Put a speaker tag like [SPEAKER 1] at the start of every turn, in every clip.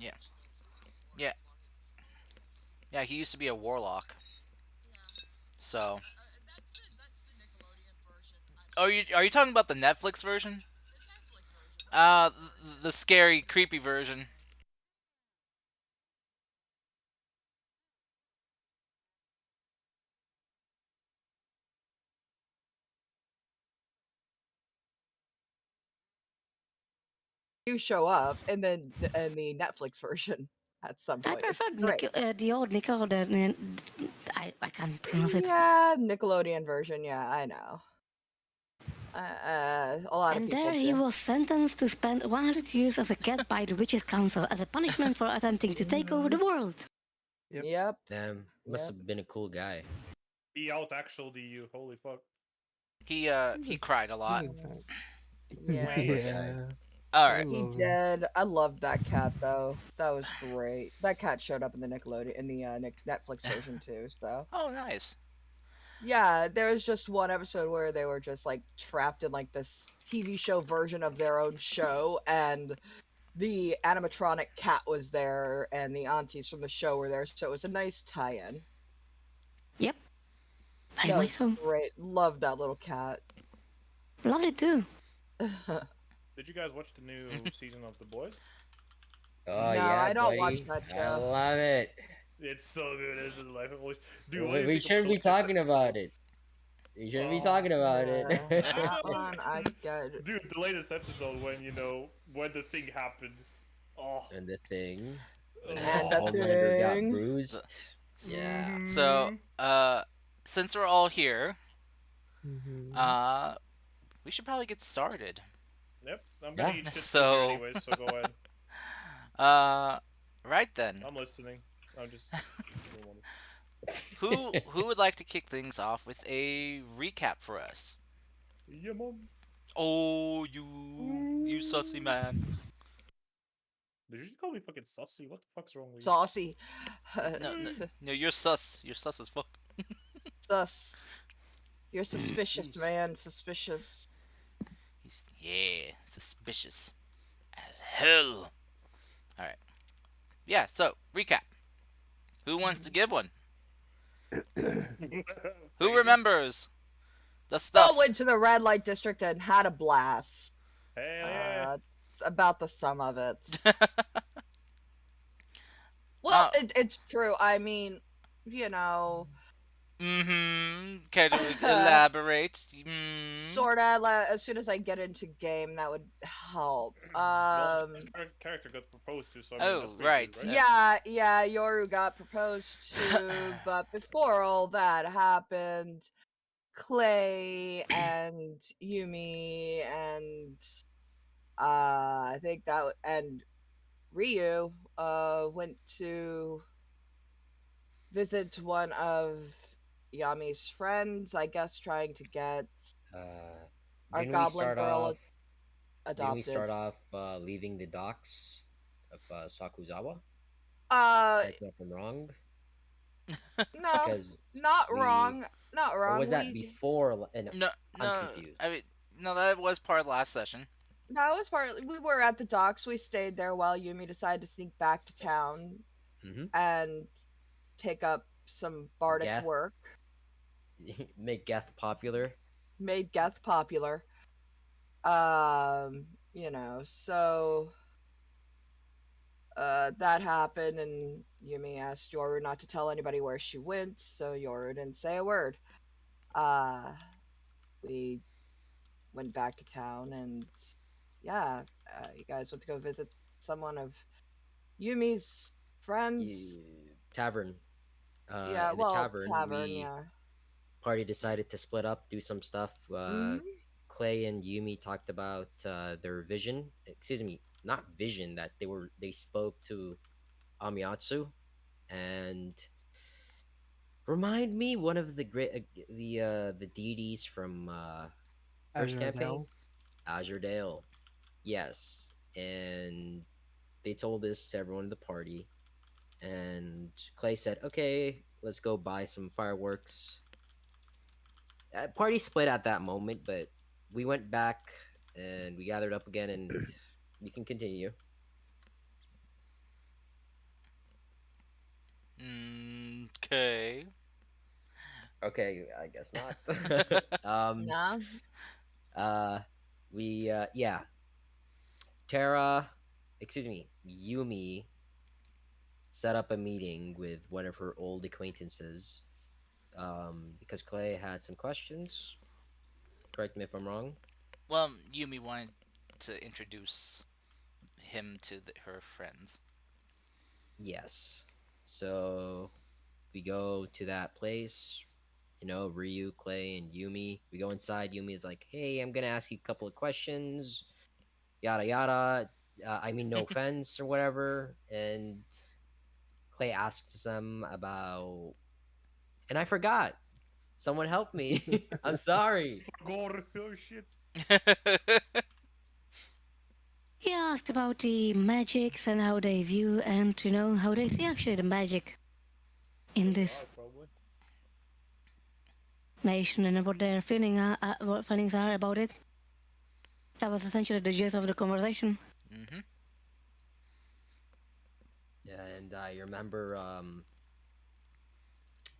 [SPEAKER 1] Yeah. Yeah. Yeah, he used to be a warlock. So, oh, are you talking about the Netflix version? The scary, creepy version.
[SPEAKER 2] You show up, and then in the Netflix version at some
[SPEAKER 3] I
[SPEAKER 2] point. It's
[SPEAKER 3] prefer
[SPEAKER 2] great.
[SPEAKER 3] the old Nickelodeon. I can't pronounce it.
[SPEAKER 2] Yeah, Nickelodeon version. Yeah, I know. A lot of
[SPEAKER 3] And
[SPEAKER 2] people
[SPEAKER 3] there he
[SPEAKER 2] do.
[SPEAKER 3] was sentenced to spend 100 years as a cat by the Witches' Council as a punishment for attempting to take over the world.
[SPEAKER 4] Yep.
[SPEAKER 2] Yep.
[SPEAKER 5] Damn, must
[SPEAKER 2] Yep.
[SPEAKER 5] have been a cool guy.
[SPEAKER 4] He out actually you. Holy fuck.
[SPEAKER 1] He cried a lot.
[SPEAKER 4] Mm.
[SPEAKER 2] Yeah, he
[SPEAKER 5] Poor
[SPEAKER 2] did.
[SPEAKER 5] guy.
[SPEAKER 4] Yeah.
[SPEAKER 1] All
[SPEAKER 4] I
[SPEAKER 1] right.
[SPEAKER 2] He
[SPEAKER 4] love him.
[SPEAKER 2] did. I loved that cat though. That was great. That cat showed up in the Nickelodeon in the Netflix version too. So
[SPEAKER 1] Oh, nice.
[SPEAKER 2] yeah, there was just one episode where they were just like trapped in like this TV show version of their own show, and the animatronic cat was there, and the aunties from the show were there. So it was a nice tie-in.
[SPEAKER 3] Yep, very
[SPEAKER 2] That
[SPEAKER 3] much
[SPEAKER 2] was
[SPEAKER 3] so.
[SPEAKER 2] great. Loved that little cat.
[SPEAKER 3] Loved it too.
[SPEAKER 4] Did you guys watch the new season of The Boys?
[SPEAKER 5] Oh
[SPEAKER 2] No,
[SPEAKER 5] yeah,
[SPEAKER 2] I don't watch
[SPEAKER 5] buddy.
[SPEAKER 2] that
[SPEAKER 5] I
[SPEAKER 2] show.
[SPEAKER 5] love it.
[SPEAKER 4] It's so good, isn't it? Like, dude, what do
[SPEAKER 5] We,
[SPEAKER 4] you
[SPEAKER 5] we
[SPEAKER 4] think of the
[SPEAKER 5] shouldn't be
[SPEAKER 4] latest
[SPEAKER 5] talking
[SPEAKER 4] episode?
[SPEAKER 5] about it. We shouldn't be
[SPEAKER 4] Oh,
[SPEAKER 5] talking about it.
[SPEAKER 2] Yeah,
[SPEAKER 4] I
[SPEAKER 2] that
[SPEAKER 4] know.
[SPEAKER 2] one I get.
[SPEAKER 4] Dude, the latest episode when when the thing happened. Oh,
[SPEAKER 5] And the thing, when
[SPEAKER 2] And the
[SPEAKER 5] Homelander got
[SPEAKER 2] thing.
[SPEAKER 1] So,
[SPEAKER 5] bruised. Yeah.
[SPEAKER 1] so, since we're all here,
[SPEAKER 4] Mm-hmm.
[SPEAKER 1] uh, we should probably get started.
[SPEAKER 4] Yep, I'm gonna
[SPEAKER 5] Yeah.
[SPEAKER 4] eat shit soon here
[SPEAKER 1] So,
[SPEAKER 4] anyways, so go ahead.
[SPEAKER 1] uh, right then,
[SPEAKER 4] I'm listening. I'm just.
[SPEAKER 1] who would like to kick things off with a recap for us?
[SPEAKER 4] Yeah, mom.
[SPEAKER 1] Oh, you sussy man.
[SPEAKER 4] Did you just call me fucking sussy? What the fuck's wrong with you?
[SPEAKER 2] Saucy.
[SPEAKER 1] No, no, no, you're sus. You're sus as fuck.
[SPEAKER 2] Sus. You're suspicious,
[SPEAKER 4] Jeez.
[SPEAKER 2] man. Suspicious.
[SPEAKER 1] Yeah, suspicious as hell. All right. Yeah. So recap. Who wants to give one? Who remembers the
[SPEAKER 2] All
[SPEAKER 1] stuff?
[SPEAKER 2] went to the red light district and had a blast.
[SPEAKER 4] Hell yeah.
[SPEAKER 2] It's about the sum of it.
[SPEAKER 1] uh,
[SPEAKER 2] Well, it's true. I mean, you know,
[SPEAKER 1] Care to elaborate?
[SPEAKER 2] sorta. As soon as I get into game, that would help.
[SPEAKER 4] Well, his character got proposed to, so I mean,
[SPEAKER 1] Oh,
[SPEAKER 4] that's pretty
[SPEAKER 1] right.
[SPEAKER 4] good, right?
[SPEAKER 2] Yeah, Yoru got proposed to, but before all that happened, Clay and Yumi and I think and Ryu went to visit one of Yami's friends, I guess trying to get
[SPEAKER 5] Uh,
[SPEAKER 2] our
[SPEAKER 5] didn't we
[SPEAKER 2] goblin
[SPEAKER 5] start
[SPEAKER 2] girl
[SPEAKER 5] off? Didn't we
[SPEAKER 2] adopted.
[SPEAKER 5] start off leaving the docks of Sakuzawa?
[SPEAKER 2] Uh
[SPEAKER 5] Correct me if I'm wrong.
[SPEAKER 2] no,
[SPEAKER 5] Because
[SPEAKER 2] not
[SPEAKER 5] we,
[SPEAKER 2] wrong. Not
[SPEAKER 5] or
[SPEAKER 2] wrong.
[SPEAKER 5] was that before? And
[SPEAKER 1] No,
[SPEAKER 5] I'm
[SPEAKER 1] no.
[SPEAKER 5] confused.
[SPEAKER 1] I mean, no. That was part of the last session.
[SPEAKER 2] That was partly we were at the docks. We stayed there while Yumi decided to sneak back to town
[SPEAKER 5] Mm-hmm.
[SPEAKER 2] and take up some bardic
[SPEAKER 5] Geth,
[SPEAKER 2] work.
[SPEAKER 5] make Geth popular.
[SPEAKER 2] Made Geth popular. So that happened, and Yumi asked Yoru not to tell anybody where she went, so Yoru didn't say a word. We went back to town, and yeah, you guys went to go visit someone of Yumi's friends.
[SPEAKER 5] Tavern.
[SPEAKER 2] Yeah,
[SPEAKER 5] In the
[SPEAKER 2] well,
[SPEAKER 5] tavern,
[SPEAKER 2] tavern,
[SPEAKER 5] we
[SPEAKER 2] yeah.
[SPEAKER 5] party decided to split up, do some stuff.
[SPEAKER 2] Mhm.
[SPEAKER 5] Clay and Yumi talked about their vision. Excuse me, not vision. That they spoke to Amiatsu and remind me one of the great the deities from first
[SPEAKER 4] Azure
[SPEAKER 5] campaign,
[SPEAKER 4] Dell.
[SPEAKER 5] Azure Dale. Yes, and they told this to everyone in the party, and Clay said, "Okay, let's go buy some fireworks." Party split at that moment, but we went back and we gathered up again, and we can continue.
[SPEAKER 1] Okay.
[SPEAKER 5] Okay, I guess not. um,
[SPEAKER 2] Nah.
[SPEAKER 5] uh, yeah, Tara, excuse me, Yumi set up a meeting with one of her old acquaintances. Because Clay had some questions. Correct me if I'm wrong.
[SPEAKER 1] Well, Yumi wanted to introduce him to her friends.
[SPEAKER 5] Yes. So we go to that place. You know, Ryu, Clay, and Yumi. We go inside. Yumi is like, "Hey, I'm gonna ask you a couple of questions. Yada yada. I mean, no offense or whatever." And Clay asks them about, and I forgot. Someone help me. I'm sorry.
[SPEAKER 4] God, oh shit.
[SPEAKER 3] He asked about the magics and how they view and how they see actually the magic in
[SPEAKER 4] Really
[SPEAKER 3] this
[SPEAKER 4] hard, probably.
[SPEAKER 3] nation and what their what feelings are about it. That was essentially the gist of the conversation.
[SPEAKER 1] Hmm.
[SPEAKER 5] And I remember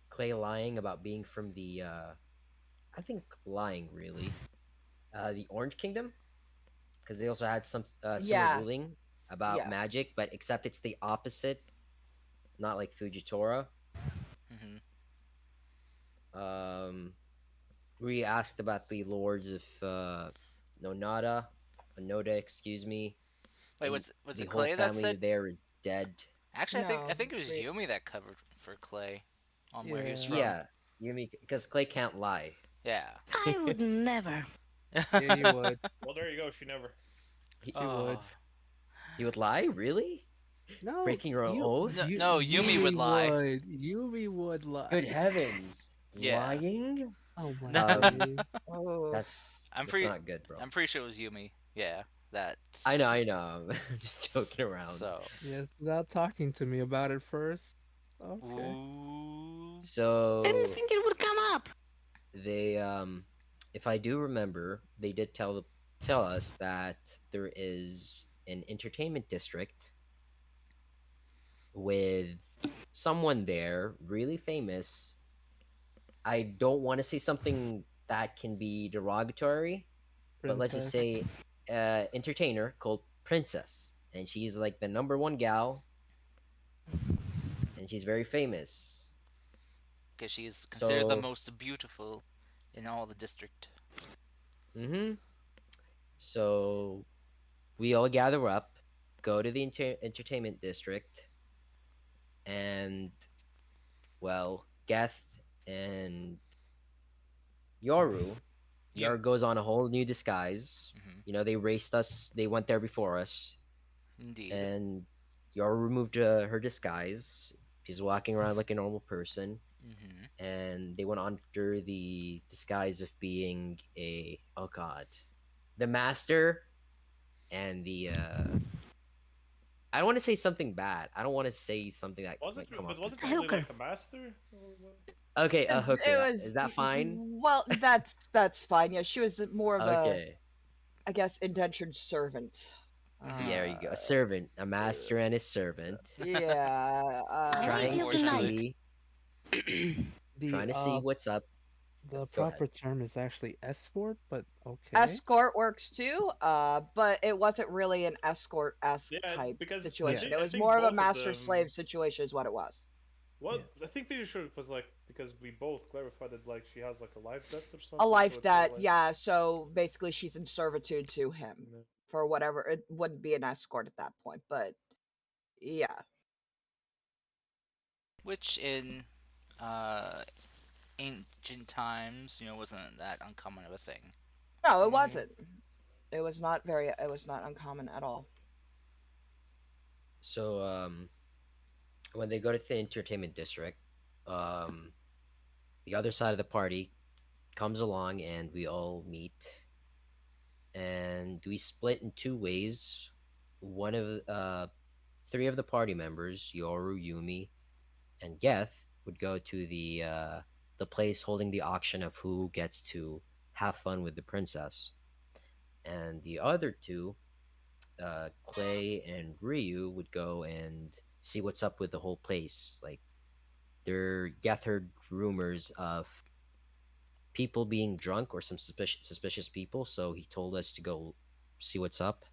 [SPEAKER 5] Clay lying about being from the I think lying really. The Orange Kingdom, because they also had some similar
[SPEAKER 2] Yeah.
[SPEAKER 5] ruling about
[SPEAKER 2] Yeah.
[SPEAKER 5] magic, but except it's the opposite, not like Fujitora.
[SPEAKER 1] Hmm.
[SPEAKER 5] Um, we asked about the lords of Nonada, Onoda, excuse me,
[SPEAKER 1] Wait,
[SPEAKER 5] and
[SPEAKER 1] was
[SPEAKER 5] the
[SPEAKER 1] it
[SPEAKER 5] whole
[SPEAKER 1] Clay that
[SPEAKER 5] family
[SPEAKER 1] said?
[SPEAKER 5] there is dead.
[SPEAKER 1] Actually, I
[SPEAKER 2] No.
[SPEAKER 1] think it was Yumi that covered for Clay on where he was
[SPEAKER 6] Yeah.
[SPEAKER 1] from.
[SPEAKER 5] Yeah, Yumi, because Clay can't lie.
[SPEAKER 1] Yeah.
[SPEAKER 3] I would never.
[SPEAKER 6] Yeah, you would.
[SPEAKER 4] Well, there you go. She never.
[SPEAKER 5] he,
[SPEAKER 1] Oh.
[SPEAKER 2] Oh.
[SPEAKER 5] he would lie, really?
[SPEAKER 6] No,
[SPEAKER 5] Breaking her
[SPEAKER 6] you
[SPEAKER 1] No,
[SPEAKER 5] oath?
[SPEAKER 6] you
[SPEAKER 1] no, Yumi would
[SPEAKER 6] Yumi
[SPEAKER 1] lie.
[SPEAKER 6] would. Yumi would
[SPEAKER 5] Good
[SPEAKER 6] lie.
[SPEAKER 5] heavens,
[SPEAKER 1] Yeah.
[SPEAKER 5] lying?
[SPEAKER 6] Oh my
[SPEAKER 1] No,
[SPEAKER 5] Um,
[SPEAKER 6] days.
[SPEAKER 2] Oh.
[SPEAKER 1] I'm
[SPEAKER 5] that's
[SPEAKER 1] pretty.
[SPEAKER 5] not good, bro.
[SPEAKER 1] I'm pretty sure it was Yumi. Yeah, that.
[SPEAKER 5] I know. I'm just joking around.
[SPEAKER 1] So.
[SPEAKER 6] Yes, without talking to me about it first. Okay.
[SPEAKER 1] Ooh.
[SPEAKER 3] Didn't
[SPEAKER 5] So
[SPEAKER 3] think it would come up.
[SPEAKER 5] they, if I do remember, they did tell us that there is an entertainment district with someone there really famous. I don't want to say something that can be derogatory, but let's just
[SPEAKER 6] Princess.
[SPEAKER 5] say entertainer called Princess, and she's like the number one gal, and she's very famous.
[SPEAKER 1] Because she is considered the
[SPEAKER 5] So,
[SPEAKER 1] most beautiful in all the district.
[SPEAKER 5] mm-hmm. So we all gather up, go to the entertainment district, and well, Geth and Yoru.
[SPEAKER 1] You.
[SPEAKER 5] Yoru goes on a whole new disguise.
[SPEAKER 1] Hmm.
[SPEAKER 5] You know, they raced us. They went there before us,
[SPEAKER 1] Indeed.
[SPEAKER 5] and Yoru removed her disguise. She's walking around like a normal person,
[SPEAKER 1] Hmm.
[SPEAKER 5] and they went under the disguise of being a oh god, the master and the I don't want to say something bad. I don't want to say something that
[SPEAKER 4] Was it?
[SPEAKER 5] might come
[SPEAKER 4] But
[SPEAKER 5] off.
[SPEAKER 4] was it
[SPEAKER 3] A
[SPEAKER 4] only
[SPEAKER 3] hooker.
[SPEAKER 4] like a master? Or what?
[SPEAKER 5] Okay, a hooker.
[SPEAKER 2] It was
[SPEAKER 5] Is that fine?
[SPEAKER 2] well, that's fine. Yeah, she was more of a,
[SPEAKER 5] Okay.
[SPEAKER 2] I guess, indentured servant.
[SPEAKER 1] Hmm.
[SPEAKER 5] There you go. A servant, a master and his servant,
[SPEAKER 2] Yeah.
[SPEAKER 3] I
[SPEAKER 5] trying
[SPEAKER 3] feel
[SPEAKER 5] to
[SPEAKER 3] tonight.
[SPEAKER 1] Unfortunately.
[SPEAKER 5] see,
[SPEAKER 6] The
[SPEAKER 5] trying to see what's up.
[SPEAKER 6] the
[SPEAKER 5] Go ahead.
[SPEAKER 6] proper term is actually escort, but okay.
[SPEAKER 2] Escort works too, but it wasn't really an escort esque
[SPEAKER 4] Yeah,
[SPEAKER 2] type
[SPEAKER 4] because
[SPEAKER 6] Yeah.
[SPEAKER 2] situation. It
[SPEAKER 4] I
[SPEAKER 2] was
[SPEAKER 4] think
[SPEAKER 2] more of a
[SPEAKER 4] both of
[SPEAKER 2] master
[SPEAKER 4] them.
[SPEAKER 2] slave situation, is what it was.
[SPEAKER 4] Well,
[SPEAKER 6] Yeah.
[SPEAKER 4] I think pretty sure it was like because we both clarified that like she has like a life debt or something.
[SPEAKER 2] A
[SPEAKER 4] So
[SPEAKER 2] life
[SPEAKER 4] it's more
[SPEAKER 2] debt,
[SPEAKER 4] like,
[SPEAKER 2] yeah. So basically, she's in servitude to him
[SPEAKER 4] you know.
[SPEAKER 2] for whatever. It wouldn't be an escort at that point, but yeah.
[SPEAKER 1] Which in uh, ancient times, wasn't that uncommon of a thing.
[SPEAKER 2] No, it
[SPEAKER 4] Mhm.
[SPEAKER 2] wasn't. It was not very. It was not uncommon at all.
[SPEAKER 5] So when they go to the entertainment district, um, the other side of the party comes along, and we all meet, and we split in two ways. One of three of the party members, Yoru, Yumi, and Geth, would go to the place holding the auction of who gets to have fun with the princess, and the other two, Clay and Ryu, would go and see what's up with the whole place, like there gathered rumors of people being drunk or some suspicious people. So he told us to go see what's up,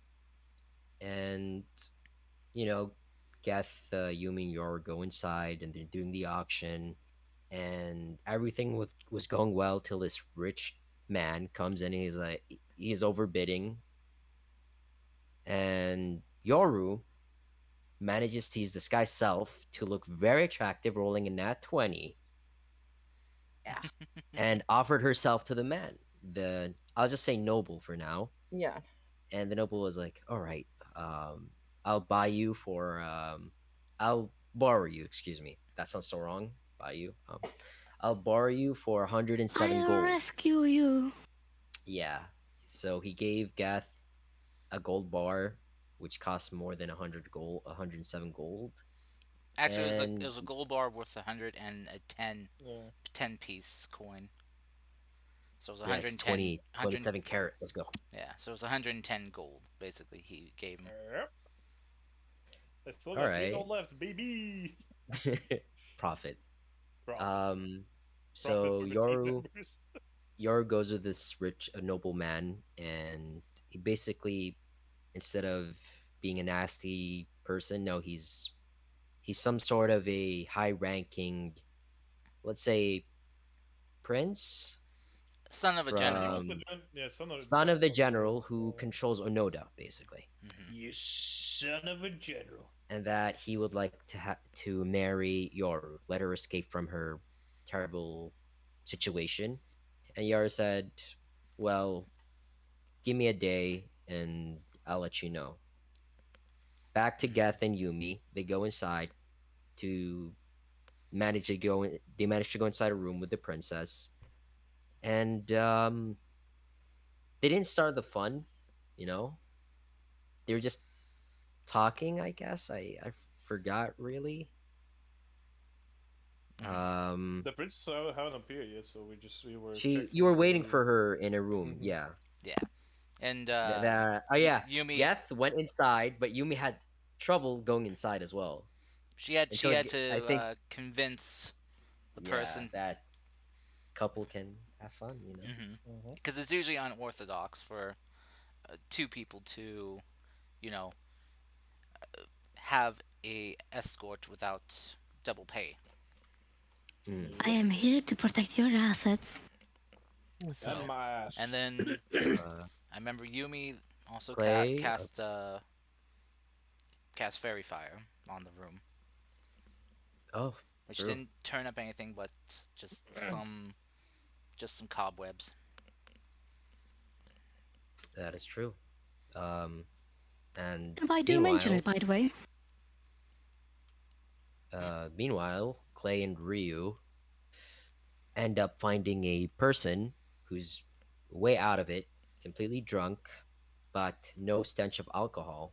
[SPEAKER 5] and you know, Geth, Yumi, and Yor go inside, and they're doing the auction, and everything was going well till this rich man comes in. And he's like, he's overbidding, and Yoru manages to use this guy's self to look very attractive, rolling a nat 20,
[SPEAKER 2] Yeah.
[SPEAKER 5] and offered herself to the man. The I'll just say noble for now.
[SPEAKER 2] Yeah.
[SPEAKER 5] And the noble was like, "All right, um, I'll buy you for I'll borrow you. Excuse me, that sounds so wrong. Buy you. I'll borrow you for 107
[SPEAKER 3] I'll
[SPEAKER 5] gold.
[SPEAKER 3] rescue you.
[SPEAKER 5] Yeah. So he gave Gath a gold bar, which cost more than 100 gold, 107 gold,
[SPEAKER 1] Actually, it
[SPEAKER 5] and
[SPEAKER 1] was a gold bar worth 110
[SPEAKER 4] Yeah.
[SPEAKER 1] 10-piece coin. So it was
[SPEAKER 5] yeah, it's
[SPEAKER 1] 110
[SPEAKER 5] 27 carat. Let's go.
[SPEAKER 1] yeah, so it was 110 gold basically he gave him.
[SPEAKER 4] Yep. I still
[SPEAKER 5] All
[SPEAKER 4] got 3
[SPEAKER 5] right.
[SPEAKER 4] gold left, baby.
[SPEAKER 5] Profit.
[SPEAKER 4] Profit.
[SPEAKER 5] Um,
[SPEAKER 4] Profit
[SPEAKER 5] so
[SPEAKER 4] for the team
[SPEAKER 5] Yoru
[SPEAKER 4] members.
[SPEAKER 5] Yoru goes with this rich, noble man, and he basically, instead of being a nasty person, no, he's some sort of a high-ranking, let's say, prince
[SPEAKER 1] Son of a
[SPEAKER 4] He
[SPEAKER 1] general.
[SPEAKER 4] was the
[SPEAKER 5] from
[SPEAKER 4] son of
[SPEAKER 5] son of the
[SPEAKER 4] some sort.
[SPEAKER 5] general who controls Onoda, basically,
[SPEAKER 1] Hmm.
[SPEAKER 4] You son of a general.
[SPEAKER 5] and that he would like to marry Yoru, let her escape from her terrible situation. And Yoru said, "Well, give me a day, and I'll let you know." Back to Geth and Yumi, they go inside to manage to go. They manage to go inside a room with the princess, and they didn't start the fun. You know, they were just talking. I guess I forgot really.
[SPEAKER 1] Hmm.
[SPEAKER 5] Um,
[SPEAKER 4] The princess haven't appeared yet, so we were
[SPEAKER 5] she
[SPEAKER 4] checking
[SPEAKER 5] you were
[SPEAKER 4] if
[SPEAKER 5] waiting
[SPEAKER 4] we.
[SPEAKER 5] for her in a room.
[SPEAKER 4] Mhm.
[SPEAKER 5] Yeah.
[SPEAKER 1] Yeah. And
[SPEAKER 5] That oh yeah,
[SPEAKER 1] Yumi,
[SPEAKER 5] Geth went inside, but Yumi had trouble going inside as well.
[SPEAKER 1] she
[SPEAKER 5] Until
[SPEAKER 1] had
[SPEAKER 5] I
[SPEAKER 1] to
[SPEAKER 5] think
[SPEAKER 1] convince the
[SPEAKER 5] yeah
[SPEAKER 1] person.
[SPEAKER 5] that couple can have fun. You know.
[SPEAKER 1] Hmm.
[SPEAKER 4] Mhm.
[SPEAKER 1] Because it's usually unorthodox for two people to, you know, have a escort without double pay.
[SPEAKER 5] Mm.
[SPEAKER 3] I
[SPEAKER 4] Yep.
[SPEAKER 3] am here to protect your assets.
[SPEAKER 4] And
[SPEAKER 1] So,
[SPEAKER 4] my
[SPEAKER 1] and
[SPEAKER 4] ass.
[SPEAKER 1] then
[SPEAKER 5] Uh,
[SPEAKER 1] I remember Yumi also
[SPEAKER 5] Clay.
[SPEAKER 1] cast fairy fire on the room,
[SPEAKER 5] Oh,
[SPEAKER 1] which
[SPEAKER 5] true.
[SPEAKER 1] didn't turn up anything but just some cobwebs.
[SPEAKER 5] That is true. Um, and
[SPEAKER 3] Why do you mention it,
[SPEAKER 5] meanwhile,
[SPEAKER 3] by the way?
[SPEAKER 5] Clay and Ryu end up finding a person who's way out of it, completely drunk, but no stench of alcohol.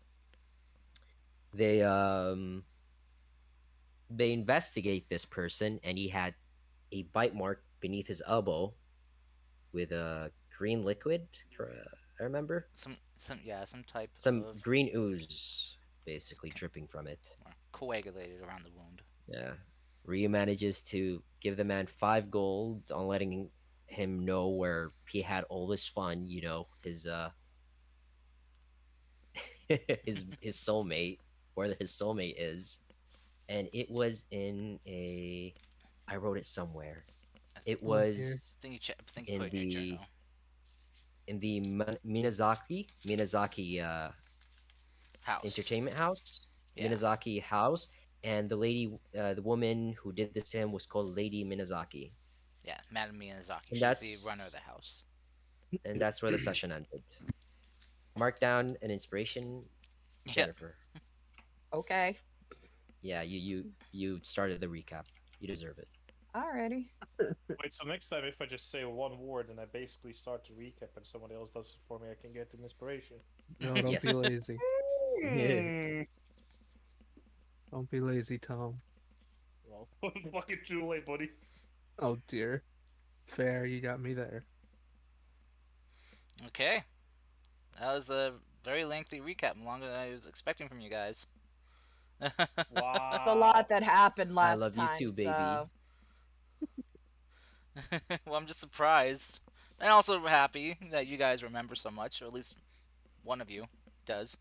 [SPEAKER 5] They they investigate this person, and he had a bite mark beneath his elbow with a green liquid. I remember
[SPEAKER 1] Some type
[SPEAKER 5] some
[SPEAKER 1] of
[SPEAKER 5] green ooze basically dripping from it.
[SPEAKER 1] coagulated around the wound.
[SPEAKER 5] Yeah. Ryu manages to give the man 5 gold on letting him know where he had all this fun, his soulmate, where his soulmate is. And it was in a I wrote it somewhere.
[SPEAKER 1] I
[SPEAKER 5] It
[SPEAKER 6] Oh dear.
[SPEAKER 5] was
[SPEAKER 1] think you put
[SPEAKER 5] in
[SPEAKER 1] it in your
[SPEAKER 5] the
[SPEAKER 1] journal.
[SPEAKER 5] Minazaki
[SPEAKER 1] House.
[SPEAKER 5] entertainment house,
[SPEAKER 1] Yeah,
[SPEAKER 5] Minazaki house, and the woman who did this to him was called Lady Minazaki.
[SPEAKER 1] yeah, Madame Miyazaki.
[SPEAKER 5] And
[SPEAKER 1] She's the runner of
[SPEAKER 5] that's
[SPEAKER 1] the house.
[SPEAKER 5] and that's where the session ended. Mark down an inspiration,
[SPEAKER 1] Yep.
[SPEAKER 5] Jennifer.
[SPEAKER 2] Okay.
[SPEAKER 5] Yeah, you started the recap. You deserve it.
[SPEAKER 2] Alrighty.
[SPEAKER 4] Wait, so next time if I just say one word and I basically start to recap and somebody else does it for me, I can get an inspiration.
[SPEAKER 6] No, don't be
[SPEAKER 5] Yes.
[SPEAKER 6] lazy.
[SPEAKER 4] Hmm.
[SPEAKER 6] Don't be lazy, Tom.
[SPEAKER 4] Well, fucking too late, buddy.
[SPEAKER 6] Oh dear. Fair, you got me there.
[SPEAKER 1] Okay, that was a very lengthy recap, longer than I was expecting from you guys.
[SPEAKER 2] It's a
[SPEAKER 4] Wow.
[SPEAKER 2] lot that happened
[SPEAKER 5] I
[SPEAKER 2] last
[SPEAKER 5] love you
[SPEAKER 2] time,
[SPEAKER 5] too, baby.
[SPEAKER 2] so
[SPEAKER 1] Well, I'm just surprised. And also happy that you guys remember so much, or at least one of you does.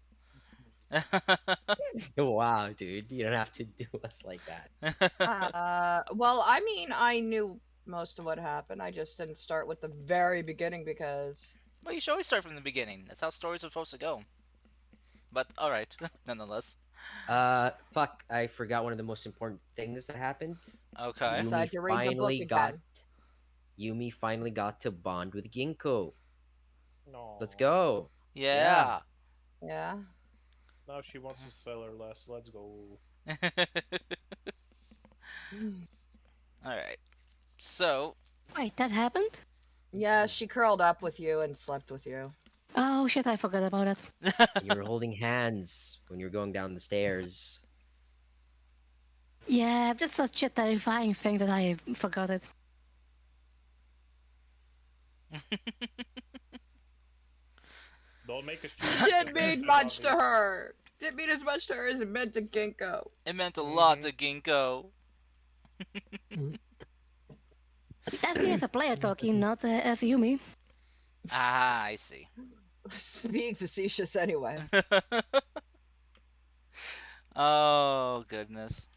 [SPEAKER 5] Wow, dude, you don't have to do us like that.
[SPEAKER 2] well, I mean, I knew most of what happened. I just didn't start with the very beginning because
[SPEAKER 1] Well, you should always start from the beginning. That's how stories are supposed to go. But alright, nonetheless.
[SPEAKER 5] Fuck, I forgot one of the most important things that happened.
[SPEAKER 1] Okay.
[SPEAKER 5] Yumi
[SPEAKER 2] decide to read the book
[SPEAKER 5] finally got
[SPEAKER 2] again.
[SPEAKER 5] Yumi finally got to bond with Ginkgo. Let's
[SPEAKER 4] No.
[SPEAKER 5] go. Yeah.
[SPEAKER 1] Yeah.
[SPEAKER 2] Yeah.
[SPEAKER 4] Now she wants to sell her less. Let's go.
[SPEAKER 1] Alright. So,
[SPEAKER 3] Wait, that happened?
[SPEAKER 2] Yeah, she curled up with you and slept with you.
[SPEAKER 3] Oh shit, I forgot about it.
[SPEAKER 5] And you were holding hands when you were going down the stairs.
[SPEAKER 3] Yeah, that's such a terrifying thing that I forgot it.
[SPEAKER 4] Don't make us choose.
[SPEAKER 2] Didn't mean much to her. Didn't mean as much to her as it meant to Ginkgo.
[SPEAKER 1] it meant a lot to Ginkgo.
[SPEAKER 3] That's me as a player talking, not as Yumi.
[SPEAKER 1] Ah, I see.
[SPEAKER 2] Being facetious anyway.
[SPEAKER 1] Oh, goodness.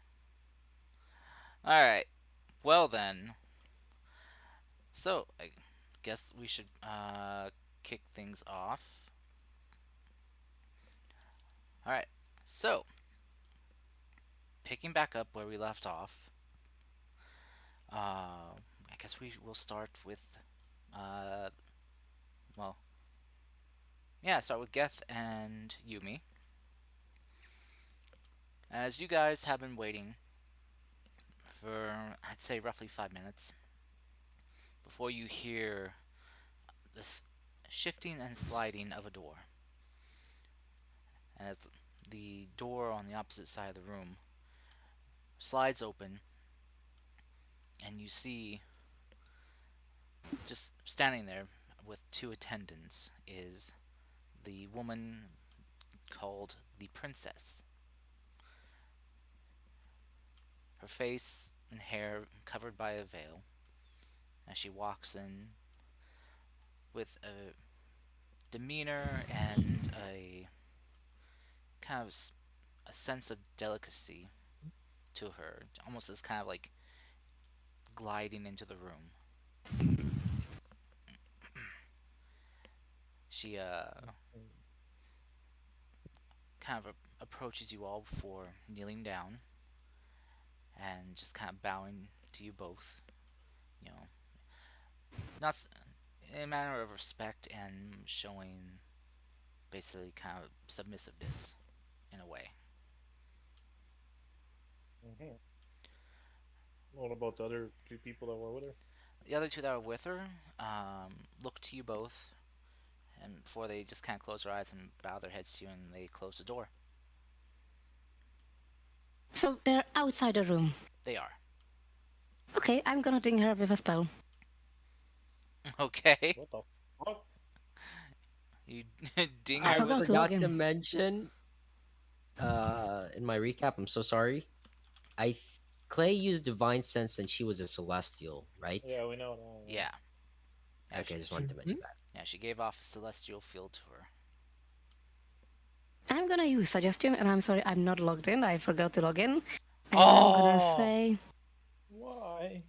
[SPEAKER 1] Alright. Well then. So, I guess we should kick things off. Alright. So, picking back up where we left off. I guess we will start with uh well, yeah, start with Geth and Yumi. As you guys have been waiting for, I'd say, roughly 5 minutes before you hear this shifting and sliding of a door. As the door on the opposite side of the room slides open, and you see, just standing there with two attendants, is the woman called the Princess. Her face and hair covered by a veil, as she walks in with a demeanor and a kind of a sense of delicacy to her, almost as kind of like gliding into the room. She kind of approaches you all before kneeling down and just kind of bowing to you both. You know, not in a manner of respect and showing basically kind of submissiveness in a way.
[SPEAKER 4] What about the other two people that were with her?
[SPEAKER 1] The other two that were with her look to you both, and before they just kind of close their eyes and bow their heads to you, and they close the door.
[SPEAKER 3] So they're outside the room.
[SPEAKER 1] They are.
[SPEAKER 3] Okay, I'm gonna ding her with a spell.
[SPEAKER 1] Okay.
[SPEAKER 4] What the fuck?
[SPEAKER 1] You ding
[SPEAKER 3] I
[SPEAKER 1] her
[SPEAKER 3] forgot
[SPEAKER 1] with.
[SPEAKER 3] to log
[SPEAKER 5] Forgot to
[SPEAKER 3] in.
[SPEAKER 5] mention in my recap, I'm so sorry. Clay used divine sense and she was a celestial, right?
[SPEAKER 4] Yeah, we know that.
[SPEAKER 1] Yeah. Yeah,
[SPEAKER 5] Okay, I
[SPEAKER 1] she,
[SPEAKER 5] just wanted to mention that.
[SPEAKER 1] yeah, she gave off a celestial field to her.
[SPEAKER 3] I'm gonna use suggestion, and I'm sorry, I'm not logged in. I forgot to log in. And I'm gonna
[SPEAKER 1] Oh!
[SPEAKER 3] say,
[SPEAKER 4] Why?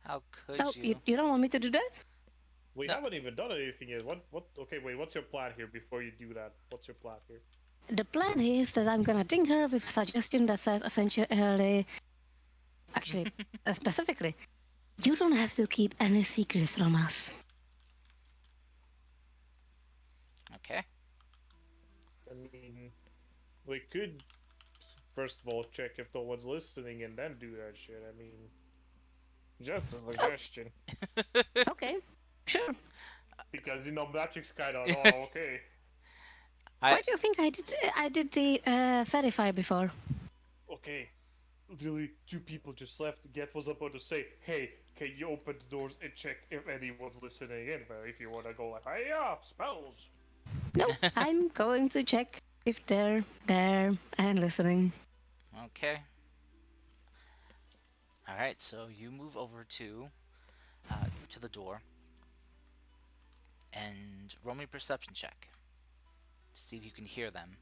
[SPEAKER 1] How could
[SPEAKER 3] oh,
[SPEAKER 1] you?
[SPEAKER 3] you don't want me to do that?
[SPEAKER 4] We
[SPEAKER 1] No.
[SPEAKER 4] haven't even done anything yet. What? Okay, wait. What's your plan here before you do that? What's your plan here?
[SPEAKER 3] The plan is that I'm gonna ding her with a suggestion that says essentially, actually, specifically, you don't have to keep any secrets from us.
[SPEAKER 1] Okay.
[SPEAKER 4] I mean, we could first of all check if no one's listening and then do that shit. I mean, just a suggestion.
[SPEAKER 3] Okay, sure.
[SPEAKER 4] Because magic's kind of oh okay.
[SPEAKER 3] Why do you think I did the verify before?
[SPEAKER 4] Okay, literally two people just left. Get was about to say, hey, can you open the doors and check if anyone's listening in? But if you want to go like, hey, yeah, spells.
[SPEAKER 3] No, I'm going to check If they're there and listening.
[SPEAKER 1] Okay. All right. So you move over to the door and roll me a perception check to see if you can hear them,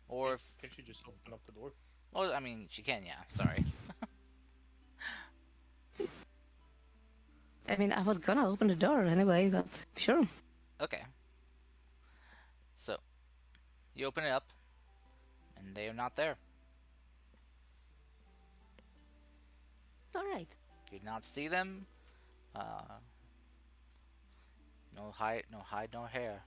[SPEAKER 1] or if.
[SPEAKER 4] Can she just open up the door?
[SPEAKER 1] Well, I mean, she can. Yeah. Sorry.
[SPEAKER 3] I mean, I was gonna open the door anyway, but sure.
[SPEAKER 1] Okay. So you open it up, and they are not there.
[SPEAKER 3] All right.
[SPEAKER 1] You did not see them. Uh, no hide, no hair.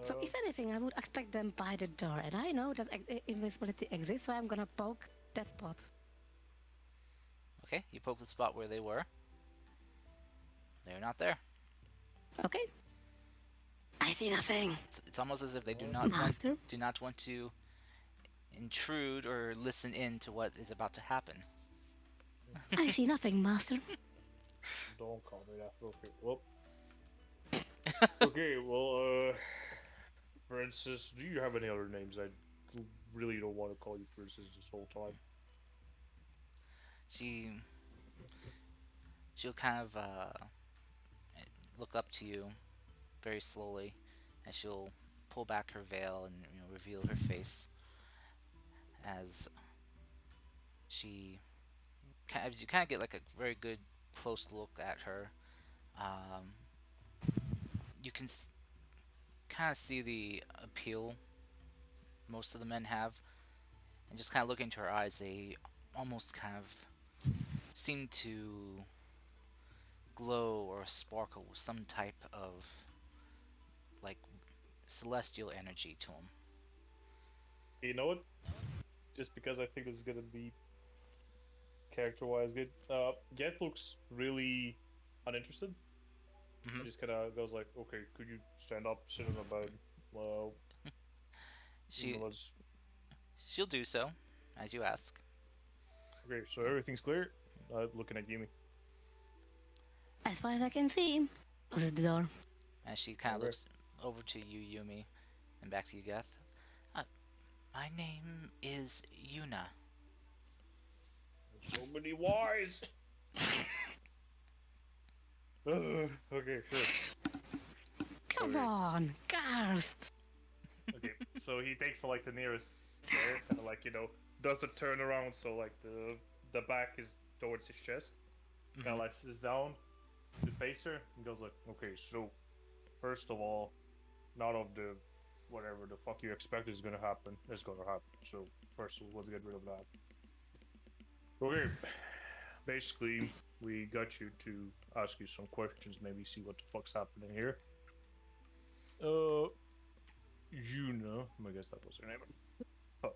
[SPEAKER 3] So if anything, I would expect them by the door, and I know that invisibility exists, so I'm gonna poke that spot.
[SPEAKER 1] Okay, you poke the spot where they were. They're not there.
[SPEAKER 3] Okay. I see nothing.
[SPEAKER 1] It's almost as if they
[SPEAKER 3] Master.
[SPEAKER 1] do not want to intrude or listen in to what is about to happen.
[SPEAKER 3] I see nothing, Master.
[SPEAKER 4] Don't call me that. Okay, well. Okay, well, Princess, do you have any other names? I really don't want to call you Princess this whole time.
[SPEAKER 1] She she'll kind of look up to you very slowly, and she'll pull back her veil and reveal her face as she as you kind of get like a very good close look at her. Um, you can kind of see the appeal most of the men have, and just kind of look into her eyes, they almost kind of seem to glow or sparkle with some type of like celestial energy to them.
[SPEAKER 4] You know what? Just because I think this is gonna be character-wise good. Get looks really uninterested. He
[SPEAKER 1] Hmm.
[SPEAKER 4] just kind of goes like, "Okay, could you stand up, sit on the bed? Well,
[SPEAKER 1] She
[SPEAKER 4] let's."
[SPEAKER 1] she'll do so, as you ask.
[SPEAKER 4] Okay, so everything's clear. Looking at Yumi.
[SPEAKER 3] As far as I can see, closes the door.
[SPEAKER 1] As she kind of
[SPEAKER 4] Okay.
[SPEAKER 1] looks over to you, Yumi, and back to you, Geth. Uh, my name is Yuna.
[SPEAKER 4] So many whys. Okay, sure.
[SPEAKER 3] Come
[SPEAKER 4] Okay.
[SPEAKER 3] on, Karst.
[SPEAKER 4] Okay, so he takes the nearest chair, kind of does a turn around, so like the back is towards his chest. Kind of
[SPEAKER 1] Mhm.
[SPEAKER 4] like sits down to face her and goes like, "Okay, so first of all, none of the whatever the fuck you expect is gonna happen is gonna happen. So first, let's get rid of that. Okay, basically, we got you to ask you some questions, maybe see what the fuck's happening here. Uh, Yuna, I guess that was her name. Oh,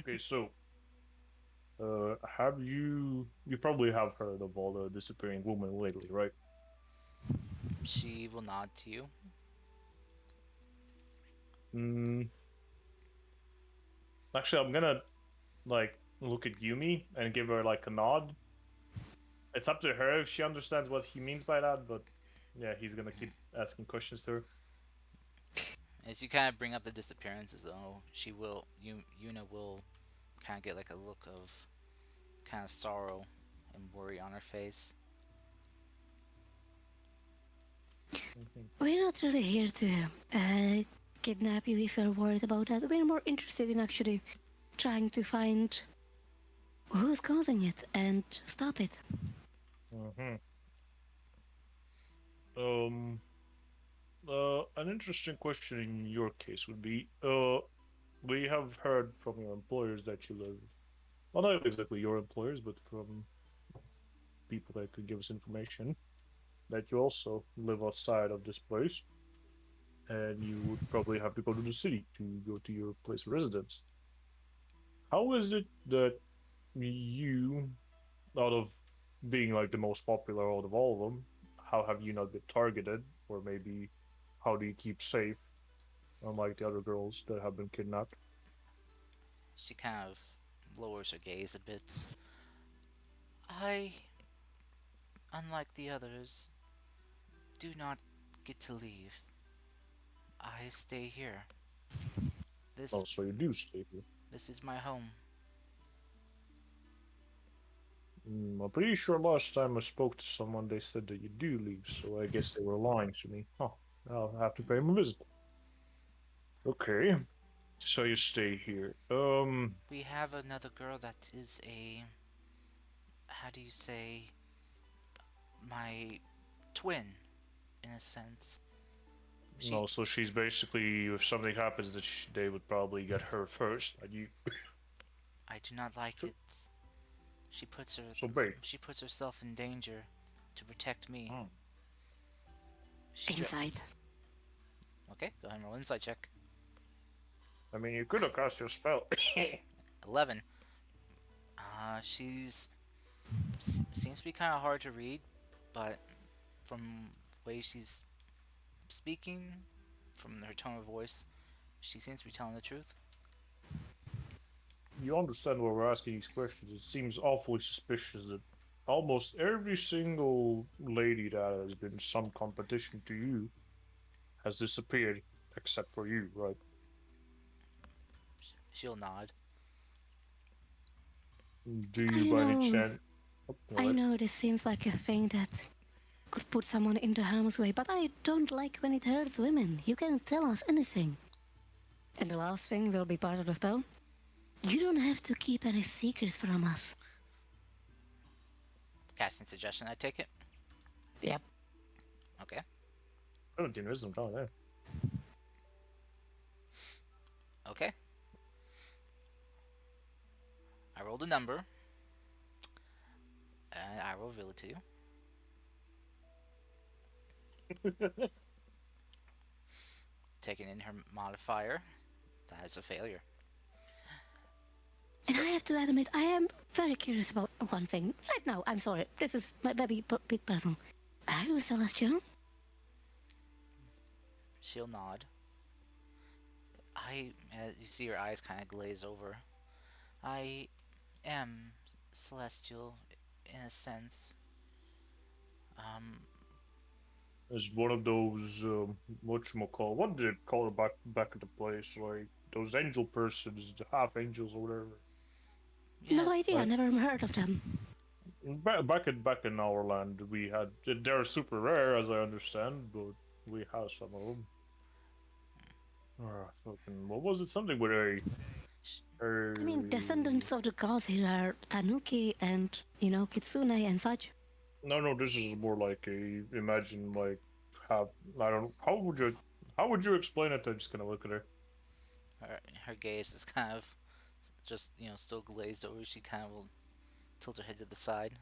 [SPEAKER 4] okay, so have you probably have heard of all the disappearing women lately, right?
[SPEAKER 1] She will nod to you.
[SPEAKER 4] Mm, actually, I'm gonna like look at Yumi and give her like a nod. It's up to her if she understands what he means by that, but yeah, he's gonna keep asking questions to her.
[SPEAKER 1] As you kind of bring up the disappearances, though, Yuna will kind of get like a look of kind of sorrow and worry on her face.
[SPEAKER 4] Mhm.
[SPEAKER 3] We're not really here to kidnap you if you're worried about that. We're more interested in actually trying to find who's causing it and stop it.
[SPEAKER 4] Mhm. Um. An interesting question in your case would be, we have heard from your employers that you live, well, not exactly your employers, but from people that could give us information that you also live outside of this place, and you would probably have to go to the city to go to your place of residence. How is it that you, out of being like the most popular out of all of them, how have you not been targeted, or maybe how do you keep safe, unlike the other girls that have been kidnapped?
[SPEAKER 1] She kind of lowers her gaze a bit. I, unlike the others, do not get to leave. I stay here. This
[SPEAKER 4] Oh, so you do stay here.
[SPEAKER 1] this is my home.
[SPEAKER 4] I'm pretty sure last time I spoke to someone, they said that you do leave, so I guess they were lying to me. Huh. I'll have to pay them a visit. Okay. So you stay here.
[SPEAKER 1] We have another girl that is a, how do you say, my twin in a sense. She
[SPEAKER 4] No, so she's basically, if something happens, that they would probably get her first, and you.
[SPEAKER 1] I do not like
[SPEAKER 4] So,
[SPEAKER 1] it. She puts her
[SPEAKER 4] so bait.
[SPEAKER 1] she puts herself in danger to protect me.
[SPEAKER 4] Hmm.
[SPEAKER 1] She dr-
[SPEAKER 3] Inside.
[SPEAKER 1] Okay, go ahead and roll insight check.
[SPEAKER 4] I mean, you could have cast your spell.
[SPEAKER 1] 11. She's seems to be kind of hard to read, but from the way she's speaking, from her tone of voice, she seems to be telling the truth.
[SPEAKER 4] You understand why we're asking these questions. It seems awfully suspicious that almost every single lady that has been some competition to you has disappeared, except for you, right?
[SPEAKER 1] She'll nod.
[SPEAKER 4] Do you,
[SPEAKER 3] I
[SPEAKER 4] by any
[SPEAKER 3] know.
[SPEAKER 4] chance? Oh,
[SPEAKER 3] I
[SPEAKER 4] what?
[SPEAKER 3] know this seems like a thing that could put someone into harm's way, but I don't like when it hurts women. You can tell us anything. And the last thing will be part of the spell. You don't have to keep any secrets from us.
[SPEAKER 1] Casting suggestion, I take it.
[SPEAKER 3] Yep.
[SPEAKER 1] Okay.
[SPEAKER 4] 17 wisdom, oh, there.
[SPEAKER 1] Okay. I rolled a number, and I will reveal it to you. Taking in her modifier, that is a failure.
[SPEAKER 3] And
[SPEAKER 1] So
[SPEAKER 3] I have to admit, I am very curious about one thing. Right now, I'm sorry, this is maybe a bit personal. Are you Celestial?
[SPEAKER 1] she'll nod. You see her eyes kind of glaze over. I am celestial in a sense. Um,
[SPEAKER 4] It's one of those, whatchamacall, what did it call it back at the place? Like, those angel persons, the half angels or whatever.
[SPEAKER 3] No
[SPEAKER 1] yes,
[SPEAKER 3] idea,
[SPEAKER 4] Like,
[SPEAKER 3] never heard of them.
[SPEAKER 4] back in our land, we had, they're super rare, as I understand, but we have some of them. Fucking, what was it? Something with
[SPEAKER 1] sh-
[SPEAKER 3] I mean,
[SPEAKER 4] a.
[SPEAKER 3] descendants of the gods here are Tanuki and, Kitsune and such.
[SPEAKER 4] No, this is more like a, imagine, like, have, I don't, how would you explain it? I'm just gonna look at her.
[SPEAKER 1] her gaze is kind of just still glazed over. She kind of will tilt her head to the side.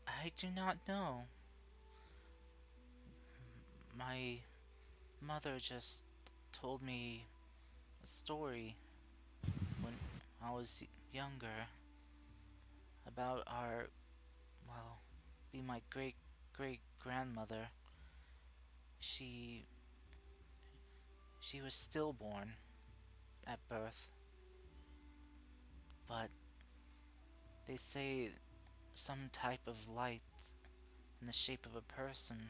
[SPEAKER 1] I do not know. My mother just told me a story when I was younger about our, well, be my great grandmother. She she was stillborn at birth, but they say some type of light in the shape of a person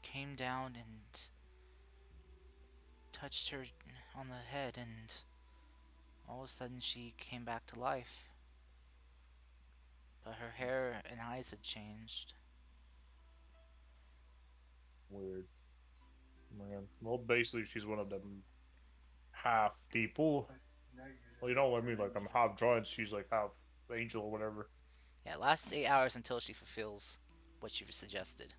[SPEAKER 1] came down and touched her on the head, and all of a sudden she came back to life. But her hair and eyes had changed.
[SPEAKER 4] Weird, man. Well, basically, she's one of them half people. Well, you know what I mean? Like, I'm half giant. She's like half angel or whatever.
[SPEAKER 1] Yeah, it lasts 8 hours until she fulfills what you've suggested.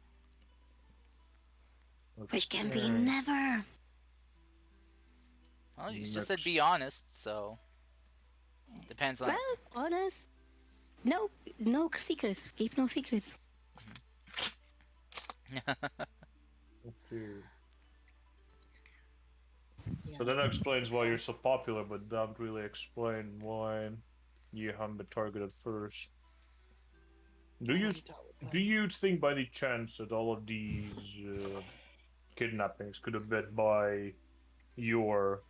[SPEAKER 3] Which can be
[SPEAKER 4] Okay.
[SPEAKER 3] never.
[SPEAKER 1] Well, you just said be
[SPEAKER 4] Next.
[SPEAKER 1] honest, so depends on.
[SPEAKER 3] Well, honest. No, no secrets. Keep no secrets.
[SPEAKER 4] Okay.
[SPEAKER 2] Yeah.
[SPEAKER 4] So that explains why you're so popular, but don't really explain why you haven't been targeted first. Do you do you think by any chance that all of these kidnappings could have been by your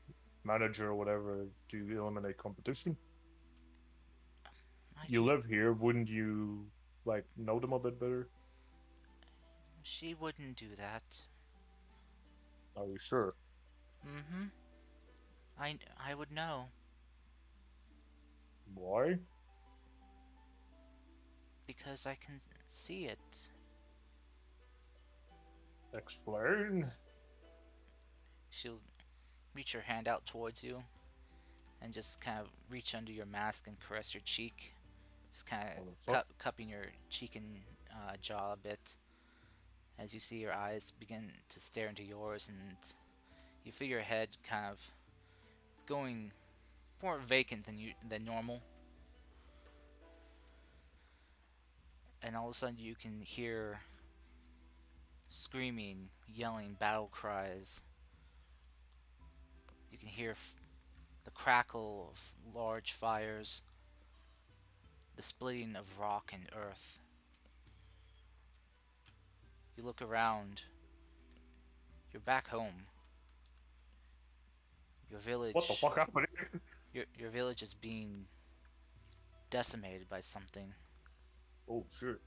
[SPEAKER 4] manager or whatever to eliminate competition?
[SPEAKER 1] I
[SPEAKER 4] You
[SPEAKER 1] do.
[SPEAKER 4] live here, wouldn't you know them a bit better?
[SPEAKER 1] She wouldn't do that.
[SPEAKER 4] Are you sure?
[SPEAKER 1] Mm-hmm. I would know
[SPEAKER 4] Why?
[SPEAKER 1] because I can see it.
[SPEAKER 4] Explain.
[SPEAKER 1] She'll reach her hand out towards you and just kind of reach under your mask and caress your cheek. Just kind of
[SPEAKER 4] Motherfucker.
[SPEAKER 1] cupping your cheek and jaw a bit as you see your eyes begin to stare into yours, and you feel your head kind of going more vacant than normal. And all of a sudden, you can hear screaming, yelling, battle cries. You can hear the crackle of large fires, the splitting of rock and earth. You look around. You're back home. Your
[SPEAKER 4] What the
[SPEAKER 1] village,
[SPEAKER 4] fuck happened?
[SPEAKER 1] your village is being decimated by something,
[SPEAKER 4] Oh shit.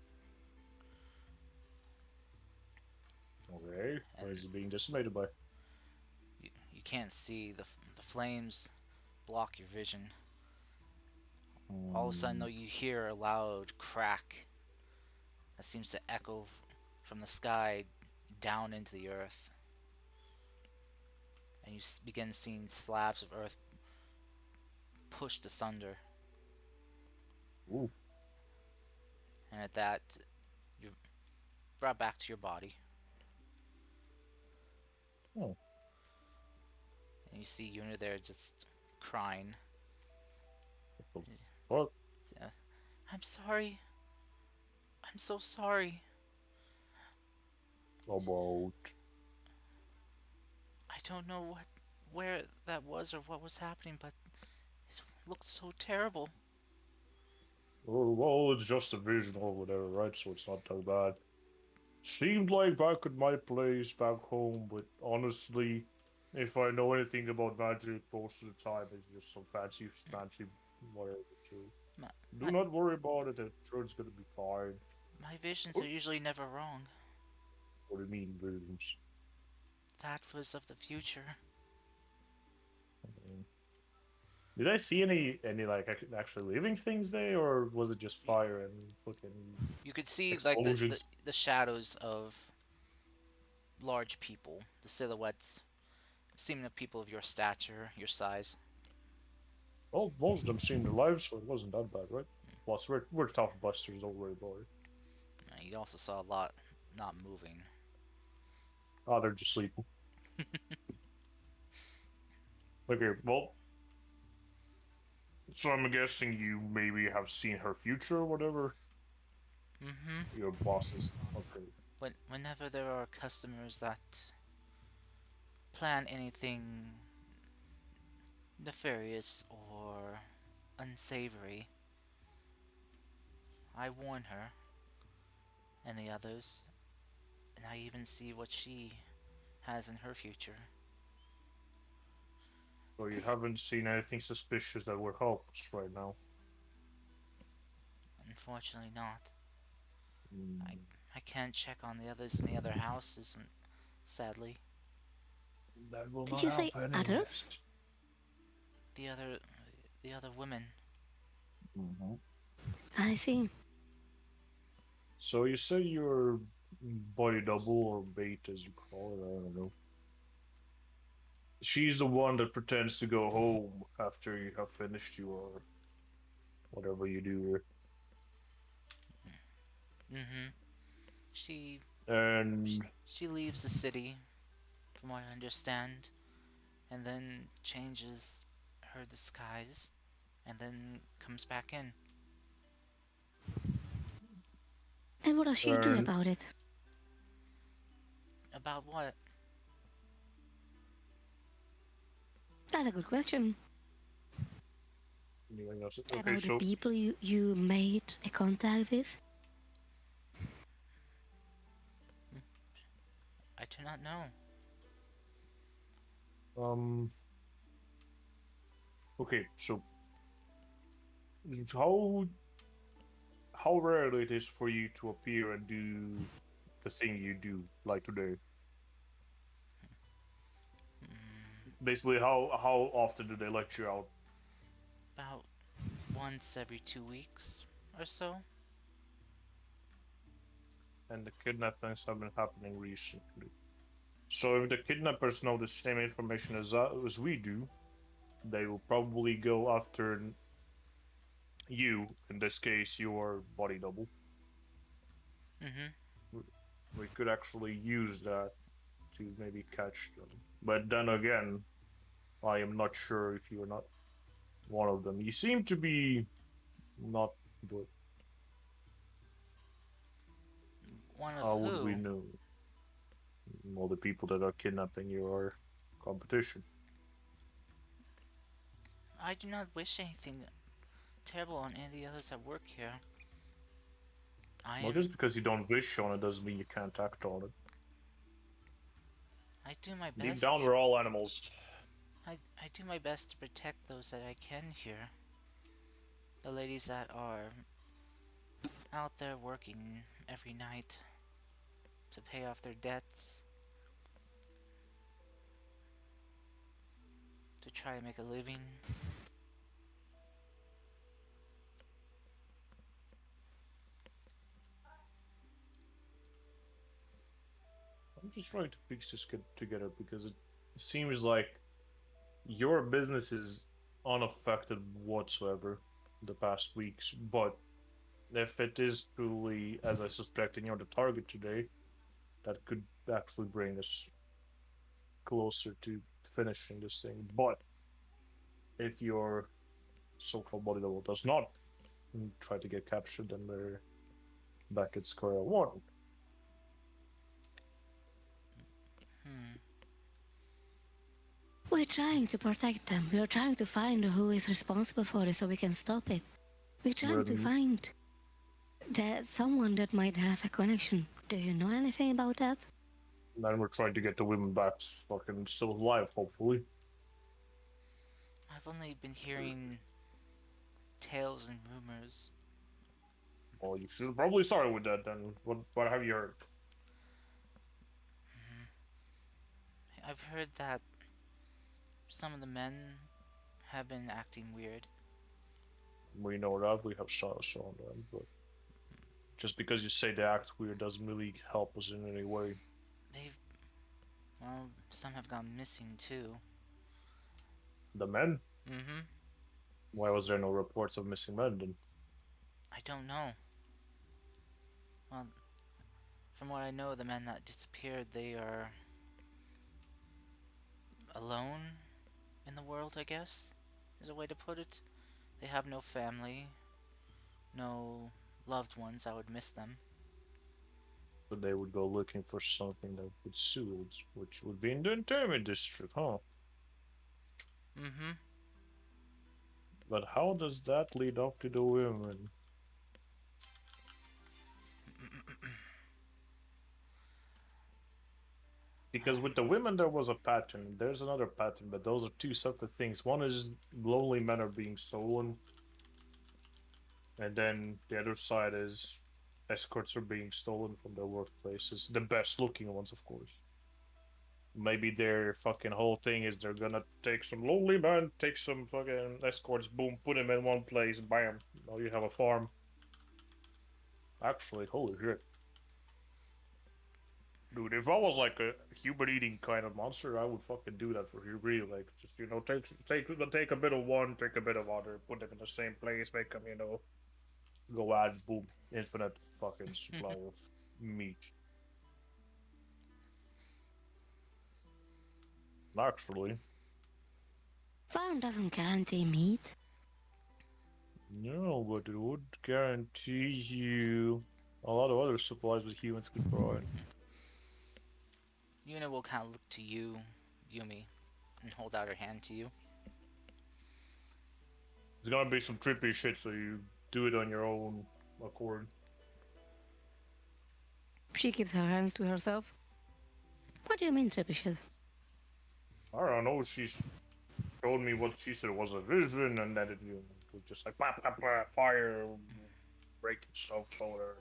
[SPEAKER 4] Okay. What
[SPEAKER 1] and
[SPEAKER 4] is it being decimated by?
[SPEAKER 1] you can't see the flames block your vision. All of a sudden, though,
[SPEAKER 4] Hmm.
[SPEAKER 1] you hear a loud crack that seems to echo from the sky down into the earth, and you begin seeing slabs of earth pushed asunder.
[SPEAKER 4] Ooh.
[SPEAKER 1] And at that, you're brought back to your body,
[SPEAKER 4] Oh,
[SPEAKER 1] and you see Yuna there just crying.
[SPEAKER 4] what the fuck?
[SPEAKER 1] Uh, I'm sorry. I'm so sorry.
[SPEAKER 4] About.
[SPEAKER 1] I don't know where that was or what was happening, but it looked so terrible.
[SPEAKER 4] Oh, well, it's just a vision or whatever, right? So it's not that bad. Seemed like back at my place back home, but honestly, if I know anything about magic, most of the time it's just some fancy whatever. So
[SPEAKER 1] My,
[SPEAKER 4] do
[SPEAKER 1] my,
[SPEAKER 4] not worry about it. I'm sure it's gonna be fine.
[SPEAKER 1] my visions are usually
[SPEAKER 4] Oops.
[SPEAKER 1] never wrong.
[SPEAKER 4] What do you mean visions?
[SPEAKER 1] That was of the future.
[SPEAKER 4] Mm. Did I see any like actually living things there, or was it just
[SPEAKER 1] You,
[SPEAKER 4] fire and fucking
[SPEAKER 1] you could see like
[SPEAKER 4] explosions?
[SPEAKER 1] the shadows of large people, the silhouettes, seeming of people of your stature, your size.
[SPEAKER 4] Well, most of them seemed alive, so it wasn't that bad, right? Plus, we're tough busters. Don't worry about it.
[SPEAKER 1] You also saw a lot not moving.
[SPEAKER 4] Ah, they're just sleeping. Okay, well, so I'm guessing you maybe have seen her future or whatever.
[SPEAKER 1] Mm-hmm.
[SPEAKER 4] Your bosses. Okay.
[SPEAKER 1] Whenever there are customers that plan anything nefarious or unsavory, I warn her and the others, and I even see what she has in her future.
[SPEAKER 4] So you haven't seen anything suspicious that would help us right now.
[SPEAKER 1] Unfortunately, not. I
[SPEAKER 4] Hmm.
[SPEAKER 1] I can't check on the others in the other houses, sadly.
[SPEAKER 4] That will
[SPEAKER 3] Did
[SPEAKER 4] not
[SPEAKER 3] you say
[SPEAKER 4] help anyways.
[SPEAKER 3] others?
[SPEAKER 1] The other the other women.
[SPEAKER 4] Mm-hmm.
[SPEAKER 3] I see.
[SPEAKER 4] So you say your body double or bait, as you call it. I don't know. She's the one that pretends to go home after you have finished your whatever you do.
[SPEAKER 1] Mm-hmm. She
[SPEAKER 4] And
[SPEAKER 1] she leaves the city, from what I understand, and then changes her disguise, and then comes back in.
[SPEAKER 3] And what does she do
[SPEAKER 4] and
[SPEAKER 3] about it?
[SPEAKER 1] About what?
[SPEAKER 3] That's a good question.
[SPEAKER 4] anything else? Okay,
[SPEAKER 3] About the
[SPEAKER 4] so
[SPEAKER 3] people you made a contact with?
[SPEAKER 1] Hmm, I do not know.
[SPEAKER 4] um, okay, so how how rare it is for you to appear and do the thing you do like today? Basically, how often do they let you out?
[SPEAKER 1] About once every 2 weeks or so.
[SPEAKER 4] And the kidnappings have been happening recently. So if the kidnappers know the same information as we do, they will probably go after you. In this case, your body double.
[SPEAKER 1] Mm-hmm.
[SPEAKER 4] We could actually use that to maybe catch them. But then again, I am not sure if you are not one of them. You seem to be not good.
[SPEAKER 1] One of
[SPEAKER 4] How would we
[SPEAKER 1] who?
[SPEAKER 4] know? All the people that are kidnapping your competition.
[SPEAKER 1] I do not wish anything terrible on any of the others that work here. I
[SPEAKER 4] Well,
[SPEAKER 1] am.
[SPEAKER 4] just because you don't wish on it doesn't mean you can't act on it.
[SPEAKER 1] I do my
[SPEAKER 4] Deep down,
[SPEAKER 1] best.
[SPEAKER 4] we're all animals.
[SPEAKER 1] I do my best to protect those that I can here. The ladies that are out there working every night to pay off their debts, to try and make a living.
[SPEAKER 4] I'm just trying to piece this together because it seems like your business is unaffected whatsoever the past weeks. But if it is truly, as I suspect, and you're the target today, that could actually bring us closer to finishing this thing. But if your so-called body double does not try to get captured, then we're back at square one.
[SPEAKER 1] Hmm.
[SPEAKER 3] We're trying to protect them. We're trying to find who is responsible for it so we can stop it. We're trying to
[SPEAKER 4] Then,
[SPEAKER 3] find that someone that might have a connection. Do you know anything about that?
[SPEAKER 4] then we're trying to get the women back fucking still alive, hopefully.
[SPEAKER 1] I've only been hearing tales and rumors.
[SPEAKER 4] Well, you should probably start with that then. What have you heard?
[SPEAKER 1] I've heard that some of the men have been acting weird.
[SPEAKER 4] We know that we have saws on them, but just because you say they act weird doesn't really help us in any way.
[SPEAKER 1] They've. Well, some have gone missing too.
[SPEAKER 4] The men?
[SPEAKER 1] Mm hmm.
[SPEAKER 4] Why was there no reports of missing men then?
[SPEAKER 1] I don't know. Well, from what I know, the men that disappeared, they are alone in the world, I guess, is a way to put it. They have no family, no loved ones. I would miss them.
[SPEAKER 4] So they would go looking for something that would suit, which would be in the internment district, huh?
[SPEAKER 1] Mm hmm.
[SPEAKER 4] But how does that lead up to the women? Because with the women there was a pattern. There's another pattern, but those are two separate things. One is lonely men are being stolen, and then the other side is escorts are being stolen from their workplaces. The best looking ones, of course. Maybe their fucking whole thing is they're gonna take some lonely men, take some fucking escorts, boom, put them in one place, bam. Now you have a farm. Actually, holy shit. Dude, if I was like a human eating kind of monster, I would fucking do that for you, really. Like, just take a bit of one, take a bit of other, put them in the same place, make them, go add boom, infinite fucking supply of meat. Actually,
[SPEAKER 3] Farm doesn't guarantee meat.
[SPEAKER 4] no, but it would guarantee you a lot of other supplies that humans could provide.
[SPEAKER 1] Yuna will kind of look to you, Yumi, and hold out her hand to you.
[SPEAKER 4] It's gonna be some trippy shit, so you do it on your own accord.
[SPEAKER 3] She keeps her hands to herself. What do you mean, trippy shit?
[SPEAKER 4] I don't know. She's told me what she said was a vision, and that it was just like blah, blah, blah, fire, breaking stuff, or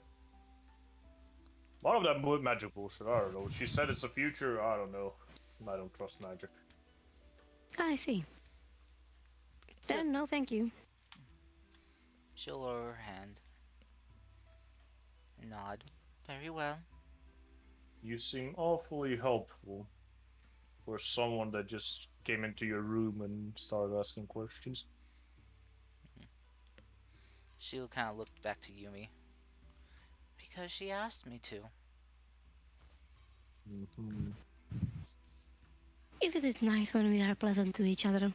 [SPEAKER 4] a lot of that magic bullshit. I don't know. She said it's the future. I don't know. I don't trust magic.
[SPEAKER 3] I see.
[SPEAKER 1] It's a.
[SPEAKER 3] Then no thank you.
[SPEAKER 1] She'll lower her hand and nod. Very well.
[SPEAKER 4] You seem awfully helpful for someone that just came into your room and started asking questions.
[SPEAKER 1] She'll kind of look back to Yumi. Because she asked me to.
[SPEAKER 4] Mm-hmm.
[SPEAKER 3] Isn't it nice when we are pleasant to each other?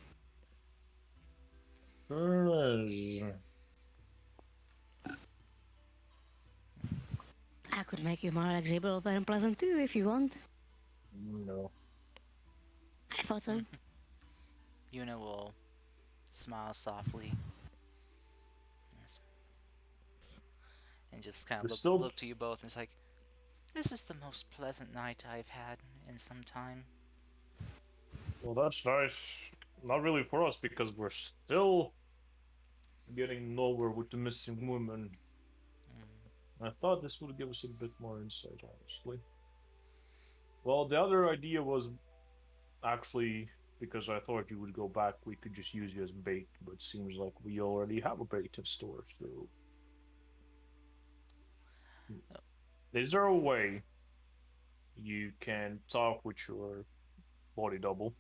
[SPEAKER 3] I could make you more agreeable and pleasant too if you want.
[SPEAKER 4] No.
[SPEAKER 3] I thought so.
[SPEAKER 1] Yuna will smile softly. Yes. And just kind of
[SPEAKER 4] But still,
[SPEAKER 1] look to you both and it's like, this is the most pleasant night I've had in some time.
[SPEAKER 4] well, that's nice. Not really for us because we're still getting nowhere with the missing woman.
[SPEAKER 1] Mm.
[SPEAKER 4] I thought this would give us a bit more insight, honestly. Well, the other idea was actually because I thought you would go back, we could just use you as bait, but seems like we already have a bait in store, so. Is there a way you can talk with your body double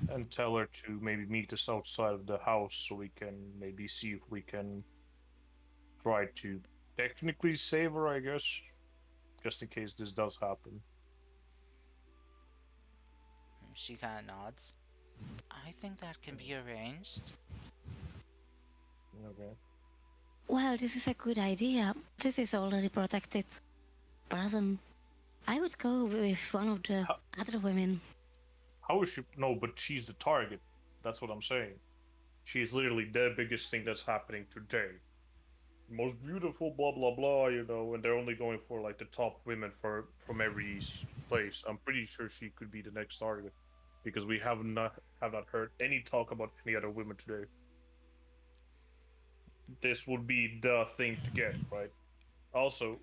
[SPEAKER 4] and tell her to maybe meet us outside of the house so we can maybe see if we can try to technically save her, I guess, just in case this does happen.
[SPEAKER 1] She kind of nods. I think that can be arranged.
[SPEAKER 4] Okay.
[SPEAKER 3] Well, this is a good idea. This is already protected person. I would go with one of the
[SPEAKER 4] How,
[SPEAKER 3] other women.
[SPEAKER 4] how is she? No, but she's the target. That's what I'm saying. She's literally the biggest thing that's happening today. Most beautiful, blah blah blah, and they're only going for like the top women for from every place. I'm pretty sure she could be the next target because we have not heard any talk about any other women today. This would be the thing to get, right? Also,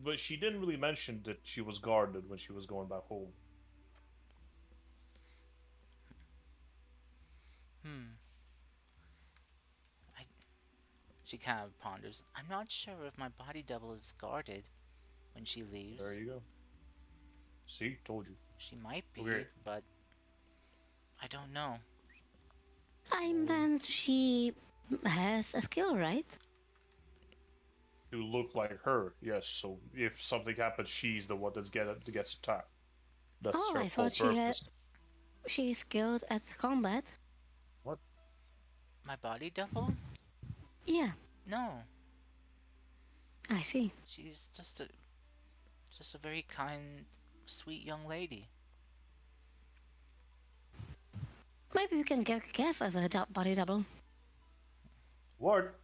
[SPEAKER 4] but she didn't really mention that she was guarded when she was going back home.
[SPEAKER 1] Hmm. I, she kind of ponders. I'm not sure if my body double is guarded when she
[SPEAKER 4] There
[SPEAKER 1] leaves.
[SPEAKER 4] you go. See, told you.
[SPEAKER 1] She might
[SPEAKER 4] Okay.
[SPEAKER 1] be, but I don't know.
[SPEAKER 3] I
[SPEAKER 4] Well,
[SPEAKER 3] meant she has a skill, right?
[SPEAKER 4] to look like her, yes. So if something happens, she's the one that gets attacked. That's
[SPEAKER 3] Oh,
[SPEAKER 4] her
[SPEAKER 3] I
[SPEAKER 4] whole
[SPEAKER 3] thought
[SPEAKER 4] purpose.
[SPEAKER 3] she is skilled at combat.
[SPEAKER 4] What?
[SPEAKER 1] My body double?
[SPEAKER 3] Yeah,
[SPEAKER 1] No.
[SPEAKER 3] I see.
[SPEAKER 1] She's just a very kind, sweet young lady.
[SPEAKER 3] Maybe we can get Kev as a body double.
[SPEAKER 4] What?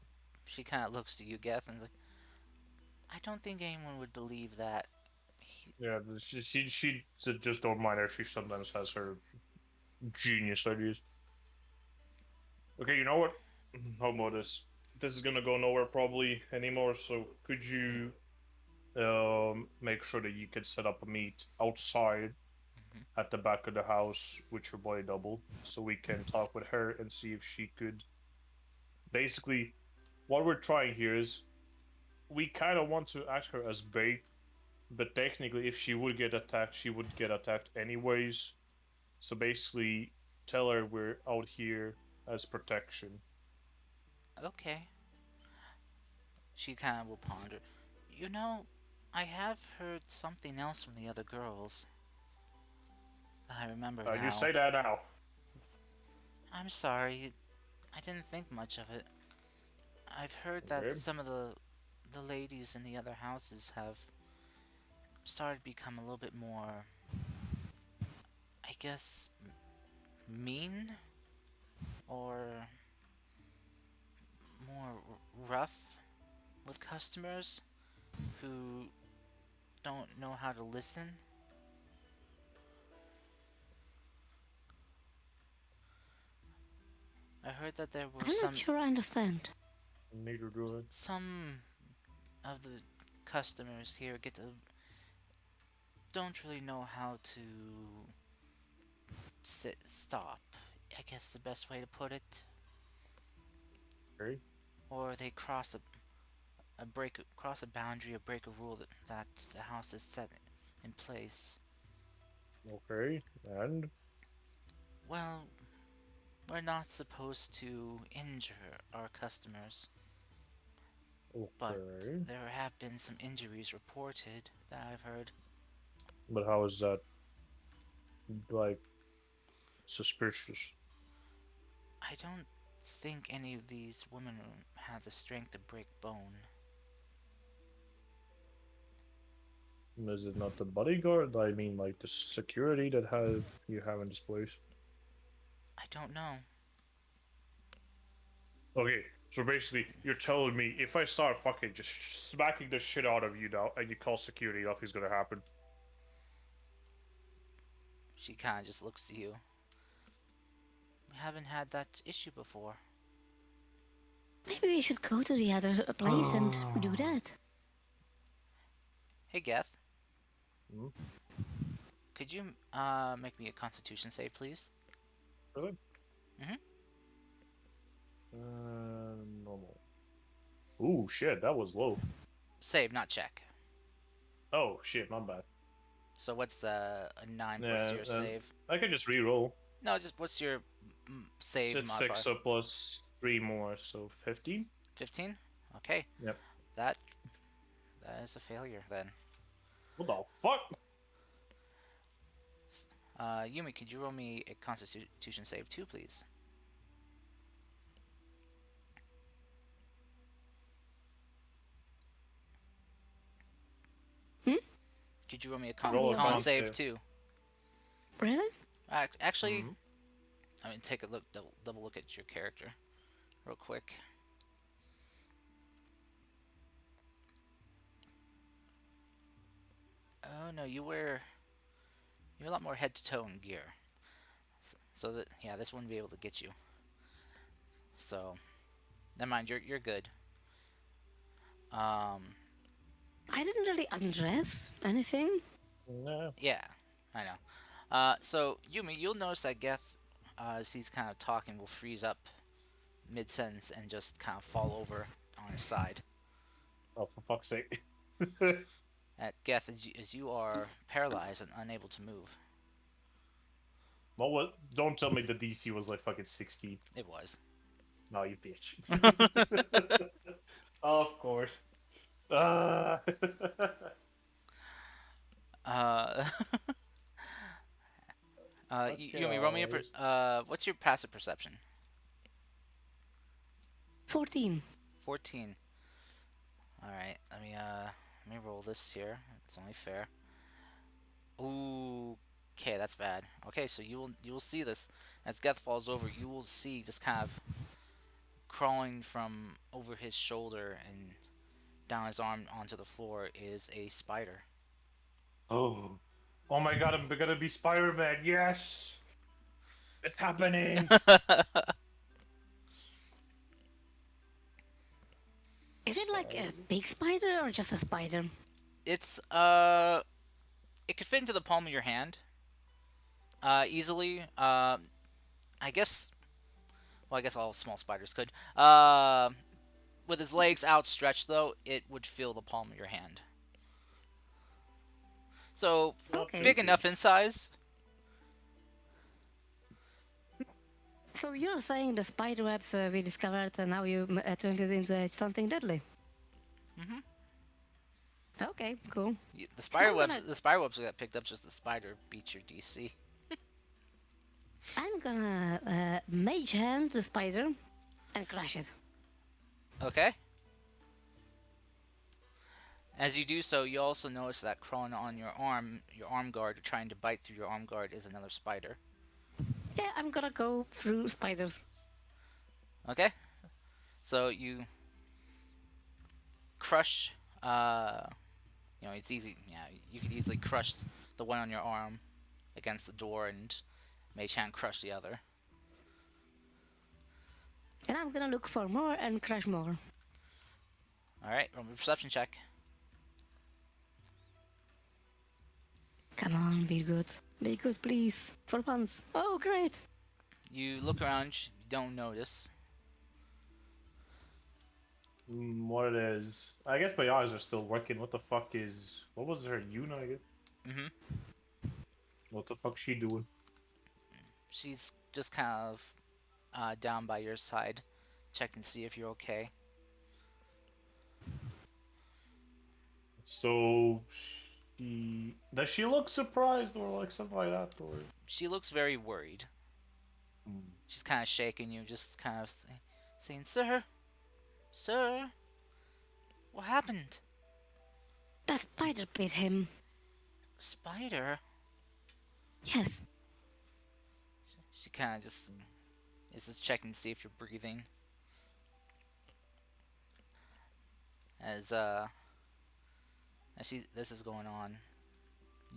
[SPEAKER 1] She kind of looks to you, Geth, and is like, I don't think anyone would believe that. He,
[SPEAKER 4] Yeah, she just don't mind her. She sometimes has her genius ideas. Okay, you know what? How about this? This is gonna go nowhere probably anymore. So could
[SPEAKER 1] mm,
[SPEAKER 4] you make sure that you can set up a meet outside
[SPEAKER 1] mhm.
[SPEAKER 4] at the back of the house with your body double, so we can talk with her and see if she could. Basically, what we're trying here is we kind of want to act her as bait, but technically, if she would get attacked, she would get attacked anyways. So basically, tell her we're out here as protection.
[SPEAKER 1] Okay. She kind of will ponder. You know, I have heard something else from the other girls. I remember
[SPEAKER 4] You
[SPEAKER 1] now.
[SPEAKER 4] say that now.
[SPEAKER 1] I'm sorry, I didn't think much of it. I've heard that
[SPEAKER 4] Okay.
[SPEAKER 1] some of the ladies in the other houses have started to become a little bit more, I guess, mean or more rough with customers who don't know how to listen. I heard that there were
[SPEAKER 3] I'm not sure I understand.
[SPEAKER 4] Neither do I.
[SPEAKER 1] some of the customers here don't really know how to stop I guess the best way to put it.
[SPEAKER 4] Okay.
[SPEAKER 1] Or they cross a boundary or break a rule that the house has set in place.
[SPEAKER 4] Okay. And
[SPEAKER 1] Well, we're not supposed to injure our customers, but
[SPEAKER 4] okay.
[SPEAKER 1] there have been some injuries reported that I've heard.
[SPEAKER 4] But how is that like suspicious?
[SPEAKER 1] I don't think any of these women have the strength to break bone.
[SPEAKER 4] Is it not the bodyguard? I mean, like the security that have you have in this place.
[SPEAKER 1] I don't know.
[SPEAKER 4] Okay, so basically, you're telling me if I start fucking just smacking the shit out of you now, and you call security, nothing's gonna happen.
[SPEAKER 1] She kind of just looks at you. We haven't had that issue before.
[SPEAKER 3] Maybe we should go to the other place and do that.
[SPEAKER 1] Hey, Geth,
[SPEAKER 4] Hmm?
[SPEAKER 1] could you make me a Constitution save, please?
[SPEAKER 4] Really?
[SPEAKER 1] Mhm.
[SPEAKER 4] Normal. Ooh, shit, that was low.
[SPEAKER 1] Save, not check.
[SPEAKER 4] Oh shit, my bad.
[SPEAKER 1] So what's a 9 plus
[SPEAKER 4] Yeah,
[SPEAKER 1] your save?
[SPEAKER 4] I could just re-roll.
[SPEAKER 1] No, just what's your save
[SPEAKER 4] It's
[SPEAKER 1] modifier?
[SPEAKER 4] 6 so plus 3 more, so 15?
[SPEAKER 1] 15? Okay.
[SPEAKER 4] Yep.
[SPEAKER 1] That that is a failure then.
[SPEAKER 4] What the fuck?
[SPEAKER 1] Yumi, could you roll me a Constitution save too, please?
[SPEAKER 3] Hmm?
[SPEAKER 1] Could you roll me a
[SPEAKER 4] Roll a
[SPEAKER 1] con
[SPEAKER 4] con
[SPEAKER 1] save
[SPEAKER 4] save.
[SPEAKER 1] too?
[SPEAKER 3] Really?
[SPEAKER 1] Actually,
[SPEAKER 4] Hmm.
[SPEAKER 1] I mean, take a look, double look at your character, real quick. Oh no, you're a lot more head to toe in gear. So that yeah, this wouldn't be able to get you. So never mind, you're good. Um,
[SPEAKER 3] I didn't really undress anything.
[SPEAKER 4] Nah.
[SPEAKER 1] yeah, I know. So Yumi, you'll notice that Geth, as he's kind of talking, will freeze up mid sentence and just kind of fall over on his side.
[SPEAKER 4] Oh, for fuck's sake.
[SPEAKER 1] At Geth, as you are paralyzed and unable to move.
[SPEAKER 4] Well, what? Don't tell me the DC was like fucking 16.
[SPEAKER 1] It was.
[SPEAKER 4] No, you bitch. Of course. Ah.
[SPEAKER 1] uh,
[SPEAKER 4] Okay,
[SPEAKER 1] Yumi, roll me a
[SPEAKER 4] always.
[SPEAKER 1] what's your passive perception?
[SPEAKER 3] 14.
[SPEAKER 1] 14. All right, let me roll this here. It's only fair. Ooh, okay, that's bad. Okay, so you will see this as Geth falls over. You will see just kind of crawling from over his shoulder and down his arm onto the floor is a spider.
[SPEAKER 4] Oh. Oh my god, I'm gonna be Spider-Man. Yes! It's happening!
[SPEAKER 3] Is it like a big spider or just a spider?
[SPEAKER 1] It's it could fit into the palm of your hand, easily. I guess. Well, I guess all small spiders could. With its legs outstretched, though, it would fill the palm of your hand. So
[SPEAKER 3] Okay.
[SPEAKER 1] big enough in size.
[SPEAKER 3] So you're saying the spider webs we discovered and now you turned it into something deadly?
[SPEAKER 1] Mm-hmm.
[SPEAKER 3] Okay, cool.
[SPEAKER 1] The spider
[SPEAKER 3] I'm
[SPEAKER 1] webs.
[SPEAKER 3] gonna-
[SPEAKER 1] The spider webs got picked up. Just the spider beat your DC.
[SPEAKER 3] I'm gonna mage hand the spider and crush it.
[SPEAKER 1] Okay. As you do so, you also notice that crawling on your arm guard, trying to bite through your arm guard, is another spider.
[SPEAKER 3] Yeah, I'm gonna go through spiders.
[SPEAKER 1] Okay. So you crush. It's easy. Yeah, you could easily crush the one on your arm against the door, and Mage Hand crush the other.
[SPEAKER 3] And I'm gonna look for more and crush more.
[SPEAKER 1] All right, roll me a perception check.
[SPEAKER 3] Come on, be good. Be good, please. For once. Oh, great.
[SPEAKER 1] You look around, you don't notice.
[SPEAKER 4] What it is? I guess my eyes are still working. What the fuck is? What was her Yuna? I guess.
[SPEAKER 1] Mm-hmm.
[SPEAKER 4] What the fuck she doing?
[SPEAKER 1] She's just kind of down by your side, checking to see if you're okay.
[SPEAKER 4] So she does she look surprised or like something like that or?
[SPEAKER 1] She looks very worried.
[SPEAKER 4] Hmm.
[SPEAKER 1] She's kind of shaking you, just kind of saying, "Sir, sir, what happened?
[SPEAKER 3] The spider bit him.
[SPEAKER 1] Spider?"
[SPEAKER 3] Yes.
[SPEAKER 1] She kind of just is just checking to see if you're breathing. As this is going on,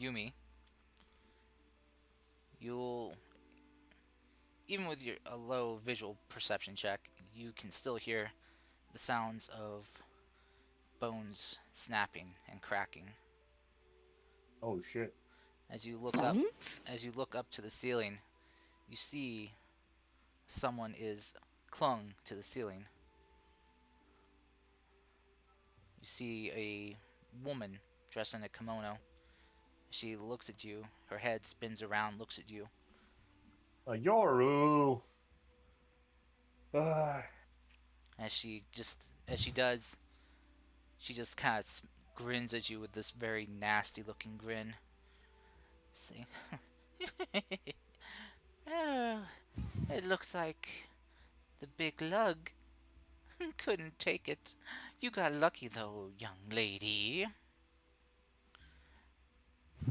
[SPEAKER 1] Yumi, you'll even with your a low visual perception check, you can still hear the sounds of bones snapping and cracking.
[SPEAKER 4] Oh shit!
[SPEAKER 1] As you look up,
[SPEAKER 3] Bones?
[SPEAKER 1] as you look up to the ceiling, you see someone is clung to the ceiling. You see a woman dressed in a kimono. She looks at you. Her head spins around, looks at you.
[SPEAKER 4] Yoru. Ah,
[SPEAKER 1] As she does, she just kind of grins at you with this very nasty looking grin. See, oh, it looks like the big lug couldn't take it. You got lucky though, young lady.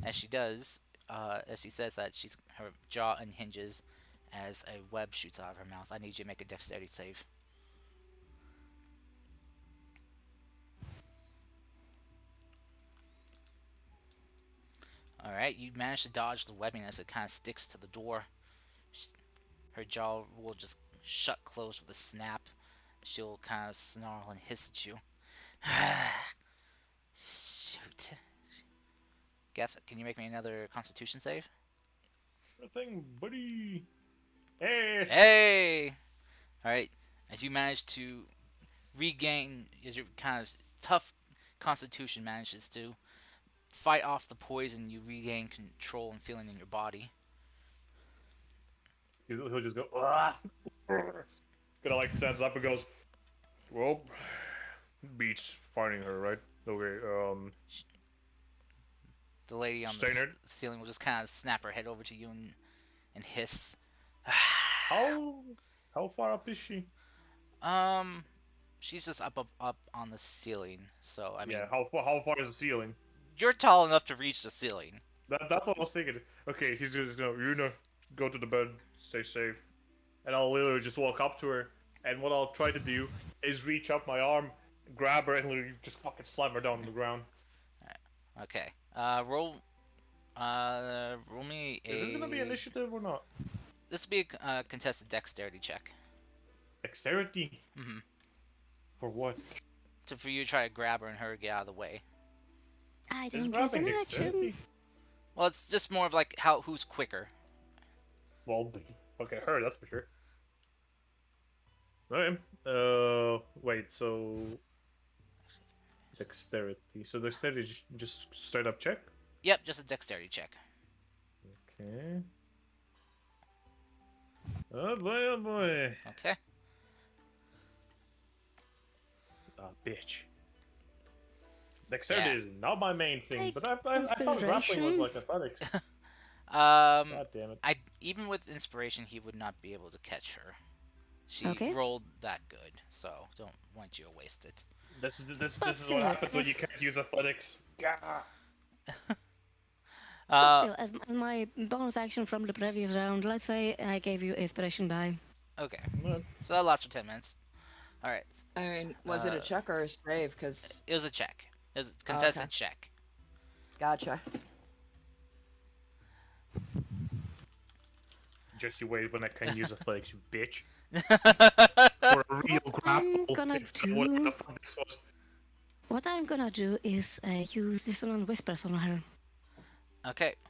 [SPEAKER 1] As she does, as she says that, her jaw unhinges as a web shoots out of her mouth. I need you to make a dexterity save. All right, you manage to dodge the webbing as it kind of sticks to the door. Her jaw will just shut closed with a snap. She'll kind of snarl and hiss at you. Shoot. Geth, can you make me another Constitution save?
[SPEAKER 4] sure thing, buddy. Hey.
[SPEAKER 1] Hey! All right, as you manage to regain, as your kind of tough Constitution manages to fight off the poison, you regain control and feeling in your body.
[SPEAKER 4] He'll just go. Ah. Gonna like stands up and goes. Well, beats finding her, right? Okay.
[SPEAKER 1] The lady on the
[SPEAKER 4] Steinert.
[SPEAKER 1] ceiling will just kind of snap her head over to you and hiss.
[SPEAKER 4] How how far up is she?
[SPEAKER 1] Um, she's just up on the ceiling. So I
[SPEAKER 4] Yeah.
[SPEAKER 1] mean,
[SPEAKER 4] How far is the ceiling?
[SPEAKER 1] you're tall enough to reach the ceiling.
[SPEAKER 4] That's what I was thinking. Okay, he's just gonna go to the bed, stay safe, and I'll literally just walk up to her. And what I'll try to do is reach up my arm, grab her, and literally just fucking slam her down on the ground.
[SPEAKER 1] Okay. Roll me
[SPEAKER 4] Is this gonna be
[SPEAKER 1] a.
[SPEAKER 4] initiative or not?
[SPEAKER 1] This will be a contested dexterity check.
[SPEAKER 4] Dexterity.
[SPEAKER 1] Mm-hmm.
[SPEAKER 4] For what?
[SPEAKER 1] For you to try to grab her and her get out of the way.
[SPEAKER 3] I
[SPEAKER 4] Is
[SPEAKER 3] don't have
[SPEAKER 4] grabbing
[SPEAKER 3] an action.
[SPEAKER 4] dexterity?
[SPEAKER 1] Well, it's just more of like who's quicker.
[SPEAKER 4] Well, okay, her, that's for sure. Okay. Wait, so dexterity. So dexterity is just straight up check.
[SPEAKER 1] Yep, just a dexterity check.
[SPEAKER 4] Okay. Oh boy, oh boy.
[SPEAKER 1] Okay.
[SPEAKER 4] Ah, bitch. Dexterity
[SPEAKER 1] Yeah.
[SPEAKER 4] is not my main thing,
[SPEAKER 3] Take
[SPEAKER 4] but I thought grappling was
[SPEAKER 3] inspiration.
[SPEAKER 4] like athletics.
[SPEAKER 1] Um,
[SPEAKER 4] God damn it.
[SPEAKER 1] I even with inspiration, he would not be able to catch her. She
[SPEAKER 3] Okay.
[SPEAKER 1] rolled that good, so don't want you to waste it.
[SPEAKER 3] But
[SPEAKER 4] This is what
[SPEAKER 3] still,
[SPEAKER 4] happens when you can't use athletics. Gah.
[SPEAKER 3] But still, as my bonus action from the previous round, let's say I gave you inspiration die.
[SPEAKER 1] Okay,
[SPEAKER 4] Well,
[SPEAKER 1] so that lasts for 10 minutes. All right,
[SPEAKER 2] I mean, was it a check or a save? Because
[SPEAKER 1] it was a check. It was a
[SPEAKER 2] Oh, okay.
[SPEAKER 1] contested check.
[SPEAKER 2] gotcha.
[SPEAKER 4] just you wait when I can use athletics, you bitch.
[SPEAKER 1] Okay.
[SPEAKER 4] For a real
[SPEAKER 3] I'm
[SPEAKER 4] grapple.
[SPEAKER 3] gonna
[SPEAKER 4] Instead of whatever
[SPEAKER 3] do-
[SPEAKER 4] the fuck this was.
[SPEAKER 3] What I'm gonna do is use dissonant whispers on her.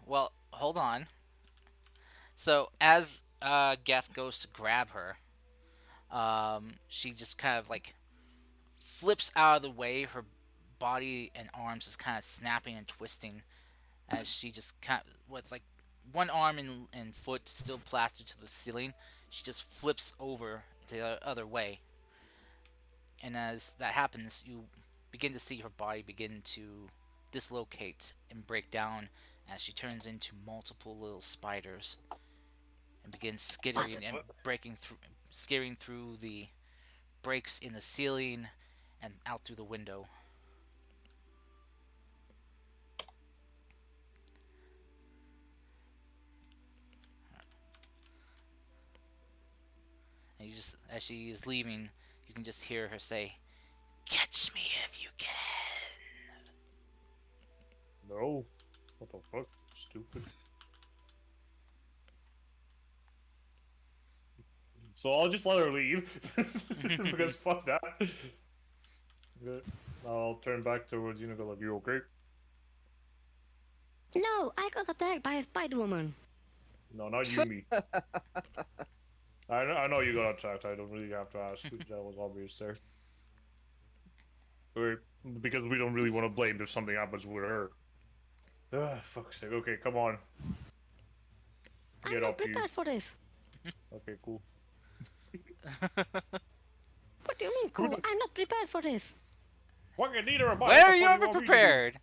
[SPEAKER 1] Well, hold on. So as Geth goes to grab her. She just kind of like flips out of the way. Her body and arms is kind of snapping and twisting as she just kind of, with like one arm and foot still plastered to the ceiling. She just flips over the other way, and as that happens, you begin to see her body begin to dislocate and break down as she turns into multiple little spiders and begins skittering and breaking through, skittering through the breaks in the ceiling and out through the window. And you just, as she is leaving, you can just hear her say, "Catch me if you can."
[SPEAKER 4] No. What the fuck? Stupid. So I'll just let her leave. Because fuck that. Good. I'll turn back towards you and go like, you okay?
[SPEAKER 3] No, I got attacked by a spider woman.
[SPEAKER 4] No, not you, me. I know you got attacked. I don't really have to ask. That was obvious there. Okay, because we don't really want to blame if something happens with her. Ah, fuck's sake. Okay, come on.
[SPEAKER 3] I'm
[SPEAKER 4] Get
[SPEAKER 3] not
[SPEAKER 4] up, you.
[SPEAKER 3] prepared for this.
[SPEAKER 4] Okay, cool.
[SPEAKER 3] What do you mean, cool? I'm not prepared for this.
[SPEAKER 4] Fucking neither am I.
[SPEAKER 1] Where
[SPEAKER 4] What
[SPEAKER 1] are
[SPEAKER 4] the
[SPEAKER 1] you
[SPEAKER 4] fuck
[SPEAKER 1] ever
[SPEAKER 4] want me to do?
[SPEAKER 1] prepared?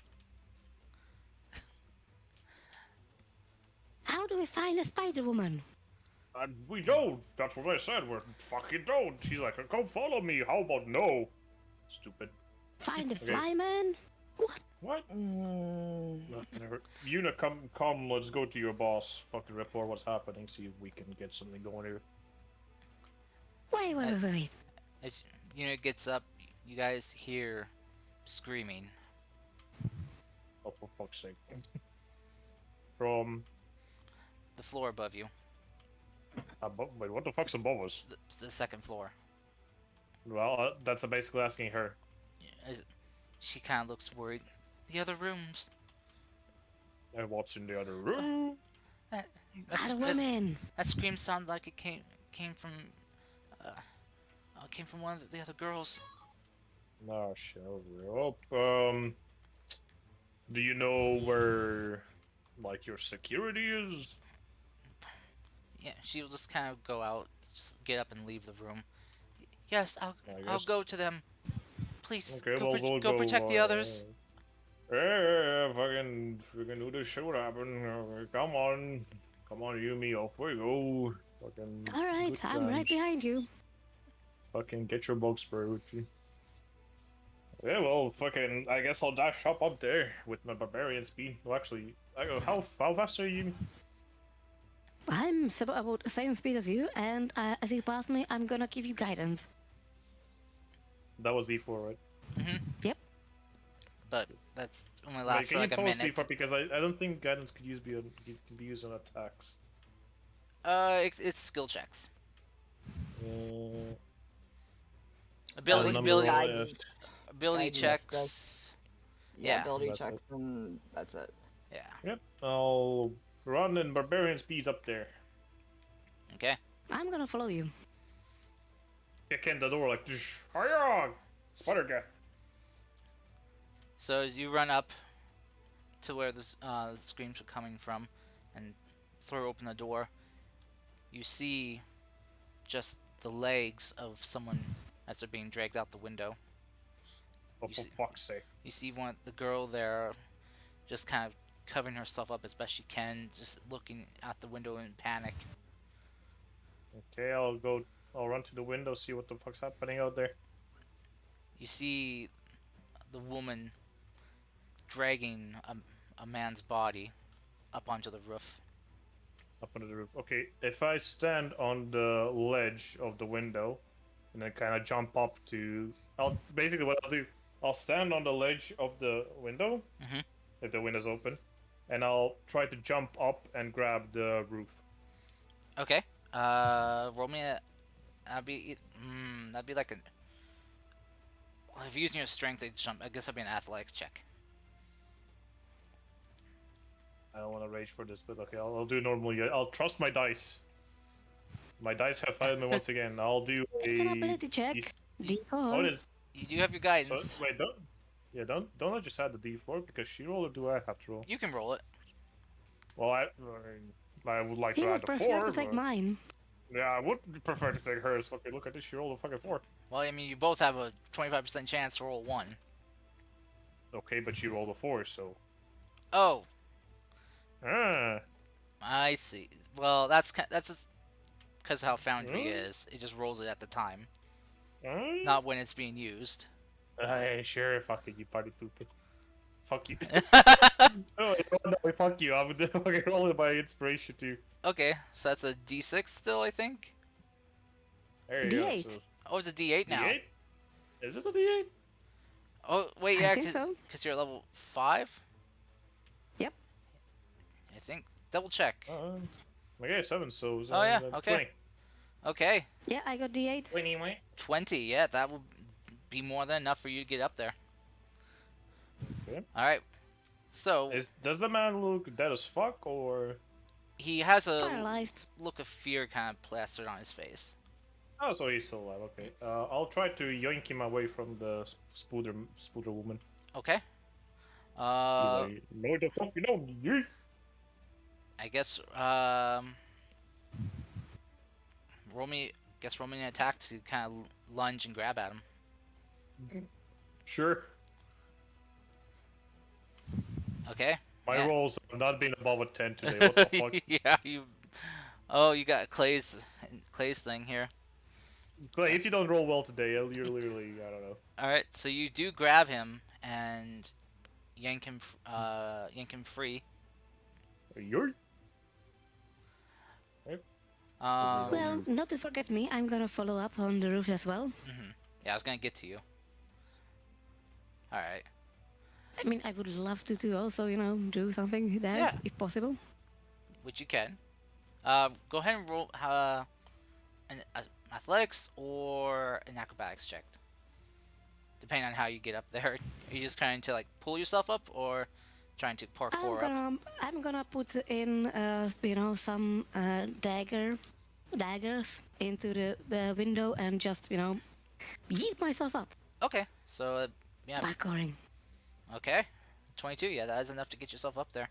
[SPEAKER 3] How do we find a spider woman?
[SPEAKER 4] And we don't. That's what I said. We fucking don't. She's like, come follow me. How about no? Stupid.
[SPEAKER 3] Find a
[SPEAKER 4] Okay.
[SPEAKER 3] flyman? What?
[SPEAKER 4] What?
[SPEAKER 2] Mm.
[SPEAKER 4] Nothing. Yuna, come. Let's go to your boss. Fucking report what's happening. See if we can get something going here.
[SPEAKER 3] Wait.
[SPEAKER 1] As Unit gets up, you guys hear screaming.
[SPEAKER 4] Oh, for fuck's sake. From
[SPEAKER 1] The floor above you,
[SPEAKER 4] above. Wait, what the fuck's above us?
[SPEAKER 1] the second floor.
[SPEAKER 4] Well, that's basically asking her.
[SPEAKER 1] As she kind of looks worried. The other rooms.
[SPEAKER 4] And what's in the other room?
[SPEAKER 1] That
[SPEAKER 3] Other
[SPEAKER 1] that,
[SPEAKER 3] women.
[SPEAKER 1] that scream sounded like it came from came from one of the other girls.
[SPEAKER 4] No, shit. Oh, do you know where, like, your security is?
[SPEAKER 1] Yeah, she'll just kind of go out, just get up and leave the room. Yes, I'll
[SPEAKER 4] guess.
[SPEAKER 1] go to them. Please
[SPEAKER 4] Okay,
[SPEAKER 1] go,
[SPEAKER 4] well, we'll
[SPEAKER 1] go
[SPEAKER 4] go.
[SPEAKER 1] protect the others.
[SPEAKER 4] Yeah, fucking do this shit happen. Come on, Yumi, off we go. Fucking.
[SPEAKER 3] All right,
[SPEAKER 4] good
[SPEAKER 3] I'm right
[SPEAKER 4] times.
[SPEAKER 3] behind you.
[SPEAKER 4] Fucking get your bug spray with you. Yeah, well, fucking. I guess I'll dash up there with my barbarian speed. Well, actually, how fast are you?
[SPEAKER 3] I'm about the same speed as you, and as you pass me, I'm gonna give you guidance.
[SPEAKER 4] That was D4, right?
[SPEAKER 3] Yep.
[SPEAKER 1] But that's only
[SPEAKER 4] Wait,
[SPEAKER 1] lasts
[SPEAKER 4] can
[SPEAKER 1] for
[SPEAKER 4] you
[SPEAKER 1] like a
[SPEAKER 4] pause
[SPEAKER 1] minute.
[SPEAKER 4] D4 because I don't think guidance could be used on attacks.
[SPEAKER 1] It's skill checks.
[SPEAKER 4] Uh,
[SPEAKER 1] Ability,
[SPEAKER 4] number
[SPEAKER 1] ability,
[SPEAKER 4] one,
[SPEAKER 2] Guidance.
[SPEAKER 1] ability
[SPEAKER 2] Guidance
[SPEAKER 1] checks.
[SPEAKER 2] does-
[SPEAKER 1] Yeah,
[SPEAKER 2] ability
[SPEAKER 4] that's
[SPEAKER 2] checks, and that's it.
[SPEAKER 1] yeah.
[SPEAKER 4] Yep, I'll run and barbarian speeds up there.
[SPEAKER 1] Okay.
[SPEAKER 3] I'm gonna follow you.
[SPEAKER 4] Kick in the door like, hiya! Spider guy.
[SPEAKER 1] So as you run up to where the screams are coming from, and throw open the door, you see just the legs of someone as they're being dragged out the window.
[SPEAKER 4] Oh, for fuck's sake.
[SPEAKER 1] You see the girl there, just kind of covering herself up as best she can, just looking out the window in panic.
[SPEAKER 4] Okay, I'll run to the window, see what the fuck's happening out there.
[SPEAKER 1] You see the woman dragging a man's body up onto the roof.
[SPEAKER 4] Up under the roof. Okay, if I stand on the ledge of the window, and then kind of jump up basically what I'll do, I'll stand on the ledge of the window, if the window's open, and I'll try to jump up and grab the roof.
[SPEAKER 1] Okay. Roll me a. That'd be like a. Well, if you're using your strength to jump, I guess that'd be an athletics check.
[SPEAKER 4] I don't want to rage for this, but okay, I'll do normally. I'll trust my dice. My dice have failed me once again. I'll do
[SPEAKER 3] It's an
[SPEAKER 4] a.
[SPEAKER 3] ability check.
[SPEAKER 1] You,
[SPEAKER 4] Oh, it
[SPEAKER 3] D4.
[SPEAKER 4] is.
[SPEAKER 1] you do have your
[SPEAKER 4] So
[SPEAKER 1] guidance.
[SPEAKER 4] wait, don't. Yeah, don't I just add the D4 because she roll or do I have to roll?
[SPEAKER 1] You can roll it.
[SPEAKER 4] Well, I would like
[SPEAKER 3] He
[SPEAKER 4] to add
[SPEAKER 3] would
[SPEAKER 4] the
[SPEAKER 3] prefer
[SPEAKER 4] four,
[SPEAKER 3] to take
[SPEAKER 4] but
[SPEAKER 3] mine.
[SPEAKER 4] yeah, I would prefer to take hers. Okay, look at this. She rolled a fucking 4.
[SPEAKER 1] Well, I mean, you both have a 25% chance to roll 1.
[SPEAKER 4] Okay, but she rolled a 4, so.
[SPEAKER 1] Oh,
[SPEAKER 4] Ah.
[SPEAKER 1] I see. Well, that's because how Foundry
[SPEAKER 4] Hmm?
[SPEAKER 1] is. It just rolls it at the time,
[SPEAKER 4] Ah.
[SPEAKER 1] not when it's being used.
[SPEAKER 4] Hey, sure, fuck it, you party pooper. Fuck you. Oh, no, fuck you. I'm fucking rolling my inspiration too.
[SPEAKER 1] Okay, so that's a D6 still, I think.
[SPEAKER 4] There you go.
[SPEAKER 3] D8.
[SPEAKER 4] So
[SPEAKER 1] Oh, it's a D8 now.
[SPEAKER 4] D8? Is it a D8?
[SPEAKER 1] Oh, wait,
[SPEAKER 3] I
[SPEAKER 1] yeah,
[SPEAKER 3] think so.
[SPEAKER 1] because you're at level 5?
[SPEAKER 3] Yep.
[SPEAKER 1] I think. Double check.
[SPEAKER 4] Okay, 7, so
[SPEAKER 1] Oh, yeah, okay.
[SPEAKER 4] 20.
[SPEAKER 1] Okay,
[SPEAKER 3] Yeah, I got D8.
[SPEAKER 4] Anyway.
[SPEAKER 1] 20, yeah, that will be more than enough for you to get up there.
[SPEAKER 4] Okay.
[SPEAKER 1] Alright, so
[SPEAKER 4] Does the man look dead as fuck or?
[SPEAKER 1] he has a
[SPEAKER 3] Paralyzed.
[SPEAKER 1] look of fear kind of plastered on his face.
[SPEAKER 4] Oh, so he's still alive. Okay. I'll try to yoink him away from the spooder woman.
[SPEAKER 1] Okay.
[SPEAKER 4] He's like, no, the fuck you don't. Yeet.
[SPEAKER 1] I guess roll me an attack to kind of lunge and grab at him.
[SPEAKER 4] Sure.
[SPEAKER 1] Okay.
[SPEAKER 4] My
[SPEAKER 1] Yeah.
[SPEAKER 4] rolls have not been above a 10 today. What the fuck?
[SPEAKER 1] Yeah, you. Oh, you got Clay's thing here.
[SPEAKER 4] Clay, if you don't roll well today, you're literally, I don't know.
[SPEAKER 1] All right, so you do grab him and yank him free.
[SPEAKER 4] You're.
[SPEAKER 3] Well, not to forget me, I'm gonna follow up on the roof as well.
[SPEAKER 1] Yeah, I was gonna get to you. All right.
[SPEAKER 3] I mean, I would love to also, do something there
[SPEAKER 1] Yeah.
[SPEAKER 3] if possible.
[SPEAKER 1] Which you can. Go ahead and roll an athletics or an acrobatics check, depending on how you get up there. Are you just trying to like pull yourself up, or trying to parkour up?
[SPEAKER 3] I'm gonna put in, some daggers into the window and just, yeet myself up.
[SPEAKER 1] Okay, so yeah,
[SPEAKER 3] Parkouring.
[SPEAKER 1] okay, 22. Yeah, that is enough to get yourself up there.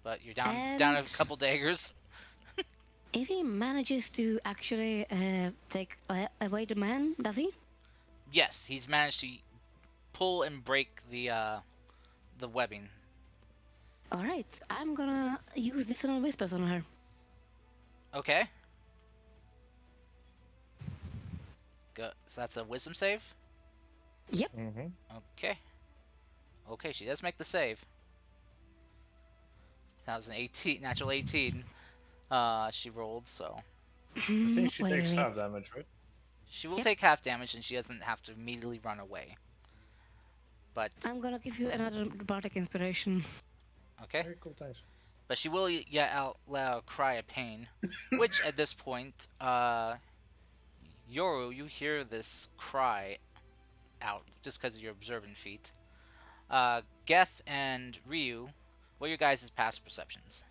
[SPEAKER 1] But you're down a
[SPEAKER 3] And-
[SPEAKER 1] couple daggers.
[SPEAKER 3] If he manages to actually take away the man, does he?
[SPEAKER 1] Yes, he's managed to pull and break the webbing.
[SPEAKER 3] All right, I'm gonna use dissonant whispers on her.
[SPEAKER 1] Okay. Go. So that's a wisdom save.
[SPEAKER 3] Yep.
[SPEAKER 4] Mm-hmm.
[SPEAKER 1] Okay. Okay, she does make the save. That was an 18, natural 18. She rolled, so
[SPEAKER 4] I think she
[SPEAKER 3] Wait,
[SPEAKER 4] takes
[SPEAKER 3] wait.
[SPEAKER 4] half damage, right?
[SPEAKER 1] she will
[SPEAKER 3] Yep.
[SPEAKER 1] take half damage, and she doesn't have to immediately run away. But
[SPEAKER 3] I'm gonna give you another bardic inspiration.
[SPEAKER 1] okay.
[SPEAKER 4] Very cool, thanks.
[SPEAKER 1] But she will yet out loud cry of pain, which at this point, Yoru, you hear this cry out just because of your observant feat. Geth and Ryu, what are your guys' passive perceptions?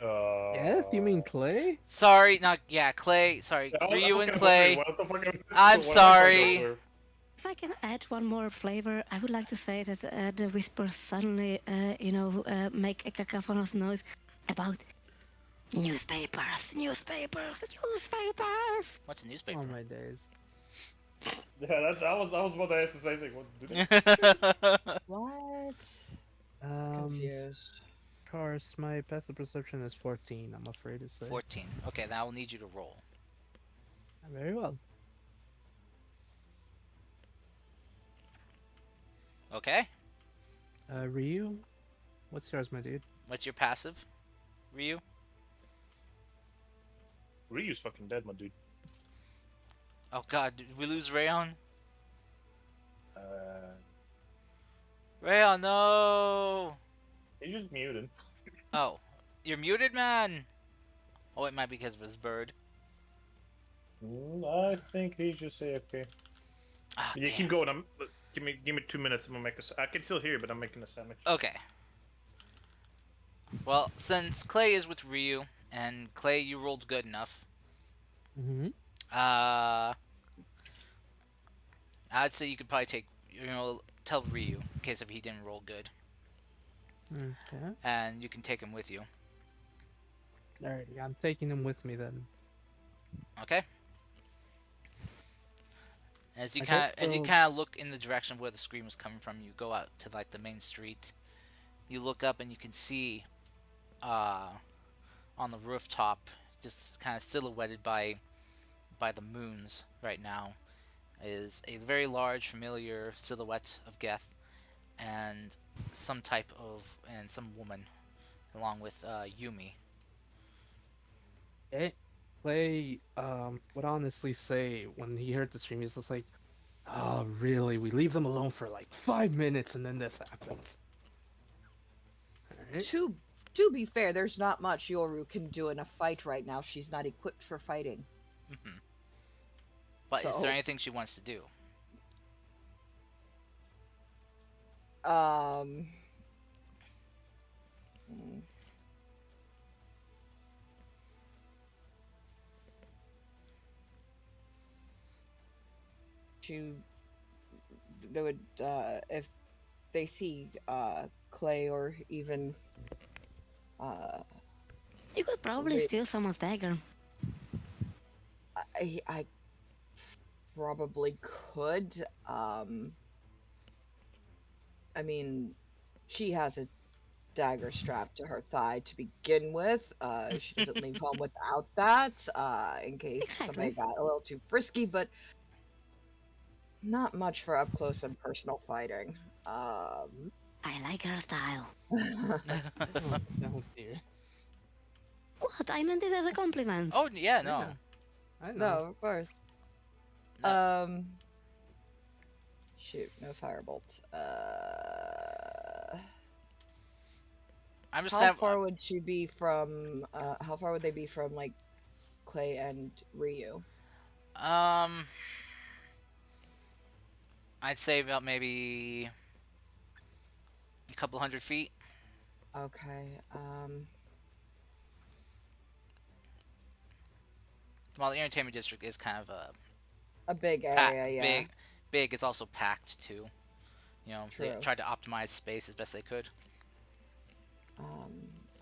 [SPEAKER 6] Yes, you mean Clay?
[SPEAKER 1] Sorry, not Clay. Sorry,
[SPEAKER 4] I was
[SPEAKER 1] Ryu
[SPEAKER 4] gonna
[SPEAKER 1] and
[SPEAKER 4] say,
[SPEAKER 1] Clay.
[SPEAKER 4] what the fuck am-
[SPEAKER 1] I'm
[SPEAKER 4] what am I
[SPEAKER 1] sorry.
[SPEAKER 4] talking
[SPEAKER 3] If I can add one more flavor, I would like to say that the whispers suddenly, make a cacophonous noise about newspapers.
[SPEAKER 1] What's a newspaper?
[SPEAKER 6] Oh my days.
[SPEAKER 4] Yeah, that was what I asked the same thing. What, do they?
[SPEAKER 2] What?
[SPEAKER 6] Confused. Cars, my passive perception is 14, I'm afraid to say.
[SPEAKER 1] 14. Okay, now I'll need you to roll.
[SPEAKER 6] Very well.
[SPEAKER 1] Okay?
[SPEAKER 6] Ryu? What's yours, my dude?
[SPEAKER 1] What's your passive, Ryu?
[SPEAKER 4] Ryu's fucking dead, my dude.
[SPEAKER 1] Oh god, did we lose Rayon?
[SPEAKER 4] Uh,
[SPEAKER 1] Rayon, no!
[SPEAKER 4] he's just muted.
[SPEAKER 1] Oh, you're muted, man! Oh, it might be because of his bird.
[SPEAKER 4] I think he just say okay.
[SPEAKER 1] Ah,
[SPEAKER 4] Yeah,
[SPEAKER 1] damn.
[SPEAKER 4] keep going. Give me 2 minutes. I'm gonna make I can still hear, but I'm making a sandwich.
[SPEAKER 1] Okay. Well, since Clay is with Ryu and Clay, you rolled good enough.
[SPEAKER 6] Mm-hmm.
[SPEAKER 1] Uh, I'd say you could probably tell Ryu in case if he didn't roll good,
[SPEAKER 6] Okay.
[SPEAKER 1] and you can take him with you.
[SPEAKER 6] Alrighty, I'm taking him with me then.
[SPEAKER 1] Okay.
[SPEAKER 6] Okay,
[SPEAKER 1] As you
[SPEAKER 6] so
[SPEAKER 1] kind of look in the direction where the scream was coming from, you go out to like the main street. You look up and you can see uh, on the rooftop, just kind of silhouetted by the moons right now, is a very large, familiar silhouette of Geth and some woman, along with Yumi.
[SPEAKER 6] okay. Clay would honestly say when he heard the stream, he's just like, "Oh, really? We leave them alone for like 5 minutes, and then this happens." Alright.
[SPEAKER 2] To be fair, there's not much Yoru can do in a fight right now. She's not equipped for fighting.
[SPEAKER 1] Hmm. But is there
[SPEAKER 2] So,
[SPEAKER 1] anything she wants to do?
[SPEAKER 2] um, mm, she they would if they see Clay or even uh
[SPEAKER 3] You could probably
[SPEAKER 2] Ri-
[SPEAKER 3] steal someone's dagger.
[SPEAKER 2] I probably could. I mean, she has a dagger strapped to her thigh to begin with. She doesn't leave home without that, in case somebody
[SPEAKER 3] Exactly.
[SPEAKER 2] got a little too frisky, but not much for up close and personal fighting.
[SPEAKER 3] I like her style.
[SPEAKER 6] Oh, oh dear.
[SPEAKER 3] What? I meant it as a compliment.
[SPEAKER 1] Oh yeah, no.
[SPEAKER 6] Yeah, I
[SPEAKER 2] no,
[SPEAKER 6] know.
[SPEAKER 2] of course.
[SPEAKER 1] No.
[SPEAKER 2] Shoot, no firebolt.
[SPEAKER 1] I'm just
[SPEAKER 2] How
[SPEAKER 1] kind
[SPEAKER 2] far would she be from? How far would they be from like Clay and Ryu?
[SPEAKER 1] I'd say about maybe a couple 100 feet.
[SPEAKER 2] Okay.
[SPEAKER 1] While the entertainment district is kind of
[SPEAKER 2] A big
[SPEAKER 1] packed,
[SPEAKER 2] area, yeah.
[SPEAKER 1] big, it's also packed too. They
[SPEAKER 2] True.
[SPEAKER 1] tried to optimize space as best they could.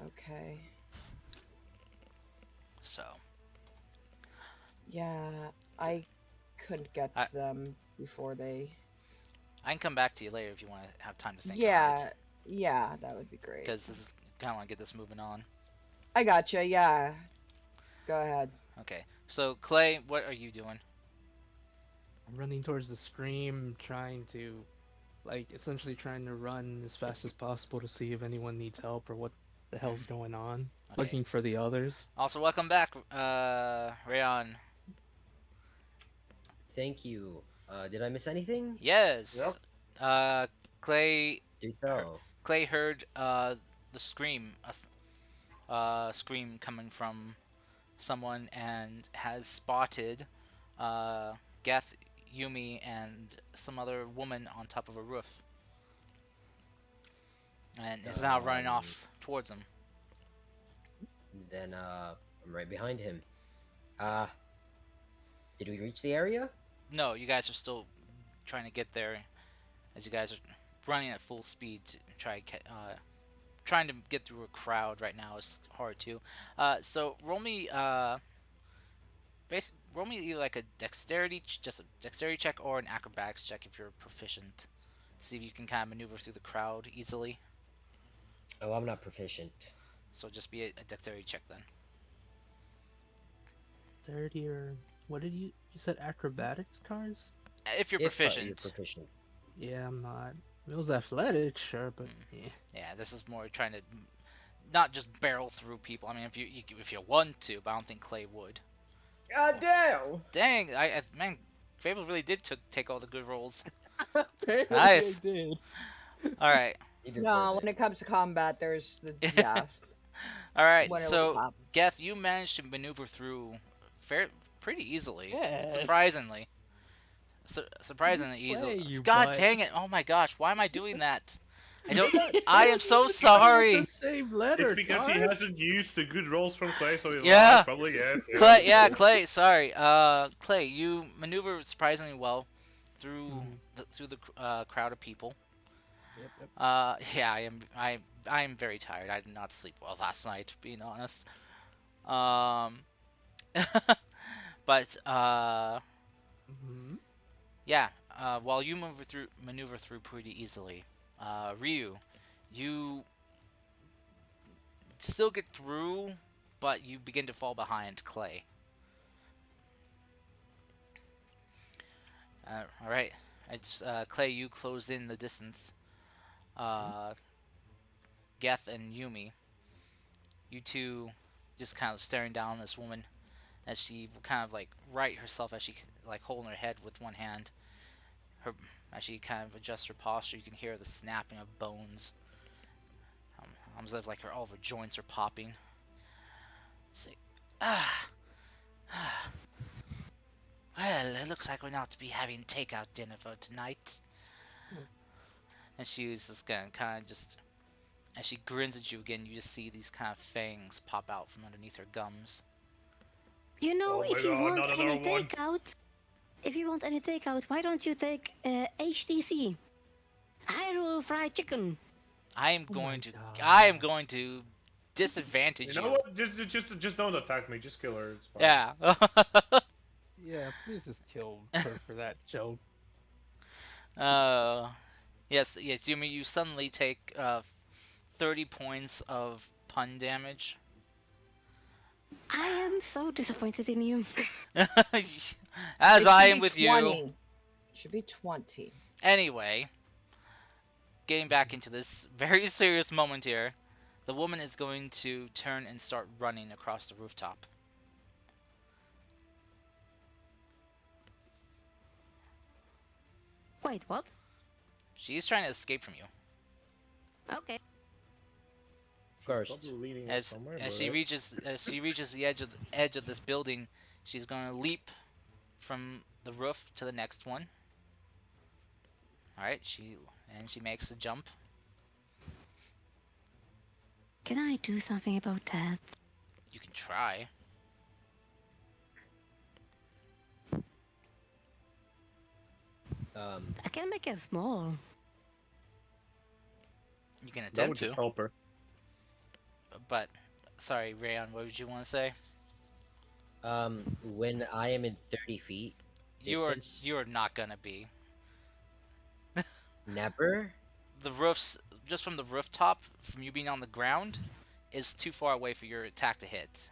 [SPEAKER 2] Okay.
[SPEAKER 1] So
[SPEAKER 2] Yeah, I couldn't get
[SPEAKER 1] I
[SPEAKER 2] to them before they.
[SPEAKER 1] I can come back to you later if you want to have time to think on
[SPEAKER 2] Yeah,
[SPEAKER 1] it,
[SPEAKER 2] yeah, that would be great.
[SPEAKER 1] because this is kind of want to get this moving on.
[SPEAKER 2] I gotcha. Yeah, go ahead.
[SPEAKER 1] Okay, so Clay, what are you doing?
[SPEAKER 6] I'm running towards the scream, trying to, like, essentially trying to run as fast as possible to see if anyone needs help or what the hell's going on.
[SPEAKER 1] Okay.
[SPEAKER 6] Looking for the others.
[SPEAKER 1] Also, welcome back, Rayon.
[SPEAKER 5] Thank you. Did I miss anything?
[SPEAKER 1] Yes. Clay
[SPEAKER 5] Do tell.
[SPEAKER 1] Clay heard the scream, scream coming from someone, and has spotted Geth, Yumi, and some other woman on top of a roof, and is now running
[SPEAKER 5] Um,
[SPEAKER 1] off towards them.
[SPEAKER 5] Then I'm right behind him. Uh, did we reach the area?
[SPEAKER 1] No, you guys are still trying to get there, as you guys are running at full speed to trying to get through a crowd right now is hard too. So roll me either like a just a dexterity check or an acrobatics check if you're proficient. See if you can kind of maneuver through the crowd easily.
[SPEAKER 5] Oh, I'm not proficient.
[SPEAKER 1] So just be a dexterity check then.
[SPEAKER 6] 30 or what did you said acrobatics cars?
[SPEAKER 1] If you're
[SPEAKER 5] If
[SPEAKER 1] proficient.
[SPEAKER 5] you're proficient.
[SPEAKER 6] Yeah, I'm not. It was athletic, sure, but yeah.
[SPEAKER 1] Yeah, this is more trying to not just barrel through people. I mean, if you want to, but I don't think Clay would.
[SPEAKER 5] God damn!
[SPEAKER 1] Dang, man, Fable really did take all the good rolls.
[SPEAKER 6] Apparently
[SPEAKER 1] Nice.
[SPEAKER 6] I did.
[SPEAKER 1] All right,
[SPEAKER 5] You deserve
[SPEAKER 2] No,
[SPEAKER 5] it.
[SPEAKER 2] when it comes to combat, there's the yeah.
[SPEAKER 1] all right.
[SPEAKER 2] When it will
[SPEAKER 1] So,
[SPEAKER 2] stop.
[SPEAKER 1] Geth, you managed to maneuver through pretty easily,
[SPEAKER 6] Yeah.
[SPEAKER 1] surprisingly. Surprisingly
[SPEAKER 6] Play,
[SPEAKER 1] easily.
[SPEAKER 6] you
[SPEAKER 1] God
[SPEAKER 6] butt.
[SPEAKER 1] dang it! Oh my gosh, why am I doing that? I don't.
[SPEAKER 6] Why
[SPEAKER 1] I am
[SPEAKER 6] don't you
[SPEAKER 1] so
[SPEAKER 6] even start with the
[SPEAKER 1] sorry.
[SPEAKER 6] same
[SPEAKER 4] It's
[SPEAKER 6] letter,
[SPEAKER 4] because he
[SPEAKER 6] Tarf?
[SPEAKER 4] hasn't used the good rolls from Clay, so he's like,
[SPEAKER 1] Yeah,
[SPEAKER 4] probably yeah,
[SPEAKER 1] Clay.
[SPEAKER 4] good
[SPEAKER 1] Yeah,
[SPEAKER 4] roll.
[SPEAKER 1] Clay. Sorry. Clay, you maneuver surprisingly well through
[SPEAKER 6] Mhm.
[SPEAKER 1] the crowd of people.
[SPEAKER 6] Yep, yep.
[SPEAKER 1] Yeah, I am very tired. I did not sleep well last night, being honest. Um, but
[SPEAKER 6] Hmm.
[SPEAKER 1] yeah. While you maneuver through pretty easily, Ryu, you still get through, but you begin to fall behind Clay. All right. It's Clay. You closed in the distance. Uh, Geth and Yumi, you two, just kind of staring down this woman as she kind of like right herself as she like holding her head with one hand. Her as she kind of adjusts her posture, you can hear the snapping of bones. Almost like all of her joints are popping. It's like, ah, well, it looks like we're not to be having takeout dinner for tonight. And she was just gonna kind of just as she grins at you again, you just see these kind of fangs pop out from underneath her gums.
[SPEAKER 3] You know,
[SPEAKER 4] Oh my god, not another one.
[SPEAKER 3] if you want any takeout, why don't you take HTC? Hyrule Fried Chicken.
[SPEAKER 1] I am
[SPEAKER 6] Oh
[SPEAKER 1] going
[SPEAKER 6] my
[SPEAKER 1] to I am
[SPEAKER 6] god.
[SPEAKER 1] going to
[SPEAKER 4] You
[SPEAKER 1] disadvantage
[SPEAKER 4] know
[SPEAKER 1] you.
[SPEAKER 4] what? Just don't attack me. Just kill her. It's fine.
[SPEAKER 1] Yeah.
[SPEAKER 6] Yeah, please just kill her for that joke.
[SPEAKER 1] uh, yes, Yumi, you suddenly take 30 points of pun damage.
[SPEAKER 3] I am so disappointed in you.
[SPEAKER 1] As
[SPEAKER 2] It
[SPEAKER 1] I
[SPEAKER 2] should
[SPEAKER 1] am
[SPEAKER 2] be
[SPEAKER 1] with you.
[SPEAKER 2] 20. Should be 20.
[SPEAKER 1] Anyway, getting back into this very serious moment here, the woman is going to turn and start running across the rooftop.
[SPEAKER 3] Wait, what?
[SPEAKER 1] She's trying to escape from you.
[SPEAKER 3] Okay.
[SPEAKER 5] Of
[SPEAKER 4] She's
[SPEAKER 5] course.
[SPEAKER 4] probably leading us
[SPEAKER 1] As
[SPEAKER 4] somewhere,
[SPEAKER 1] as
[SPEAKER 4] but
[SPEAKER 1] she reaches the edge of this building, she's going to leap from the roof to the next one. All right, she makes the jump.
[SPEAKER 3] Can I do something about that?
[SPEAKER 1] You can try.
[SPEAKER 3] I can make it small.
[SPEAKER 1] You can
[SPEAKER 4] that
[SPEAKER 1] attempt
[SPEAKER 4] would just
[SPEAKER 1] to,
[SPEAKER 4] help her.
[SPEAKER 1] but sorry, Rayon, what would you want to say?
[SPEAKER 5] When I am in 30 feet distance,
[SPEAKER 1] You are not gonna be
[SPEAKER 5] never.
[SPEAKER 1] the roofs just from the rooftop from you being on the ground is too far away for your attack to hit.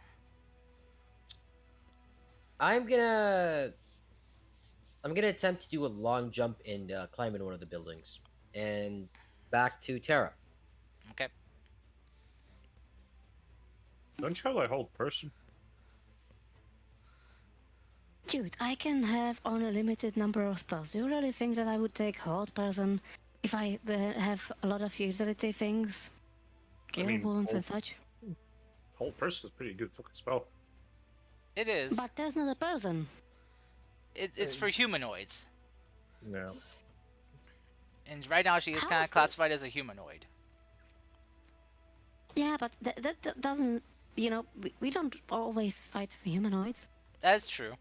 [SPEAKER 5] I'm gonna I'm gonna attempt to do a long jump and climb in one of the buildings and back to Terra.
[SPEAKER 1] Okay.
[SPEAKER 4] Don't you have like hold person?
[SPEAKER 3] Dude, I can have on a limited number of spells. Do you really think that I would take Hold Person if I have a lot of utility things?
[SPEAKER 4] I
[SPEAKER 3] Cure
[SPEAKER 4] mean,
[SPEAKER 3] wounds and such?
[SPEAKER 4] hold person is pretty good fucking spell.
[SPEAKER 1] It is.
[SPEAKER 3] But there's not a person.
[SPEAKER 1] It's for humanoids,
[SPEAKER 4] Yeah.
[SPEAKER 1] and right now she is
[SPEAKER 3] How
[SPEAKER 1] kind of
[SPEAKER 3] is
[SPEAKER 1] classified as a humanoid.
[SPEAKER 3] Yeah, but that doesn't. You know, we don't always fight humanoids.
[SPEAKER 1] That's true.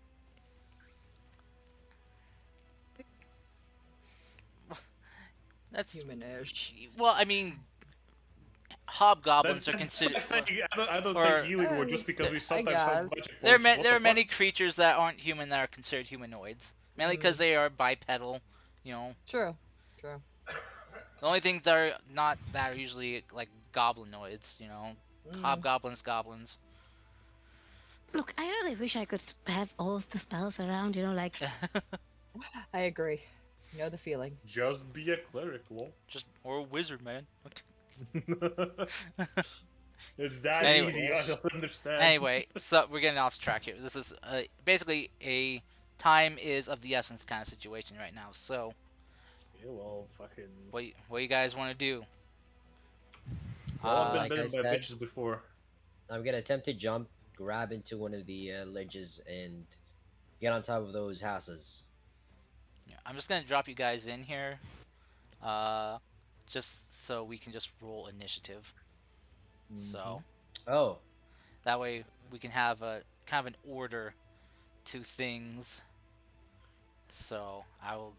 [SPEAKER 1] That's
[SPEAKER 2] Humanish.
[SPEAKER 1] well, I mean, hobgoblins are considered.
[SPEAKER 4] That's like saying, I don't
[SPEAKER 1] or-
[SPEAKER 4] think you anymore just because we
[SPEAKER 2] I
[SPEAKER 4] sometimes have
[SPEAKER 2] guess.
[SPEAKER 4] magic
[SPEAKER 1] There are,
[SPEAKER 4] potions. What
[SPEAKER 1] there
[SPEAKER 4] the
[SPEAKER 1] are many
[SPEAKER 4] fuck?
[SPEAKER 1] creatures that aren't human that are considered humanoids, mainly because they are bipedal. You know,
[SPEAKER 2] True. True.
[SPEAKER 1] the only things that are not that are usually like goblinoids. You know, hobgoblins, goblins.
[SPEAKER 3] Look, I really wish I could have all the spells around. You know, like
[SPEAKER 2] I agree. Know the feeling.
[SPEAKER 4] Just be a cleric, lol.
[SPEAKER 1] Just or a wizard, man.
[SPEAKER 4] It's that
[SPEAKER 1] Anyway.
[SPEAKER 4] easy. I don't understand.
[SPEAKER 1] Anyway, so we're getting off track here. This is basically a time is of the essence kind of situation right now. So,
[SPEAKER 4] Yeah, well, fucking.
[SPEAKER 1] what you guys want to do?
[SPEAKER 4] Well, I've been
[SPEAKER 5] Like I
[SPEAKER 4] bitten by
[SPEAKER 5] said,
[SPEAKER 4] bitches before.
[SPEAKER 5] I'm gonna attempt to jump, grab into one of the ledges, and get on top of those houses.
[SPEAKER 1] I'm just gonna drop you guys in here. just so we can just roll initiative. So
[SPEAKER 5] Oh,
[SPEAKER 1] that way we can have a kind of an order to things. So I will.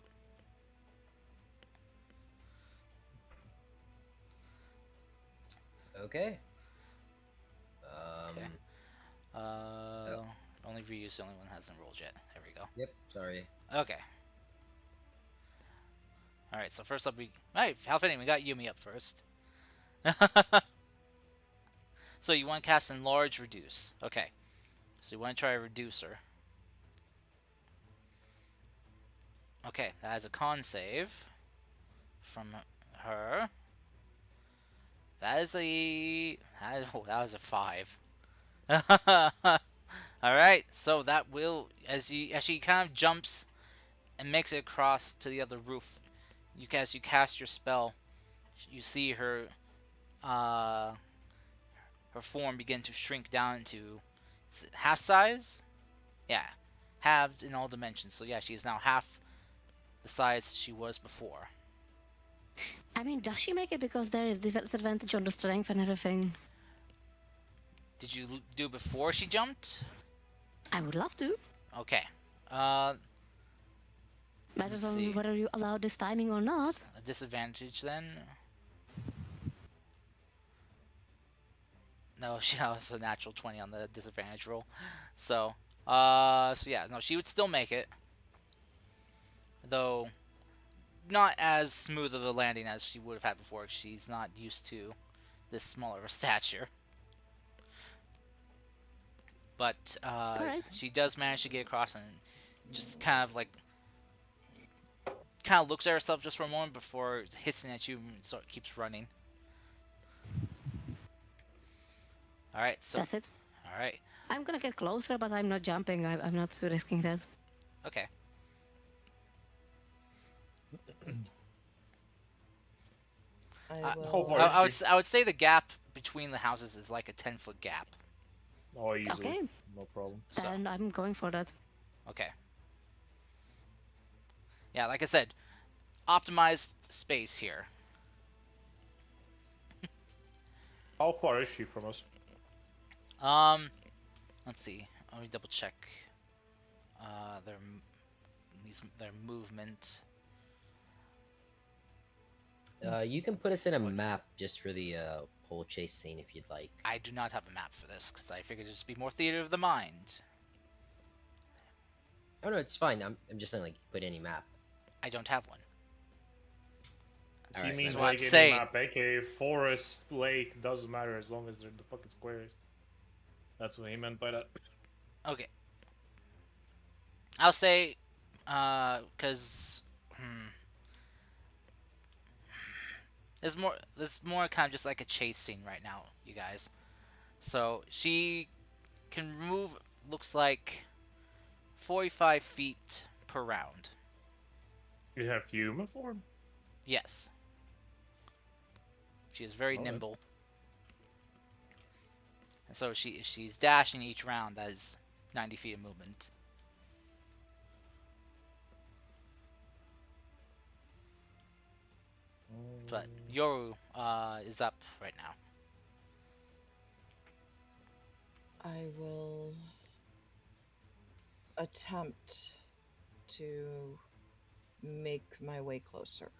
[SPEAKER 5] okay.
[SPEAKER 1] Okay.
[SPEAKER 5] Oh,
[SPEAKER 1] Only Ryu's the only one that hasn't rolled yet. There we go.
[SPEAKER 5] yep. Sorry.
[SPEAKER 1] Okay. All right. So first up, hey, how fitting, we got Yumi up first. So you want to cast Enlarge Reduce. Okay. So you want to try a Reducer. Okay, that is a con save from her. That is that was a 5. All right, so that will as she kind of jumps and makes it across to the other roof. As you cast your spell, you see uh her form begin to shrink down to half size. Yeah, halved in all dimensions. So yeah, she is now half the size she was before.
[SPEAKER 3] I mean, does she make it because there is disadvantage on the strength and everything?
[SPEAKER 1] Did you do before she jumped?
[SPEAKER 3] I would love to.
[SPEAKER 1] Okay. Uh,
[SPEAKER 3] Matters
[SPEAKER 1] let's
[SPEAKER 3] on
[SPEAKER 1] see.
[SPEAKER 3] whether you allow this timing or not.
[SPEAKER 1] A disadvantage then. No, she has a natural 20 on the disadvantage roll. So yeah, no, she would still make it. Though not as smooth of a landing as she would have had before. She's not used to this smaller of a stature. But
[SPEAKER 3] Alright.
[SPEAKER 1] she does manage to get across and just kind of looks at herself just for a moment before hissing at you and keeps running. All right, so
[SPEAKER 3] That's it.
[SPEAKER 1] all right,
[SPEAKER 3] I'm gonna get closer, but I'm not jumping. I'm not risking that.
[SPEAKER 1] okay.
[SPEAKER 2] I
[SPEAKER 1] Uh,
[SPEAKER 4] How
[SPEAKER 2] will.
[SPEAKER 4] far is she?
[SPEAKER 1] I would say the gap between the houses is like a 10-foot gap.
[SPEAKER 4] Oh, easily.
[SPEAKER 3] Okay,
[SPEAKER 4] No problem.
[SPEAKER 1] So
[SPEAKER 3] then I'm going for that.
[SPEAKER 1] okay, yeah, like I said, optimized space here.
[SPEAKER 4] How far is she from us?
[SPEAKER 1] Um, let's see. Let me double check. Their their movement.
[SPEAKER 5] You can put us in a map just for the whole chase scene if you'd like.
[SPEAKER 1] I do not have a map for this because I figured it'd just be more theater of the mind.
[SPEAKER 5] Oh no, it's fine. I'm just saying like put any map.
[SPEAKER 1] I don't have one.
[SPEAKER 5] All
[SPEAKER 4] He
[SPEAKER 5] right,
[SPEAKER 4] means
[SPEAKER 1] That's what I'm
[SPEAKER 4] like any
[SPEAKER 1] saying.
[SPEAKER 4] map, aka forest, lake, doesn't matter as long as they're the fucking squares. That's what he meant by that.
[SPEAKER 1] Okay, I'll say, because there's more kind of just like a chase scene right now, you guys. So she can move. Looks like 45 feet per round.
[SPEAKER 4] You have human form?
[SPEAKER 1] Yes, she is very
[SPEAKER 4] Alright.
[SPEAKER 1] nimble, and so she's dashing each round. That is 90 feet of movement. But Yoru is up right now.
[SPEAKER 2] I will attempt to make my way closer.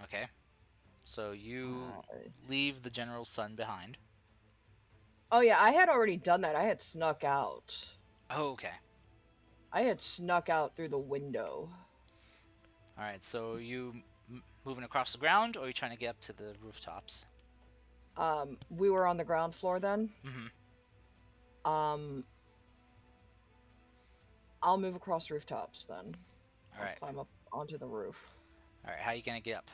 [SPEAKER 1] Okay, so you
[SPEAKER 2] Uh,
[SPEAKER 1] leave the general sun behind.
[SPEAKER 2] oh yeah, I had already done that. I had snuck out.
[SPEAKER 1] Oh, okay.
[SPEAKER 2] I had snuck out through the window.
[SPEAKER 1] All right. So you moving across the ground, or are you trying to get up to the rooftops?
[SPEAKER 2] We were on the ground floor then.
[SPEAKER 1] Mm-hmm.
[SPEAKER 2] Um, I'll move across rooftops then.
[SPEAKER 1] All
[SPEAKER 2] I'll
[SPEAKER 1] right.
[SPEAKER 2] climb up onto the roof.
[SPEAKER 1] All right. How are you gonna get up?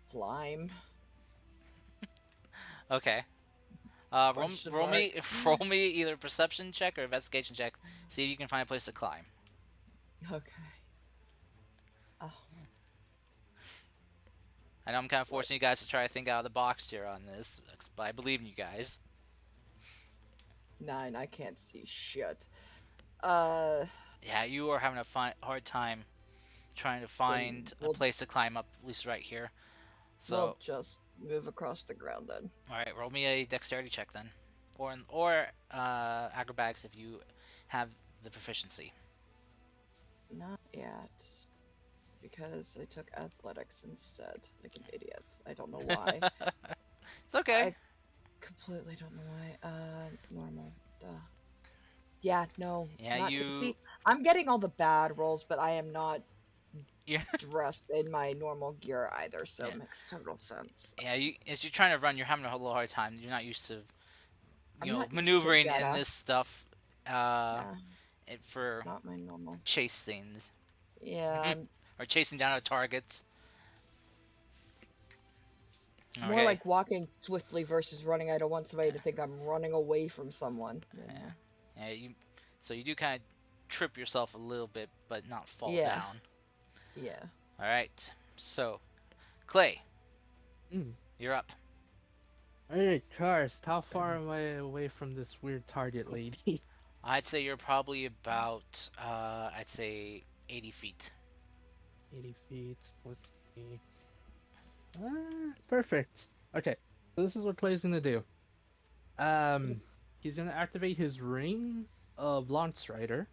[SPEAKER 2] Climb.
[SPEAKER 1] Okay.
[SPEAKER 2] Question
[SPEAKER 1] roll me roll
[SPEAKER 2] mark.
[SPEAKER 1] me either a perception check or investigation check. See if you can find a place to climb.
[SPEAKER 2] Okay. Oh,
[SPEAKER 1] I know I'm kind of forcing you guys to try to think out of the box here on this, but I believe in you guys.
[SPEAKER 2] 9. I can't see shit.
[SPEAKER 1] Yeah, you are having a hard time trying to
[SPEAKER 2] Then
[SPEAKER 1] find a place to climb up, at least right here.
[SPEAKER 2] we'll
[SPEAKER 1] So,
[SPEAKER 2] just move across the ground then.
[SPEAKER 1] all right, roll me a dexterity check then, or acrobatics if you have the proficiency.
[SPEAKER 2] Not yet. Because I took athletics instead, like an idiot. I don't know why.
[SPEAKER 1] It's okay.
[SPEAKER 2] I completely don't know why. Normal. Duh. Yeah, no.
[SPEAKER 1] Yeah,
[SPEAKER 2] Not
[SPEAKER 1] you.
[SPEAKER 2] see, I'm getting all the bad rolls, but I am not
[SPEAKER 1] Yeah,
[SPEAKER 2] dressed in my normal gear either, so
[SPEAKER 1] yeah,
[SPEAKER 2] it makes total sense.
[SPEAKER 1] yeah. You as you're trying to run, you're having a little hard time. You're not used to,
[SPEAKER 2] I'm not used to
[SPEAKER 1] maneuvering in
[SPEAKER 2] Geta.
[SPEAKER 1] this stuff. Uh,
[SPEAKER 2] Yeah, it's
[SPEAKER 1] for
[SPEAKER 2] not my normal.
[SPEAKER 1] chase things
[SPEAKER 2] Yeah, I'm
[SPEAKER 1] or chasing down a target.
[SPEAKER 2] more
[SPEAKER 1] Okay.
[SPEAKER 2] like walking swiftly versus running. I don't want somebody to think I'm running away from someone.
[SPEAKER 1] Yeah. Yeah. So you do kind of trip yourself a little bit, but not fall
[SPEAKER 2] Yeah,
[SPEAKER 1] down.
[SPEAKER 2] yeah.
[SPEAKER 1] All right. So, Clay,
[SPEAKER 6] Mm.
[SPEAKER 1] you're up.
[SPEAKER 6] Alright, Karst, how far am I away from this weird target lady?
[SPEAKER 1] I'd say you're probably about, I'd say 80 feet.
[SPEAKER 6] 80 feet. Let's see. Perfect. Okay, so this is what Clay's gonna do. Um, he's gonna activate his ring of Launch Strider.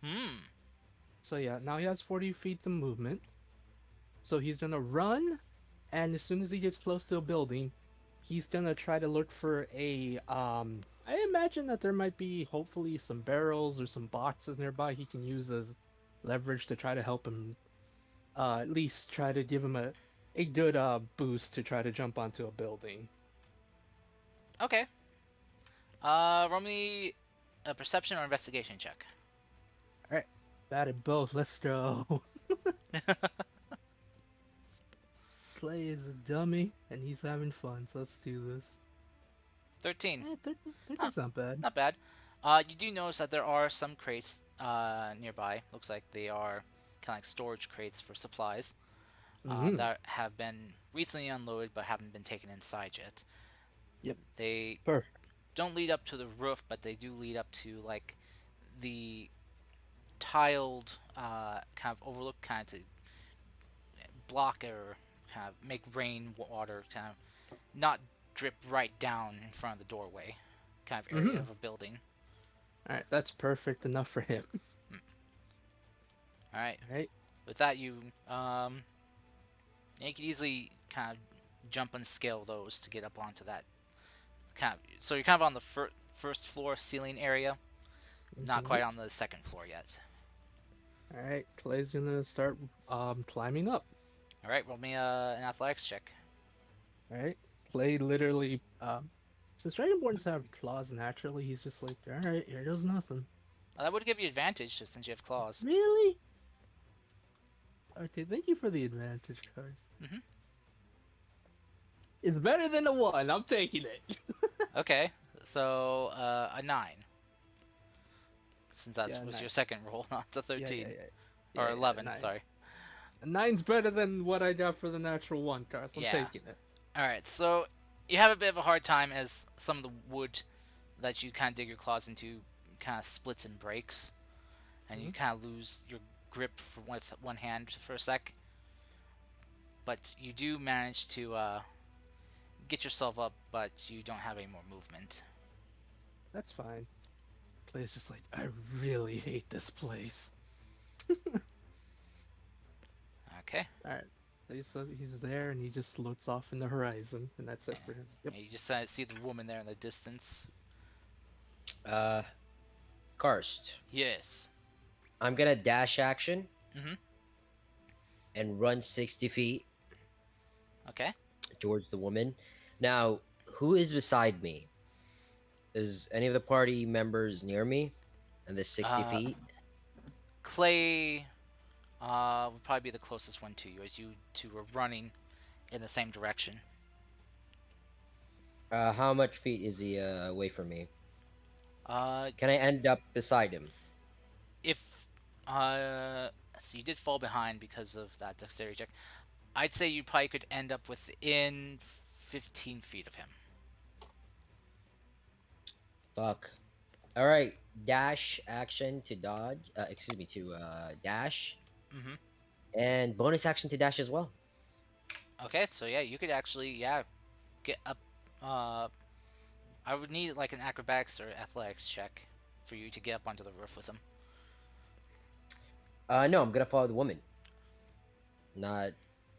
[SPEAKER 1] Hmm.
[SPEAKER 6] So yeah, now he has 40 feet of movement. So he's gonna run, and as soon as he gets close to a building, he's gonna try to look for a I imagine that there might be hopefully some barrels or some boxes nearby he can use as leverage to try to help him at least try to give him a good boost to try to jump onto a building.
[SPEAKER 1] Okay. Roll me a perception or investigation check.
[SPEAKER 6] Alright. Batted both, let's go. Clay is a dummy and he's having fun, so let's do this.
[SPEAKER 1] 13.
[SPEAKER 6] 13's not bad.
[SPEAKER 1] Not bad. You do notice that there are some crates nearby. Looks like they are kind of like storage crates for supplies
[SPEAKER 6] Mm-hmm.
[SPEAKER 1] that have been recently unloaded but haven't been taken inside yet.
[SPEAKER 6] Yep.
[SPEAKER 1] They
[SPEAKER 6] Perfect.
[SPEAKER 1] don't lead up to the roof, but they do lead up to like the tiled kind of overlook, kind of to block or kind of make rain water kind of not drip right down in front of the doorway kind of area
[SPEAKER 6] Mm-hmm.
[SPEAKER 1] of a building.
[SPEAKER 6] Alright, that's perfect enough for him.
[SPEAKER 1] All right.
[SPEAKER 6] Alright.
[SPEAKER 1] With that, you can easily kind of jump and scale those to get up onto that kind of. So you're kind of on the first floor ceiling area, not quite on the second floor yet.
[SPEAKER 6] Alright, Clay's gonna start climbing up.
[SPEAKER 1] All right, roll me an athletics check.
[SPEAKER 6] Alright. Clay literally since Dragonborns have claws naturally, he's just like, alright, here goes nothing.
[SPEAKER 1] That would give you advantage just since you have claws.
[SPEAKER 6] Really? Okay, thank you for the advantage, Cars.
[SPEAKER 1] Mhm.
[SPEAKER 6] It's better than the one. I'm taking it.
[SPEAKER 1] Okay, so a 9, since that
[SPEAKER 6] Yeah,
[SPEAKER 1] was
[SPEAKER 6] 9.
[SPEAKER 1] your second roll, not the 13
[SPEAKER 6] Yeah,
[SPEAKER 1] or
[SPEAKER 6] yeah,
[SPEAKER 1] 11.
[SPEAKER 6] 9.
[SPEAKER 1] Sorry.
[SPEAKER 6] A 9's better than what I got for the natural one, Cars. I'm
[SPEAKER 1] Yeah.
[SPEAKER 6] taking it.
[SPEAKER 1] All right, so you have a bit of a hard time as some of the wood that you kind of dig your claws into kind of splits and breaks, and you kind of lose your grip with one hand for a sec. But you do manage to get yourself up, but you don't have any more movement.
[SPEAKER 6] That's fine. Clay's just like, I really hate this place.
[SPEAKER 1] Okay.
[SPEAKER 6] Alright. So he's there and he just looks off in the horizon, and that's it for him. Yep.
[SPEAKER 1] Yeah, you just see the woman there in the distance.
[SPEAKER 5] Karst,
[SPEAKER 1] Yes.
[SPEAKER 5] I'm gonna dash action
[SPEAKER 1] Mhm.
[SPEAKER 5] and run 60 feet
[SPEAKER 1] Okay.
[SPEAKER 5] towards the woman. Now, who is beside me? Is any of the party members near me? And the 60
[SPEAKER 1] Uh,
[SPEAKER 5] feet?
[SPEAKER 1] Clay would probably be the closest one to you, as you two were running in the same direction.
[SPEAKER 5] How much feet is he away from me?
[SPEAKER 1] Uh,
[SPEAKER 5] Can I end up beside him?
[SPEAKER 1] if so you did fall behind because of that dexterity check. I'd say you probably could end up within 15 feet of him.
[SPEAKER 5] Fuck. All right, dash action to dodge. Excuse me, to dash.
[SPEAKER 1] Mhm.
[SPEAKER 5] And bonus action to dash as well.
[SPEAKER 1] Okay, so yeah, you could actually get up. Uh, I would need like an acrobatics or athletics check for you to get up onto the roof with him.
[SPEAKER 5] No, I'm gonna follow the woman, not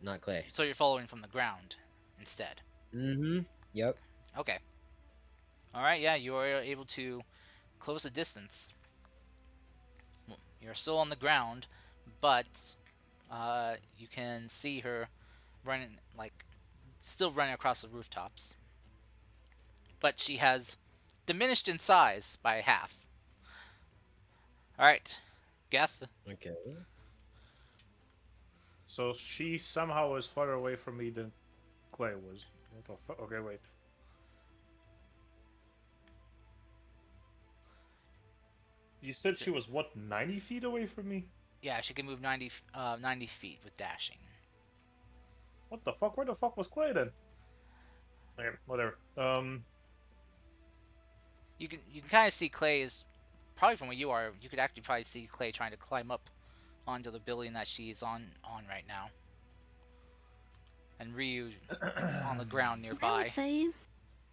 [SPEAKER 5] not Clay.
[SPEAKER 1] So you're following from the ground instead.
[SPEAKER 5] Mm-hmm. Yep.
[SPEAKER 1] Okay. All right. Yeah, you are able to close the distance. You're still on the ground, but you can see her running, like still running across the rooftops. But she has diminished in size by half. All right, Geth.
[SPEAKER 5] Okay.
[SPEAKER 4] So she somehow is farther away from me than Clay was. What the fuck? Okay, wait. You said she was what, 90 feet away from me?
[SPEAKER 1] Yeah, she can move 90 feet with dashing.
[SPEAKER 4] What the fuck? Where the fuck was Clay then? Okay, whatever.
[SPEAKER 1] You can kind of see Clay is probably from where you are. You could actually probably see Clay trying to climb up onto the building that she's on right now, and Ryu on the ground
[SPEAKER 3] I would
[SPEAKER 1] nearby.
[SPEAKER 3] say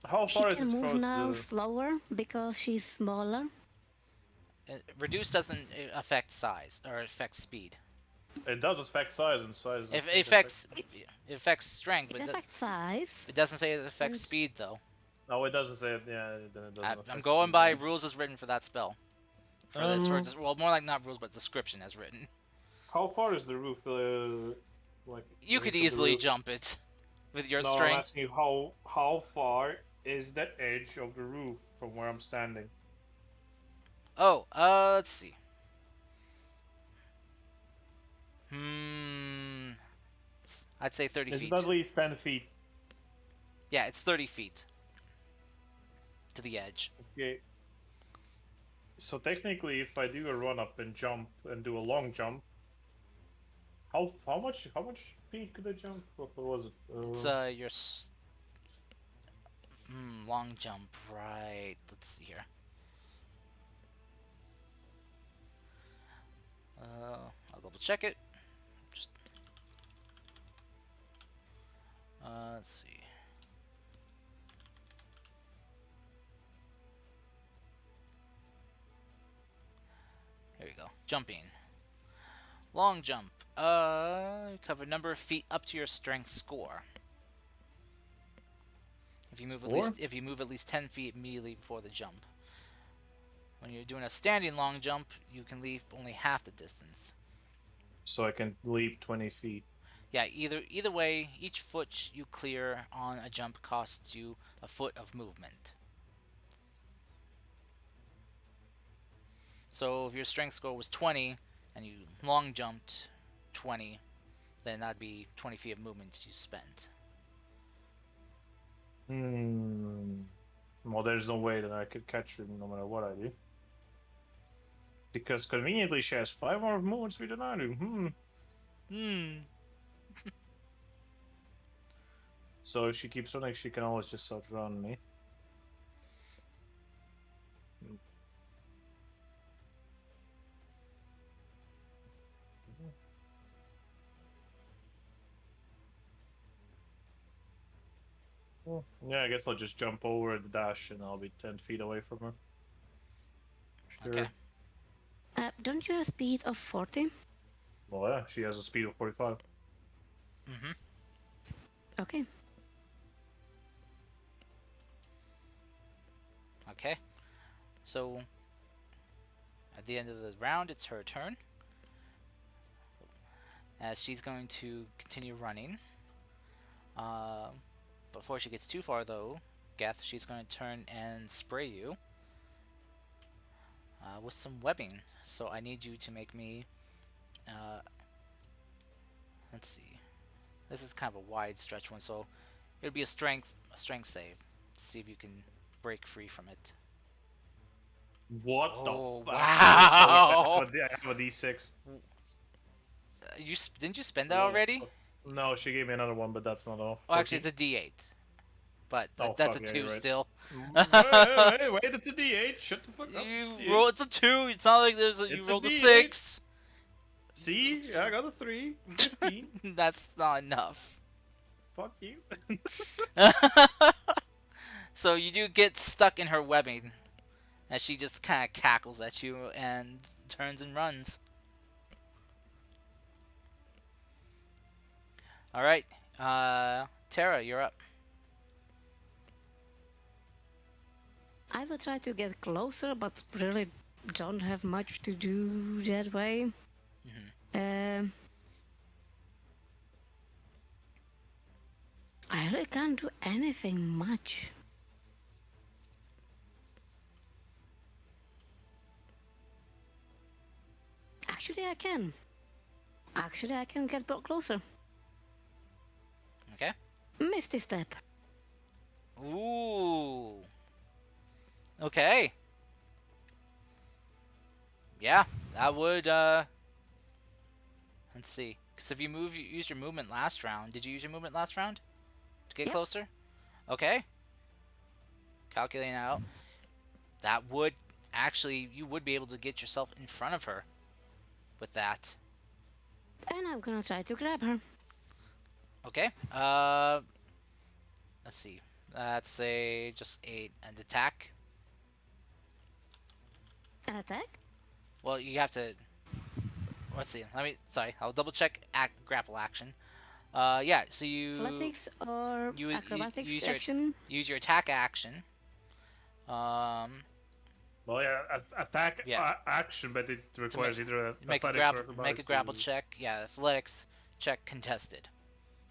[SPEAKER 4] How
[SPEAKER 3] she
[SPEAKER 4] far is
[SPEAKER 3] can
[SPEAKER 4] it
[SPEAKER 3] move
[SPEAKER 4] from
[SPEAKER 3] now
[SPEAKER 4] the...
[SPEAKER 3] slower because she's smaller.
[SPEAKER 1] Reduce doesn't affect size or affect speed.
[SPEAKER 4] It does affect size, and size...
[SPEAKER 1] It affects strength,
[SPEAKER 3] It
[SPEAKER 1] but
[SPEAKER 3] affects size.
[SPEAKER 1] it doesn't say it affects
[SPEAKER 3] And-
[SPEAKER 1] speed though.
[SPEAKER 4] No, it doesn't say it. Yeah, then it doesn't
[SPEAKER 1] I'm
[SPEAKER 4] affect
[SPEAKER 1] going
[SPEAKER 4] speed.
[SPEAKER 1] by rules as written for that spell. For this,
[SPEAKER 4] Um,
[SPEAKER 1] well, more like not rules, but description as written.
[SPEAKER 4] How far is the roof? Like
[SPEAKER 1] You
[SPEAKER 4] the
[SPEAKER 1] could
[SPEAKER 4] edge of the
[SPEAKER 1] easily
[SPEAKER 4] roof?
[SPEAKER 1] jump it with your
[SPEAKER 4] No, I'm
[SPEAKER 1] strength.
[SPEAKER 4] asking you how far is the edge of the roof from where I'm standing?
[SPEAKER 1] Oh, let's see. I'd say 30
[SPEAKER 4] Is it
[SPEAKER 1] feet.
[SPEAKER 4] at least 10 feet?
[SPEAKER 1] Yeah, it's 30 feet to the edge.
[SPEAKER 4] Okay. So technically, if I do a run up and jump and do a long jump, how much feet could I jump? What was it?
[SPEAKER 1] It's your long jump, right? Let's see here. I'll double check it. Just let's see. Here we go. Jumping. Long jump. Cover number of feet up to your strength score. If you move at least 10 feet immediately before the jump. When you're doing a standing long jump, you can leap only half the distance.
[SPEAKER 4] So I can leap 20 feet.
[SPEAKER 1] Yeah, either way, each foot you clear on a jump costs you a foot of movement. So if your strength score was 20 and you long jumped 20, then that'd be 20 feet of movement you spent.
[SPEAKER 4] Well, there's no way that I could catch her no matter what I do. Because conveniently she has 5 more movement speed than I do. So if she keeps running, she can always just outrun me. Yeah, I guess I'll just jump over the dash and I'll be 10 feet away from her. Sure.
[SPEAKER 1] Okay.
[SPEAKER 3] Don't you have speed of 40?
[SPEAKER 4] Well, yeah, she has a speed of 45.
[SPEAKER 3] Okay.
[SPEAKER 1] Okay. So at the end of the round, it's her turn. As she's going to continue running. Before she gets too far, though, Geth, she's going to turn and spray you with some webbing. So I need you to make me. Let's see. This is kind of a wide stretch one, so it'll be a strength save to see if you can break free from it.
[SPEAKER 4] What
[SPEAKER 1] Oh,
[SPEAKER 4] the fuck?
[SPEAKER 1] wow.
[SPEAKER 4] I have a D6.
[SPEAKER 1] Didn't you spend that
[SPEAKER 4] Well,
[SPEAKER 1] already?
[SPEAKER 4] No, she gave me another one, but that's not enough.
[SPEAKER 1] Oh, actually, it's a D8. But
[SPEAKER 4] Oh,
[SPEAKER 1] that's
[SPEAKER 4] fuck,
[SPEAKER 1] a
[SPEAKER 4] yeah,
[SPEAKER 1] 2
[SPEAKER 4] you're right.
[SPEAKER 1] still.
[SPEAKER 4] Hey, wait, it's a D8. Shut the fuck up.
[SPEAKER 1] You
[SPEAKER 4] It's a D8.
[SPEAKER 1] roll. It's a 2. It's not like you
[SPEAKER 4] It's a
[SPEAKER 1] rolled a
[SPEAKER 4] D8.
[SPEAKER 1] 6.
[SPEAKER 4] See, I got a 3. 15.
[SPEAKER 1] That's not enough.
[SPEAKER 4] Fuck you.
[SPEAKER 1] So you do get stuck in her webbing as she just kind of cackles at you and turns and runs. All right, Tara, you're up.
[SPEAKER 3] I will try to get closer, but really don't have much to do that way. Um, I really can't do anything much. Actually, I can. Actually, I can get closer.
[SPEAKER 1] Okay.
[SPEAKER 3] Misty step.
[SPEAKER 1] Ooh. Okay. Yeah, that would. Let's see. Because if you used your movement last round. Did you use your movement last round to get
[SPEAKER 3] Yep.
[SPEAKER 1] closer? Okay. Calculating out. That would actually, you would be able to get yourself in front of her with that.
[SPEAKER 3] And I'm gonna try to grab her.
[SPEAKER 1] Okay. Let's see. That's a just an attack.
[SPEAKER 3] An attack?
[SPEAKER 1] Well, you have to. Let's see. Sorry. I'll double check grapple action. Yeah. So
[SPEAKER 3] Athletics or
[SPEAKER 1] you
[SPEAKER 3] acrobatics
[SPEAKER 1] use your
[SPEAKER 3] action?
[SPEAKER 1] attack action. Um,
[SPEAKER 4] Well, yeah, attack
[SPEAKER 1] Yeah.
[SPEAKER 4] action, but it requires either
[SPEAKER 1] make a
[SPEAKER 4] athletics or
[SPEAKER 1] grapple
[SPEAKER 4] acrobatics
[SPEAKER 1] grapple
[SPEAKER 4] to-
[SPEAKER 1] check. Yeah, athletics check contested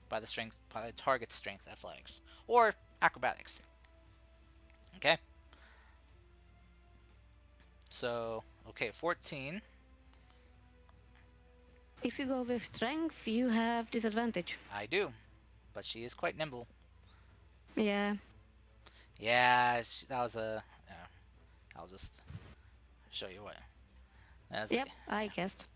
[SPEAKER 1] by the target's strength athletics or acrobatics. Okay. So okay, 14.
[SPEAKER 3] If you go with strength, you have disadvantage.
[SPEAKER 1] I do, but she is quite nimble.
[SPEAKER 3] Yeah.
[SPEAKER 1] Yeah, that was a. I'll just show you what. That's
[SPEAKER 3] Yep, I guessed.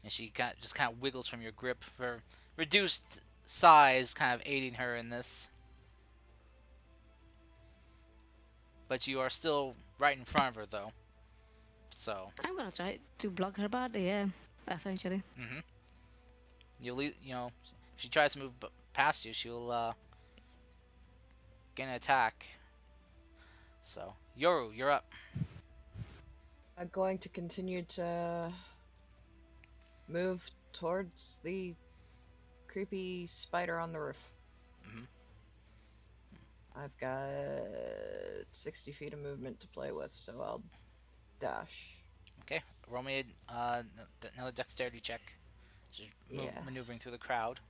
[SPEAKER 1] And she just kind of wiggles from your grip. Her reduced size kind of aiding her in this. But you are still right in front of her, though. So
[SPEAKER 3] I'm gonna try to block her body, yeah, essentially.
[SPEAKER 1] if she tries to move past you, she'll get an attack. So Yoru, you're up.
[SPEAKER 2] I'm going to continue to move towards the creepy spider on the roof.
[SPEAKER 1] Mhm.
[SPEAKER 2] I've got 60 feet of movement to play with, so I'll dash.
[SPEAKER 1] Okay, roll me another dexterity check. Just
[SPEAKER 2] Yeah.
[SPEAKER 1] maneuvering through the crowd.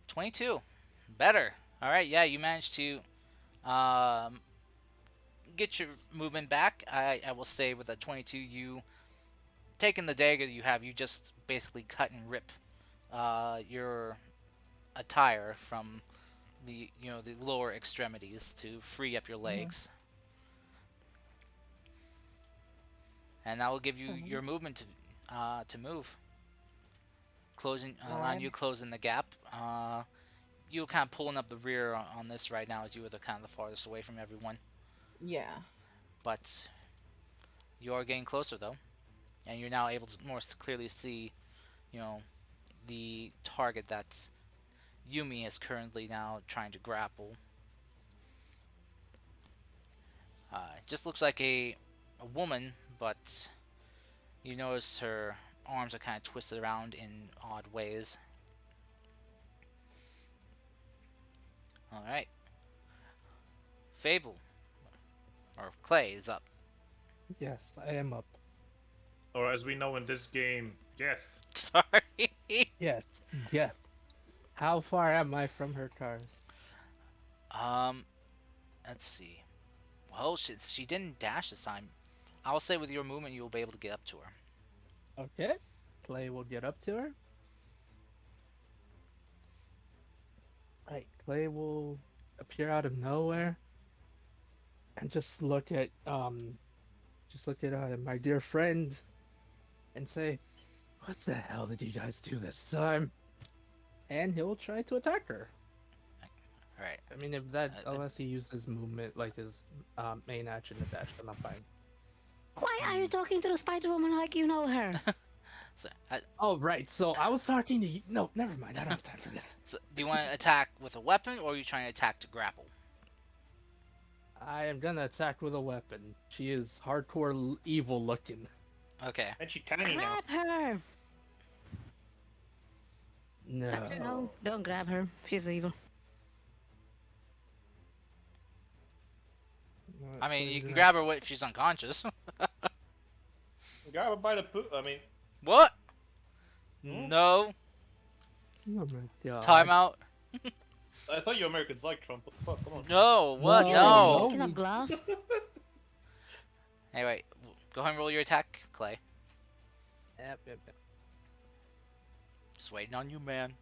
[SPEAKER 1] 22, better. All right, yeah, you managed to get your movement back. I will say with a 22, you taking the dagger you have, you just basically cut and rip your attire from the lower extremities to free up your legs. And that will give you your movement to move, allowing you to close in the gap. You're kind of pulling up the rear on this right now, as you are the kind of the farthest away from everyone.
[SPEAKER 2] Yeah.
[SPEAKER 1] But you are getting closer though, and you're now able to more clearly see, the target that Yumi is currently now trying to grapple. It just looks like a woman, but you notice her arms are kind of twisted around in odd ways. Alright. Fable. Or Clay is up.
[SPEAKER 6] Yes, I am up.
[SPEAKER 4] Or as we know in this game, yes.
[SPEAKER 1] Sorry.
[SPEAKER 6] Yes, yeah. How far am I from her cars?
[SPEAKER 1] um, let's see. Well, she didn't dash this time. I'll say with your movement, you'll be able to get up to her.
[SPEAKER 6] Okay. Clay will get up to her. Right, Clay will appear out of nowhere and just look at my dear friend and say, "What the hell did you guys do this time?" And he'll try to attack her.
[SPEAKER 1] Alright.
[SPEAKER 6] I mean, unless he uses movement like his main action to dash, then I'm fine.
[SPEAKER 3] Why are you talking to the Spider Woman like you know her?
[SPEAKER 1] So,
[SPEAKER 6] Oh, right. So I was talking to you. No, never mind. I don't have time for this.
[SPEAKER 1] so do you want to attack with a weapon, or are you trying to attack to grapple?
[SPEAKER 6] I am gonna attack with a weapon. She is hardcore evil looking.
[SPEAKER 1] Okay.
[SPEAKER 4] And she tiny now.
[SPEAKER 3] Grab her!
[SPEAKER 6] No.
[SPEAKER 3] No, don't grab her. She's evil.
[SPEAKER 1] I mean, you can grab her if she's unconscious.
[SPEAKER 4] Grab her by the I mean,
[SPEAKER 1] What? No.
[SPEAKER 6] Oh my god.
[SPEAKER 1] Timeout.
[SPEAKER 4] I thought you Americans liked Trump. What the fuck? Come on.
[SPEAKER 1] No. What?
[SPEAKER 6] No.
[SPEAKER 1] No.
[SPEAKER 3] Picking up glass.
[SPEAKER 1] Anyway, go ahead and roll your attack, Clay.
[SPEAKER 6] Yep.
[SPEAKER 1] Just waiting on you, man.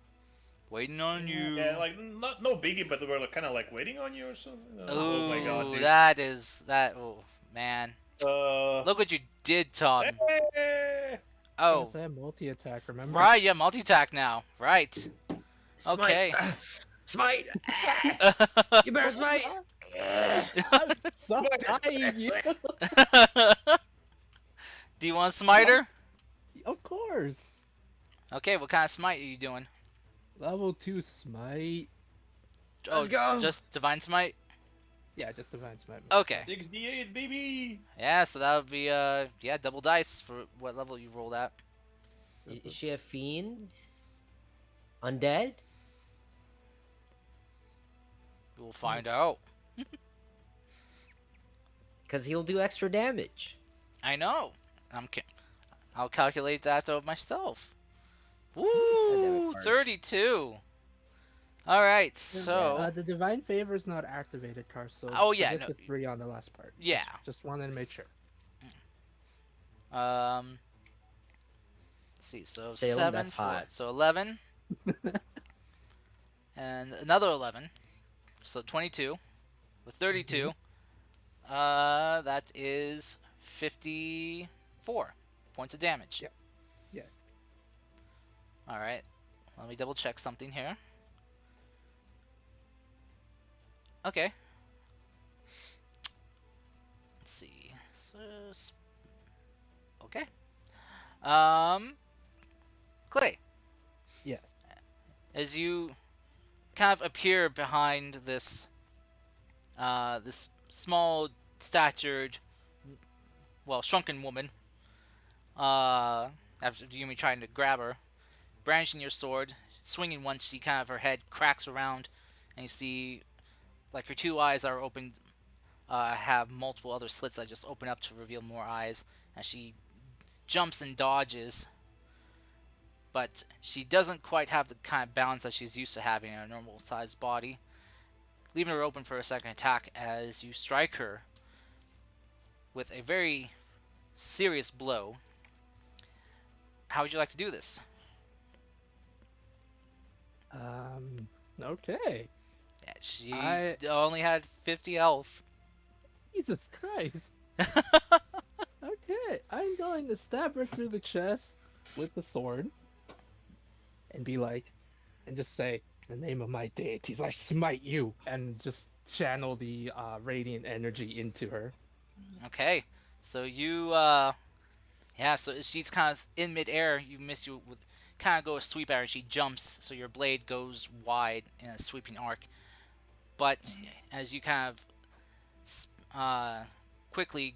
[SPEAKER 1] Waiting on you.
[SPEAKER 4] Yeah, like no biggie, but we're like, kind of like waiting on you or something. Oh my god, dude.
[SPEAKER 1] that is that. Oh man,
[SPEAKER 4] Uh,
[SPEAKER 1] look what you did, Tom.
[SPEAKER 4] hey!
[SPEAKER 1] Oh,
[SPEAKER 6] Yes, I have multi-attack, remember?
[SPEAKER 1] right. Yeah, multi-attack now. Right. Okay.
[SPEAKER 5] Smite! You better smite!
[SPEAKER 6] Stop dying, you.
[SPEAKER 1] Do you want smiter?
[SPEAKER 6] Of course.
[SPEAKER 1] Okay, what kind of smite are you doing?
[SPEAKER 6] Level 2 smite.
[SPEAKER 5] Let's go.
[SPEAKER 1] Just divine smite.
[SPEAKER 6] Yeah, just divine smite.
[SPEAKER 1] Okay.
[SPEAKER 4] 68, baby.
[SPEAKER 1] Yeah, so that would be yeah, double dice for what level you rolled at.
[SPEAKER 5] Is she a fiend? Undead?
[SPEAKER 1] We'll find out.
[SPEAKER 5] Because he'll do extra damage.
[SPEAKER 1] I know. I'll calculate that though myself. Woo!
[SPEAKER 5] Dynamic card.
[SPEAKER 1] 32. All right, so
[SPEAKER 6] the divine favor is not activated, Carso.
[SPEAKER 1] Oh, yeah,
[SPEAKER 6] forget
[SPEAKER 1] no.
[SPEAKER 6] the 3 on the last part.
[SPEAKER 1] Yeah.
[SPEAKER 6] Just wanted to make sure.
[SPEAKER 1] let's see, so
[SPEAKER 5] Salem,
[SPEAKER 1] 7,
[SPEAKER 5] that's
[SPEAKER 1] 4,
[SPEAKER 5] hot.
[SPEAKER 1] so 11, and another 11, so 22, with 32, that is 54 points of damage.
[SPEAKER 6] Yep. Yes.
[SPEAKER 1] All right, let me double check something here. Okay. Let's see. So, okay. Clay,
[SPEAKER 6] Yes.
[SPEAKER 1] as you kind of appear behind this, this small statured, well, shrunken woman, after Yumi trying to grab her, brandishing your sword, swinging once, she kind of, her head cracks around, and you see, like, her two eyes are opened, have multiple other slits that just open up to reveal more eyes, and she jumps and dodges, but she doesn't quite have the kind of balance that she's used to having in a normal sized body, leaving her open for a second attack as you strike her with a very serious blow. How would you like to do this?
[SPEAKER 6] Okay.
[SPEAKER 1] Yeah, she
[SPEAKER 6] I-
[SPEAKER 1] only had 50 health.
[SPEAKER 6] Jesus Christ. Okay, I'm going to stab her through the chest with the sword and be like, and just say, in the name of my deities, I smite you, and just channel the radiant energy into her.
[SPEAKER 1] Okay, so you, yeah, so she's kind of in midair. You miss you with kind of go a sweep at her. She jumps, so your blade goes wide in a sweeping arc. But as you kind of quickly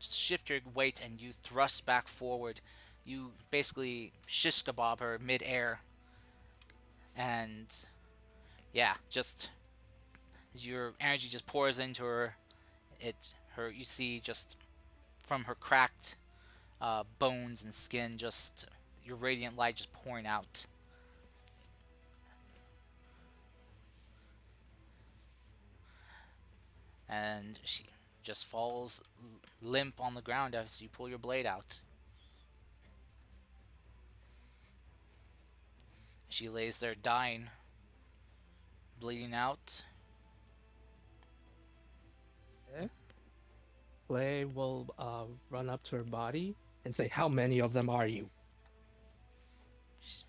[SPEAKER 1] shift your weight and you thrust back forward, you basically shish kebab her midair. And yeah, just as your energy just pours into her, you see just from her cracked bones and skin, just your radiant light just pouring out. And she just falls limp on the ground as you pull your blade out. She lays there dying, bleeding out.
[SPEAKER 6] Clay will run up to her body and say, how many of them are you?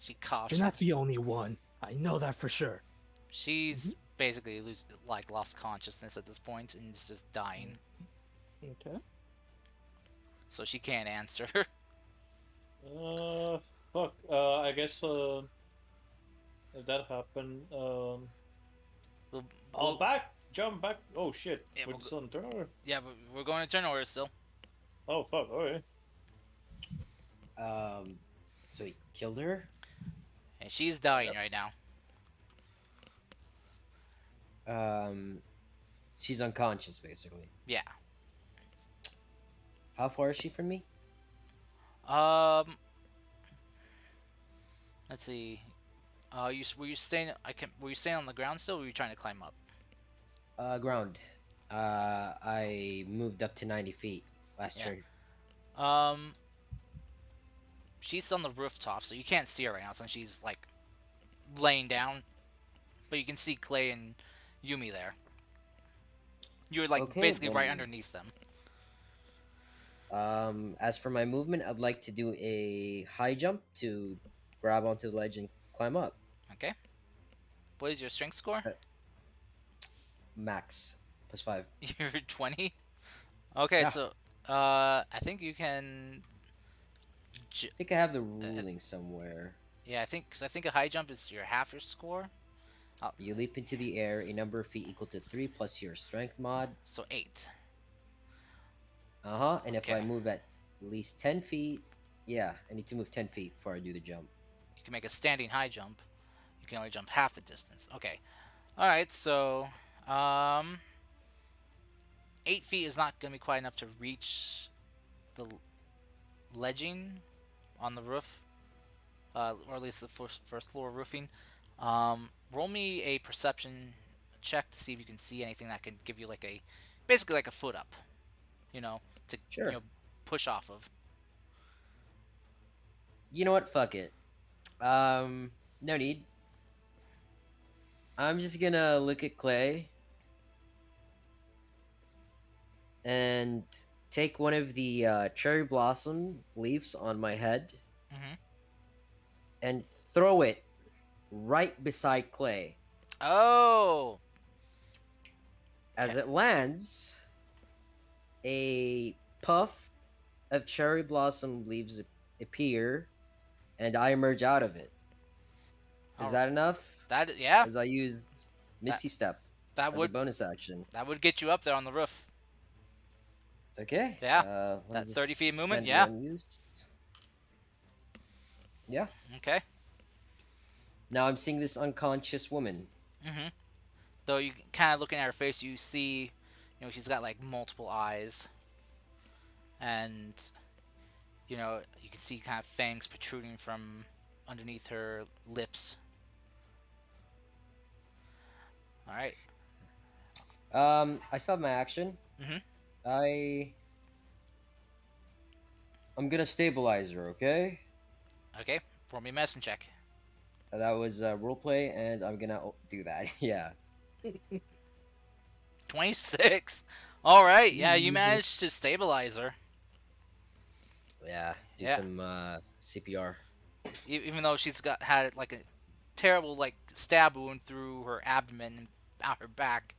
[SPEAKER 1] She coughs.
[SPEAKER 6] You're not the only one. I know that for sure.
[SPEAKER 1] She's basically lost consciousness at this point and is just dying.
[SPEAKER 6] Okay.
[SPEAKER 1] so she can't answer.
[SPEAKER 4] Uh, fuck. I guess if that happened,
[SPEAKER 1] we'll,
[SPEAKER 4] I'll
[SPEAKER 1] we'll,
[SPEAKER 4] jump back. Oh shit!
[SPEAKER 1] yeah,
[SPEAKER 4] We're just on turn order.
[SPEAKER 1] yeah, we're going to turn order still.
[SPEAKER 4] Oh fuck! Alright.
[SPEAKER 5] Um, so he killed her.
[SPEAKER 1] And she's dying
[SPEAKER 4] Yep.
[SPEAKER 1] right now.
[SPEAKER 5] Um, she's unconscious basically.
[SPEAKER 1] Yeah.
[SPEAKER 5] How far is she from me?
[SPEAKER 1] Um. Let's see. Were you staying? Were you staying on the ground still? Or were you trying to climb up?
[SPEAKER 5] Ground. I moved up to 90 feet last
[SPEAKER 1] Yeah.
[SPEAKER 5] turn.
[SPEAKER 1] Um. She's on the rooftop, so you can't see her right now since she's like laying down. But you can see Clay and Yumi there. You're like
[SPEAKER 5] Okay,
[SPEAKER 1] basically right
[SPEAKER 5] then.
[SPEAKER 1] underneath them.
[SPEAKER 5] As for my movement, I'd like to do a high jump to grab onto the ledge and climb up.
[SPEAKER 1] Okay. What is your strength score?
[SPEAKER 5] Uh, Max +5.
[SPEAKER 1] You're 20. Okay,
[SPEAKER 5] Yeah,
[SPEAKER 1] so I think you can.
[SPEAKER 5] I think I have the
[SPEAKER 1] Uh,
[SPEAKER 5] ruling somewhere.
[SPEAKER 1] yeah, I think because I think a high jump is your half your score. Oh,
[SPEAKER 5] You leap into the air a number of feet equal to 3 plus your strength mod.
[SPEAKER 1] so 8.
[SPEAKER 5] And if I
[SPEAKER 1] Okay,
[SPEAKER 5] move at least 10 feet, yeah, I need to move 10 feet before I do the jump.
[SPEAKER 1] you can make a standing high jump. You can only jump half the distance. Okay. All right. So, um, 8 feet is not gonna be quite enough to reach the ledging on the roof, or at least the first floor roofing. Roll me a perception check to see if you can see anything that can give you like a, basically like a foot up. You know, to you
[SPEAKER 5] Sure.
[SPEAKER 1] know push off of.
[SPEAKER 5] You know what? Fuck it. No need. I'm just gonna look at Clay and take one of the cherry blossom leaves on my head
[SPEAKER 1] Mm-hmm.
[SPEAKER 5] and throw it right beside Clay.
[SPEAKER 1] Oh.
[SPEAKER 5] As
[SPEAKER 1] Okay.
[SPEAKER 5] it lands, a puff of cherry blossom leaves appear, and I emerge out of it. Is
[SPEAKER 1] All
[SPEAKER 5] that enough?
[SPEAKER 1] that yeah.
[SPEAKER 5] As I use
[SPEAKER 1] That
[SPEAKER 5] Misty Step
[SPEAKER 1] that
[SPEAKER 5] as a
[SPEAKER 1] would
[SPEAKER 5] bonus action.
[SPEAKER 1] that would get you up there on the roof.
[SPEAKER 5] Okay.
[SPEAKER 1] Yeah.
[SPEAKER 5] Let me
[SPEAKER 1] That 30
[SPEAKER 5] just
[SPEAKER 1] feet movement.
[SPEAKER 5] spend the
[SPEAKER 1] Yeah.
[SPEAKER 5] unused. Yeah.
[SPEAKER 1] Okay.
[SPEAKER 5] Now I'm seeing this unconscious woman.
[SPEAKER 1] Mm-hmm. Though you kind of looking at her face, you see, she's got like multiple eyes, and you can see kind of fangs protruding from underneath her lips. All right.
[SPEAKER 5] I still have my action.
[SPEAKER 1] Mm-hmm.
[SPEAKER 5] I I'm gonna stabilize her. Okay.
[SPEAKER 1] Okay. Roll me a medicine check.
[SPEAKER 5] That was roleplay, and I'm gonna do that. Yeah.
[SPEAKER 1] 26. All right. Yeah, you
[SPEAKER 6] Mhm.
[SPEAKER 1] managed to stabilize her.
[SPEAKER 5] Yeah. Do
[SPEAKER 1] Yeah.
[SPEAKER 5] some CPR.
[SPEAKER 1] Even though she's had like a terrible like stab wound through her abdomen and out her back,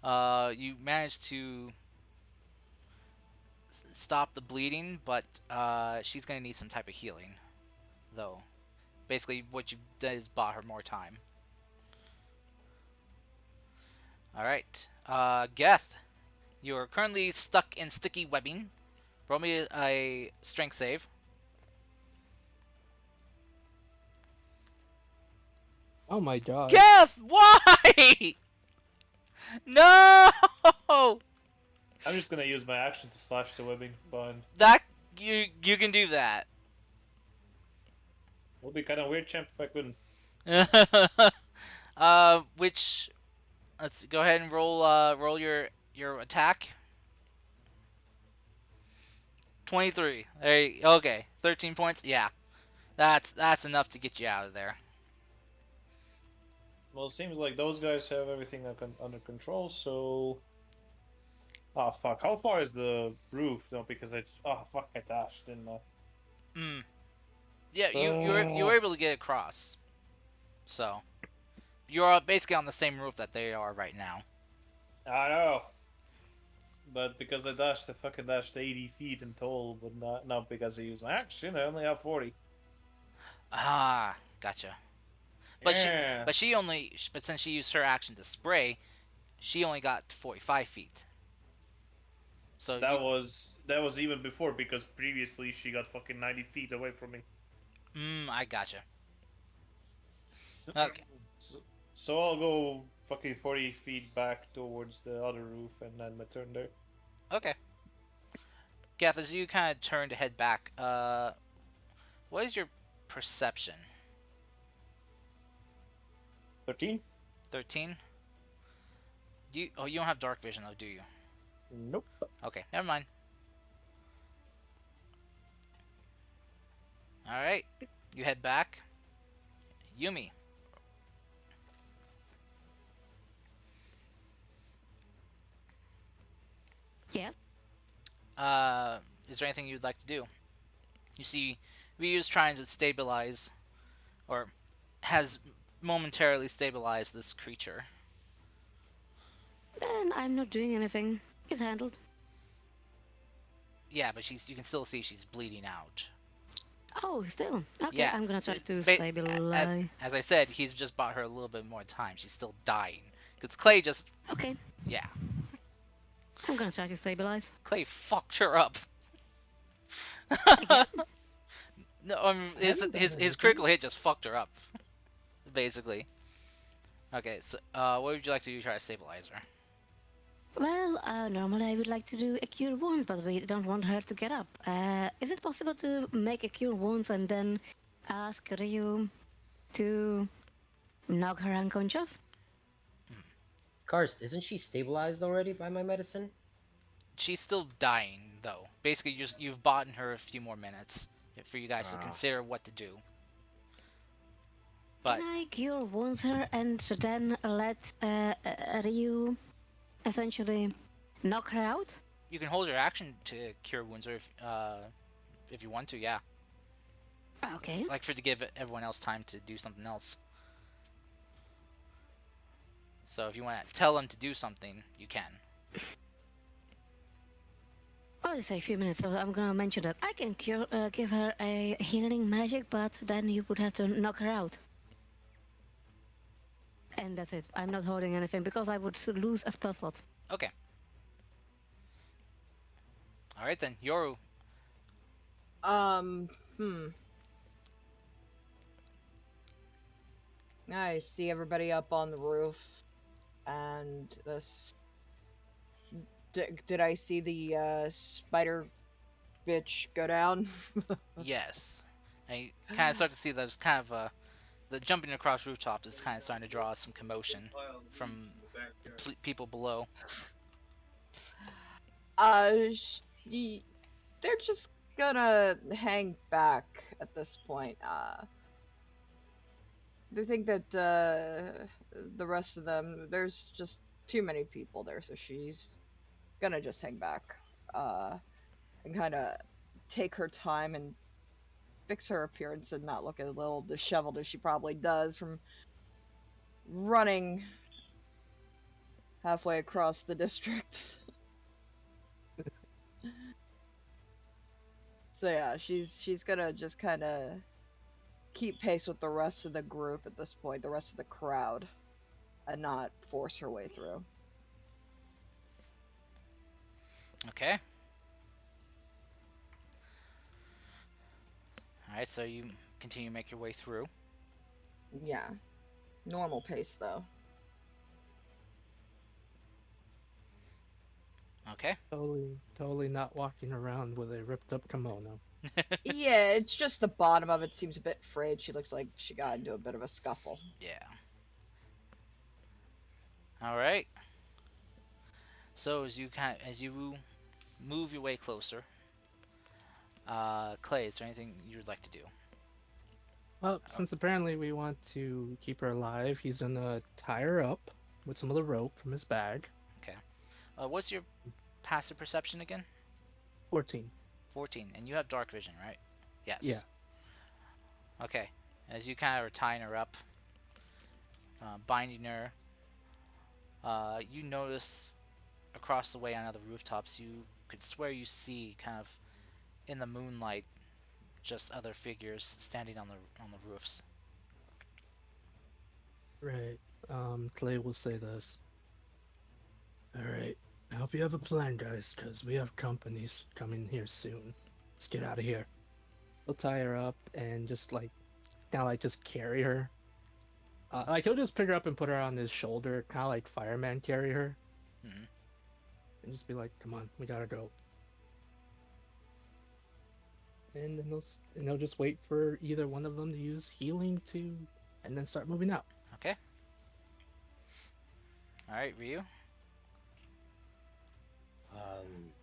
[SPEAKER 1] you managed to stop the bleeding, but she's gonna need some type of healing, though. Basically, what you've done is bought her more time. All right, Geth, you are currently stuck in sticky webbing. Roll me a strength save.
[SPEAKER 6] Oh my god.
[SPEAKER 1] Geth, why? No!
[SPEAKER 4] I'm just gonna use my action to slash the webbing. Fine.
[SPEAKER 1] That you can do that.
[SPEAKER 4] Would be kind of weird, champ, if I couldn't.
[SPEAKER 1] Which let's go ahead and roll your attack. 23. Okay. 13 points. Yeah. That's enough to get you out of there.
[SPEAKER 4] Well, it seems like those guys have everything under control. So, oh fuck, how far is the roof? No, because fuck, I dashed, didn't I?
[SPEAKER 1] Mm. Yeah, you were able to get across. So, you're basically on the same roof that they are right now.
[SPEAKER 4] I know. but because I fucking dashed 80 feet in total, but not because I used my action. I only have 40.
[SPEAKER 1] Ah, gotcha. But she,
[SPEAKER 4] Yeah,
[SPEAKER 1] but since she used her action to spray, she only got 45 feet. So you,
[SPEAKER 4] that was even before because previously she got fucking 90 feet away from me.
[SPEAKER 1] I gotcha. Okay,
[SPEAKER 4] So, so I'll go fucking 40 feet back towards the other roof and then my turn there.
[SPEAKER 1] okay. Gath, as you kind of turn to head back, what is your perception?
[SPEAKER 4] 13?
[SPEAKER 1] 13. You don't have dark vision though, do you?
[SPEAKER 4] Nope.
[SPEAKER 1] Okay, never mind. All right, you head back. Yumi,
[SPEAKER 3] Yeah.
[SPEAKER 1] is there anything you'd like to do? You see, Ryu's trying to stabilize, or has momentarily stabilized this creature.
[SPEAKER 3] Then I'm not doing anything. It's handled.
[SPEAKER 1] Yeah, but you can still see she's bleeding out.
[SPEAKER 3] Oh, still. Okay,
[SPEAKER 1] Yeah.
[SPEAKER 3] I'm gonna try to
[SPEAKER 1] Ba-
[SPEAKER 3] stabilize.
[SPEAKER 1] as I said, he's just bought her a little bit more time. She's still dying. Because Clay just,
[SPEAKER 3] Okay,
[SPEAKER 1] yeah.
[SPEAKER 3] I'm gonna try to stabilize.
[SPEAKER 1] Clay fucked her up.
[SPEAKER 3] Again?
[SPEAKER 1] No,
[SPEAKER 6] I haven't done
[SPEAKER 1] his
[SPEAKER 6] anything.
[SPEAKER 1] critical hit just fucked her up, basically. Okay, so what would you like to do to try to stabilize her?
[SPEAKER 3] Well, normally I would like to do a cure wounds, but we don't want her to get up. Is it possible to make a cure wounds and then ask Ryu to knock her unconscious?
[SPEAKER 5] Karst, isn't she stabilized already by my medicine?
[SPEAKER 1] She's still dying, though. Basically, you've bought her a few more minutes for you guys to
[SPEAKER 5] Ah.
[SPEAKER 1] consider what to do.
[SPEAKER 3] Can
[SPEAKER 1] But
[SPEAKER 3] I cure wounds her and then let Ryu essentially knock her out?
[SPEAKER 1] you can hold your action to cure wounds, or if you want to, yeah.
[SPEAKER 3] Okay.
[SPEAKER 1] Like for to give everyone else time to do something else. So if you want to tell them to do something, you can.
[SPEAKER 3] Well, you say a few minutes, so I'm gonna mention that I can give her a healing magic, but then you would have to knock her out. And that's it. I'm not holding anything because I would lose a spell slot.
[SPEAKER 1] Okay. All right then, Yoru.
[SPEAKER 2] Hmm. I see everybody up on the roof, and this. Did I see the spider bitch go down?
[SPEAKER 1] Yes. And you kind of start to see those kind of the jumping across rooftops is kind of starting to draw some commotion from the people below.
[SPEAKER 2] They're just gonna hang back at this point. They think that the rest of them, there's just too many people there, so she's gonna just hang back and kind of take her time and fix her appearance and not look a little disheveled as she probably does from running halfway across the district. So yeah, she's gonna just kind of keep pace with the rest of the group at this point, the rest of the crowd, and not force her way through.
[SPEAKER 1] Okay. All right, so you continue to make your way through.
[SPEAKER 2] Yeah, normal pace though.
[SPEAKER 1] Okay.
[SPEAKER 6] Totally not walking around with a ripped up kimono.
[SPEAKER 2] Yeah, it's just the bottom of it seems a bit frayed. She looks like she got into a bit of a scuffle.
[SPEAKER 1] Yeah. All right. So as you move your way closer, Clay, is there anything you'd like to do?
[SPEAKER 6] Well, since apparently we want to keep her alive, he's gonna tie her up with some of the rope from his bag.
[SPEAKER 1] Okay. What's your passive perception again?
[SPEAKER 6] 14.
[SPEAKER 1] 14, and you have dark vision, right? Yes.
[SPEAKER 6] Yeah.
[SPEAKER 1] Okay. As you kind of are tying her up, binding her, you notice across the way on other rooftops, you could swear you see kind of in the moonlight just other figures standing on the roofs.
[SPEAKER 6] Right. Clay will say this. All right. I hope you have a plan, guys, because we have companies coming here soon. Let's get out of here. He'll tie her up and just like kind of like just carry her. Like he'll just pick her up and put her on his shoulder, kind of like fireman carry her,
[SPEAKER 1] Hmm.
[SPEAKER 6] and just be like, "Come on, we gotta go." And then he'll just wait for either one of them to use healing to, and then start moving out.
[SPEAKER 1] Okay. All right, Ryu.
[SPEAKER 5] Um,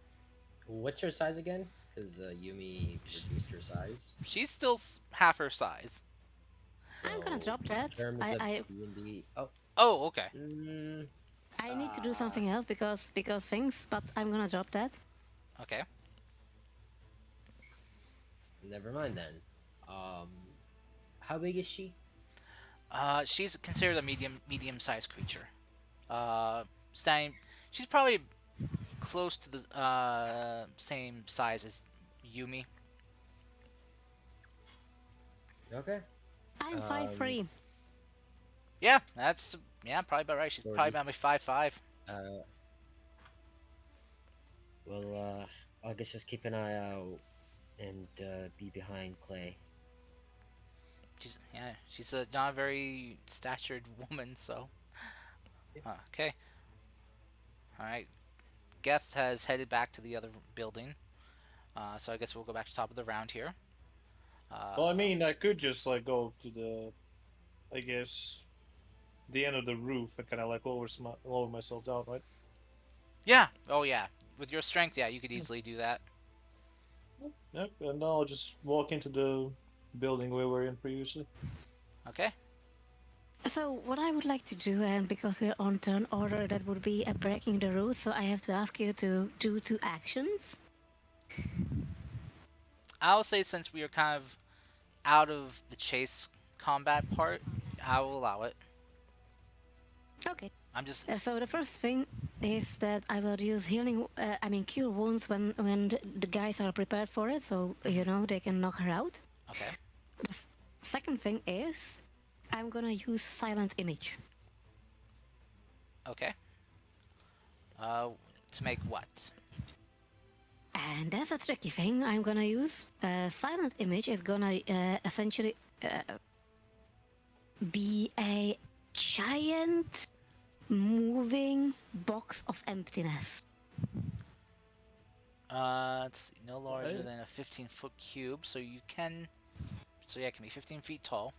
[SPEAKER 5] what's her size again? Because Yumi reduced her size.
[SPEAKER 1] She's still half her size.
[SPEAKER 3] I'm gonna
[SPEAKER 5] So
[SPEAKER 3] drop
[SPEAKER 5] in
[SPEAKER 3] that.
[SPEAKER 5] terms of
[SPEAKER 3] I
[SPEAKER 5] D&D, oh,
[SPEAKER 1] Oh, okay.
[SPEAKER 5] mm,
[SPEAKER 3] I need to do
[SPEAKER 5] uh,
[SPEAKER 3] something else because things, but I'm gonna drop that.
[SPEAKER 1] Okay.
[SPEAKER 5] never mind then. Um, how big is she?
[SPEAKER 1] She's considered a medium-sized creature. Standing, she's probably close to the same size as Yumi.
[SPEAKER 5] Okay.
[SPEAKER 3] I'm
[SPEAKER 5] Um,
[SPEAKER 3] 5'3".
[SPEAKER 1] Yeah, that's probably about right. She's probably
[SPEAKER 5] 40.
[SPEAKER 1] about 5'5".
[SPEAKER 5] Uh, well, I guess just keep an eye out and be behind Clay.
[SPEAKER 1] She's a not a very statured woman, so okay. All right. Geth has headed back to the other building. So I guess we'll go back to top of the round here.
[SPEAKER 4] Well, I mean, I could just like go to the, I guess, the end of the roof and kind of like lower myself down, right?
[SPEAKER 1] Yeah. Oh yeah. With your strength, yeah, you could easily do that.
[SPEAKER 4] Yep. And I'll just walk into the building we were in previously.
[SPEAKER 1] Okay.
[SPEAKER 3] So what I would like to do, and because we're on turn order, that would be breaking the rules. So I have to ask you to do 2 actions.
[SPEAKER 1] I'll say since we are kind of out of the chase combat part, I will allow it.
[SPEAKER 3] Okay.
[SPEAKER 1] I'm just
[SPEAKER 3] So the first thing is that I will use healing. Cure wounds when the guys are prepared for it, so you know they can knock her out.
[SPEAKER 1] okay.
[SPEAKER 3] The second thing is I'm gonna use silent image.
[SPEAKER 1] Okay. To make what?
[SPEAKER 3] And that's a tricky thing I'm gonna use. Silent image is gonna essentially be a giant moving box of emptiness.
[SPEAKER 1] Let's see, no larger
[SPEAKER 6] Right.
[SPEAKER 1] than a 15-foot cube, so you can. So yeah, it can be 15 feet tall.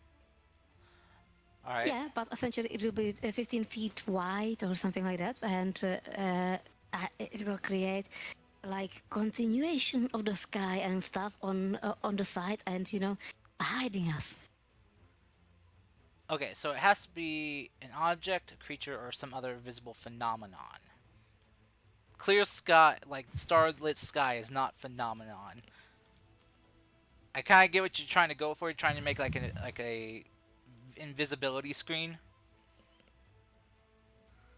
[SPEAKER 1] All right.
[SPEAKER 3] Yeah, but essentially it will be 15 feet wide or something like that, and it will create like continuation of the sky and stuff on the side, and you know, hiding us.
[SPEAKER 1] Okay, so it has to be an object, a creature, or some other visible phenomenon. Clear sky, like starlit sky, is not phenomenon. I kind of get what you're trying to go for. You're trying to make like a invisibility screen.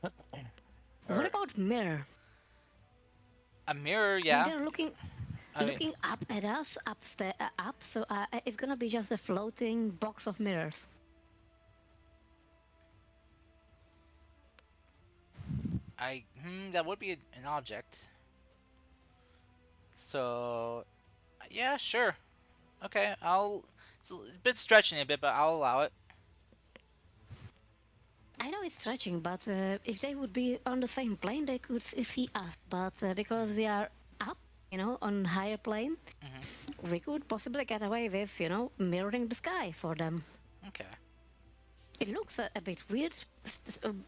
[SPEAKER 3] What about mirror?
[SPEAKER 1] A mirror,
[SPEAKER 3] When
[SPEAKER 1] yeah.
[SPEAKER 3] they're looking
[SPEAKER 1] I mean,
[SPEAKER 3] looking up at us, up. So it's gonna be just a floating box of mirrors.
[SPEAKER 1] that would be an object. So, yeah, sure. Okay, It's a bit stretching it a bit, but I'll allow it.
[SPEAKER 3] I know it's stretching, but if they would be on the same plane, they could see us. But because we are up, you know, on higher plane, we could possibly get away with, you know, mirroring the sky for them.
[SPEAKER 1] Okay.
[SPEAKER 3] It looks a bit weird,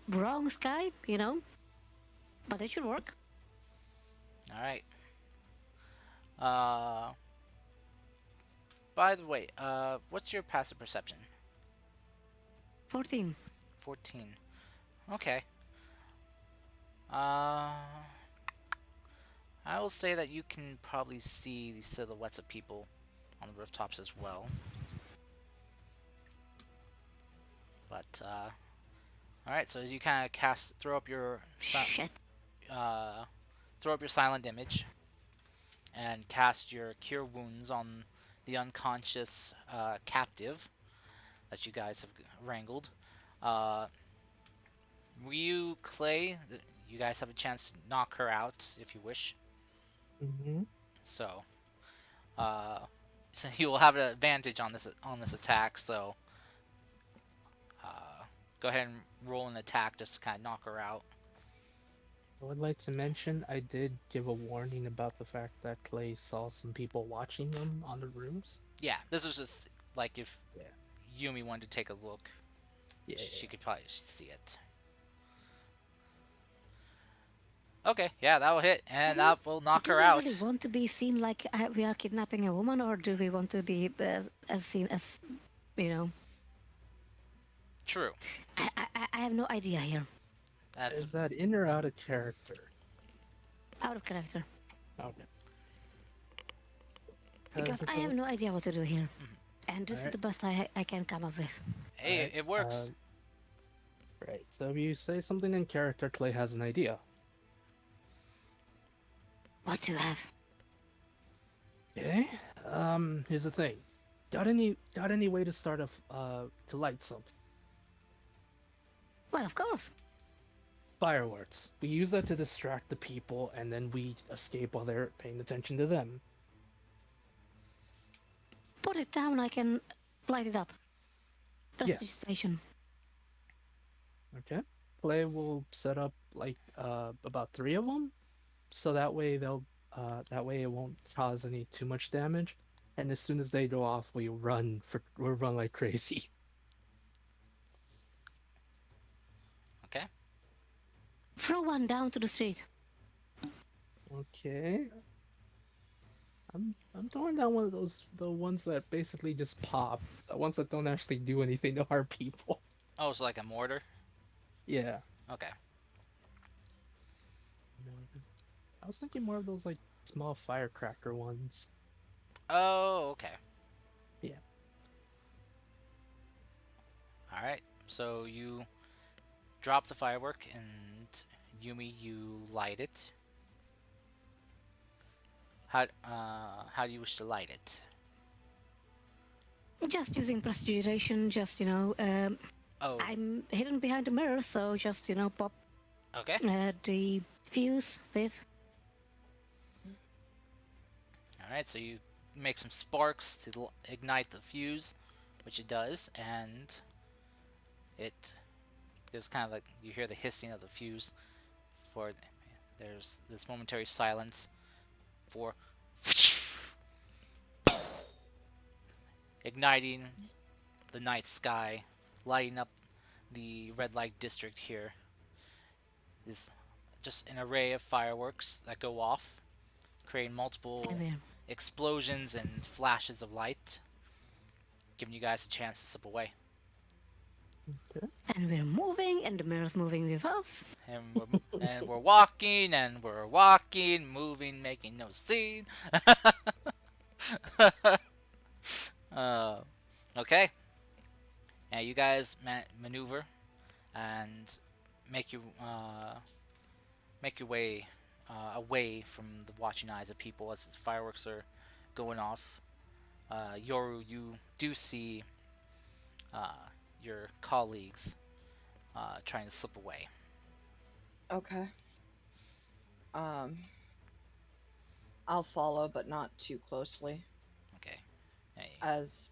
[SPEAKER 3] wrong sky, you know, but it should work.
[SPEAKER 1] All right. Uh. By the way, what's your passive perception?
[SPEAKER 3] 14.
[SPEAKER 1] 14. Okay. Uh. I will say that you can probably see the silhouettes of people on the rooftops as well. But, alright, so as you kind of throw up your...
[SPEAKER 3] Shit.
[SPEAKER 1] uh, throw up your silent image and cast your cure wounds on the unconscious captive that you guys have wrangled. Uh, Ryu, Clay, you guys have a chance to knock her out if you wish.
[SPEAKER 6] Mm-hmm.
[SPEAKER 1] So, uh, so you will have an advantage on this attack. So, go ahead and roll an attack just to kind of knock her out.
[SPEAKER 6] I would like to mention I did give a warning about the fact that Clay saw some people watching them on the roofs.
[SPEAKER 1] Yeah, this was just like if
[SPEAKER 6] Yeah.
[SPEAKER 1] Yumi wanted to take a look,
[SPEAKER 6] Yeah,
[SPEAKER 1] she
[SPEAKER 6] yeah.
[SPEAKER 1] could probably see it. Okay, yeah, that will hit, and
[SPEAKER 3] Mhm.
[SPEAKER 1] that will knock
[SPEAKER 3] Do
[SPEAKER 1] her
[SPEAKER 3] we really
[SPEAKER 1] out.
[SPEAKER 3] want to be seen like we are kidnapping a woman, or do we want to be as seen as, you know?
[SPEAKER 1] True.
[SPEAKER 3] I have no idea here.
[SPEAKER 1] That's
[SPEAKER 6] Is that in or out of character?
[SPEAKER 3] Out of character.
[SPEAKER 6] Okay.
[SPEAKER 3] Because
[SPEAKER 6] Because
[SPEAKER 3] I
[SPEAKER 6] if
[SPEAKER 3] have no idea what to do here. And this is
[SPEAKER 6] Alright,
[SPEAKER 3] the best I can come up with.
[SPEAKER 1] hey,
[SPEAKER 6] alright.
[SPEAKER 1] it works.
[SPEAKER 6] Right. So if you say something in character, Clay has an idea.
[SPEAKER 3] What do you have?
[SPEAKER 6] Okay. Here's the thing. Got any way to start to light something?
[SPEAKER 3] Well, of course.
[SPEAKER 6] Fireworks. We use that to distract the people, and then we escape while they're paying attention to them.
[SPEAKER 3] Put it down, I can light it up.
[SPEAKER 6] Yeah.
[SPEAKER 3] Prestidigitation.
[SPEAKER 6] Okay. Clay will set up like about 3 of them, so that way that way it won't cause any too much damage. And as soon as they go off, we run like crazy.
[SPEAKER 1] Okay.
[SPEAKER 3] Throw one down to the street.
[SPEAKER 6] Okay. I'm throwing down one of the ones that basically just pop, the ones that don't actually do anything to harm people.
[SPEAKER 1] Oh, it's like a mortar.
[SPEAKER 6] Yeah.
[SPEAKER 1] Okay.
[SPEAKER 6] I was thinking more of those like small firecracker ones.
[SPEAKER 1] Oh, okay.
[SPEAKER 6] Yeah.
[SPEAKER 1] All right. So you drop the firework, and Yumi, you light it. How do you wish to light it?
[SPEAKER 3] Just using prestidigitation, just,
[SPEAKER 1] Oh,
[SPEAKER 3] I'm hidden behind the mirror, so just, pop
[SPEAKER 1] okay.
[SPEAKER 3] the fuse with.
[SPEAKER 1] All right. So you make some sparks to ignite the fuse, which it does, and it there's kind of like you hear the hissing of the fuse. For there's this momentary silence for igniting the night sky, lighting up the red light district here. Is just an array of fireworks that go off, creating multiple
[SPEAKER 3] And we're,
[SPEAKER 1] explosions and flashes of light, giving you guys a chance to slip away.
[SPEAKER 6] Okay.
[SPEAKER 3] and we're moving, and the mirror's moving with us.
[SPEAKER 1] And we're walking, and we're walking, moving, making no scene. uh, okay. And you guys maneuver and make you make your way away from the watching eyes of people as the fireworks are going off. Yoru, you do see your colleagues trying to slip away.
[SPEAKER 2] Okay. I'll follow, but not too closely,
[SPEAKER 1] Okay. Hey,
[SPEAKER 2] as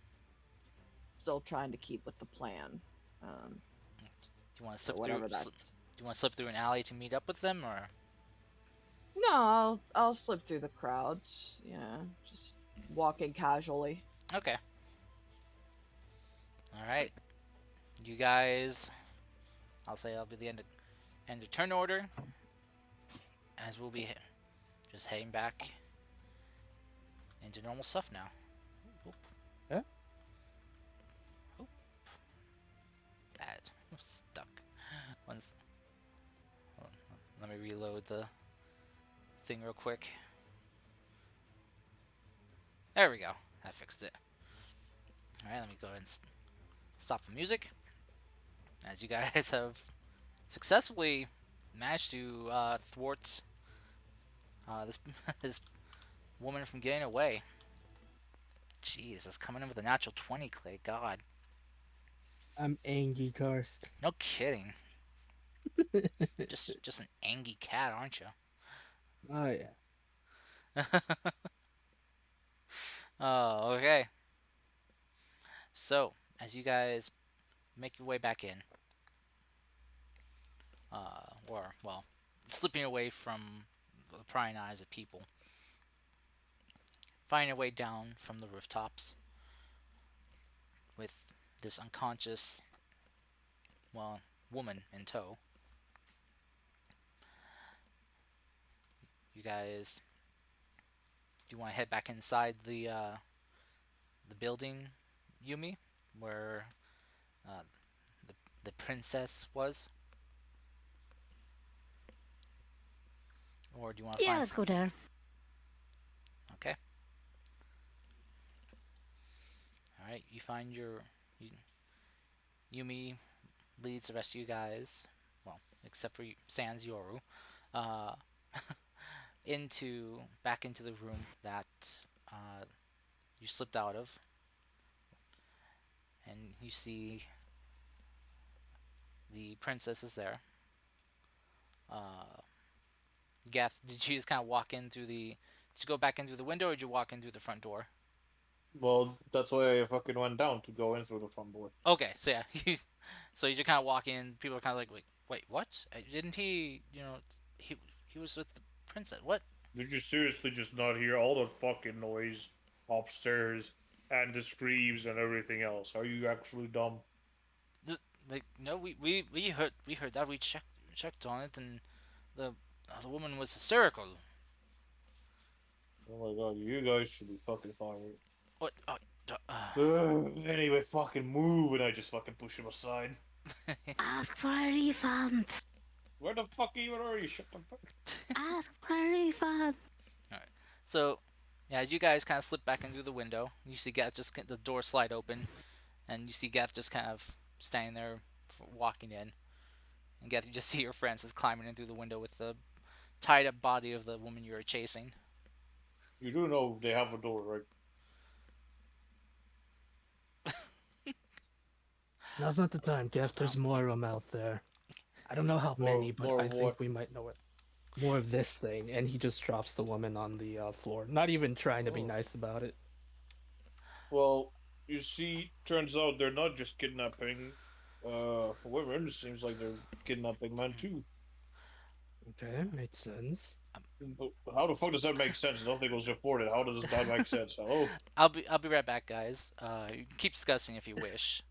[SPEAKER 2] still trying to keep with the plan.
[SPEAKER 1] do you want to
[SPEAKER 2] So
[SPEAKER 1] slip
[SPEAKER 2] whatever
[SPEAKER 1] through?
[SPEAKER 2] that's.
[SPEAKER 1] Do you want to slip through an alley to meet up with them, or?
[SPEAKER 2] No, I'll slip through the crowds. Yeah, just walking casually.
[SPEAKER 1] Okay. All right. You guys, I'll say I'll be the end of turn order, as we'll be just heading back into normal stuff now. Oop.
[SPEAKER 6] Yeah.
[SPEAKER 1] Oop. Bad. I'm stuck. Once. Let me reload the thing real quick. There we go. I fixed it. Alright, let me go ahead and stop the music. As you guys have successfully managed to thwart this this woman from getting away. Jeez, that's coming in with a natural 20, Clay. God,
[SPEAKER 6] I'm angry, Karst.
[SPEAKER 1] no kidding. Just an angry cat, aren't you?
[SPEAKER 6] Oh yeah.
[SPEAKER 1] Oh, okay. So, as you guys make your way back in, or well, slipping away from the prying eyes of people, finding your way down from the rooftops with this unconscious, well, woman in tow. You guys, do you want to head back inside the building, Yumi, where uh, the the princess was, or do you want to
[SPEAKER 3] Yeah,
[SPEAKER 1] find?
[SPEAKER 3] let's go there.
[SPEAKER 1] Okay, all right. You find your Yumi leads the rest of you guys, well, except for Sans Yoru, uh, into back into the room that you slipped out of, and you see the princess is there. Uh, Geth, did you just kind of walk in through the? Did you go back in through the window, or did you walk in through the front door?
[SPEAKER 4] Well, that's why I fucking went down to go in through the front door.
[SPEAKER 1] Okay, so yeah, so you just kind of walk in. People are kind of like, wait, what? Didn't he? He was with the princess. What?
[SPEAKER 4] Did you seriously just not hear all the fucking noise upstairs and the screams and everything else? Are you actually dumb?
[SPEAKER 1] Like, no, we heard that. We checked on it, and the the woman was hysterical.
[SPEAKER 4] Oh my god, you guys should be fucking fired.
[SPEAKER 1] What? Oh,
[SPEAKER 4] Anyway, fucking move, and I just fucking push him aside.
[SPEAKER 3] Ask for a refund.
[SPEAKER 4] Where the fuck even are you? Shut the fuck.
[SPEAKER 3] Ask for a refund.
[SPEAKER 1] All right. So, yeah, as you guys kind of slip back into the window, you see Gath just the door slide open, and you see Gath just kind of standing there, walking in, and Gath, you just see your friends just climbing in through the window with the tied up body of the woman you were chasing.
[SPEAKER 4] You do know they have a door, right?
[SPEAKER 6] Now's not the time, Jeff. There's more of them out there. I don't know how many, but
[SPEAKER 4] More
[SPEAKER 6] I
[SPEAKER 4] of
[SPEAKER 6] think
[SPEAKER 4] what?
[SPEAKER 6] we might know it. More of this thing, and he just drops the woman on the floor. Not even trying to be
[SPEAKER 4] Oh.
[SPEAKER 6] nice about it.
[SPEAKER 4] Well, you see, turns out they're not just kidnapping women. It seems like they're kidnapping men too.
[SPEAKER 6] Okay, makes sense.
[SPEAKER 4] But how the fuck does that make sense? Nothing was reported. How does that make sense? Hello?
[SPEAKER 1] I'll be right back, guys. You can keep discussing if you wish.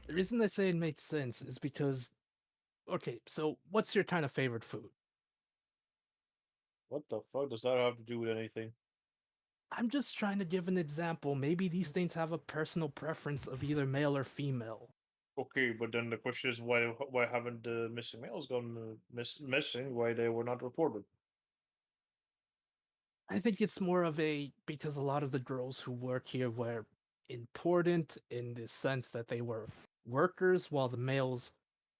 [SPEAKER 6] The reason I say it makes sense is because, okay, so what's your kind of favorite food?
[SPEAKER 4] What the fuck does that have to do with anything?
[SPEAKER 6] I'm just trying to give an example. Maybe these things have a personal preference of either male or female.
[SPEAKER 4] Okay, but then the question is why haven't the missing males gone missing? Why they were not reported?
[SPEAKER 6] I think it's more of a because a lot of the girls who work here were important in the sense that they were workers, while the males.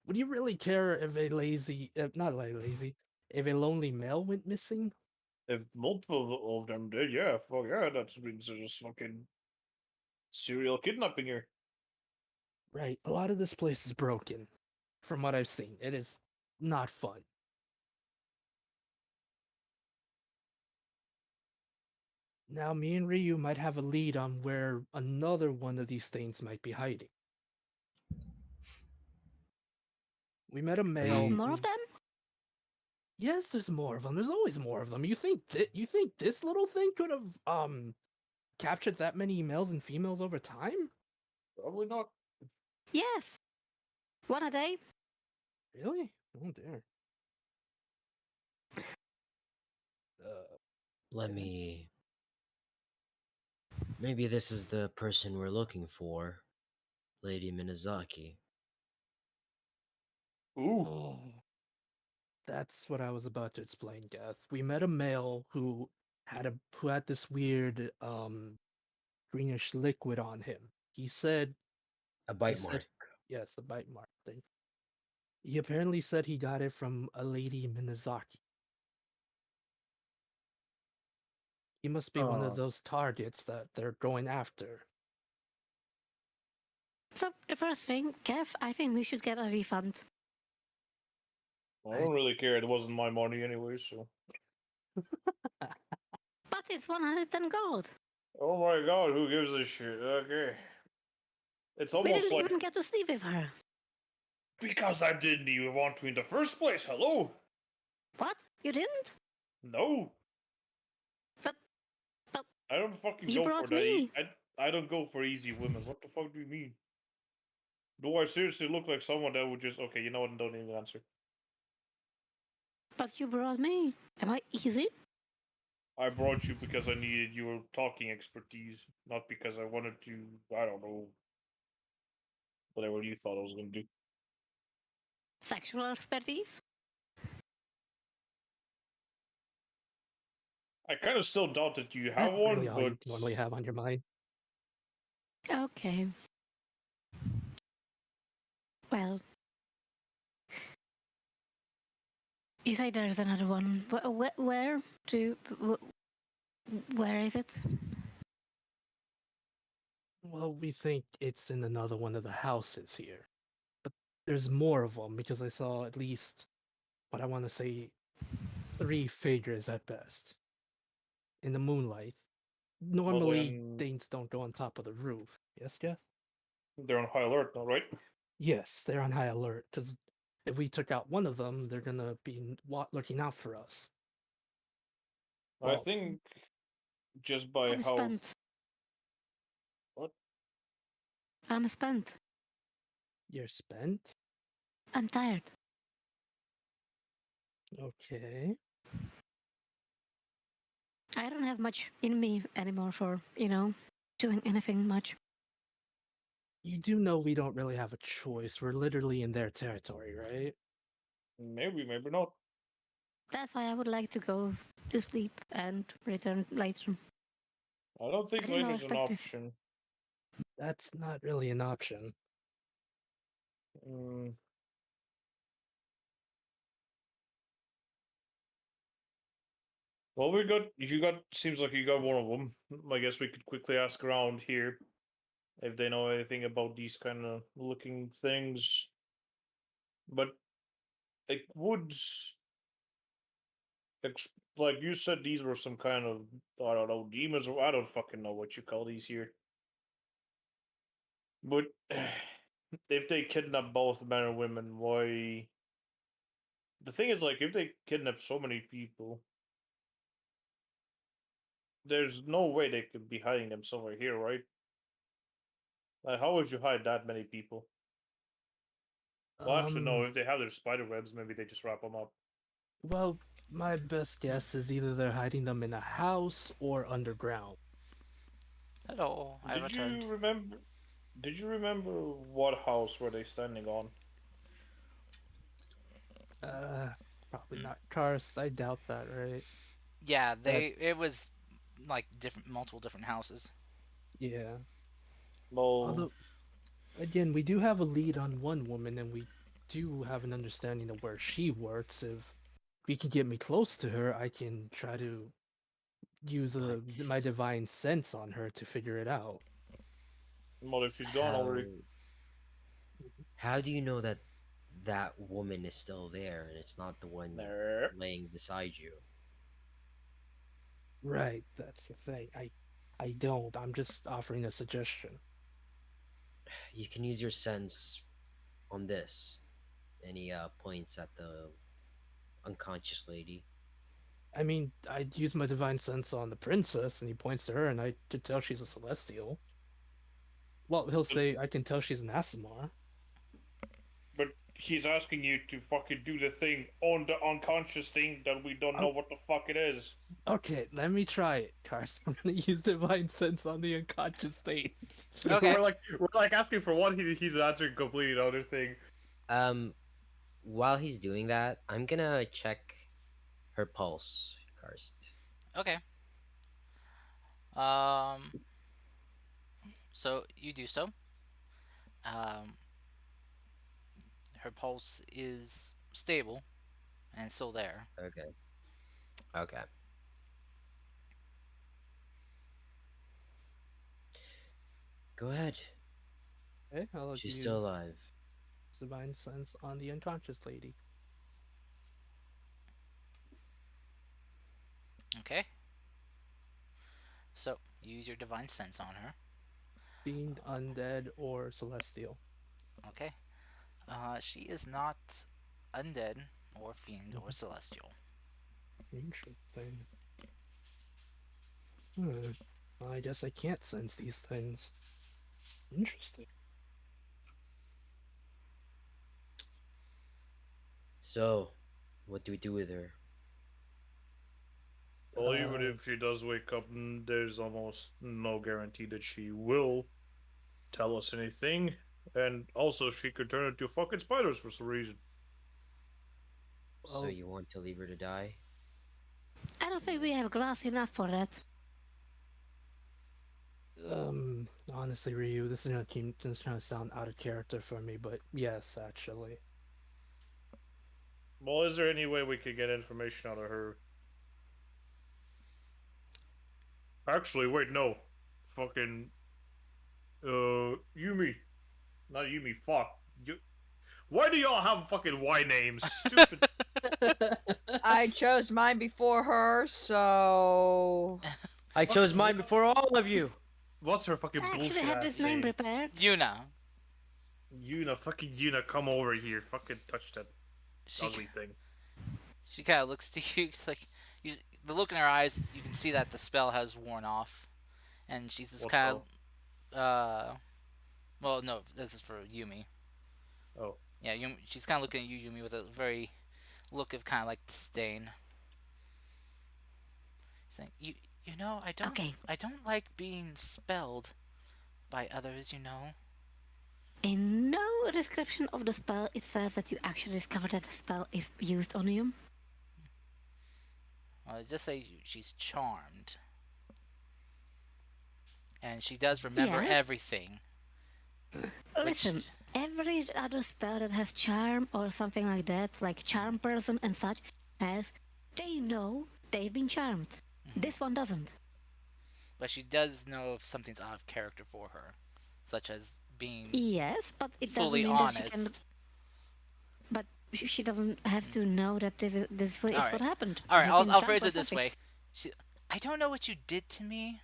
[SPEAKER 6] Would you really care if a lazy, not like lazy, if a lonely male went missing?
[SPEAKER 4] If multiple of them did, yeah, fuck yeah, that means there's fucking serial kidnapping here.
[SPEAKER 6] Right. A lot of this place is broken. From what I've seen, it is not fun. Now, me and Ryu might have a lead on where another one of these things might be hiding. We met a
[SPEAKER 5] Are
[SPEAKER 3] There's
[SPEAKER 6] male
[SPEAKER 5] you
[SPEAKER 3] more of
[SPEAKER 6] who.
[SPEAKER 3] them?
[SPEAKER 6] Yes, there's more of them. There's always more of them. You think this little thing could have captured that many males and females over time?
[SPEAKER 4] Probably not.
[SPEAKER 3] Yes. One a day.
[SPEAKER 6] Really? Oh dear. Uh,
[SPEAKER 5] let
[SPEAKER 6] okay.
[SPEAKER 5] me maybe this is the person we're looking for, Lady Minazaki.
[SPEAKER 4] Ooh,
[SPEAKER 6] Oh, that's what I was about to explain, Gath. We met a male who had this weird greenish liquid on him. He
[SPEAKER 5] A
[SPEAKER 6] he
[SPEAKER 5] bite
[SPEAKER 6] said
[SPEAKER 5] mark.
[SPEAKER 6] yes, the bite mark thing. He apparently said he got it from a lady in Minazaki. He must be one of
[SPEAKER 4] Uh,
[SPEAKER 6] those targets that they're going after.
[SPEAKER 3] So, the first thing, Kev, I think we should get a refund.
[SPEAKER 4] I don't really care. It wasn't my money anyway, so.
[SPEAKER 3] But it's 110 gold.
[SPEAKER 4] Oh my god, who gives a shit? Okay. It's
[SPEAKER 3] We
[SPEAKER 4] almost
[SPEAKER 3] didn't
[SPEAKER 4] like
[SPEAKER 3] even get to sleep with her.
[SPEAKER 4] because I didn't even want to in the first place. Hello?
[SPEAKER 3] What? You didn't?
[SPEAKER 4] No.
[SPEAKER 3] But, but
[SPEAKER 4] I don't fucking
[SPEAKER 3] you
[SPEAKER 4] go for
[SPEAKER 3] brought
[SPEAKER 4] that.
[SPEAKER 3] me.
[SPEAKER 4] I don't go for easy women. What the fuck do you mean? Do I seriously look like someone that would just okay? You know what? Don't even answer.
[SPEAKER 3] But you brought me. Am I easy?
[SPEAKER 4] I brought you because I needed your talking expertise, not because I wanted to. I don't know whatever you thought I was gonna do.
[SPEAKER 3] Sexual expertise?
[SPEAKER 4] I kind of still doubt that you have
[SPEAKER 6] That's really
[SPEAKER 4] one,
[SPEAKER 6] all you
[SPEAKER 4] but
[SPEAKER 6] normally have on your mind.
[SPEAKER 3] Okay. Well, you say there's another one. Where do? Where is it?
[SPEAKER 6] Well, we think it's in another one of the houses here. But there's more of them because I saw at least, what I want to say, 3 figures at best in the moonlight.
[SPEAKER 4] well
[SPEAKER 6] Normally,
[SPEAKER 4] then
[SPEAKER 6] things don't go on top of the roof. Yes, Jeff?
[SPEAKER 4] they're on high alert now, right?
[SPEAKER 6] Yes, they're on high alert because if we took out one of them, they're gonna be looking out for us.
[SPEAKER 4] I
[SPEAKER 6] Well,
[SPEAKER 4] think just by
[SPEAKER 3] I'm
[SPEAKER 4] how
[SPEAKER 3] spent.
[SPEAKER 4] what
[SPEAKER 3] I'm spent.
[SPEAKER 6] you're spent?
[SPEAKER 3] I'm tired.
[SPEAKER 6] Okay.
[SPEAKER 3] I don't have much in me anymore for, doing anything much.
[SPEAKER 6] You do know we don't really have a choice. We're literally in their territory, right?
[SPEAKER 4] maybe not.
[SPEAKER 3] That's why I would like to go to sleep and return later.
[SPEAKER 4] I don't
[SPEAKER 3] I
[SPEAKER 4] think
[SPEAKER 3] didn't
[SPEAKER 4] later's an
[SPEAKER 3] expect this.
[SPEAKER 4] option.
[SPEAKER 6] That's not really an option.
[SPEAKER 4] Mm, well, we got you got. Seems like you got one of them. I guess we could quickly ask around here if they know anything about these kind of looking things. But it would, like you said, these were some kind of I don't know demons or I don't fucking know what you call these here. But if they kidnap both men and women, why? The thing is, like, if they kidnap so many people, there's no way they could be hiding them somewhere here, right? Like, how would you hide that many people? Well, actually, no.
[SPEAKER 6] Um,
[SPEAKER 4] If they have their spider webs, maybe they just wrap them up.
[SPEAKER 6] well, my best guess is either they're hiding them in a house or underground.
[SPEAKER 1] Hello, I
[SPEAKER 4] Did you
[SPEAKER 1] returned.
[SPEAKER 4] remember? Did you remember what house were they standing on?
[SPEAKER 6] Uh, Probably not cars. I doubt that, right?
[SPEAKER 1] Yeah,
[SPEAKER 6] That,
[SPEAKER 1] it was like multiple different houses.
[SPEAKER 6] yeah.
[SPEAKER 4] Well,
[SPEAKER 6] Although, again, we do have a lead on one woman, and we do have an understanding of where she works. If we can get me close to her, I can try to use my
[SPEAKER 5] But
[SPEAKER 6] divine sense on her to figure it out.
[SPEAKER 4] well, if she's gone already.
[SPEAKER 5] how how do you know that that woman is still there and it's not the one
[SPEAKER 4] Nah.
[SPEAKER 5] laying beside you?
[SPEAKER 6] Right, that's the thing. I don't. I'm just offering a suggestion.
[SPEAKER 5] You can use your sense on this. Any points at the unconscious lady?
[SPEAKER 6] I mean, I'd use my divine sense on the princess, and he points to her, and I could tell she's a celestial. Well, he'll
[SPEAKER 4] But,
[SPEAKER 6] say I can tell she's an Asimar.
[SPEAKER 4] but he's asking you to fucking do the thing on the unconscious thing that we don't know
[SPEAKER 6] Oh,
[SPEAKER 4] what the fuck it is.
[SPEAKER 6] okay, let me try it, Cars. I'm gonna use divine sense on the unconscious state.
[SPEAKER 1] Okay.
[SPEAKER 4] We're like asking for one. He's answering completely another thing.
[SPEAKER 5] Um, while he's doing that, I'm gonna check her pulse, Karst.
[SPEAKER 1] Okay. Um. So you do so. Um. her pulse is stable and still there.
[SPEAKER 5] Okay. Okay. Go ahead.
[SPEAKER 6] Okay, I'll
[SPEAKER 5] She's still
[SPEAKER 6] use
[SPEAKER 5] alive.
[SPEAKER 6] divine sense on the unconscious lady.
[SPEAKER 1] Okay, so you use your divine sense on her.
[SPEAKER 6] Fiend, undead, or celestial.
[SPEAKER 1] Okay, she is not undead or fiend or
[SPEAKER 6] Mhm.
[SPEAKER 1] celestial.
[SPEAKER 6] Interesting. Hmm. Well, I guess I can't sense these things. Interesting.
[SPEAKER 5] So, what do we do with her?
[SPEAKER 4] Well, even
[SPEAKER 6] Uh,
[SPEAKER 4] if she does wake up, there's almost no guarantee that she will tell us anything. And also, she could turn into fucking spiders for some reason.
[SPEAKER 5] So
[SPEAKER 6] well,
[SPEAKER 5] you want to leave her to die?
[SPEAKER 3] I don't think we have glass enough for that.
[SPEAKER 6] honestly, Ryu, this is gonna sound out of character for me, but yes, actually.
[SPEAKER 4] Well, is there any way we could get information out of her? Actually, wait, no. Fucking, Yumi. Not Yumi, fuck. You, why do y'all have fucking Y names? Stupid.
[SPEAKER 2] I chose mine before her, so
[SPEAKER 5] I chose mine
[SPEAKER 4] What's,
[SPEAKER 5] before all of you.
[SPEAKER 4] what's her fucking
[SPEAKER 3] I actually
[SPEAKER 4] bullshit
[SPEAKER 3] had
[SPEAKER 4] ass
[SPEAKER 3] this name
[SPEAKER 4] name?
[SPEAKER 3] prepared.
[SPEAKER 1] Yuna.
[SPEAKER 4] Yuna, fucking Yuna, come over here. Fucking touch that
[SPEAKER 1] She
[SPEAKER 4] ugly thing.
[SPEAKER 1] she kind of looks to you. It's like you, the look in her eyes. You can see that the spell has worn off, and she's just
[SPEAKER 4] What
[SPEAKER 1] kind
[SPEAKER 4] the?
[SPEAKER 1] of Well, no, this is for Yumi.
[SPEAKER 4] Oh.
[SPEAKER 1] Yeah, she's kind of looking at you, Yumi, with a very look of kind of like disdain. Saying, you know,
[SPEAKER 3] Okay,
[SPEAKER 1] I don't like being spelled by others. You know,
[SPEAKER 3] in no description of the spell, it says that you actually discover that the spell is used on you.
[SPEAKER 1] just say she's charmed, and she does remember
[SPEAKER 3] Yeah,
[SPEAKER 1] everything. Which,
[SPEAKER 3] listen, every other spell that has charm or something like that, like charm person and such, has, they know they've been charmed.
[SPEAKER 1] mhm.
[SPEAKER 3] This one doesn't.
[SPEAKER 1] But she does know if something's out of character for her, such as being
[SPEAKER 3] Yes, but it doesn't
[SPEAKER 1] fully
[SPEAKER 3] mean that she can.
[SPEAKER 1] honest.
[SPEAKER 3] But she doesn't have to know that this
[SPEAKER 1] All
[SPEAKER 3] is what
[SPEAKER 1] right,
[SPEAKER 3] happened.
[SPEAKER 1] all right.
[SPEAKER 3] You've been
[SPEAKER 1] I'll
[SPEAKER 3] charmed
[SPEAKER 1] phrase
[SPEAKER 3] by
[SPEAKER 1] it this
[SPEAKER 3] something.
[SPEAKER 1] way. I don't know what you did to me,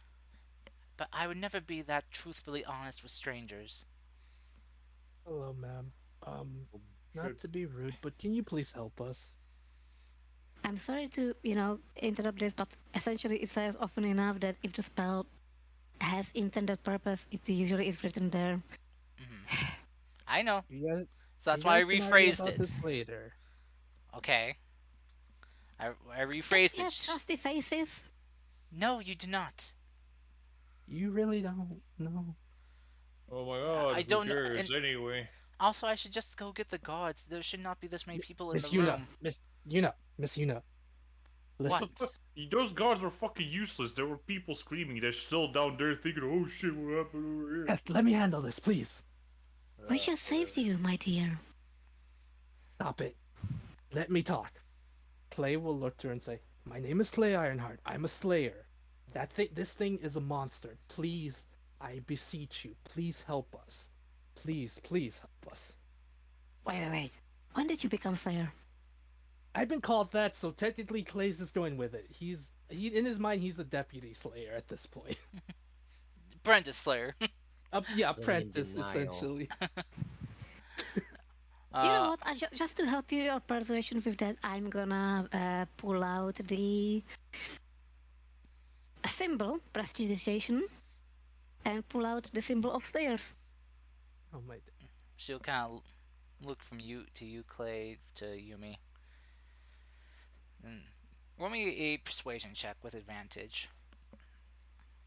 [SPEAKER 1] but I would never be that truthfully honest with strangers.
[SPEAKER 6] Hello, ma'am.
[SPEAKER 4] Oh,
[SPEAKER 6] Not
[SPEAKER 4] shit.
[SPEAKER 6] to be rude, but can you please help us?
[SPEAKER 3] I'm sorry to, interrupt this, but essentially it says often enough that if the spell has intended purpose, it usually is written there.
[SPEAKER 1] Mhm. I know,
[SPEAKER 6] You guys,
[SPEAKER 1] so
[SPEAKER 6] you
[SPEAKER 1] that's why I
[SPEAKER 6] guys can argue
[SPEAKER 1] rephrased
[SPEAKER 6] about
[SPEAKER 1] it.
[SPEAKER 6] this later.
[SPEAKER 1] Okay, I
[SPEAKER 3] Don't
[SPEAKER 1] rephrased
[SPEAKER 3] we
[SPEAKER 1] it.
[SPEAKER 3] have trusty faces?
[SPEAKER 1] No, you do not.
[SPEAKER 6] You really don't know.
[SPEAKER 4] Oh my
[SPEAKER 1] I
[SPEAKER 4] god, who
[SPEAKER 1] don't.
[SPEAKER 4] cares
[SPEAKER 1] And
[SPEAKER 4] anyway?
[SPEAKER 1] also, I should just go get the guards. There should not be this many people in the
[SPEAKER 6] Miss Yuna,
[SPEAKER 1] room.
[SPEAKER 6] Miss Yuna,
[SPEAKER 4] What
[SPEAKER 6] listen.
[SPEAKER 4] the fuck? Those guards were fucking useless. There were people screaming. They're still down there thinking, oh shit, what happened over here?
[SPEAKER 6] Yes, let me handle this, please.
[SPEAKER 3] We just saved
[SPEAKER 4] Whatever.
[SPEAKER 3] you, my dear.
[SPEAKER 6] Stop it. Let me talk. Clay will look to her and say, "My name is Clay Ironheart. I'm a slayer. This thing is a monster. Please, I beseech you, please help us. Please help us."
[SPEAKER 3] Wait. When did you become Slayer?
[SPEAKER 6] I've been called that, so technically Clay's is going with it. He in his mind he's a deputy slayer at this point.
[SPEAKER 1] Brenda Slayer.
[SPEAKER 6] Yeah,
[SPEAKER 5] Playing in
[SPEAKER 6] apprentice
[SPEAKER 5] denial.
[SPEAKER 6] essentially.
[SPEAKER 3] You know
[SPEAKER 1] uh,
[SPEAKER 3] what? Just to help you your persuasion with that, I'm gonna pull out the symbol, prestidigitation, and pull out the symbol of Slayers.
[SPEAKER 6] Oh my.
[SPEAKER 1] she'll kind of look from you to you, Clay, to Yumi. And roll me a persuasion check with advantage.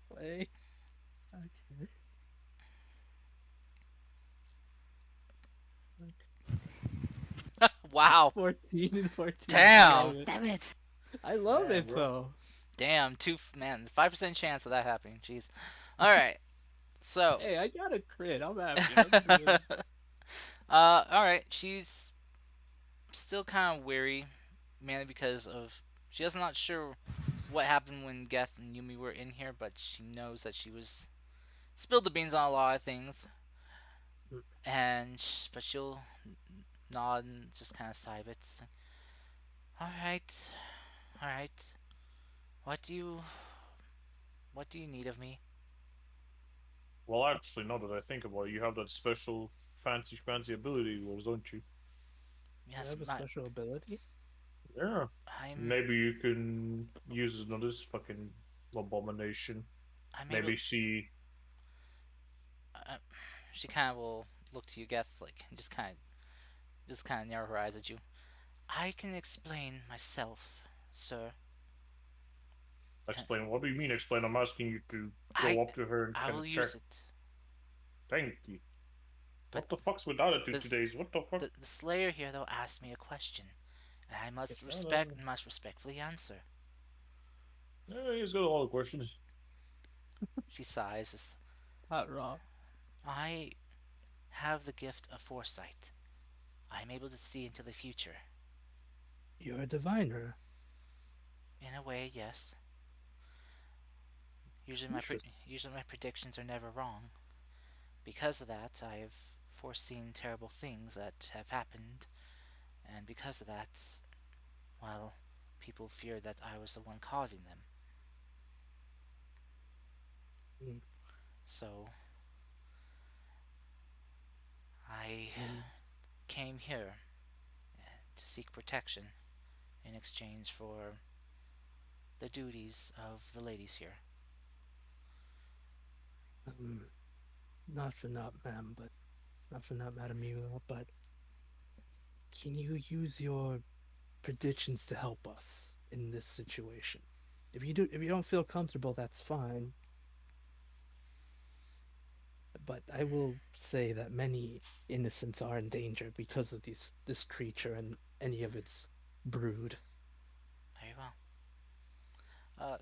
[SPEAKER 6] Clay. Okay.
[SPEAKER 1] Wow.
[SPEAKER 6] 14 and 14.
[SPEAKER 1] Damn.
[SPEAKER 3] Damn it!
[SPEAKER 6] I love
[SPEAKER 4] Damn,
[SPEAKER 6] it
[SPEAKER 4] bro.
[SPEAKER 6] though.
[SPEAKER 1] Damn. 5% chance of that happening. Jeez. All right. So.
[SPEAKER 6] Hey, I got a crit. I'm happy. I'm good.
[SPEAKER 1] All right. She's still kind of weary, mainly because of she's not sure what happened when Geth and Yumi were in here, but she knows that she was spilled the beans on a lot of things,
[SPEAKER 6] Mm,
[SPEAKER 1] but she'll nod and just kind of sigh a bit. All right, all right. What do you what do you need of me?
[SPEAKER 4] Well, actually, now that I think about it, you have that special fancy ability of yours, don't you?
[SPEAKER 6] You
[SPEAKER 1] Yes,
[SPEAKER 6] have a
[SPEAKER 1] my
[SPEAKER 6] special ability?
[SPEAKER 4] Yeah.
[SPEAKER 1] I'm
[SPEAKER 4] Maybe you can use it on this fucking abomination.
[SPEAKER 1] I'm able.
[SPEAKER 4] Maybe see.
[SPEAKER 1] Uh, she kind of will look to you, Geth, like and just kind of narrow her eyes at you. I can explain myself, sir.
[SPEAKER 4] Explain. What do you mean explain? I'm asking you to
[SPEAKER 1] I
[SPEAKER 4] go up to her and
[SPEAKER 1] I
[SPEAKER 4] kind
[SPEAKER 1] will
[SPEAKER 4] of check.
[SPEAKER 1] use it,
[SPEAKER 4] Thank you.
[SPEAKER 1] but
[SPEAKER 4] What the fuck's with attitude
[SPEAKER 1] this
[SPEAKER 4] today? What the fuck?
[SPEAKER 1] the Slayer here though asked me a question, and I
[SPEAKER 6] Yes, hello.
[SPEAKER 1] must respectfully answer.
[SPEAKER 4] Yeah, he's got all the questions.
[SPEAKER 1] She sighs.
[SPEAKER 6] Not wrong.
[SPEAKER 1] I have the gift of foresight. I am able to see into the future.
[SPEAKER 6] You're a diviner.
[SPEAKER 1] In a way, yes.
[SPEAKER 6] Interesting.
[SPEAKER 1] Usually my predictions are never wrong. Because of that, I have foreseen terrible things that have happened, and because of that, well, people feared that I was the one causing them.
[SPEAKER 6] Mm,
[SPEAKER 1] So I
[SPEAKER 6] And
[SPEAKER 1] came here to seek protection in exchange for the duties of the ladies here.
[SPEAKER 6] um, not for not, ma'am, but not for not, Madam Mula, but can you use your predictions to help us in this situation? If you don't feel comfortable, that's fine. But I will say that many innocents are in danger because of this creature and any of its brood.
[SPEAKER 1] Very well. Uh,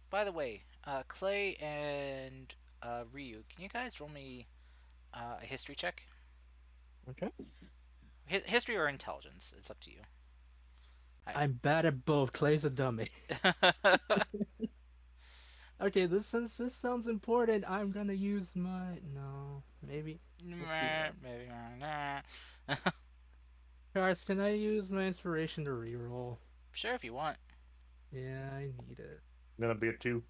[SPEAKER 1] by the way, Clay and Ryu, can you guys roll me a history check?
[SPEAKER 6] Okay.
[SPEAKER 1] History or intelligence? It's up to you.
[SPEAKER 6] I'm bad at both. Clay's a dummy. Okay, this since this sounds important, I'm gonna use my no, maybe. Let's see.
[SPEAKER 1] Maybe.
[SPEAKER 6] Cars, can I use my inspiration to reroll?
[SPEAKER 1] Sure, if you want.
[SPEAKER 6] Yeah, I need it.
[SPEAKER 4] Gonna be a two.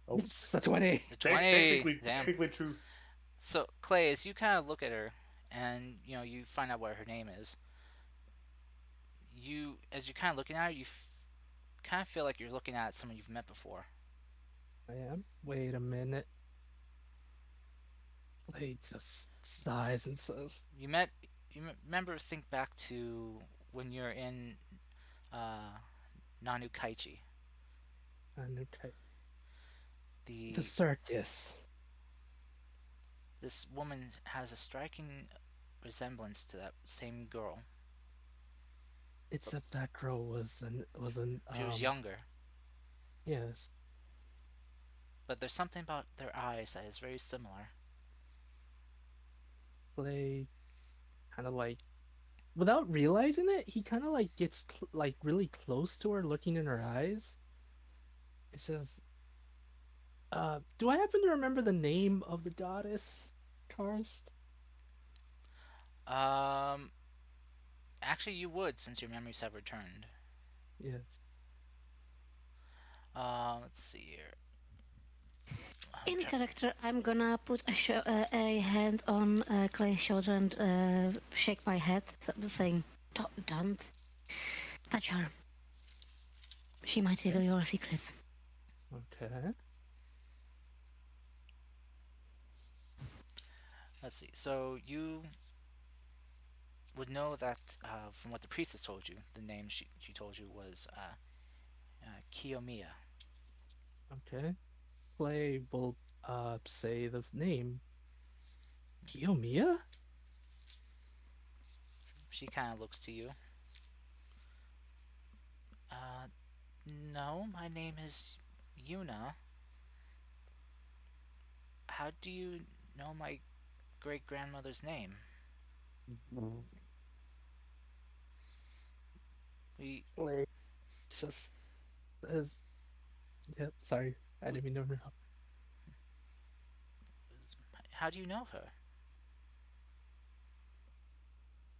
[SPEAKER 4] Oh,
[SPEAKER 6] Yes, a 20.
[SPEAKER 1] The 20. Damn.
[SPEAKER 4] technically true.
[SPEAKER 1] So, Clay, as you kind of look at her and, you find out what her name is, as you're kind of looking at her, kind of feel like you're looking at someone you've met before.
[SPEAKER 6] I am. Wait a minute. Clay just sighs and says,
[SPEAKER 1] You met, remember, think back to when you're in uh, Nanu Kaichi.
[SPEAKER 6] okay. The
[SPEAKER 1] The
[SPEAKER 6] circus.
[SPEAKER 1] This woman has a striking resemblance to that same girl.
[SPEAKER 6] Except that girl was an
[SPEAKER 1] She was younger,
[SPEAKER 6] yes.
[SPEAKER 1] but there's something about their eyes that is very similar.
[SPEAKER 6] Clay kind of like without realizing it, he kind of like gets like really close to her, looking in her eyes. It says, do I happen to remember the name of the goddess, Karst?"
[SPEAKER 1] Um, Actually, you would since your memories have returned.
[SPEAKER 6] Yes.
[SPEAKER 1] Let's see here.
[SPEAKER 3] In character, I'm gonna put a hand on Clay's shoulder and shake my head, saying, Don't touch her. She might reveal your secrets.
[SPEAKER 6] Okay.
[SPEAKER 1] Let's see. So you would know that from what the priestess told you, the name she told you was Kiyomiya.
[SPEAKER 6] Okay. Clay will say the name. Kiyomiya?
[SPEAKER 1] She kind of looks to you. Uh, no, my name is Yuna. How do you know my great grandmother's name? We
[SPEAKER 6] Like, just as. Yep, sorry. I didn't mean to interrupt.
[SPEAKER 1] how do you know her?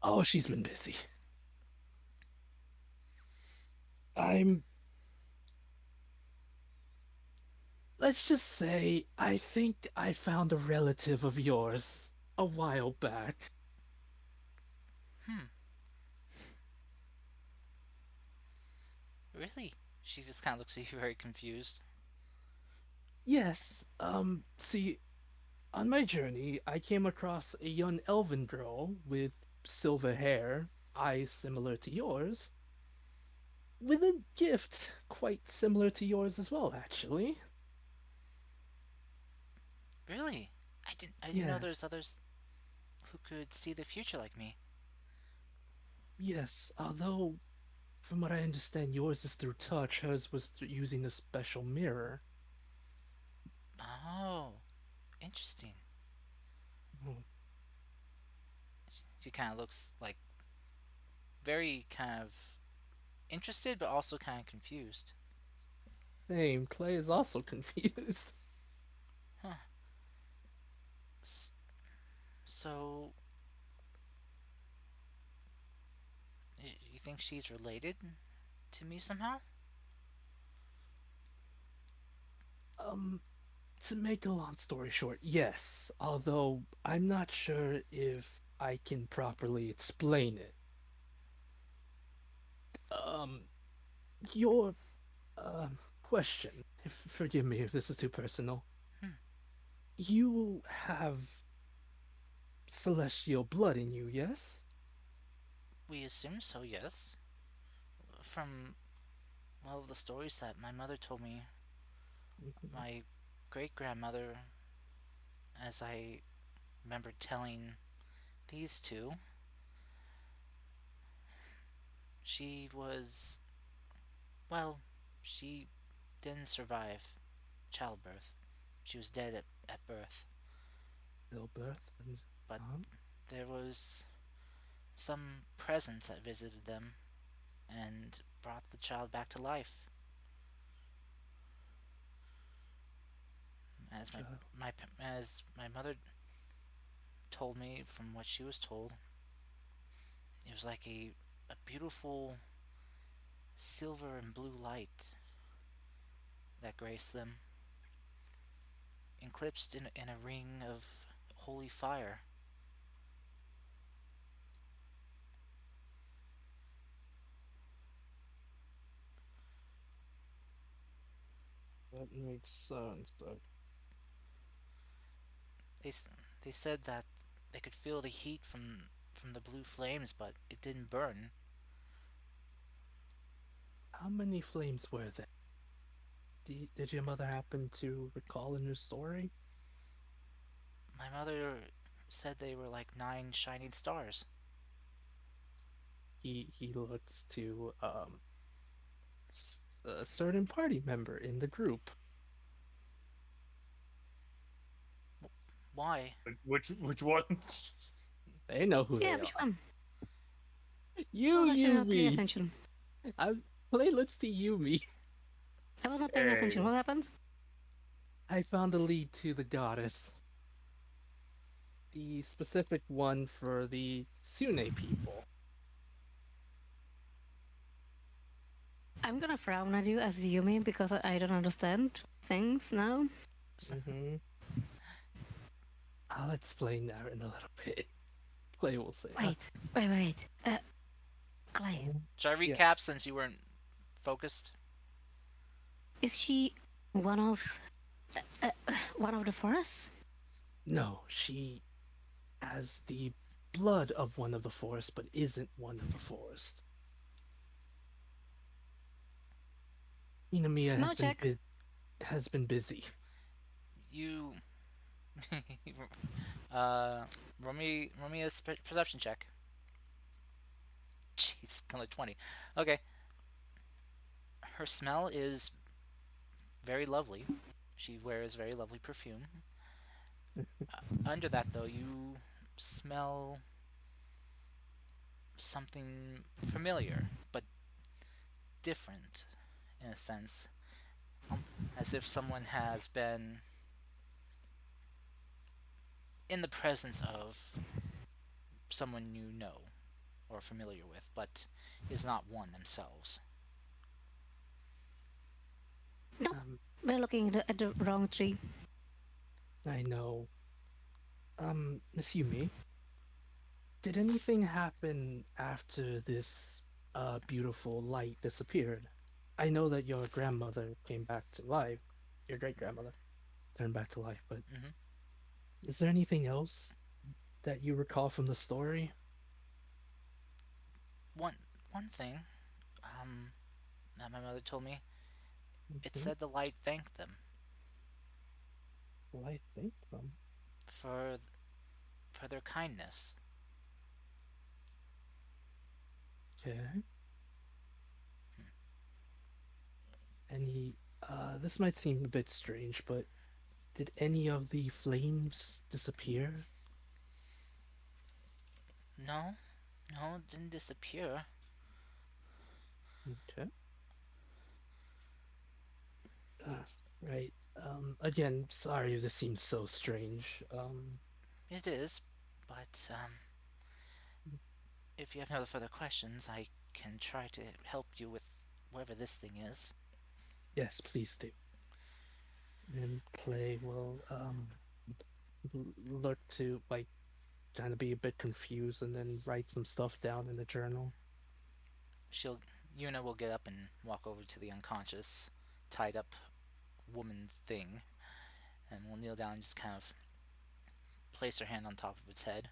[SPEAKER 6] Oh, she's been busy. I'm. Let's just say, I think I found a relative of yours a while back.
[SPEAKER 1] Hmm, really? She just kind of looks at you very confused.
[SPEAKER 6] Yes, see, on my journey, I came across a young elven girl with silver hair, eyes similar to yours, with a gift quite similar to yours as well, actually.
[SPEAKER 1] Really? I didn't know
[SPEAKER 6] Yeah,
[SPEAKER 1] there's others who could see the future like me.
[SPEAKER 6] yes, although, from what I understand, yours is through touch, hers was through using a special mirror.
[SPEAKER 1] Oh, interesting.
[SPEAKER 6] Hmm,
[SPEAKER 1] She kind of looks like very kind of interested, but also kind of confused.
[SPEAKER 6] same, Clay is also confused.
[SPEAKER 1] Huh. S- so, you think she's related to me somehow?
[SPEAKER 6] Um, to make a long story short, yes, although I'm not sure if I can properly explain it. Um, your question, if forgive me if this is too personal.
[SPEAKER 1] Hmm.
[SPEAKER 6] You have celestial blood in you, yes?
[SPEAKER 1] We assume so, yes. From, well, the stories that my mother told me,
[SPEAKER 6] Mhm.
[SPEAKER 1] my great grandmother, as I remember telling these two, she was, well, she didn't survive childbirth. She was dead at birth.
[SPEAKER 6] Stillbirth and
[SPEAKER 1] But
[SPEAKER 6] um,
[SPEAKER 1] there was some presence that visited them and brought the child back to life. As
[SPEAKER 6] child.
[SPEAKER 1] my mother told me, from what she was told, it was like a beautiful silver and blue light that graced them, eclipsed in a ring of holy fire.
[SPEAKER 6] That makes sense, but
[SPEAKER 1] They they said that they could feel the heat from the blue flames, but it didn't burn.
[SPEAKER 6] how many flames were there? Did your mother happen to recall in her story?
[SPEAKER 1] My mother said they were like nine shining stars.
[SPEAKER 6] He looks to a certain party member in the group.
[SPEAKER 1] Why?
[SPEAKER 4] Which one?
[SPEAKER 6] They know who
[SPEAKER 3] Yeah,
[SPEAKER 6] they
[SPEAKER 3] which
[SPEAKER 6] are.
[SPEAKER 3] one? I
[SPEAKER 6] You,
[SPEAKER 3] was actually not paying
[SPEAKER 6] Yumi.
[SPEAKER 3] attention.
[SPEAKER 6] I Play looks to Yumi.
[SPEAKER 3] I was not paying attention.
[SPEAKER 4] Hey,
[SPEAKER 3] What happened?
[SPEAKER 6] I found a lead to the goddess. The specific one for the Sune people.
[SPEAKER 3] I'm gonna frown at you as Yumi because I don't understand things now.
[SPEAKER 6] Mm-hmm. I'll explain that in a little bit. Play will say.
[SPEAKER 3] Wait. Clay,
[SPEAKER 1] Should I recap
[SPEAKER 6] Yes.
[SPEAKER 1] since you weren't focused?
[SPEAKER 3] is she one of one of the forests?
[SPEAKER 6] No, she has the blood of one of the forest, but isn't one of the forest. Inamiya
[SPEAKER 3] Smell check.
[SPEAKER 6] has been busy.
[SPEAKER 1] You, roll me a perception check. Jeez, only 20. Okay, her smell is very lovely. She wears very lovely perfume. Under that, though, you smell something familiar but different in a sense, as if someone has been in the presence of someone you know or familiar with, but is not one themselves.
[SPEAKER 3] Nope,
[SPEAKER 6] Um,
[SPEAKER 3] we're looking at the wrong tree.
[SPEAKER 6] I know. Miss Yumi, did anything happen after this beautiful light disappeared? I know that your grandmother came back to life. Your great grandmother turned back to life, but
[SPEAKER 1] Hmm.
[SPEAKER 6] is there anything else that you recall from the story?
[SPEAKER 1] One one thing um, that my mother told me, it
[SPEAKER 6] Mhm.
[SPEAKER 1] said the light thanked them
[SPEAKER 6] Well, I think them.
[SPEAKER 1] for for their kindness.
[SPEAKER 6] Okay. Any this might seem a bit strange, but did any of the flames disappear?
[SPEAKER 1] No, no, it didn't disappear.
[SPEAKER 6] Okay. Uh, right. Again, sorry if this seems so strange.
[SPEAKER 1] It is, but if you have no further questions, I can try to help you with wherever this thing is.
[SPEAKER 6] Yes, please do. And Clay will look to like kind of be a bit confused and then write some stuff down in the journal.
[SPEAKER 1] She'll Yuna will get up and walk over to the unconscious, tied up woman thing, and will kneel down and just kind of place her hand on top of its head.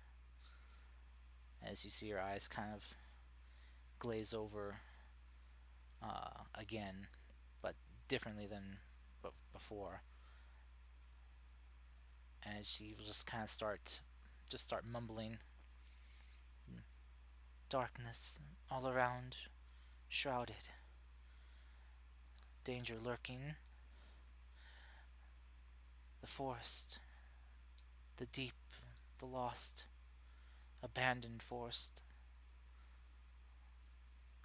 [SPEAKER 1] As you see her eyes kind of glaze over again, but differently than before. And she will just kind of start mumbling, darkness all around, shrouded, danger lurking, the forest, the deep, the lost, abandoned forest,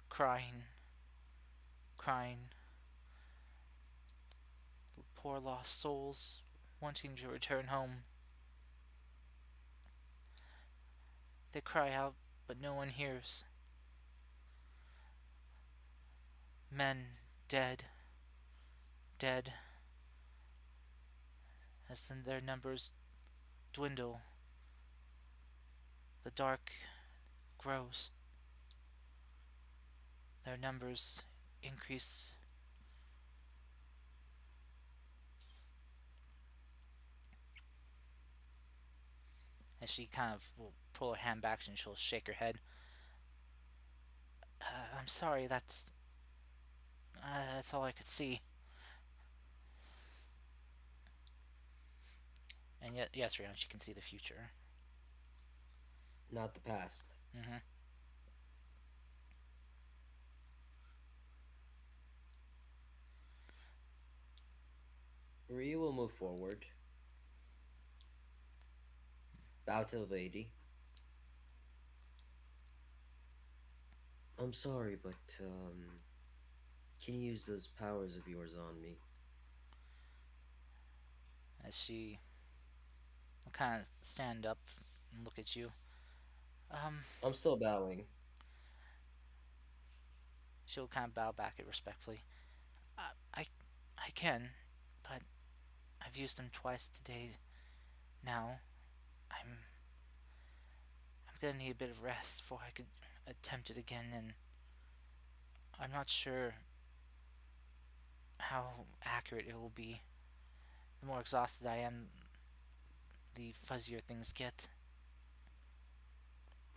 [SPEAKER 1] crying, crying, poor lost souls wanting to return home. They cry out, but no one hears. Men dead, dead, as their numbers dwindle, the dark grows, their numbers increase. As she kind of will pull her hand back and she'll shake her head. I'm sorry, that's all I could see. And yet, yes, Rihanna, she can see the future.
[SPEAKER 5] Not the past.
[SPEAKER 1] Mm-hmm.
[SPEAKER 5] We will move forward. Bow to the lady. I'm sorry, but can you use those powers of yours on me?
[SPEAKER 1] As she will kind of stand up and look at you. Um,
[SPEAKER 5] I'm still bowing.
[SPEAKER 1] she'll kind of bow back it respectfully. Uh, I, I can, but I've used them twice today. Now, I'm, I'm gonna need a bit of rest before I could attempt it again, and I'm not sure how accurate it will be. The more exhausted I am, the fuzzier things get.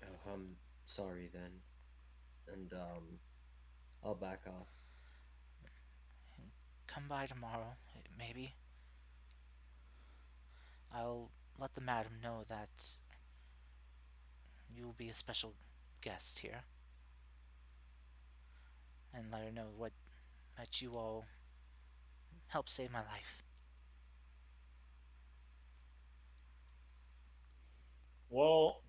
[SPEAKER 5] Oh, I'm sorry then. And I'll back off.
[SPEAKER 1] Come by tomorrow, maybe. I'll let the madam know that you will be a special guest here, and let her know what that you all helped save my life.
[SPEAKER 4] Well,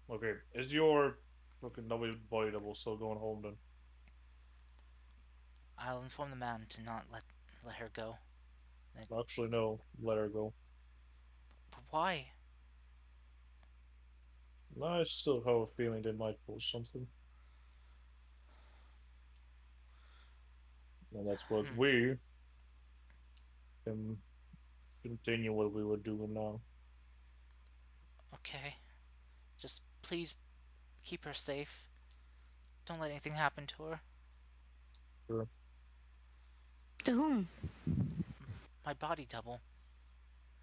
[SPEAKER 4] okay. As you're Fucking nobody body double, so going home then.
[SPEAKER 1] I'll inform the ma'am to not let her go.
[SPEAKER 4] Actually, no. Let her go.
[SPEAKER 1] But why?
[SPEAKER 4] I still have a feeling they might pull something. And that's what
[SPEAKER 1] Hmm.
[SPEAKER 4] we can continue what we were doing now.
[SPEAKER 1] Okay. Just please keep her safe. Don't let anything happen to her.
[SPEAKER 4] Sure.
[SPEAKER 3] To whom?
[SPEAKER 1] My body double.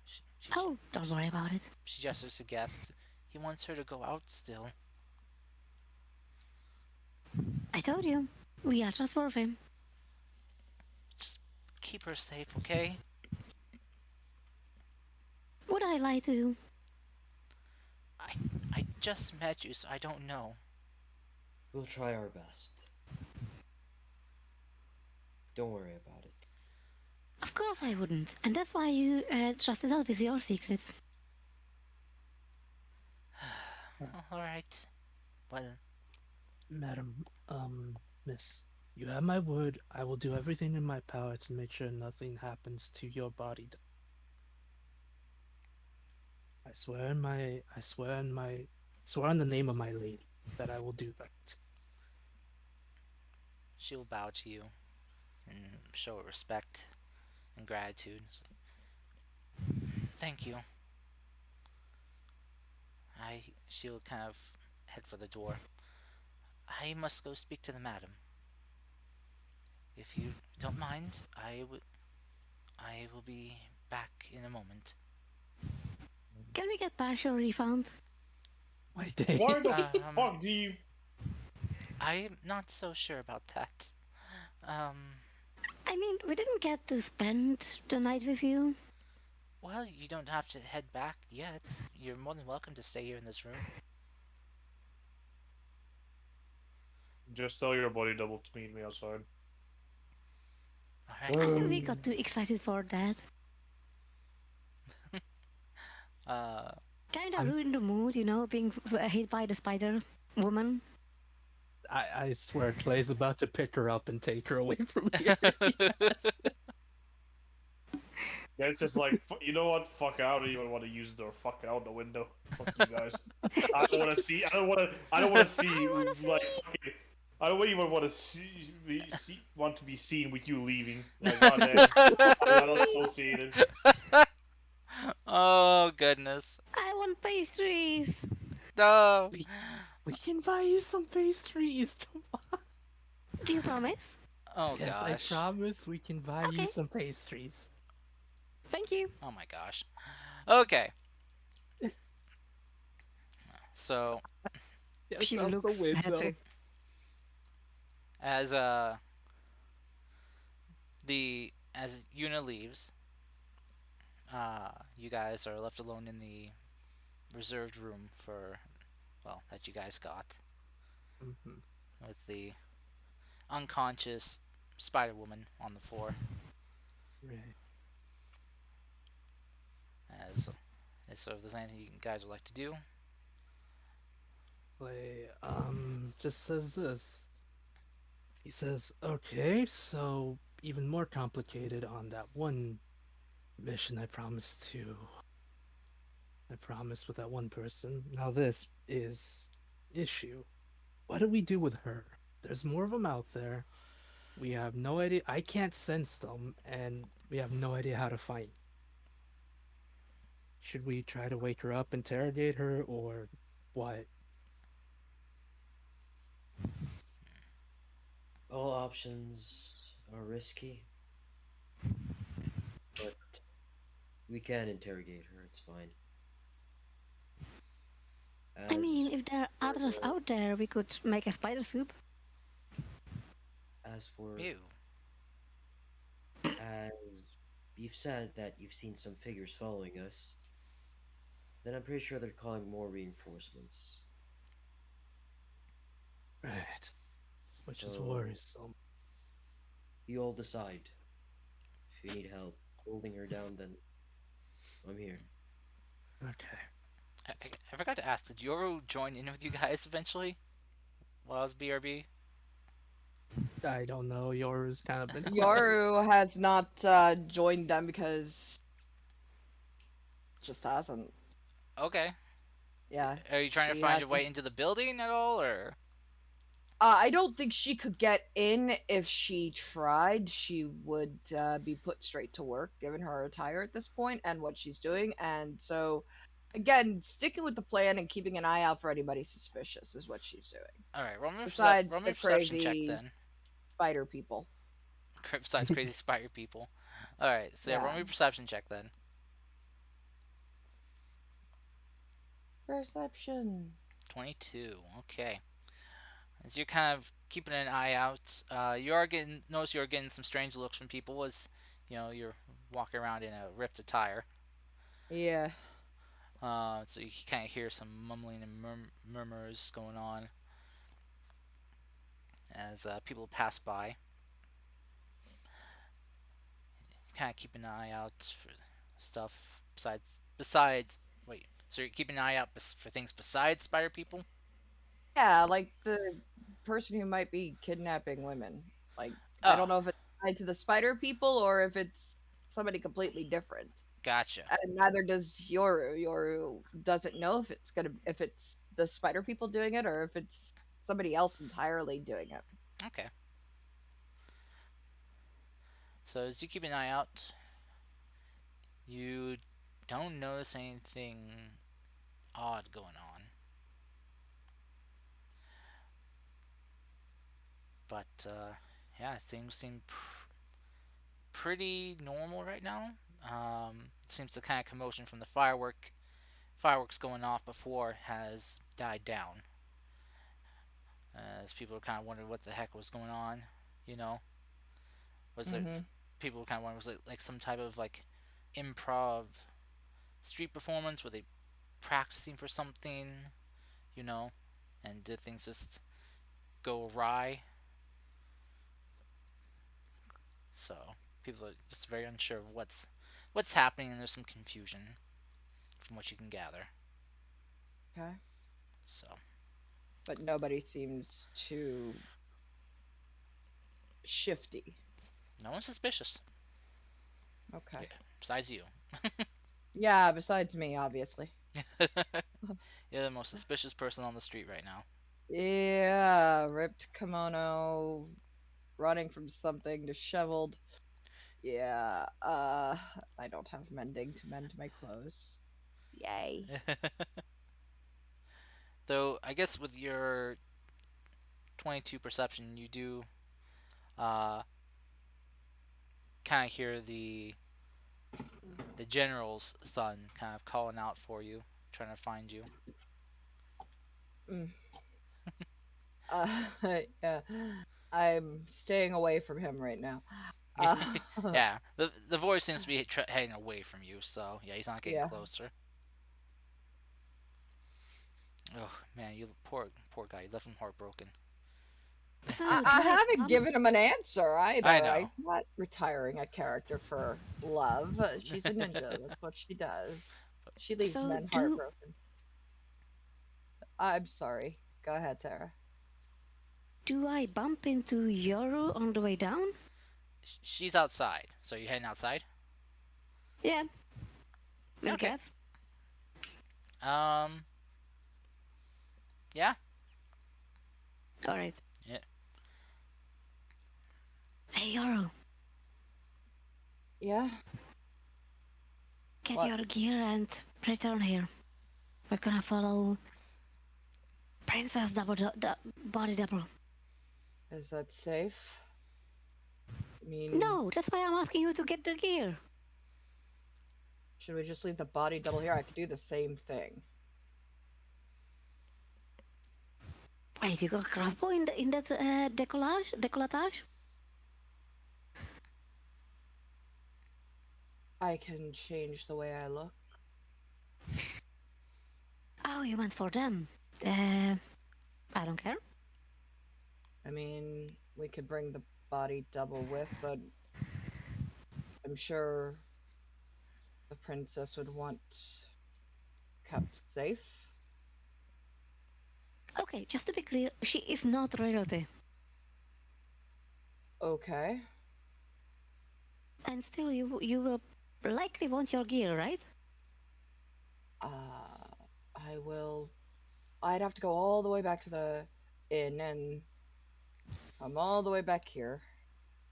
[SPEAKER 1] She, she,
[SPEAKER 3] Oh, don't worry about it.
[SPEAKER 1] she gestures to Geth. He wants her to go out still.
[SPEAKER 3] I told you. We are trustworthy.
[SPEAKER 1] Just keep her safe, okay?
[SPEAKER 3] Would I lie to you?
[SPEAKER 1] I I just met you, so I don't know.
[SPEAKER 5] We'll try our best. Don't worry about it.
[SPEAKER 3] Of course I wouldn't. And that's why you trusted us with your secrets.
[SPEAKER 1] All right. Well,
[SPEAKER 6] Madam, miss, you have my word. I will do everything in my power to make sure nothing happens to your body. I swear on the name of my lady that I will do that.
[SPEAKER 1] she will bow to you and show respect and gratitude. So, thank you. She'll kind of head for the door. I must go speak to the madam. If you don't mind, I will be back in a moment.
[SPEAKER 3] Can we get partial refund?
[SPEAKER 6] My day.
[SPEAKER 4] Why the
[SPEAKER 1] Um,
[SPEAKER 4] fuck do you?
[SPEAKER 1] I'm not so sure about that. Um,
[SPEAKER 3] I mean, we didn't get to spend the night with you.
[SPEAKER 1] well, you don't have to head back yet. You're more than welcome to stay here in this room.
[SPEAKER 4] Just tell your body double to meet me outside.
[SPEAKER 1] All
[SPEAKER 3] I
[SPEAKER 1] right.
[SPEAKER 3] think we got too excited for that.
[SPEAKER 1] Uh,
[SPEAKER 3] Kinda
[SPEAKER 6] I'm,
[SPEAKER 3] ruined the mood, you know, being hit by the spider woman.
[SPEAKER 6] I swear Clay's about to pick her up and take her away from here. Yes.
[SPEAKER 4] Yeah, it's just like, you know what? Fuck, I don't even want to use the door. Fuck out the window. Fuck you guys. I don't want to see. I don't want to. I don't want to see.
[SPEAKER 3] wanna
[SPEAKER 4] Like,
[SPEAKER 3] see.
[SPEAKER 4] fucking, I don't even want to want to be seen with you leaving. Like, goddamn, I'm not associated.
[SPEAKER 1] oh goodness.
[SPEAKER 3] I want pastries.
[SPEAKER 1] No.
[SPEAKER 6] we, we can buy you some pastries. Come on.
[SPEAKER 3] Do you promise?
[SPEAKER 1] Oh
[SPEAKER 6] Yes, I
[SPEAKER 1] gosh.
[SPEAKER 6] promise we can buy you
[SPEAKER 3] Okay.
[SPEAKER 6] some pastries.
[SPEAKER 3] Thank you.
[SPEAKER 1] Oh my gosh. Okay. So
[SPEAKER 6] Yes,
[SPEAKER 3] She
[SPEAKER 6] out the
[SPEAKER 3] looks
[SPEAKER 6] window.
[SPEAKER 3] happy.
[SPEAKER 1] as as Yuna leaves, you guys are left alone in the reserved room for that you guys got
[SPEAKER 6] Mm-hmm.
[SPEAKER 1] with the unconscious Spider Woman on the floor.
[SPEAKER 6] Right.
[SPEAKER 1] So if there's anything you guys would like to do,
[SPEAKER 6] Clay, just says this. He says, okay, so even more complicated on that one mission I promised with that one person. Now this is issue. What do we do with her? There's more of them out there. We have no idea. I can't sense them, and we have no idea how to find. Should we try to wake her up, interrogate her, or what?
[SPEAKER 5] All options are risky, but we can interrogate her. It's fine.
[SPEAKER 3] I mean,
[SPEAKER 5] As
[SPEAKER 3] if there are
[SPEAKER 5] for
[SPEAKER 3] others out there, we could make a spider soup.
[SPEAKER 5] as for
[SPEAKER 1] ew.
[SPEAKER 5] as you've said that you've seen some figures following us, then I'm pretty sure they're calling more reinforcements.
[SPEAKER 6] Right. Which is
[SPEAKER 5] So
[SPEAKER 6] worrisome.
[SPEAKER 5] you all decide. If you need help holding her down, then I'm here.
[SPEAKER 6] Okay.
[SPEAKER 1] I forgot to ask, did Yoru join in with you guys eventually? What was BRB?
[SPEAKER 6] I don't know. Yours kind of been quiet.
[SPEAKER 2] Yoru has not joined them because just hasn't.
[SPEAKER 1] Okay.
[SPEAKER 2] Yeah,
[SPEAKER 1] Are you trying to
[SPEAKER 2] she
[SPEAKER 1] find your
[SPEAKER 2] hasn't.
[SPEAKER 1] way into the building at all, or?
[SPEAKER 2] I don't think she could get in if she tried. She would be put straight to work, given her attire at this point and what she's doing. And so, again, sticking with the plan and keeping an eye out for anybody suspicious is what she's doing.
[SPEAKER 1] All right,
[SPEAKER 2] Besides
[SPEAKER 1] roll me a
[SPEAKER 2] the
[SPEAKER 1] perception check
[SPEAKER 2] crazy
[SPEAKER 1] then.
[SPEAKER 2] spider people.
[SPEAKER 1] Besides crazy spider people. All right, so yeah, roll
[SPEAKER 2] Yeah.
[SPEAKER 1] me a perception check then.
[SPEAKER 2] Perception.
[SPEAKER 1] 22. Okay. As you're kind of keeping an eye out, you are getting notice you're getting some strange looks from people as you're walking around in a ripped attire.
[SPEAKER 2] Yeah.
[SPEAKER 1] So you kind of hear some mumbling and murmurs going on as people pass by. Kind of keep an eye out for stuff besides. Wait, so you're keeping an eye out for things besides spider people?
[SPEAKER 2] Yeah, like the person who might be kidnapping women. Like, I
[SPEAKER 1] Oh,
[SPEAKER 2] don't know if it's tied to the spider people or if it's somebody completely different.
[SPEAKER 1] gotcha.
[SPEAKER 2] And neither does Yoru. Yoru doesn't know if it's the spider people doing it or if it's somebody else entirely doing it.
[SPEAKER 1] Okay. So as you keep an eye out, you don't notice anything odd going on, but yeah, things seem pretty normal right now. Seems the kind of commotion from the fireworks going off before has died down. As people are kind of wondering what the heck was going on, you know, was there
[SPEAKER 2] Mm-hmm.
[SPEAKER 1] people were kind of wondering was it like some type of like improv street performance? Were they practicing for something, you know, and did things just go awry? So people are just very unsure of what's happening, and there's some confusion from what you can gather.
[SPEAKER 2] Okay.
[SPEAKER 1] So
[SPEAKER 2] But nobody seems too shifty.
[SPEAKER 1] no one's suspicious.
[SPEAKER 2] Okay.
[SPEAKER 1] Yeah, besides you.
[SPEAKER 2] Yeah, besides me, obviously.
[SPEAKER 1] You're the most suspicious person on the street right now.
[SPEAKER 2] Yeah, ripped kimono, running from something, disheveled. Yeah, I don't have mending to mend my clothes. Yay.
[SPEAKER 1] Though I guess with your 22 perception, you do uh, kind of hear the general's son kind of calling out for you, trying to find you.
[SPEAKER 2] Mm. Yeah, I'm staying away from him right now. Uh,
[SPEAKER 1] Yeah, the voice seems to be heading away from you, so yeah, he's not getting
[SPEAKER 2] yeah.
[SPEAKER 1] closer. Oh man, you poor guy. You left him heartbroken.
[SPEAKER 3] So, do
[SPEAKER 2] I
[SPEAKER 3] you have
[SPEAKER 2] haven't
[SPEAKER 3] fun?
[SPEAKER 2] given him an answer
[SPEAKER 1] I
[SPEAKER 2] either. I'm
[SPEAKER 1] know.
[SPEAKER 2] not retiring a character for love. She's a ninja. That's what she does. She leaves
[SPEAKER 3] So,
[SPEAKER 2] men heartbroken. I'm sorry. Go ahead, Tara.
[SPEAKER 3] do I bump into Yoru on the way down?
[SPEAKER 1] She's outside, so you're heading outside.
[SPEAKER 3] Yeah, with
[SPEAKER 1] Okay.
[SPEAKER 3] Gav.
[SPEAKER 1] Um. Yeah.
[SPEAKER 3] Alright.
[SPEAKER 1] Yeah.
[SPEAKER 3] Hey, Yoru,
[SPEAKER 2] Yeah?
[SPEAKER 3] get
[SPEAKER 2] What?
[SPEAKER 3] your gear and return here. We're gonna follow Princess Body Double.
[SPEAKER 2] Is that safe? I mean,
[SPEAKER 3] No, that's why I'm asking you to get the gear.
[SPEAKER 2] should we just leave the body double here? I could do the same thing.
[SPEAKER 3] Wait, you got a crossbow in that decolletage?
[SPEAKER 2] I can change the way I look.
[SPEAKER 3] Oh, you went for them. I don't care.
[SPEAKER 2] I mean, we could bring the body double with, but I'm sure the princess would want kept safe.
[SPEAKER 3] Okay, just to be clear, she is not royalty.
[SPEAKER 2] Okay.
[SPEAKER 3] And still, you will likely want your gear, right?
[SPEAKER 2] I will. I'd have to go all the way back to the inn and come all the way back here.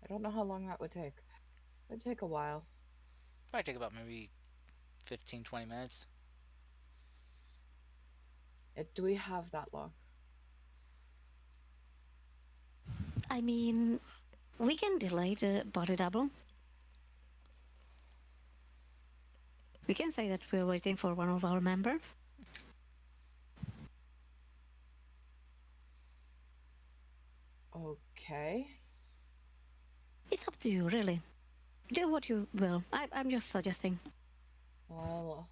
[SPEAKER 2] I don't know how long that would take. It'd take a while.
[SPEAKER 1] Probably take about maybe 15, 20 minutes.
[SPEAKER 2] Do we have that long?
[SPEAKER 3] I mean, we can delay the body double. We can say that we're waiting for one of our members.
[SPEAKER 2] Okay.
[SPEAKER 3] It's up to you, really. Do what you will. I'm just suggesting.
[SPEAKER 2] Well,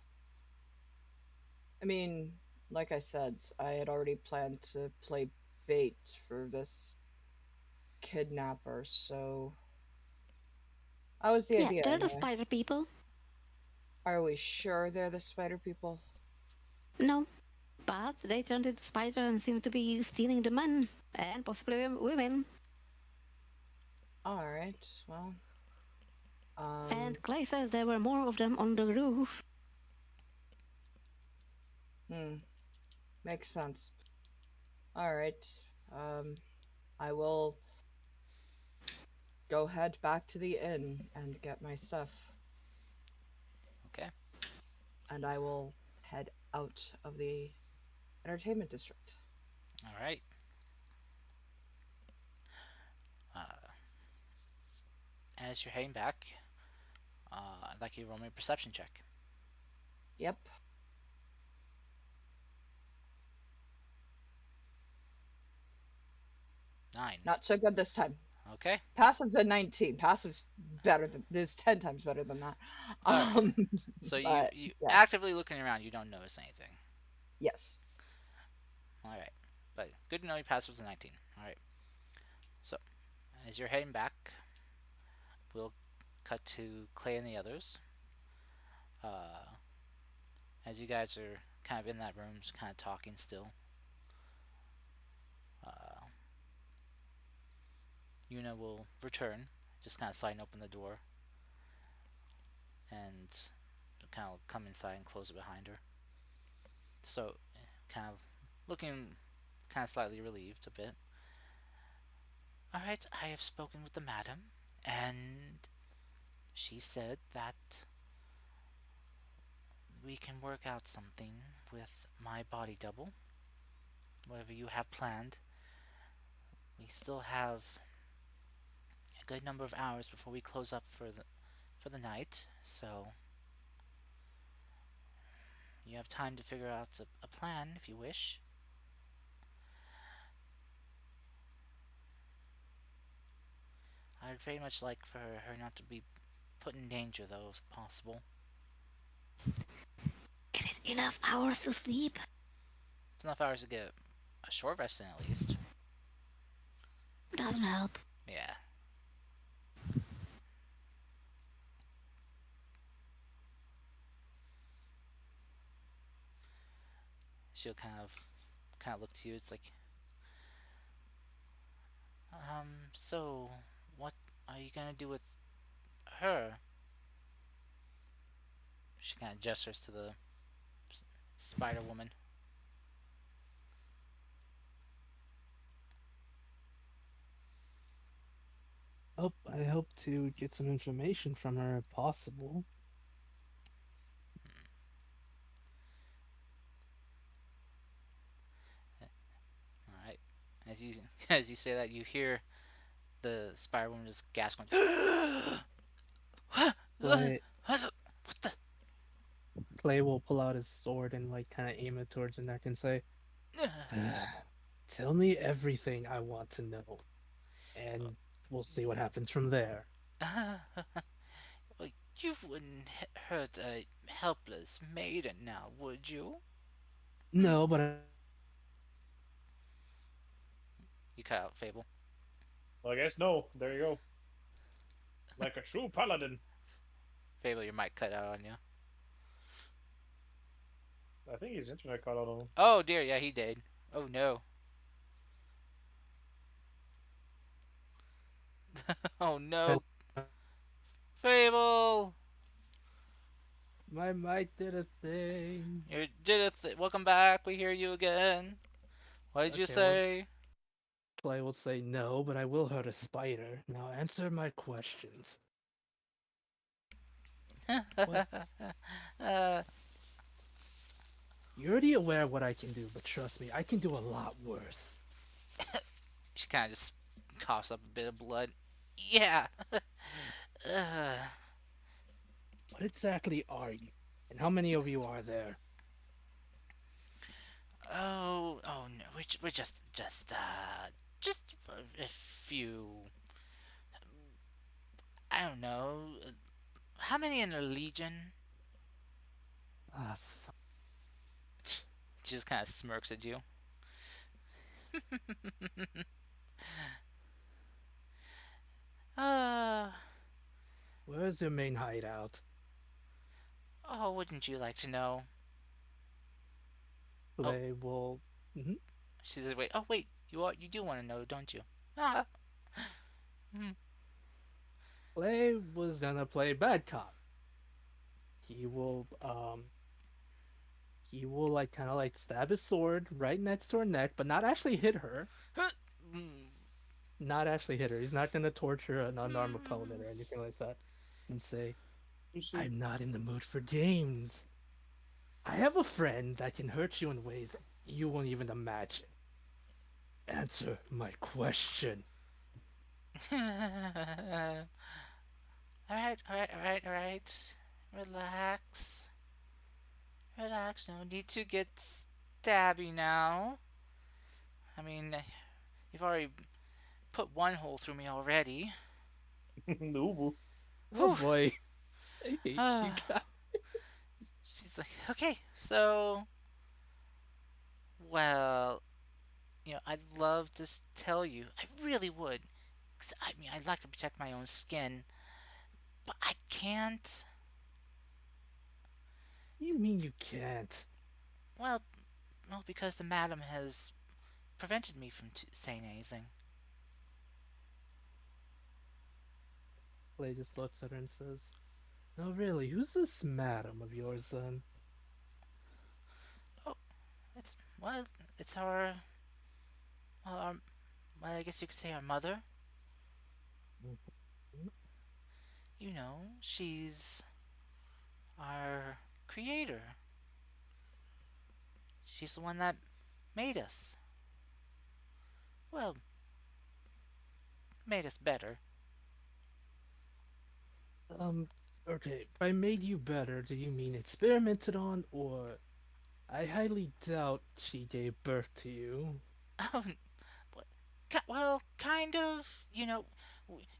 [SPEAKER 2] I mean, like I said, I had already planned to play bait for this kidnapper, so. That was the
[SPEAKER 3] Yeah,
[SPEAKER 2] idea,
[SPEAKER 3] they're the
[SPEAKER 2] anyway.
[SPEAKER 3] spider people.
[SPEAKER 2] Are we sure they're the spider people?
[SPEAKER 3] No, but they turned into spider and seem to be stealing the men and possibly women.
[SPEAKER 2] Alright, well.
[SPEAKER 3] And Clay says there were more of them on the roof.
[SPEAKER 2] Hmm. Makes sense. Alright. Um, I will go head back to the inn and get my stuff.
[SPEAKER 1] Okay.
[SPEAKER 2] And I will head out of the entertainment district.
[SPEAKER 1] All right. Uh, as you're heading back, I'd like you to roll me a perception check.
[SPEAKER 2] Yep.
[SPEAKER 1] 9.
[SPEAKER 2] Not so good this time.
[SPEAKER 1] Okay.
[SPEAKER 2] Passive's a 19. Passive's better than this 10 times better than that.
[SPEAKER 1] Okay. So
[SPEAKER 2] But
[SPEAKER 1] you
[SPEAKER 2] yeah.
[SPEAKER 1] actively looking around, you don't notice anything.
[SPEAKER 2] Yes.
[SPEAKER 1] All right. But good to know you passed with a 19. All right. So as you're heading back, we'll cut to Clay and the others. Uh, as you guys are kind of in that room, just kind of talking still. Uh, Yuna will return, just kind of sliding open the door, and kind of come inside and close it behind her. So, kind of looking kind of slightly relieved a bit. Alright, I have spoken with the madam, and she said that we can work out something with my body double. Whatever you have planned. We still have a good number of hours before we close up for the night, so you have time to figure out a plan if you wish. I'd very much like for her not to be put in danger, though, if possible.
[SPEAKER 3] Is it enough hours to sleep?
[SPEAKER 1] It's enough hours to get a short rest in, at least.
[SPEAKER 3] Doesn't help.
[SPEAKER 1] Yeah. She'll kind of look to you. It's like, so what are you gonna do with her? She kind of gestures to the Spider Woman.
[SPEAKER 6] I hope to get some information from her if possible.
[SPEAKER 1] All right. As you as you say that, you hear the Spider Woman just gasp, going, "What
[SPEAKER 6] Clay,
[SPEAKER 1] the?"
[SPEAKER 6] Clay will pull out his sword and like kind of aim it towards her neck and say, "Tell me everything I want to know, and we'll see what happens from there."
[SPEAKER 1] Well, you wouldn't hurt a helpless maiden now, would you?
[SPEAKER 6] No, but I
[SPEAKER 1] You cut out Fable.
[SPEAKER 4] Well, I guess no. There you go. Like a true paladin.
[SPEAKER 1] Fable, your mic cut out on you.
[SPEAKER 4] I think his internet cut out on him.
[SPEAKER 1] Oh dear, yeah, he did. Oh no. Oh no. Fable!
[SPEAKER 6] My mic did a thing.
[SPEAKER 1] You did it. Welcome back. We hear you again. What did you
[SPEAKER 6] Okay, well,
[SPEAKER 1] say?
[SPEAKER 6] Clay will say no, but I will hurt a spider. Now answer my questions. What?
[SPEAKER 1] uh,
[SPEAKER 6] You're already aware of what I can do, but trust me, I can do a lot worse.
[SPEAKER 1] she kind of just coughs up a bit of blood. Yeah. uh,
[SPEAKER 6] What exactly are you? And how many of you are there?
[SPEAKER 1] oh no. We're just a few. I don't know. How many in the Legion?
[SPEAKER 6] Ah, so
[SPEAKER 1] She just kind of smirks at you. Uh,
[SPEAKER 6] where's your main hideout?
[SPEAKER 1] oh, wouldn't you like to know? Oh,
[SPEAKER 6] Clay will. Mhm.
[SPEAKER 1] she says, wait. Oh, wait. You do want to know, don't you? Ah. Hmm.
[SPEAKER 6] Clay was gonna play bad cop. He will he will like kind of like stab his sword right next to her neck, but not actually hit her.
[SPEAKER 1] Mm,
[SPEAKER 6] Not actually hit her. He's not gonna torture an unarmed opponent
[SPEAKER 1] mm.
[SPEAKER 6] or anything like that. And say,
[SPEAKER 4] You see,
[SPEAKER 6] I'm not in the mood for games. I have a friend that can hurt you in ways you won't even imagine. Answer my question.
[SPEAKER 1] Alright, alright, alright, alright. Relax. Relax, no need to get stabby now. I mean, you've already put one hole through me already.
[SPEAKER 4] no.
[SPEAKER 6] Oh
[SPEAKER 1] Whew.
[SPEAKER 6] boy, I hate you guys.
[SPEAKER 1] She's like, okay, so, well, I'd love to tell you. I really would. 'Cause, I mean, I'd like to protect my own skin, but I can't.
[SPEAKER 6] You mean you can't?
[SPEAKER 1] Well, well, because the madam has prevented me from saying anything.
[SPEAKER 6] Clay just looks at her and says, no, really, who's this madam of yours then?
[SPEAKER 1] Oh, it's well, it's our, well, well, I guess you could say our mother. She's our creator. She's the one that made us. Well, made us better.
[SPEAKER 6] Um, okay, by made you better, do you mean experimented on, or I highly doubt she gave birth to you?
[SPEAKER 1] Oh, well, kind of.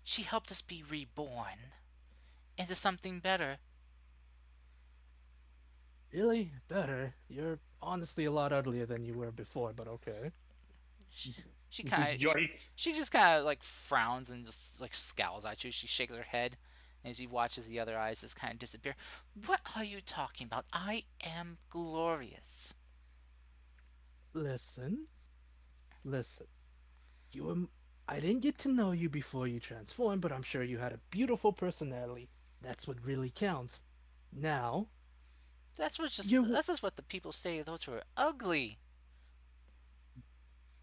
[SPEAKER 1] She helped us be reborn into something better.
[SPEAKER 6] Really? Better? You're honestly a lot uglier than you were before, but okay.
[SPEAKER 1] She, she kind of,
[SPEAKER 4] Yikes.
[SPEAKER 1] she just kind of like frowns and just like scowls at you. She shakes her head, and she watches the other eyes just kind of disappear. What are you talking about? I am glorious.
[SPEAKER 6] Listen, listen. You were. I didn't get to know you before you transformed, but I'm sure you had a beautiful personality. That's what really counts. Now, you.
[SPEAKER 1] That's just what the people say. Those who are ugly.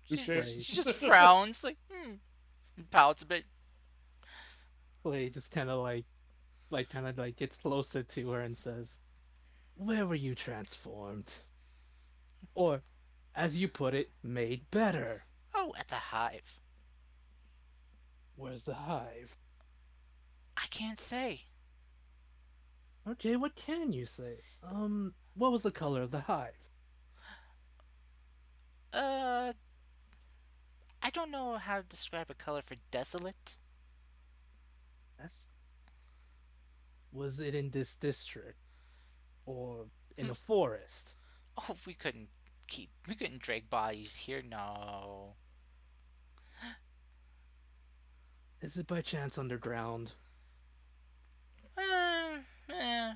[SPEAKER 4] Touche.
[SPEAKER 6] Clay,
[SPEAKER 1] She just frowns like and pouts a bit.
[SPEAKER 6] Clay just kind of kind of like gets closer to her and says, where were you transformed? Or, as you put it, made better.
[SPEAKER 1] Oh, at the hive.
[SPEAKER 6] Where's the hive?
[SPEAKER 1] I can't say.
[SPEAKER 6] Okay, what can you say? What was the color of the hive?
[SPEAKER 1] Uh, I don't know how to describe a color for desolate.
[SPEAKER 6] That's, was it in this district? Or in
[SPEAKER 1] Hmm.
[SPEAKER 6] a forest?
[SPEAKER 1] Oh, we couldn't drag bodies here. No.
[SPEAKER 6] Is it by chance underground?
[SPEAKER 1] Uh, eh,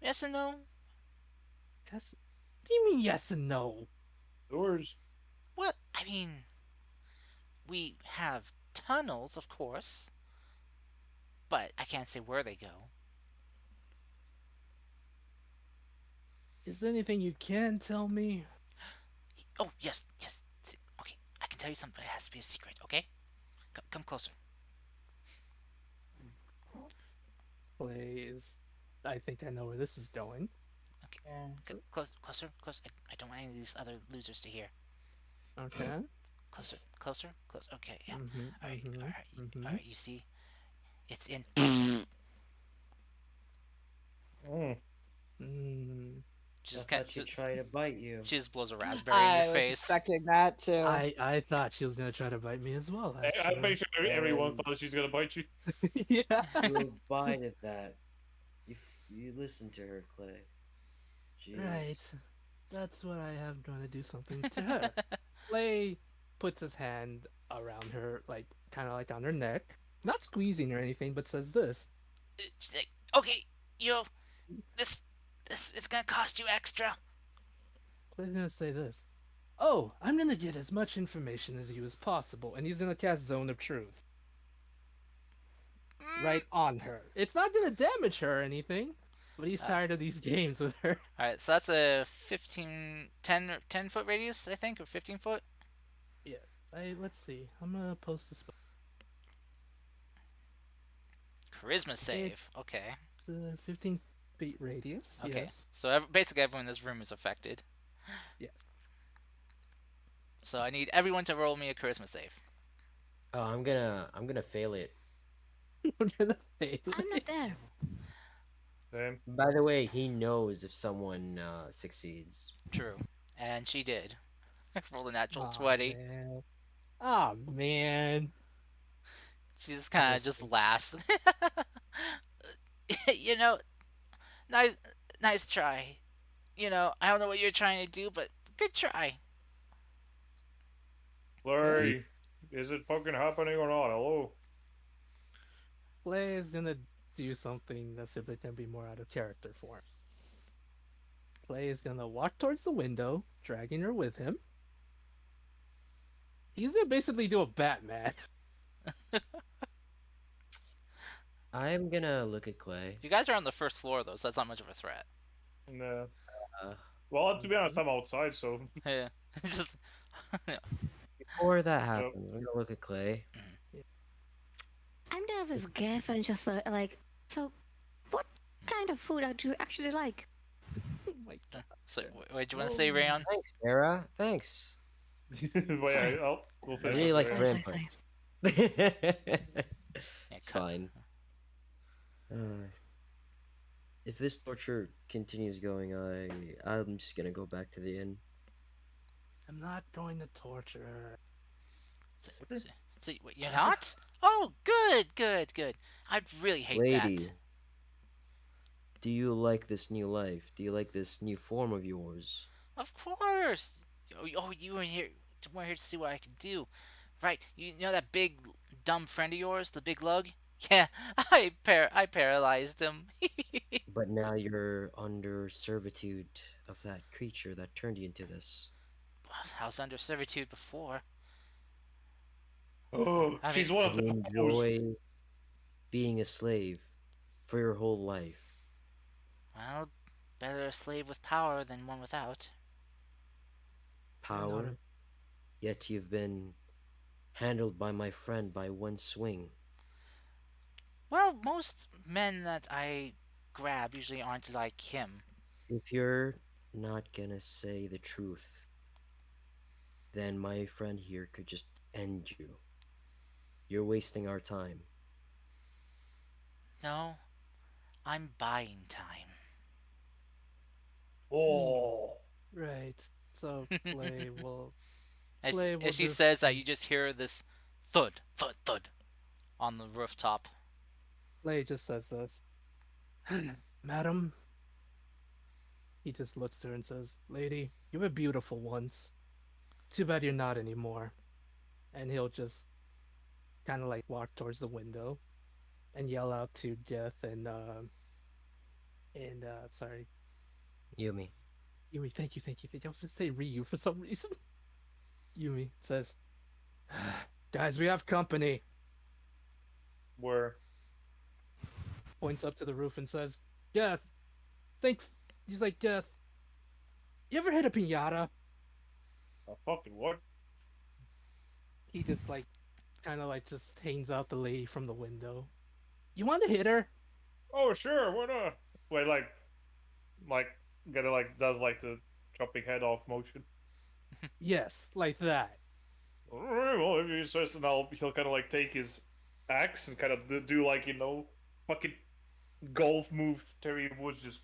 [SPEAKER 1] yes and no.
[SPEAKER 6] Yes. What do you mean yes and no?
[SPEAKER 4] Yours.
[SPEAKER 1] What? I mean, we have tunnels, of course, but I can't say where they go.
[SPEAKER 6] Is there anything you can tell me?
[SPEAKER 1] Oh, yes, yes. Okay, I can tell you something. It has to be a secret, okay? Come closer.
[SPEAKER 6] Please. I think I know where this is going.
[SPEAKER 1] Okay,
[SPEAKER 2] Yeah.
[SPEAKER 1] closer, closer. I don't want any of these other losers to hear.
[SPEAKER 6] Okay.
[SPEAKER 1] Closer, closer, closer. Okay, yeah.
[SPEAKER 6] Mm-hmm.
[SPEAKER 1] All right, all
[SPEAKER 6] Mm-hmm.
[SPEAKER 1] right, all
[SPEAKER 6] Mm-hmm.
[SPEAKER 1] right. You see, it's in.
[SPEAKER 4] Mm.
[SPEAKER 6] Mm.
[SPEAKER 5] I
[SPEAKER 1] Just
[SPEAKER 5] thought she'd try to bite you.
[SPEAKER 1] she just blows a raspberry in your
[SPEAKER 2] I was
[SPEAKER 1] face.
[SPEAKER 2] expecting that too.
[SPEAKER 6] I thought she was gonna try to bite me as well,
[SPEAKER 4] I'm
[SPEAKER 6] actually.
[SPEAKER 4] pretty sure everyone
[SPEAKER 5] And
[SPEAKER 4] thought she's gonna bite you.
[SPEAKER 6] Yeah.
[SPEAKER 5] you abided that. You listened to her, Clay.
[SPEAKER 6] Right.
[SPEAKER 5] Jeez.
[SPEAKER 6] That's what I am going to do something to her. Clay puts his hand around her, like kind of like on her neck, not squeezing or anything, but says this.
[SPEAKER 1] She's like, okay, you this this it's gonna cost you extra.
[SPEAKER 6] Clay's gonna say this. Oh, I'm gonna get as much information as you as possible, and he's gonna cast Zone of Truth
[SPEAKER 1] Mm.
[SPEAKER 6] right on her. It's not gonna damage her or anything, but he's tired of these games with her.
[SPEAKER 1] All right, so that's a 15, 10 foot radius, I think, or 15 foot.
[SPEAKER 6] Yeah. Let's see. I'm gonna post this.
[SPEAKER 1] Charisma
[SPEAKER 6] Okay,
[SPEAKER 1] save. Okay,
[SPEAKER 6] it's a 15 feet radius.
[SPEAKER 1] okay.
[SPEAKER 6] Yes.
[SPEAKER 1] So basically, everyone in this room is affected.
[SPEAKER 6] Yes.
[SPEAKER 1] So I need everyone to roll me a charisma save.
[SPEAKER 5] Oh, I'm gonna fail it.
[SPEAKER 6] I'm gonna fail
[SPEAKER 3] I'm not
[SPEAKER 6] it.
[SPEAKER 3] there.
[SPEAKER 4] Same.
[SPEAKER 5] By the way, he knows if someone succeeds.
[SPEAKER 1] True, and she did. Rolled a natural
[SPEAKER 6] Aw,
[SPEAKER 1] 20.
[SPEAKER 6] man. Aw, man.
[SPEAKER 1] She just
[SPEAKER 6] I
[SPEAKER 1] kind of
[SPEAKER 6] guess
[SPEAKER 1] just laughs. you know, nice, nice try. I don't know what you're trying to do, but good try.
[SPEAKER 6] okay.
[SPEAKER 4] Larry, is it fucking happening or not? Hello?
[SPEAKER 6] Clay is gonna do something that's a bit gonna be more out of character for him. Clay is gonna walk towards the window, dragging her with him. He's gonna basically do a Batman.
[SPEAKER 5] I'm gonna look at Clay.
[SPEAKER 1] You guys are on the first floor though, so that's not much of a threat.
[SPEAKER 4] Nah.
[SPEAKER 5] Uh,
[SPEAKER 4] Well, to be honest, I'm outside, so.
[SPEAKER 1] Yeah, it's just
[SPEAKER 5] Before that
[SPEAKER 4] Yep.
[SPEAKER 5] happens, I'm gonna look at Clay.
[SPEAKER 3] I'm there with Gav and just like, so what kind of food do you actually like?
[SPEAKER 6] Oh my god.
[SPEAKER 1] so. What do you want to say, Rayon?
[SPEAKER 5] Thanks, Sarah. Thanks.
[SPEAKER 4] But
[SPEAKER 3] Sorry.
[SPEAKER 4] yeah, we'll
[SPEAKER 5] I
[SPEAKER 4] finish
[SPEAKER 5] really
[SPEAKER 4] up
[SPEAKER 5] like
[SPEAKER 4] later.
[SPEAKER 5] your
[SPEAKER 3] Sorry,
[SPEAKER 5] input.
[SPEAKER 1] Yeah,
[SPEAKER 5] It's
[SPEAKER 1] cut.
[SPEAKER 5] fine. Uh, if this torture continues going, I'm just gonna go back to the inn.
[SPEAKER 6] I'm not going to torture her.
[SPEAKER 1] So, wait, you're not? Oh, good, good, good. I'd really hate
[SPEAKER 5] Lady,
[SPEAKER 1] that.
[SPEAKER 5] do you like this new life? Do you like this new form of yours?
[SPEAKER 1] Of course. Oh, you were here. We're here to see what I can do. Right? You know that big dumb friend of yours, the big lug? Yeah, I paralyzed him.
[SPEAKER 5] But now you're under servitude of that creature that turned you into this.
[SPEAKER 1] I was under servitude before.
[SPEAKER 4] Oh,
[SPEAKER 1] I mean,
[SPEAKER 4] she's one of
[SPEAKER 5] You
[SPEAKER 4] the popos.
[SPEAKER 5] enjoy being a slave for your whole life.
[SPEAKER 1] well, better a slave with power than one without.
[SPEAKER 6] You're not
[SPEAKER 5] Power, yet you've been handled by my friend by one swing.
[SPEAKER 1] Well, most men that I grab usually aren't like him.
[SPEAKER 5] If you're not gonna say the truth, then my friend here could just end you. You're wasting our time.
[SPEAKER 1] No, I'm buying time.
[SPEAKER 4] Oh.
[SPEAKER 6] right. So Clay will
[SPEAKER 1] as,
[SPEAKER 6] Clay will
[SPEAKER 1] as she
[SPEAKER 6] just
[SPEAKER 1] says that, you just hear this thud, thud, thud on the rooftop.
[SPEAKER 6] Clay just says this. Madam, he just looks to her and says, "Lady, you were beautiful once. Too bad you're not anymore." And he'll just kind of like walk towards the window and yell out to Death and sorry,
[SPEAKER 5] Yumi.
[SPEAKER 6] Yumi, thank you, thank you, thank you. I was gonna say Ryu for some reason. Yumi says, "Guys, we have company."
[SPEAKER 4] Where?
[SPEAKER 6] Points up to the roof and says, "Death, think." He's like, "Death, you ever hit a pinata?"
[SPEAKER 4] Fucking what?
[SPEAKER 6] He just like, kind of like just hangs out the lady from the window. You want to hit her?
[SPEAKER 4] Oh sure, what wait, like get it like does like the chopping head off motion.
[SPEAKER 6] Yes, like that.
[SPEAKER 4] Alright, well if he says, and he'll kind of like take his axe and kind of do like fucking golf move. Terry Woods just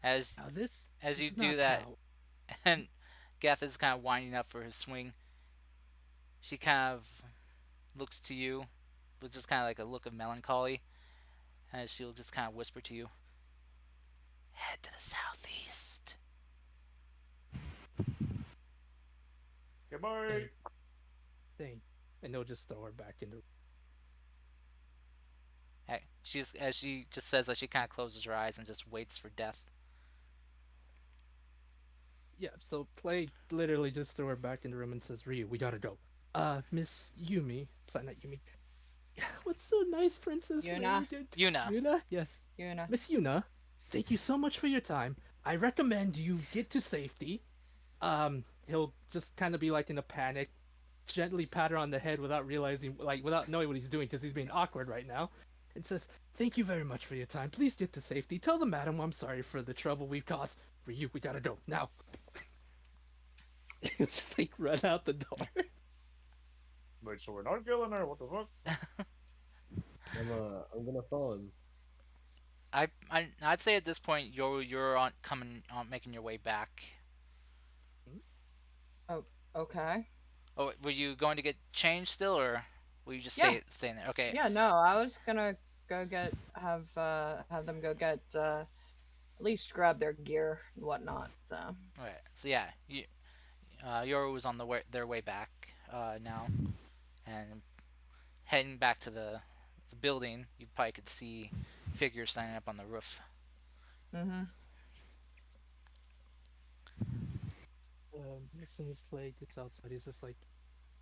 [SPEAKER 1] As
[SPEAKER 6] Now this
[SPEAKER 1] as you
[SPEAKER 6] does
[SPEAKER 1] do
[SPEAKER 6] not
[SPEAKER 1] that,
[SPEAKER 6] count.
[SPEAKER 1] and Gath is kind of winding up for his swing, she kind of looks to you with just kind of like a look of melancholy, as she'll just kind of whisper to you, "Head to the southeast."
[SPEAKER 4] goodbye.
[SPEAKER 6] Dang, dang, and they'll just throw her back in the.
[SPEAKER 1] She's as she just says that she kind of closes her eyes and just waits for death.
[SPEAKER 6] Yeah, so Clay literally just threw her back in the room and says, "Ryu, we gotta go." Miss Yumi, sorry, not Yumi. What's the nice princess name
[SPEAKER 2] Yuna.
[SPEAKER 6] again?
[SPEAKER 1] Yuna.
[SPEAKER 6] Yuna? Yes.
[SPEAKER 2] Yuna.
[SPEAKER 6] Miss Yuna, thank you so much for your time. I recommend you get to safety. He'll just kind of be like in a panic, gently pat her on the head without realizing, like, without knowing what he's doing because he's being awkward right now, and says, "Thank you very much for your time. Please get to safety. Tell the madam I'm sorry for the trouble we've caused. For you, we gotta go now." Just like run out the door.
[SPEAKER 4] Wait, so we're not killing her? What the fuck?
[SPEAKER 5] I'm gonna follow him.
[SPEAKER 1] I'd say at this point you're on coming on making your way back.
[SPEAKER 2] Oh, okay.
[SPEAKER 1] Oh, were you going to get changed still, or will you just
[SPEAKER 2] Yeah.
[SPEAKER 1] stay in there? Okay.
[SPEAKER 2] Yeah, no, I was gonna go get have them go get at least grab their gear and whatnot. So
[SPEAKER 1] Okay. So yeah, Yoru was on their way back now, and heading back to the building. You probably could see figures standing up on the roof.
[SPEAKER 2] mm-hmm.
[SPEAKER 6] As soon as Clay gets outside, he's just like,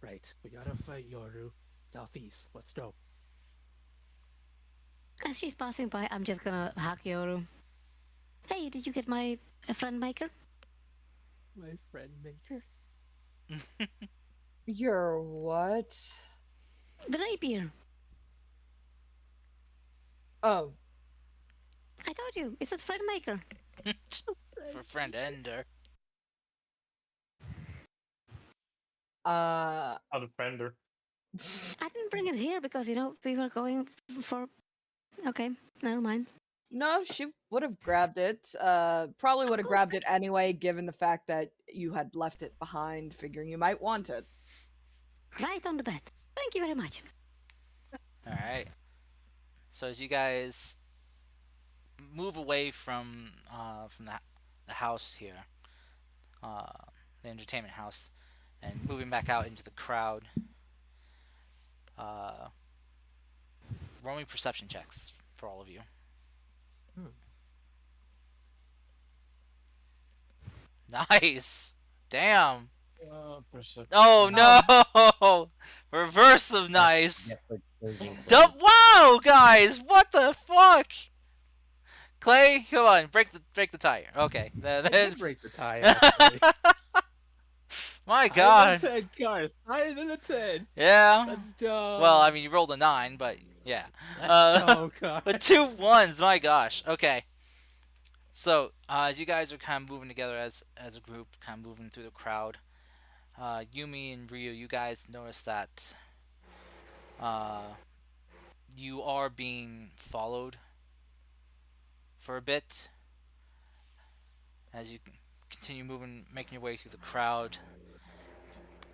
[SPEAKER 6] "Right, we gotta fight Yoru. Southeast, let's go."
[SPEAKER 3] As she's passing by, I'm just gonna hug Yoru. Hey, did you get my friend maker?
[SPEAKER 6] My friend maker.
[SPEAKER 2] You're what?
[SPEAKER 3] The rapier.
[SPEAKER 2] Oh,
[SPEAKER 3] I told you, it's a friend maker.
[SPEAKER 1] For friend Ender.
[SPEAKER 2] uh,
[SPEAKER 4] On the fender.
[SPEAKER 3] I didn't bring it here because, we were going for. Okay, never mind.
[SPEAKER 2] no, she would have grabbed it. Probably would have grabbed it anyway, given the fact that you had left it behind, figuring you might want it.
[SPEAKER 3] Right on the bed. Thank you very much.
[SPEAKER 1] All right. So as you guys move away from the house here, uh, the entertainment house, and moving back out into the crowd, uh, roll me perception checks for all of you.
[SPEAKER 6] Hmm.
[SPEAKER 1] Nice. Damn.
[SPEAKER 4] Perception.
[SPEAKER 1] Oh no! Reverse of nice.
[SPEAKER 5] Yeah, for
[SPEAKER 1] Wow, guys, what the fuck? Clay, come on, break the tire. Okay,
[SPEAKER 6] I did break the tie, actually.
[SPEAKER 1] my
[SPEAKER 6] Higher than a
[SPEAKER 1] God.
[SPEAKER 6] 10, cars. Higher than a 10.
[SPEAKER 1] Yeah.
[SPEAKER 6] Let's go.
[SPEAKER 1] Well, I mean, you rolled a 9, but yeah.
[SPEAKER 6] Let's go, cars.
[SPEAKER 1] But 2 1s, my gosh. Okay. So, as you guys are kind of moving together as a group, kind of moving through the crowd, Yumi and Ryu, you guys notice that uh, you are being followed for a bit as you continue moving, making your way through the crowd,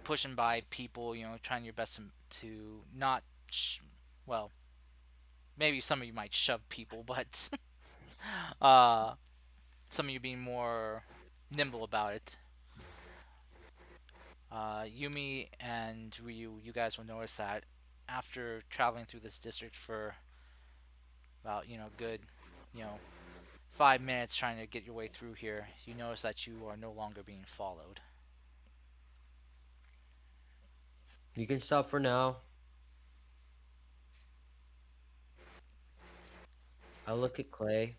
[SPEAKER 1] pushing by people, trying your best to not, well, maybe some of you might shove people, but uh, some of you being more nimble about it. Yumi and Ryu, you guys will notice that after traveling through this district for about good, you know 5 minutes trying to get your way through here, you notice that you are no longer being followed.
[SPEAKER 5] You can stop for now. I look at Clay.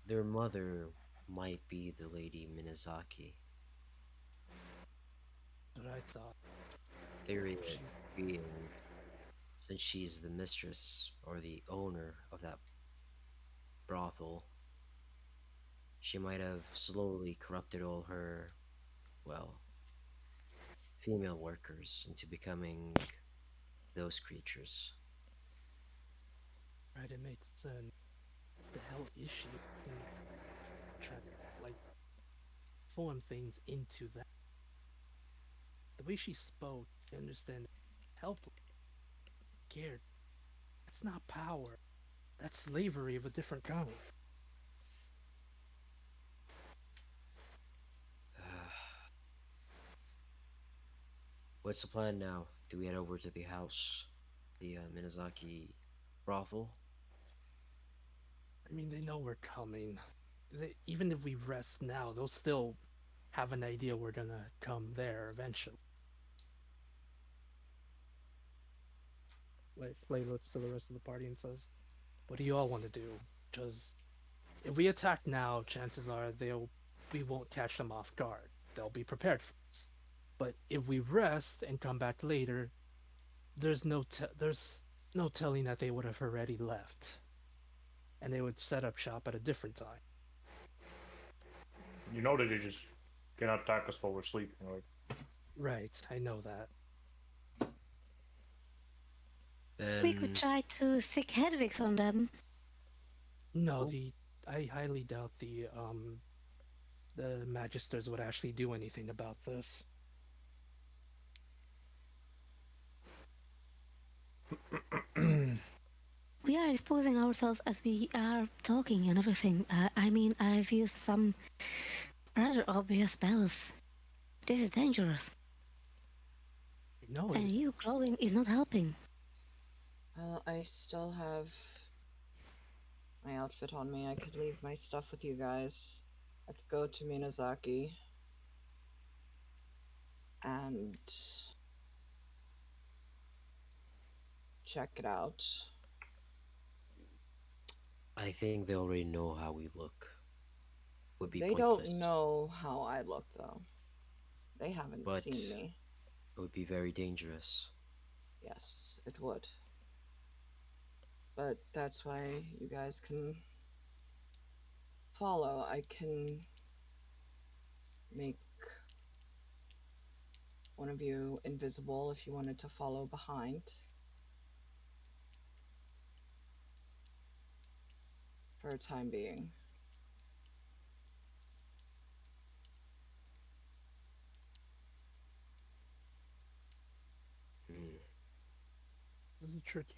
[SPEAKER 5] Their mother might be the Lady Minazaki.
[SPEAKER 6] But I thought
[SPEAKER 5] Theory
[SPEAKER 6] she
[SPEAKER 5] being, since she's the mistress or the owner of that brothel, she might have slowly corrupted all her, well, female workers into becoming those creatures.
[SPEAKER 6] tried to make sense. What the hell is she? And try to like form things into that. The way she spoke, I understand helpless, scared. That's not power. That's slavery of a different kind.
[SPEAKER 5] What's the plan now? Do we head over to the house, the Minazaki brothel?
[SPEAKER 6] I mean, they know we're coming. Even if we rest now, they'll still have an idea we're gonna come there eventually. Like, Clay looks to the rest of the party and says, "What do you all want to do? Because if we attack now, chances are we won't catch them off guard. They'll be prepared for us. But if we rest and come back later, there's no telling that they would have already left, and they would set up shop at a different time."
[SPEAKER 4] You know that they just cannot attack us while we're sleeping, right?
[SPEAKER 6] Right, I know that.
[SPEAKER 3] We could
[SPEAKER 5] Then
[SPEAKER 3] try to sick Hedwigs on them.
[SPEAKER 6] No,
[SPEAKER 5] Oh.
[SPEAKER 6] I highly doubt the magisters would actually do anything about this.
[SPEAKER 3] We are exposing ourselves as we are talking and everything. I mean, I've used some rather obvious spells. This is dangerous.
[SPEAKER 6] No,
[SPEAKER 3] And you growing is not helping.
[SPEAKER 2] I still have my outfit on me. I could leave my stuff with you guys. I could go to Minazaki and check it out.
[SPEAKER 5] I think they already know how we look. Would be
[SPEAKER 2] They don't
[SPEAKER 5] pointless,
[SPEAKER 2] know how I look, though. They haven't
[SPEAKER 5] but
[SPEAKER 2] seen me.
[SPEAKER 5] it would be very dangerous.
[SPEAKER 2] Yes, it would. But that's why you guys can follow. I can make one of you invisible if you wanted to follow behind. For a time being.
[SPEAKER 5] Hmm.
[SPEAKER 6] this is tricky.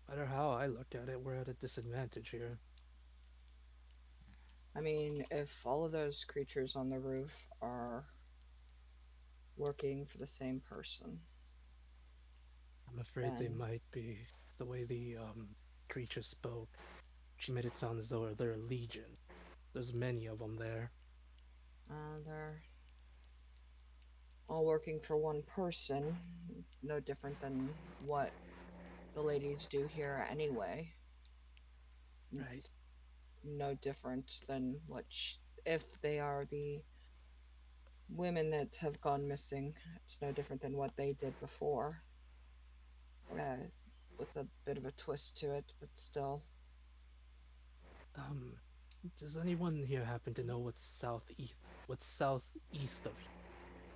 [SPEAKER 6] No matter how I look at it, we're at a disadvantage here.
[SPEAKER 2] I mean, if all of those creatures on the roof are working for the same person,
[SPEAKER 6] I'm afraid they
[SPEAKER 2] then
[SPEAKER 6] might be. The way the creature spoke, she made it sound as though they're a legion. There's many of them there.
[SPEAKER 2] they're all working for one person. No different than what the ladies do here anyway.
[SPEAKER 6] Right.
[SPEAKER 2] It's no different than if they are the women that have gone missing, it's no different than what they did before. With a bit of a twist to it, but still.
[SPEAKER 6] Um, does anyone here happen to know what's southeast? What's southeast of here?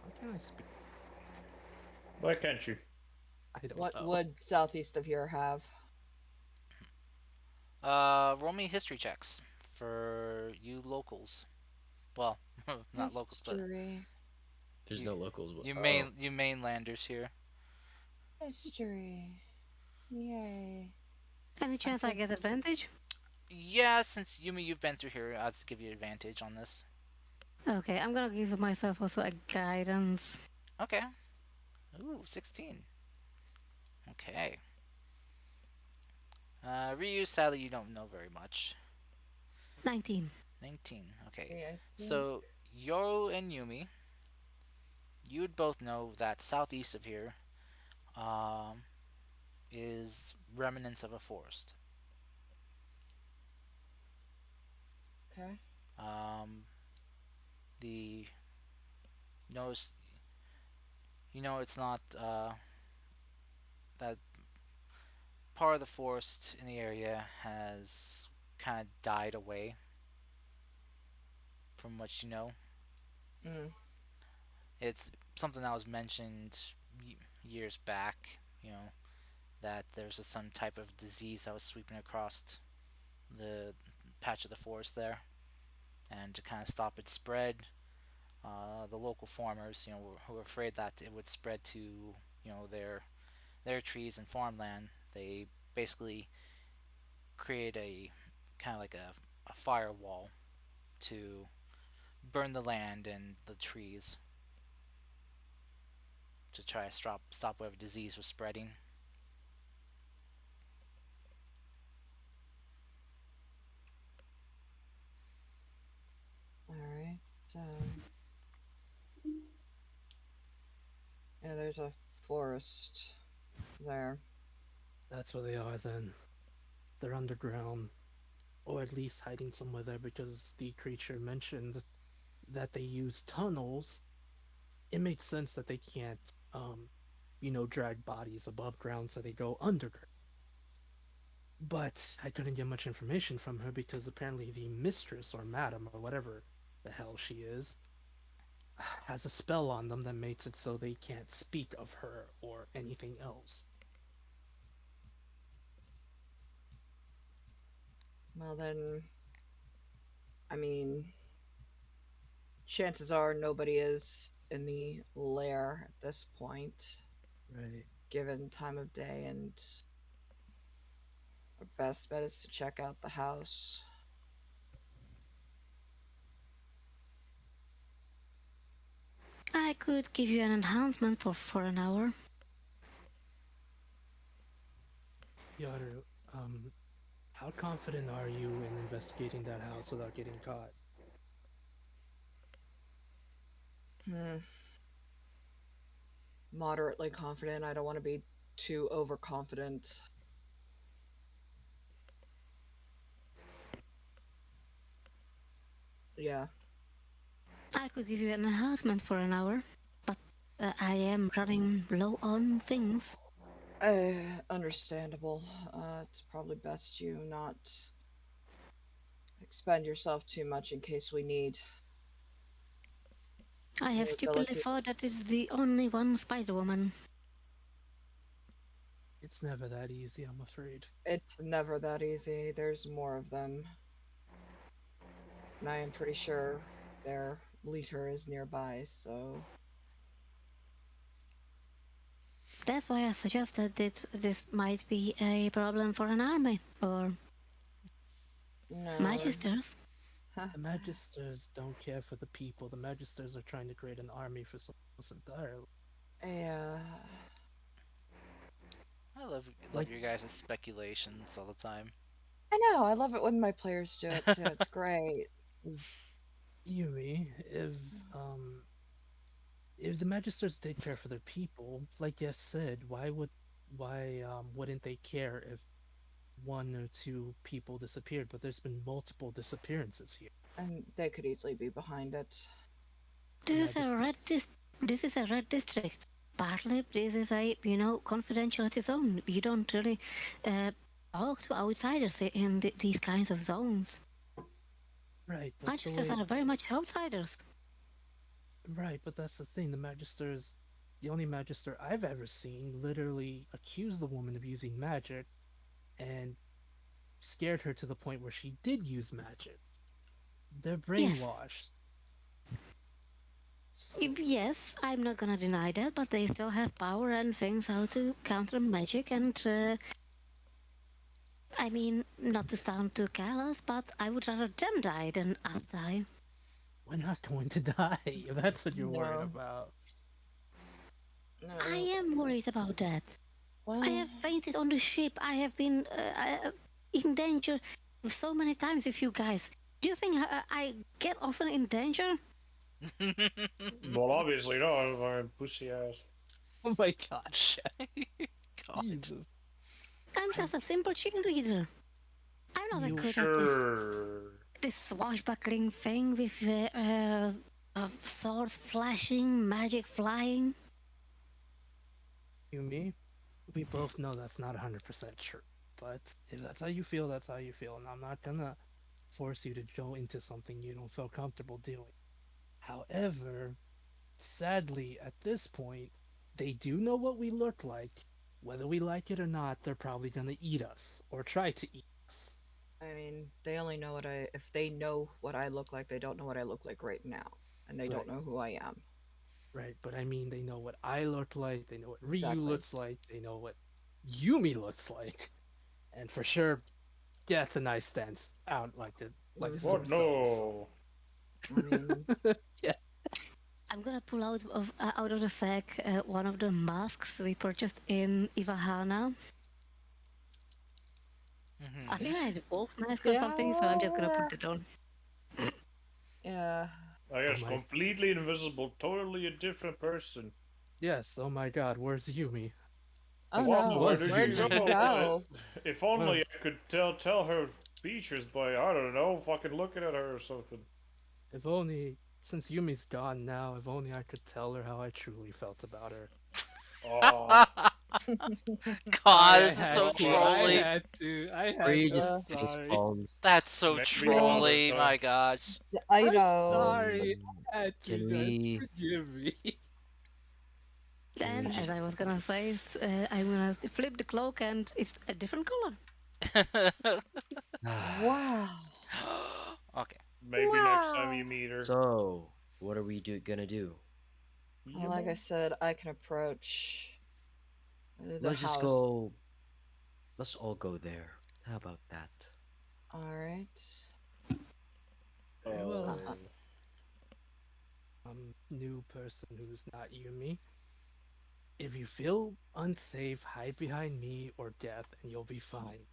[SPEAKER 6] How can I speak?
[SPEAKER 4] Why can't you?
[SPEAKER 6] I don't
[SPEAKER 2] What
[SPEAKER 6] know.
[SPEAKER 2] would southeast of here have?
[SPEAKER 1] Roll me history checks for you locals. Well, not locals, but
[SPEAKER 2] History.
[SPEAKER 5] There's
[SPEAKER 1] you
[SPEAKER 5] no locals.
[SPEAKER 1] you
[SPEAKER 5] Oh,
[SPEAKER 1] main you mainlanders here.
[SPEAKER 2] History. Yay.
[SPEAKER 3] Any chance I get advantage?
[SPEAKER 1] Yeah, since Yumi, you've been through here, I'll just give you advantage on this.
[SPEAKER 3] Okay, I'm gonna give myself also a guidance.
[SPEAKER 1] Okay. Ooh, 16. Okay. Ryu, sadly, you don't know very much.
[SPEAKER 3] 19.
[SPEAKER 1] 19. Okay.
[SPEAKER 2] Yeah, I think.
[SPEAKER 1] So, Yoru and Yumi, you would both know that southeast of here um, is remnants of a forest.
[SPEAKER 2] Okay.
[SPEAKER 1] Um, the knows you know it's not that part of the forest in the area has kind of died away from what you know.
[SPEAKER 2] Mm.
[SPEAKER 1] It's something that was mentioned years back. You know that there's some type of disease that was sweeping across the patch of the forest there, and to kind of stop its spread, the local farmers, who were afraid that it would spread to, their trees and farmland, they basically create a kind of like a firewall to burn the land and the trees to try to stop whatever disease was spreading.
[SPEAKER 2] All right. Yeah, there's a forest there.
[SPEAKER 6] That's where they are then. They're underground, or at least hiding somewhere there because the creature mentioned that they use tunnels. It makes sense that they can't, drag bodies above ground, so they go underground. But I couldn't get much information from her because apparently the mistress or madam or whatever the hell she is has a spell on them that makes it so they can't speak of her or anything else.
[SPEAKER 2] Well, then, I mean, chances are nobody is in the lair at this point,
[SPEAKER 6] Right.
[SPEAKER 2] given time of day, and our best bet is to check out the house.
[SPEAKER 3] I could give you an enhancement for an hour.
[SPEAKER 6] Yoru, how confident are you in investigating that house without getting caught?
[SPEAKER 2] Hmm. Moderately confident. I don't want to be too overconfident. Yeah.
[SPEAKER 3] I could give you an enhancement for an hour, but I am running low on things.
[SPEAKER 2] Understandable. It's probably best you not expend yourself too much in case we need
[SPEAKER 3] I have
[SPEAKER 2] the
[SPEAKER 3] stupidly
[SPEAKER 2] ability.
[SPEAKER 3] thought that it's the only one Spider Woman.
[SPEAKER 6] It's never that easy, I'm afraid.
[SPEAKER 2] It's never that easy. There's more of them. And I am pretty sure their leader is nearby, so
[SPEAKER 3] That's why I suggested that this might be a problem for an army or
[SPEAKER 2] no.
[SPEAKER 3] magisters.
[SPEAKER 6] The Magisters don't care for the people. The Magisters are trying to create an army for someone else entirely.
[SPEAKER 2] Yeah.
[SPEAKER 1] I love
[SPEAKER 6] Like
[SPEAKER 1] your guys' speculations all the time.
[SPEAKER 2] I know. I love it when my players do it too. It's great.
[SPEAKER 6] Yumi, if the Magisters did care for their people, like Yes said, why wouldn't they care if one or two people disappeared? But there's been multiple disappearances here.
[SPEAKER 2] And they could easily be behind it.
[SPEAKER 6] The
[SPEAKER 3] This is a
[SPEAKER 6] Magist
[SPEAKER 3] this is a red district. Partly, this is a confidential at its own. You don't really uh, talk to outsiders in these kinds of zones.
[SPEAKER 6] right, but the
[SPEAKER 3] Magisters
[SPEAKER 6] way
[SPEAKER 3] are very much outsiders.
[SPEAKER 6] right, but that's the thing. The only Magister I've ever seen, literally accused the woman of using magic, and scared her to the point where she did use magic. They're
[SPEAKER 3] Yes,
[SPEAKER 6] brainwashed. So,
[SPEAKER 3] yes, I'm not gonna deny that, but they still have power and things how to counter magic. And I mean, not to sound too callous, but I would rather them die than us die.
[SPEAKER 6] we're not going to die if that's what you're worried
[SPEAKER 2] No.
[SPEAKER 6] about.
[SPEAKER 3] I
[SPEAKER 2] No.
[SPEAKER 3] am worried about that. I
[SPEAKER 2] Well,
[SPEAKER 3] have fainted on the ship. I have been in danger so many times with you guys. Do you think I get often in danger?
[SPEAKER 4] Well, obviously not. My pussy ass.
[SPEAKER 6] Oh my god.
[SPEAKER 1] God.
[SPEAKER 6] Jesus.
[SPEAKER 3] I'm
[SPEAKER 6] I
[SPEAKER 3] just a simple cheerleader. I'm not that
[SPEAKER 6] you
[SPEAKER 3] good at this
[SPEAKER 4] Sure.
[SPEAKER 3] swashbuckling thing with swords flashing, magic flying.
[SPEAKER 6] me, we both know that's not 100% true. But if that's how you feel, that's how you feel, and I'm not gonna force you to go into something you don't feel comfortable doing. However, sadly, at this point, they do know what we look like. Whether we like it or not, they're probably gonna eat us or try to eat us.
[SPEAKER 2] I mean, they only know what I. If they know what I look like, they don't know what I look like right now, and they don't
[SPEAKER 6] Right,
[SPEAKER 2] know who I am.
[SPEAKER 6] right. But I mean, they know what I look like. They know what Ryu
[SPEAKER 2] Exactly.
[SPEAKER 6] looks like. They know what Yumi looks like, and for sure, Death and I stands out like a
[SPEAKER 2] Mhm.
[SPEAKER 6] sore
[SPEAKER 4] What?
[SPEAKER 6] thumb. So
[SPEAKER 4] No.
[SPEAKER 2] I mean,
[SPEAKER 6] yeah,
[SPEAKER 3] I'm gonna pull out of the sack one of the masks we purchased in Ivahana. I think I had a wolf mask or something, so I'm just gonna
[SPEAKER 2] yeah,
[SPEAKER 3] put it on.
[SPEAKER 2] yeah.
[SPEAKER 4] I
[SPEAKER 6] oh
[SPEAKER 4] guess
[SPEAKER 6] my,
[SPEAKER 4] completely invisible, totally a different person.
[SPEAKER 6] yes, oh my God, where's Yumi?
[SPEAKER 2] Oh
[SPEAKER 4] Wow,
[SPEAKER 6] It
[SPEAKER 2] no,
[SPEAKER 4] where
[SPEAKER 6] was
[SPEAKER 4] did
[SPEAKER 2] where
[SPEAKER 4] you
[SPEAKER 2] did
[SPEAKER 6] Yumi.
[SPEAKER 2] she
[SPEAKER 4] go?
[SPEAKER 2] go?
[SPEAKER 4] If
[SPEAKER 6] Well,
[SPEAKER 4] only I could tell her features by, I don't know, fucking looking at her or something.
[SPEAKER 6] if only, since Yumi's gone now, if only I could tell her how I truly felt about her.
[SPEAKER 4] Oh,
[SPEAKER 1] God,
[SPEAKER 6] Sorry, I
[SPEAKER 1] this is
[SPEAKER 6] had
[SPEAKER 1] so
[SPEAKER 4] well,
[SPEAKER 6] to. I
[SPEAKER 1] trolly.
[SPEAKER 6] had to. I had
[SPEAKER 5] Bree
[SPEAKER 6] to.
[SPEAKER 5] just
[SPEAKER 6] I'm
[SPEAKER 2] uh,
[SPEAKER 5] face
[SPEAKER 6] sorry.
[SPEAKER 5] palms.
[SPEAKER 1] That's so
[SPEAKER 4] maybe another
[SPEAKER 1] trolly,
[SPEAKER 4] time.
[SPEAKER 1] my gosh.
[SPEAKER 2] I
[SPEAKER 6] I'm
[SPEAKER 2] know.
[SPEAKER 6] sorry. I had to,
[SPEAKER 5] Can
[SPEAKER 6] guys.
[SPEAKER 5] we?
[SPEAKER 6] Forgive me.
[SPEAKER 5] Can
[SPEAKER 3] Then, as
[SPEAKER 5] we?
[SPEAKER 3] I was gonna say, I'm gonna flip the cloak and it's a different color.
[SPEAKER 2] Wow.
[SPEAKER 1] Okay.
[SPEAKER 4] Maybe next time
[SPEAKER 2] Wow.
[SPEAKER 4] you meet her.
[SPEAKER 5] So, what are we gonna do?
[SPEAKER 2] Well,
[SPEAKER 4] Yeah,
[SPEAKER 2] like I
[SPEAKER 4] boy.
[SPEAKER 2] said, I can approach the
[SPEAKER 5] Let's just
[SPEAKER 2] house.
[SPEAKER 5] go. Let's all go there. How about that?
[SPEAKER 2] All right.
[SPEAKER 6] Very well.
[SPEAKER 2] Uh,
[SPEAKER 6] New person who's not Yumi. If you feel unsafe, hide behind me or death, and you'll be fine.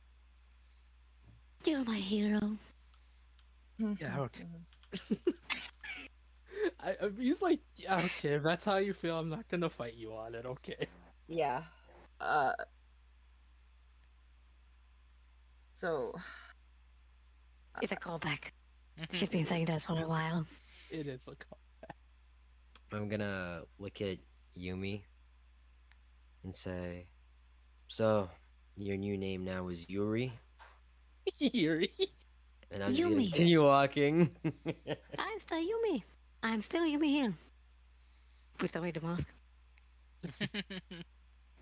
[SPEAKER 3] You're my hero.
[SPEAKER 6] Yeah, okay. He's like, yeah, okay. If that's how you feel, I'm not gonna fight you on it. Okay.
[SPEAKER 2] yeah. Uh, so
[SPEAKER 3] It's a callback. She's been saying that for a while.
[SPEAKER 6] It is a call.
[SPEAKER 5] I'm gonna look at Yumi and say, "So, your new name now is Yuri,"
[SPEAKER 6] Yuri.
[SPEAKER 5] and I'm just gonna
[SPEAKER 3] Yumi.
[SPEAKER 5] continue walking.
[SPEAKER 3] I'm still Yumi. I'm still Yumi here. Please tell me the mask.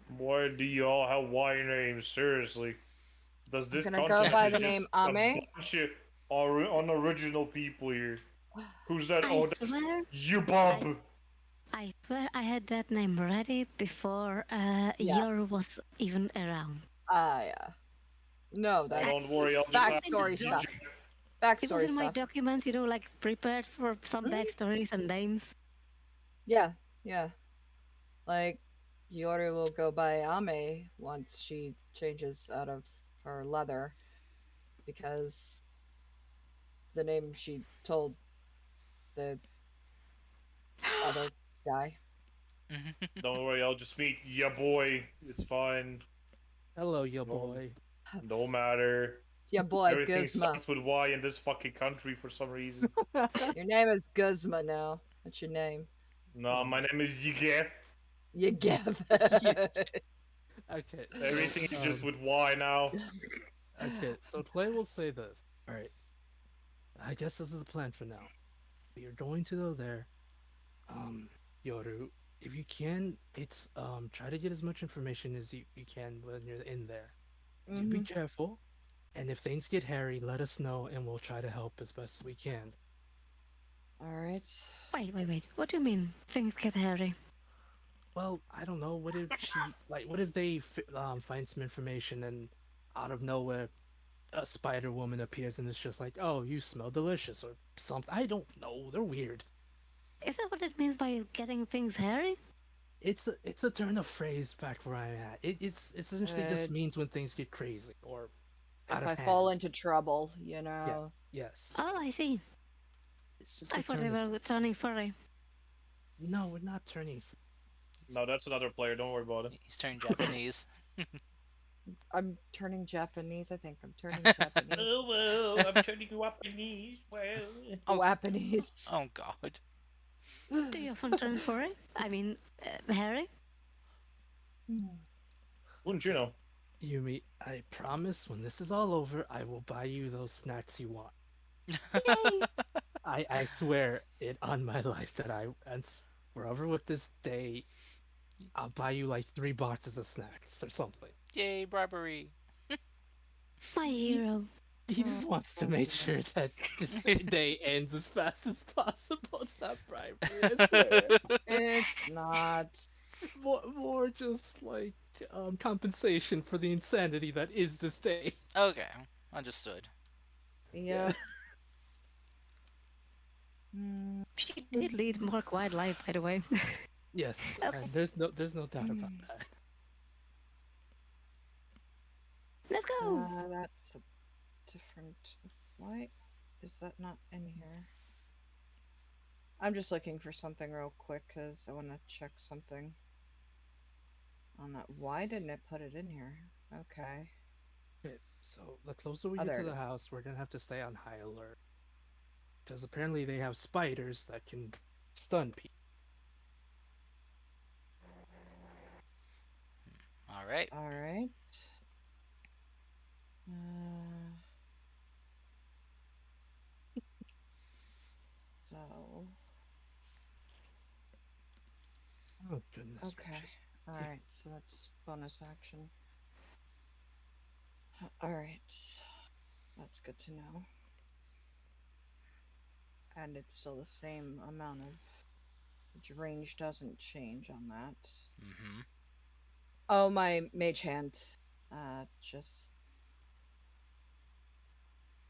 [SPEAKER 4] Why do y'all have Y names? Seriously. Does
[SPEAKER 2] I'm
[SPEAKER 4] this
[SPEAKER 2] gonna go
[SPEAKER 4] continent
[SPEAKER 2] by
[SPEAKER 4] is
[SPEAKER 2] the
[SPEAKER 4] just
[SPEAKER 2] name
[SPEAKER 4] a
[SPEAKER 2] Ame.
[SPEAKER 4] bunch of unoriginal people here? Who's that?
[SPEAKER 3] I
[SPEAKER 4] Oh, that's
[SPEAKER 3] swear,
[SPEAKER 4] you,
[SPEAKER 3] I,
[SPEAKER 4] Bob.
[SPEAKER 3] I swear I had that name ready before
[SPEAKER 2] Yeah.
[SPEAKER 3] Yoru was even around.
[SPEAKER 2] Yeah. No,
[SPEAKER 4] Oh,
[SPEAKER 2] that
[SPEAKER 3] I,
[SPEAKER 4] don't worry, I'll just
[SPEAKER 3] it was
[SPEAKER 4] ask
[SPEAKER 3] in the
[SPEAKER 4] you,
[SPEAKER 2] backstory
[SPEAKER 3] doc.
[SPEAKER 2] stuff.
[SPEAKER 4] Jeff.
[SPEAKER 3] It was
[SPEAKER 2] Backstory
[SPEAKER 3] in my
[SPEAKER 2] stuff.
[SPEAKER 3] documents, like prepared for some
[SPEAKER 2] Mhm.
[SPEAKER 3] backstories and names.
[SPEAKER 2] Yeah. Yeah. Like Yoru will go by Ame once she changes out of her leather because the name she told the other guy.
[SPEAKER 4] Don't worry, I'll just meet ya boy. It's fine.
[SPEAKER 6] Hello, yo
[SPEAKER 4] No,
[SPEAKER 6] boy.
[SPEAKER 4] no matter.
[SPEAKER 2] It's your boy
[SPEAKER 4] Everything
[SPEAKER 2] Guzma.
[SPEAKER 4] starts with Y in this fucking country for some reason.
[SPEAKER 2] Your name is Guzma now. That's your name.
[SPEAKER 4] No,
[SPEAKER 6] Oh
[SPEAKER 4] my
[SPEAKER 6] my.
[SPEAKER 4] name is Yigeth.
[SPEAKER 2] You give.
[SPEAKER 6] Yeah. Okay, so
[SPEAKER 4] Everything is just with Y now.
[SPEAKER 6] okay, so Clay will say this. All right, I guess this is the plan for now. We are going to go there. Um, Yoru, if you can, it's try to get as much information as you can when you're in there. Do be
[SPEAKER 2] Hmm.
[SPEAKER 6] careful, and if things get hairy, let us know, and we'll try to help as best we can.
[SPEAKER 2] All right.
[SPEAKER 3] Wait. What do you mean? Things get hairy.
[SPEAKER 6] Well, I don't know. What if what if they find some information and out of nowhere a Spider Woman appears and it's just like, oh, you smell delicious or something. I don't know. They're weird.
[SPEAKER 3] Is that what it means by getting things hairy?
[SPEAKER 6] it's a turn of phrase back where I'm at. It's essentially
[SPEAKER 2] Uh,
[SPEAKER 6] just means when things get crazy or out
[SPEAKER 2] if
[SPEAKER 6] of
[SPEAKER 2] I fall
[SPEAKER 6] hand.
[SPEAKER 2] into trouble,
[SPEAKER 6] Yeah. Yes.
[SPEAKER 3] Oh, I see.
[SPEAKER 6] It's just
[SPEAKER 3] I
[SPEAKER 6] a
[SPEAKER 3] thought
[SPEAKER 6] turn
[SPEAKER 3] they
[SPEAKER 6] of
[SPEAKER 3] were
[SPEAKER 6] phrase.
[SPEAKER 3] turning furry.
[SPEAKER 6] No, we're not turning.
[SPEAKER 4] No, that's another player. Don't worry about it.
[SPEAKER 1] He's turned Japanese.
[SPEAKER 2] I'm turning Japanese. I think I'm turning Japanese.
[SPEAKER 4] Oh well, I'm turning you up in knees. Well,
[SPEAKER 1] Oh,
[SPEAKER 2] Japanese.
[SPEAKER 1] oh God.
[SPEAKER 3] Do you often turn furry? I mean, hairy?
[SPEAKER 4] wouldn't you know?
[SPEAKER 6] Yumi, I promise when this is all over, I will buy you those snacks you want.
[SPEAKER 3] Yay!
[SPEAKER 6] I swear it on my life that we're over with this day, I'll buy you like 3 boxes of snacks or something.
[SPEAKER 1] Yay, bribery.
[SPEAKER 3] My
[SPEAKER 6] He
[SPEAKER 3] hero.
[SPEAKER 6] he just wants to make sure that this day ends as fast as possible. It's not bribery, I swear.
[SPEAKER 2] It's not.
[SPEAKER 6] More just like compensation for the insanity that is this day.
[SPEAKER 1] Okay, understood.
[SPEAKER 6] Yeah.
[SPEAKER 2] Yep. Mm,
[SPEAKER 3] She did lead more quiet life, by the way.
[SPEAKER 6] Yes,
[SPEAKER 3] Okay,
[SPEAKER 6] and there's no doubt about that.
[SPEAKER 3] let's go.
[SPEAKER 2] that's a different. Why is that not in here? I'm just looking for something real quick because I want to check something on that. Why didn't it put it in here? Okay.
[SPEAKER 6] Okay, so the closer we
[SPEAKER 2] Oh,
[SPEAKER 6] get
[SPEAKER 2] there
[SPEAKER 6] to
[SPEAKER 2] it
[SPEAKER 6] the
[SPEAKER 2] is.
[SPEAKER 6] house, we're gonna have to stay on high alert because apparently they have spiders that can stun people.
[SPEAKER 1] All right.
[SPEAKER 2] All right. Uh, so,
[SPEAKER 6] Oh goodness
[SPEAKER 2] okay.
[SPEAKER 6] gracious!
[SPEAKER 2] All
[SPEAKER 6] Okay,
[SPEAKER 2] right. So that's bonus action. All right. That's good to know. And it's still the same amount of range doesn't change on that.
[SPEAKER 1] Mm-hmm.
[SPEAKER 2] Oh, my mage hand. Just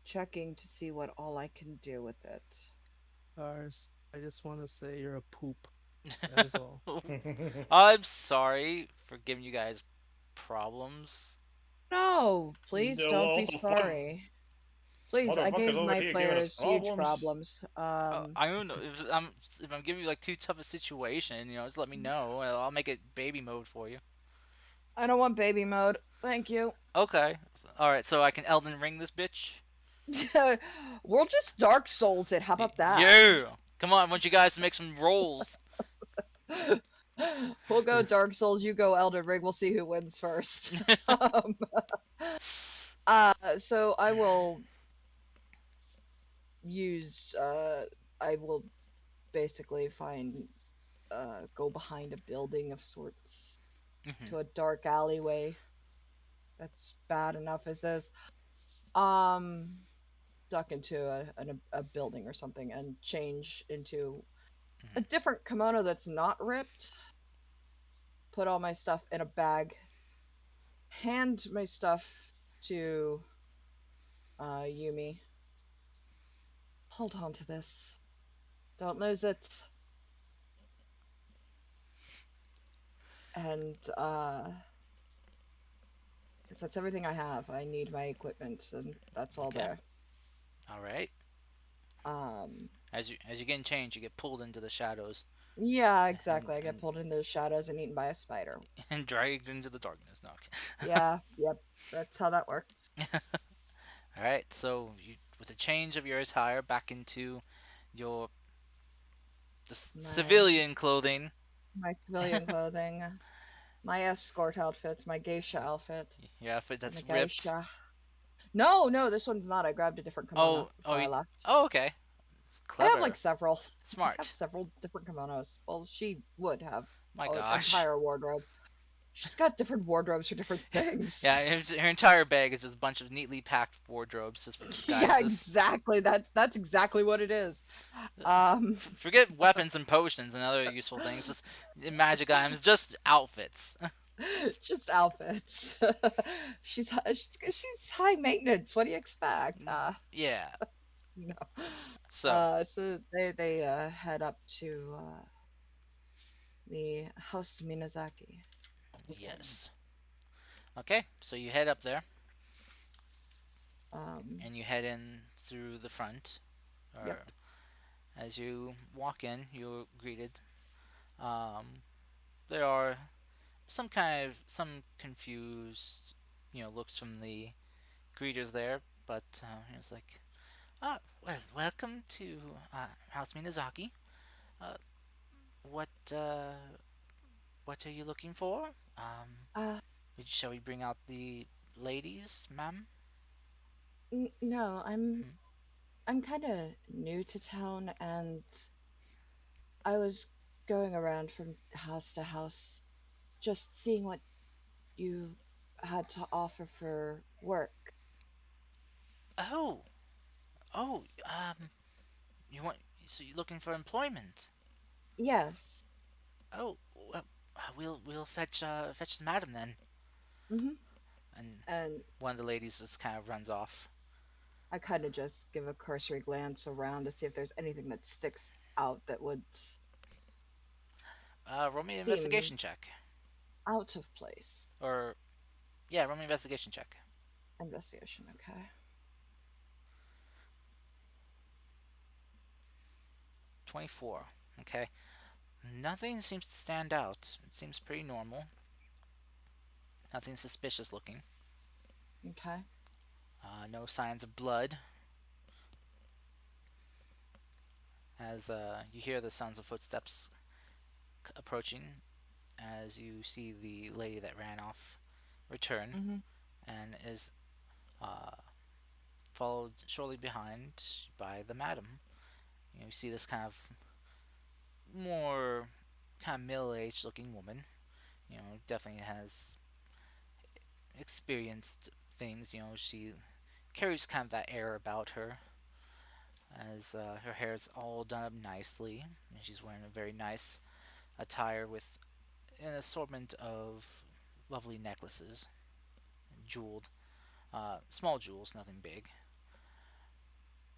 [SPEAKER 2] checking to see what all I can do with it.
[SPEAKER 6] Stars. I just want to say you're a poop. That is all.
[SPEAKER 1] I'm sorry for giving you guys problems.
[SPEAKER 2] No, please don't
[SPEAKER 4] What
[SPEAKER 2] be
[SPEAKER 4] the fuck?
[SPEAKER 2] sorry. Please, I
[SPEAKER 4] Motherfuckers
[SPEAKER 2] gave
[SPEAKER 4] over
[SPEAKER 2] my
[SPEAKER 4] here giving us
[SPEAKER 2] players huge
[SPEAKER 4] problems.
[SPEAKER 2] problems.
[SPEAKER 1] I don't know if I'm giving you like too tough a situation. Just let me know. I'll make it baby mode for you.
[SPEAKER 2] I don't want baby mode. Thank you.
[SPEAKER 1] Okay. All right. So I can Elden Ring this bitch.
[SPEAKER 2] We'll just Dark Souls it. How about that?
[SPEAKER 1] Yeah. Come on, I want you guys to make some rolls.
[SPEAKER 2] We'll go Dark Souls, you go Elden Ring. We'll see who wins first. um, so I will use. I will basically go behind a building of sorts
[SPEAKER 1] Mhm.
[SPEAKER 2] to a dark alleyway. That's bad enough as this. Um, duck into a building or something and change into a
[SPEAKER 1] Mhm.
[SPEAKER 2] different kimono that's not ripped. Put all my stuff in a bag. Hand my stuff to Yumi. Hold on to this. Don't lose it. And because that's everything I have. I need my equipment, and that's all
[SPEAKER 1] Okay.
[SPEAKER 2] there.
[SPEAKER 1] All right.
[SPEAKER 2] Um,
[SPEAKER 1] As you get in change, you get pulled into the shadows
[SPEAKER 2] yeah,
[SPEAKER 1] and
[SPEAKER 2] exactly. I get
[SPEAKER 1] and
[SPEAKER 2] pulled into the shadows and eaten by a spider.
[SPEAKER 1] and dragged into the darkness. No.
[SPEAKER 2] Yeah, yep. That's how that works.
[SPEAKER 1] All right. So with a change of your attire back into your
[SPEAKER 2] My
[SPEAKER 1] civilian clothing,
[SPEAKER 2] my civilian clothing, my escort outfit, my geisha outfit.
[SPEAKER 1] your outfit
[SPEAKER 2] I'm a
[SPEAKER 1] that's ripped.
[SPEAKER 2] geisha. No, no, this one's not. I grabbed a different kimono
[SPEAKER 1] Oh,
[SPEAKER 2] before I
[SPEAKER 1] you,
[SPEAKER 2] left.
[SPEAKER 1] oh, okay.
[SPEAKER 2] I have like
[SPEAKER 1] Clever.
[SPEAKER 2] several. I have
[SPEAKER 1] Smart.
[SPEAKER 2] several different kimonos. Well, she would have
[SPEAKER 1] My
[SPEAKER 2] an
[SPEAKER 1] gosh.
[SPEAKER 2] entire wardrobe. She's got different wardrobes for different
[SPEAKER 1] Yeah,
[SPEAKER 2] things.
[SPEAKER 1] her entire bag is just a bunch of neatly packed wardrobes just for
[SPEAKER 2] Yeah,
[SPEAKER 1] disguises.
[SPEAKER 2] exactly. That's exactly what it is. Um,
[SPEAKER 1] Forget weapons and potions and other useful things. Just magic items, just outfits.
[SPEAKER 2] just outfits. She's high maintenance. What do you expect?
[SPEAKER 1] Yeah.
[SPEAKER 2] No.
[SPEAKER 1] So,
[SPEAKER 2] So they head up to The House Minazaki.
[SPEAKER 1] Yes. Okay, so you head up there
[SPEAKER 2] Um,
[SPEAKER 1] and you head in through the front.
[SPEAKER 2] yep.
[SPEAKER 1] Or as you walk in, you're greeted. Um, there are some confused, looks from the greeters there, but it's like, well, welcome to House Minazaki. Uh, what what are you looking for?
[SPEAKER 2] Uh,
[SPEAKER 1] Shall we bring out the ladies, ma'am?
[SPEAKER 2] no,
[SPEAKER 1] Hmm.
[SPEAKER 2] I'm kind of new to town, and I was going around from house to house, just seeing what you had to offer for work.
[SPEAKER 1] Oh, oh, you want so you're looking for employment?
[SPEAKER 2] Yes.
[SPEAKER 1] Oh, well, we'll fetch the madam then.
[SPEAKER 2] Mm-hmm.
[SPEAKER 1] And
[SPEAKER 2] And
[SPEAKER 1] one of the ladies just kind of runs off.
[SPEAKER 2] I kind of just give a cursory glance around to see if there's anything that sticks out that would
[SPEAKER 1] Roll me an
[SPEAKER 2] seem
[SPEAKER 1] investigation check,
[SPEAKER 2] out of place.
[SPEAKER 1] or yeah, roll me an investigation check.
[SPEAKER 2] Investigation, okay.
[SPEAKER 1] 24. Okay. Nothing seems to stand out. It seems pretty normal. Nothing suspicious looking.
[SPEAKER 2] Okay.
[SPEAKER 1] No signs of blood. As you hear the sounds of footsteps approaching, as you see the lady that ran off return
[SPEAKER 2] Mm-hmm.
[SPEAKER 1] and is uh, followed shortly behind by the madam. You see this kind of more kind of middle-aged looking woman. Definitely has experienced things. She carries kind of that air about her, as her hair's all done up nicely, and she's wearing a very nice attire with an assortment of lovely necklaces, jeweled, small jewels, nothing big.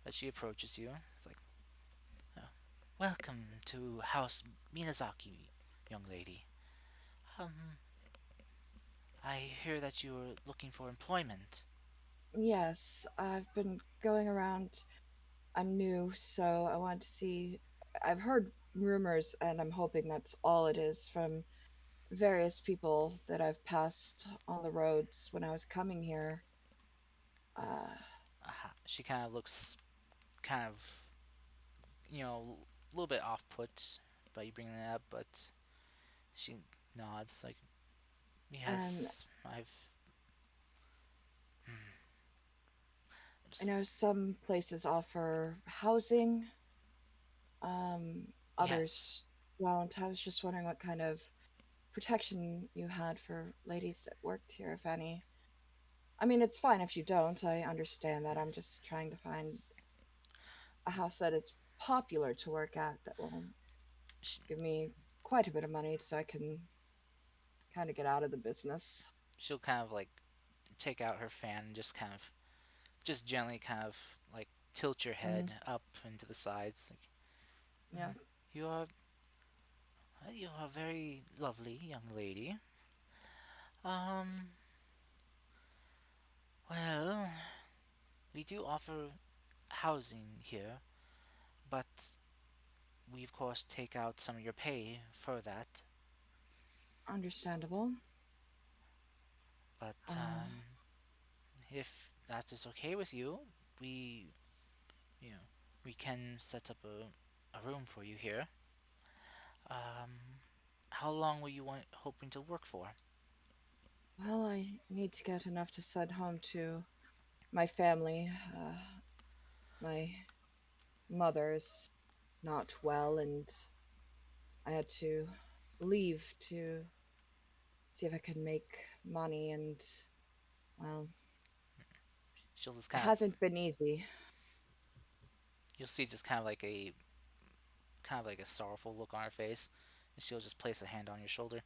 [SPEAKER 1] But she approaches you. It's like, oh, welcome to House Minazaki, young lady. Um, I hear that you are looking for employment.
[SPEAKER 2] Yes, I've been going around. I'm new, so I want to see. I've heard rumors, and I'm hoping that's all it is from various people that I've passed on the roads when I was coming here. Uh,
[SPEAKER 1] She kind of looks kind of, a little bit off put by you bringing that up, but she nods, like,
[SPEAKER 2] and
[SPEAKER 1] yes, I've.
[SPEAKER 2] I know some places offer housing,
[SPEAKER 1] Yes.
[SPEAKER 2] others don't. I was just wondering what kind of protection you had for ladies that worked here, if any. I mean, it's fine if you don't. I understand that. I'm just trying to find a house that is popular to work at that will
[SPEAKER 1] Sh-
[SPEAKER 2] give me quite a bit of money so I can kind of get out of the business.
[SPEAKER 1] She'll kind of like take out her fan and just kind of, just gently kind of like tilt your
[SPEAKER 2] Hmm.
[SPEAKER 1] head up into the sides. Like,
[SPEAKER 2] Yeah.
[SPEAKER 1] you are, you are a very lovely young lady. Um, well, we do offer housing here, but we of course take out some of your pay for that.
[SPEAKER 2] Understandable.
[SPEAKER 1] But
[SPEAKER 2] Uh,
[SPEAKER 1] if that is okay with you, we, you know, we can set up a room for you here. Um, how long were you hoping to work for?
[SPEAKER 2] well, I need to get enough to send home to my family. My mother's not well, and I had to leave to see if I could make money, and well,
[SPEAKER 1] She'll just
[SPEAKER 2] it
[SPEAKER 1] kind of,
[SPEAKER 2] hasn't been easy.
[SPEAKER 1] you'll see just kind of like a sorrowful look on her face, and she'll just place a hand on your shoulder.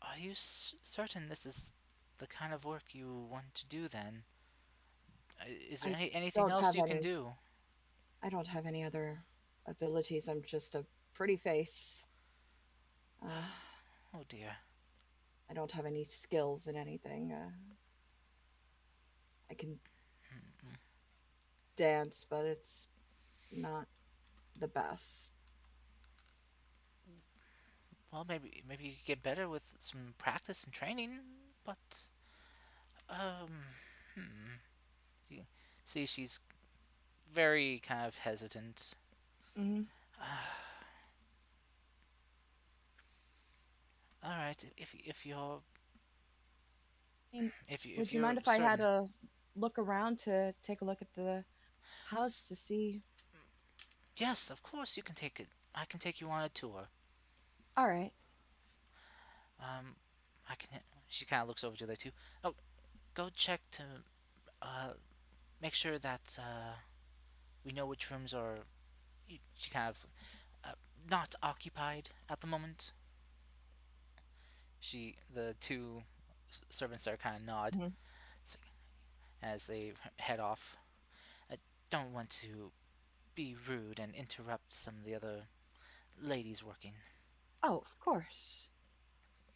[SPEAKER 1] Are you certain this is the kind of work you want to do then? Is there
[SPEAKER 2] I
[SPEAKER 1] anything
[SPEAKER 2] don't
[SPEAKER 1] else
[SPEAKER 2] have
[SPEAKER 1] you can
[SPEAKER 2] any.
[SPEAKER 1] do?
[SPEAKER 2] I don't have any other abilities. I'm just a pretty face. Uh,
[SPEAKER 1] Oh dear.
[SPEAKER 2] I don't have any skills in anything. I can dance, but it's not the best.
[SPEAKER 1] Well, maybe you could get better with some practice and training, but um, hmm. You see, she's very kind of hesitant.
[SPEAKER 2] Hmm.
[SPEAKER 1] All right, if you're
[SPEAKER 2] I mean,
[SPEAKER 1] if
[SPEAKER 2] would you
[SPEAKER 1] you're
[SPEAKER 2] mind if I had
[SPEAKER 1] certain,
[SPEAKER 2] a look around to take a look at the house to see?
[SPEAKER 1] yes, of course you can take it. I can take you on a tour.
[SPEAKER 2] All right.
[SPEAKER 1] Um, I can. She kind of looks over to the two. Oh, go check to uh make sure that we know which rooms are. She kind of not occupied at the moment. The two servants there kind of nod
[SPEAKER 2] Hmm.
[SPEAKER 1] as they head off. I don't want to be rude and interrupt some of the other ladies working.
[SPEAKER 2] Oh, of course.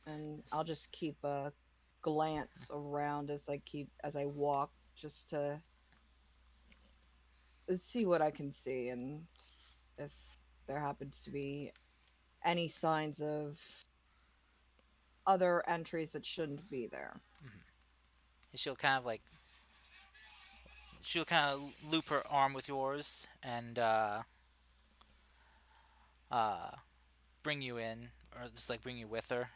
[SPEAKER 2] And I'll just keep a glance around as I walk, just to see what I can see, and if there happens to be any signs of other entries that shouldn't be there.
[SPEAKER 1] Mhm. She'll kind of like she'll kind of loop her arm with yours and uh, bring you in, or just like bring you with her.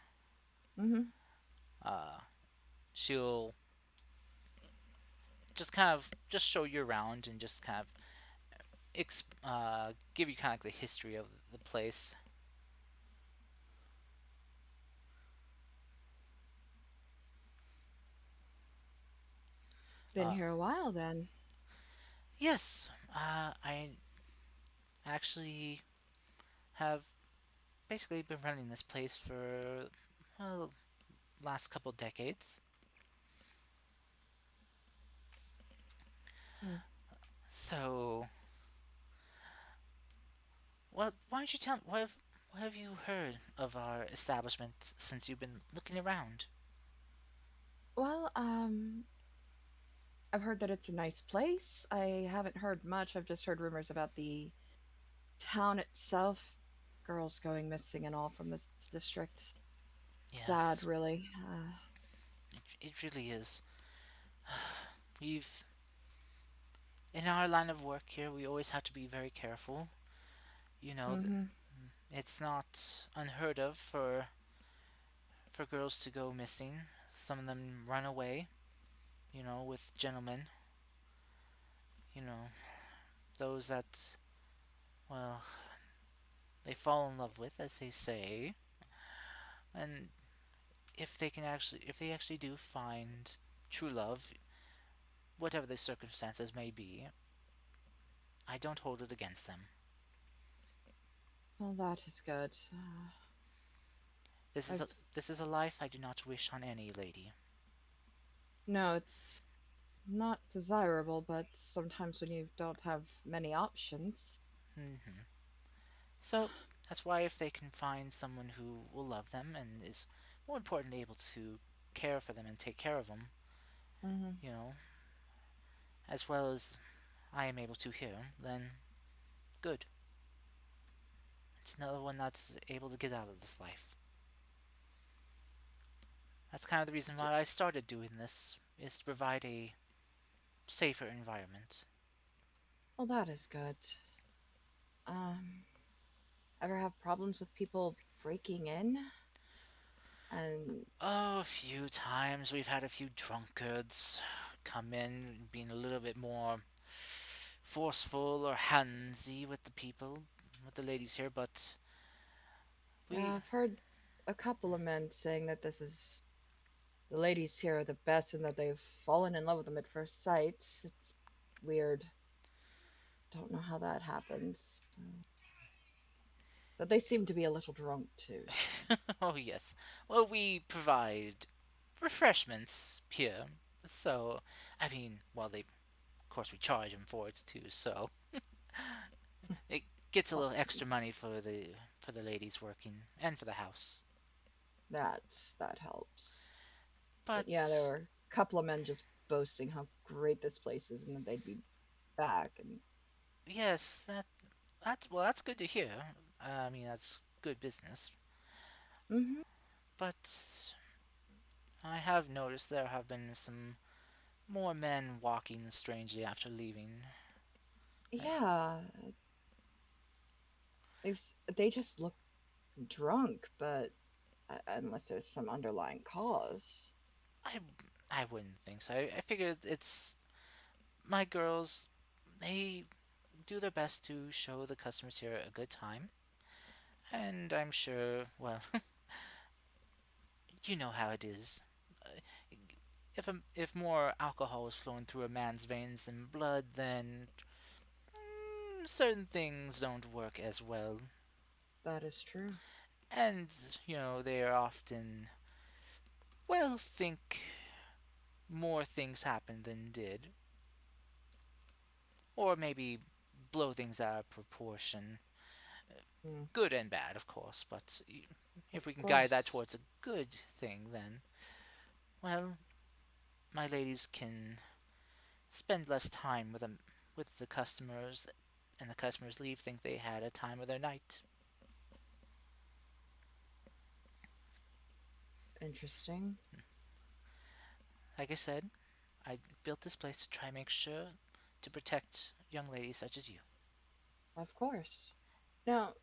[SPEAKER 2] Hmm.
[SPEAKER 1] Uh, she'll just kind of just show you around and just kind of give you kind of like the history of the place.
[SPEAKER 2] Been
[SPEAKER 1] Uh,
[SPEAKER 2] here a while then.
[SPEAKER 1] yes, I actually have basically been running this place for well, last couple decades.
[SPEAKER 2] Hmm.
[SPEAKER 1] So, why don't you tell me what have you heard of our establishment since you've been looking around?
[SPEAKER 2] Well, I've heard that it's a nice place. I haven't heard much. I've just heard rumors about the town itself, girls going missing and all from this district. Sad,
[SPEAKER 1] Yes,
[SPEAKER 2] really.
[SPEAKER 1] it really is. We've in our line of work here, we always have to be very careful. You know,
[SPEAKER 2] Mm-hmm.
[SPEAKER 1] it's not unheard of for girls to go missing. Some of them run away. You know, with gentlemen. You know, those that well they fall in love with, as they say, and if they actually do find true love, whatever the circumstances may be, I don't hold it against them.
[SPEAKER 2] Well, that is good.
[SPEAKER 1] This is a
[SPEAKER 2] I've
[SPEAKER 1] this is a life I do not wish on any lady.
[SPEAKER 2] No, it's not desirable, but sometimes when you don't have many options.
[SPEAKER 1] Hmm. So that's why if they can find someone who will love them and is more importantly able to care for them and take care of them,
[SPEAKER 2] Hmm.
[SPEAKER 1] you know, as well as I am able to here, then good. It's another one that's able to get out of this life. That's kind of the reason why I started doing this, is to provide a safer environment.
[SPEAKER 2] Well, that is good. Um, Ever have problems with people breaking in? And
[SPEAKER 1] Oh, a few times we've had a few drunkards come in being a little bit more forceful or handsy with the people, with the ladies here, but
[SPEAKER 2] yeah,
[SPEAKER 1] we.
[SPEAKER 2] I've heard a couple of men saying that this is the ladies here are the best and that they've fallen in love with them at first sight. It's weird. Don't know how that happens. But they seem to be a little drunk too. So.
[SPEAKER 1] Oh, yes. Well, we provide refreshments here. So, I mean, well, of course, we charge them for it too, so it gets a
[SPEAKER 2] Well,
[SPEAKER 1] little extra money for the for the ladies working and for the house.
[SPEAKER 2] That helps. But yeah, there
[SPEAKER 1] But
[SPEAKER 2] were a couple of men just boasting how great this place is and that they'd be back. And
[SPEAKER 1] yes, that's good to hear. I mean, that's good business.
[SPEAKER 2] hmm
[SPEAKER 1] But I have noticed there have been some more men walking strangely after leaving. I,
[SPEAKER 2] yeah, they just look drunk, but unless there's some underlying cause.
[SPEAKER 1] I, I wouldn't think so. I figured it's my girls. They do their best to show the customers here a good time, and I'm sure. Well, you know how it is. Uh, if more alcohol is flowing through a man's veins than blood, then certain things don't work as well.
[SPEAKER 2] That is true.
[SPEAKER 1] And they are often think more things happened than did, or maybe blow things out of proportion.
[SPEAKER 2] Mm,
[SPEAKER 1] Good and bad, of course, but if we
[SPEAKER 2] of
[SPEAKER 1] can guide that
[SPEAKER 2] course.
[SPEAKER 1] towards a good thing, then, well, my ladies can spend less time with the customers, and the customers leave think they had a time of their night.
[SPEAKER 2] Interesting.
[SPEAKER 1] Like I said, I built this place to try and make sure to protect young ladies such as you.
[SPEAKER 2] Of course. Now,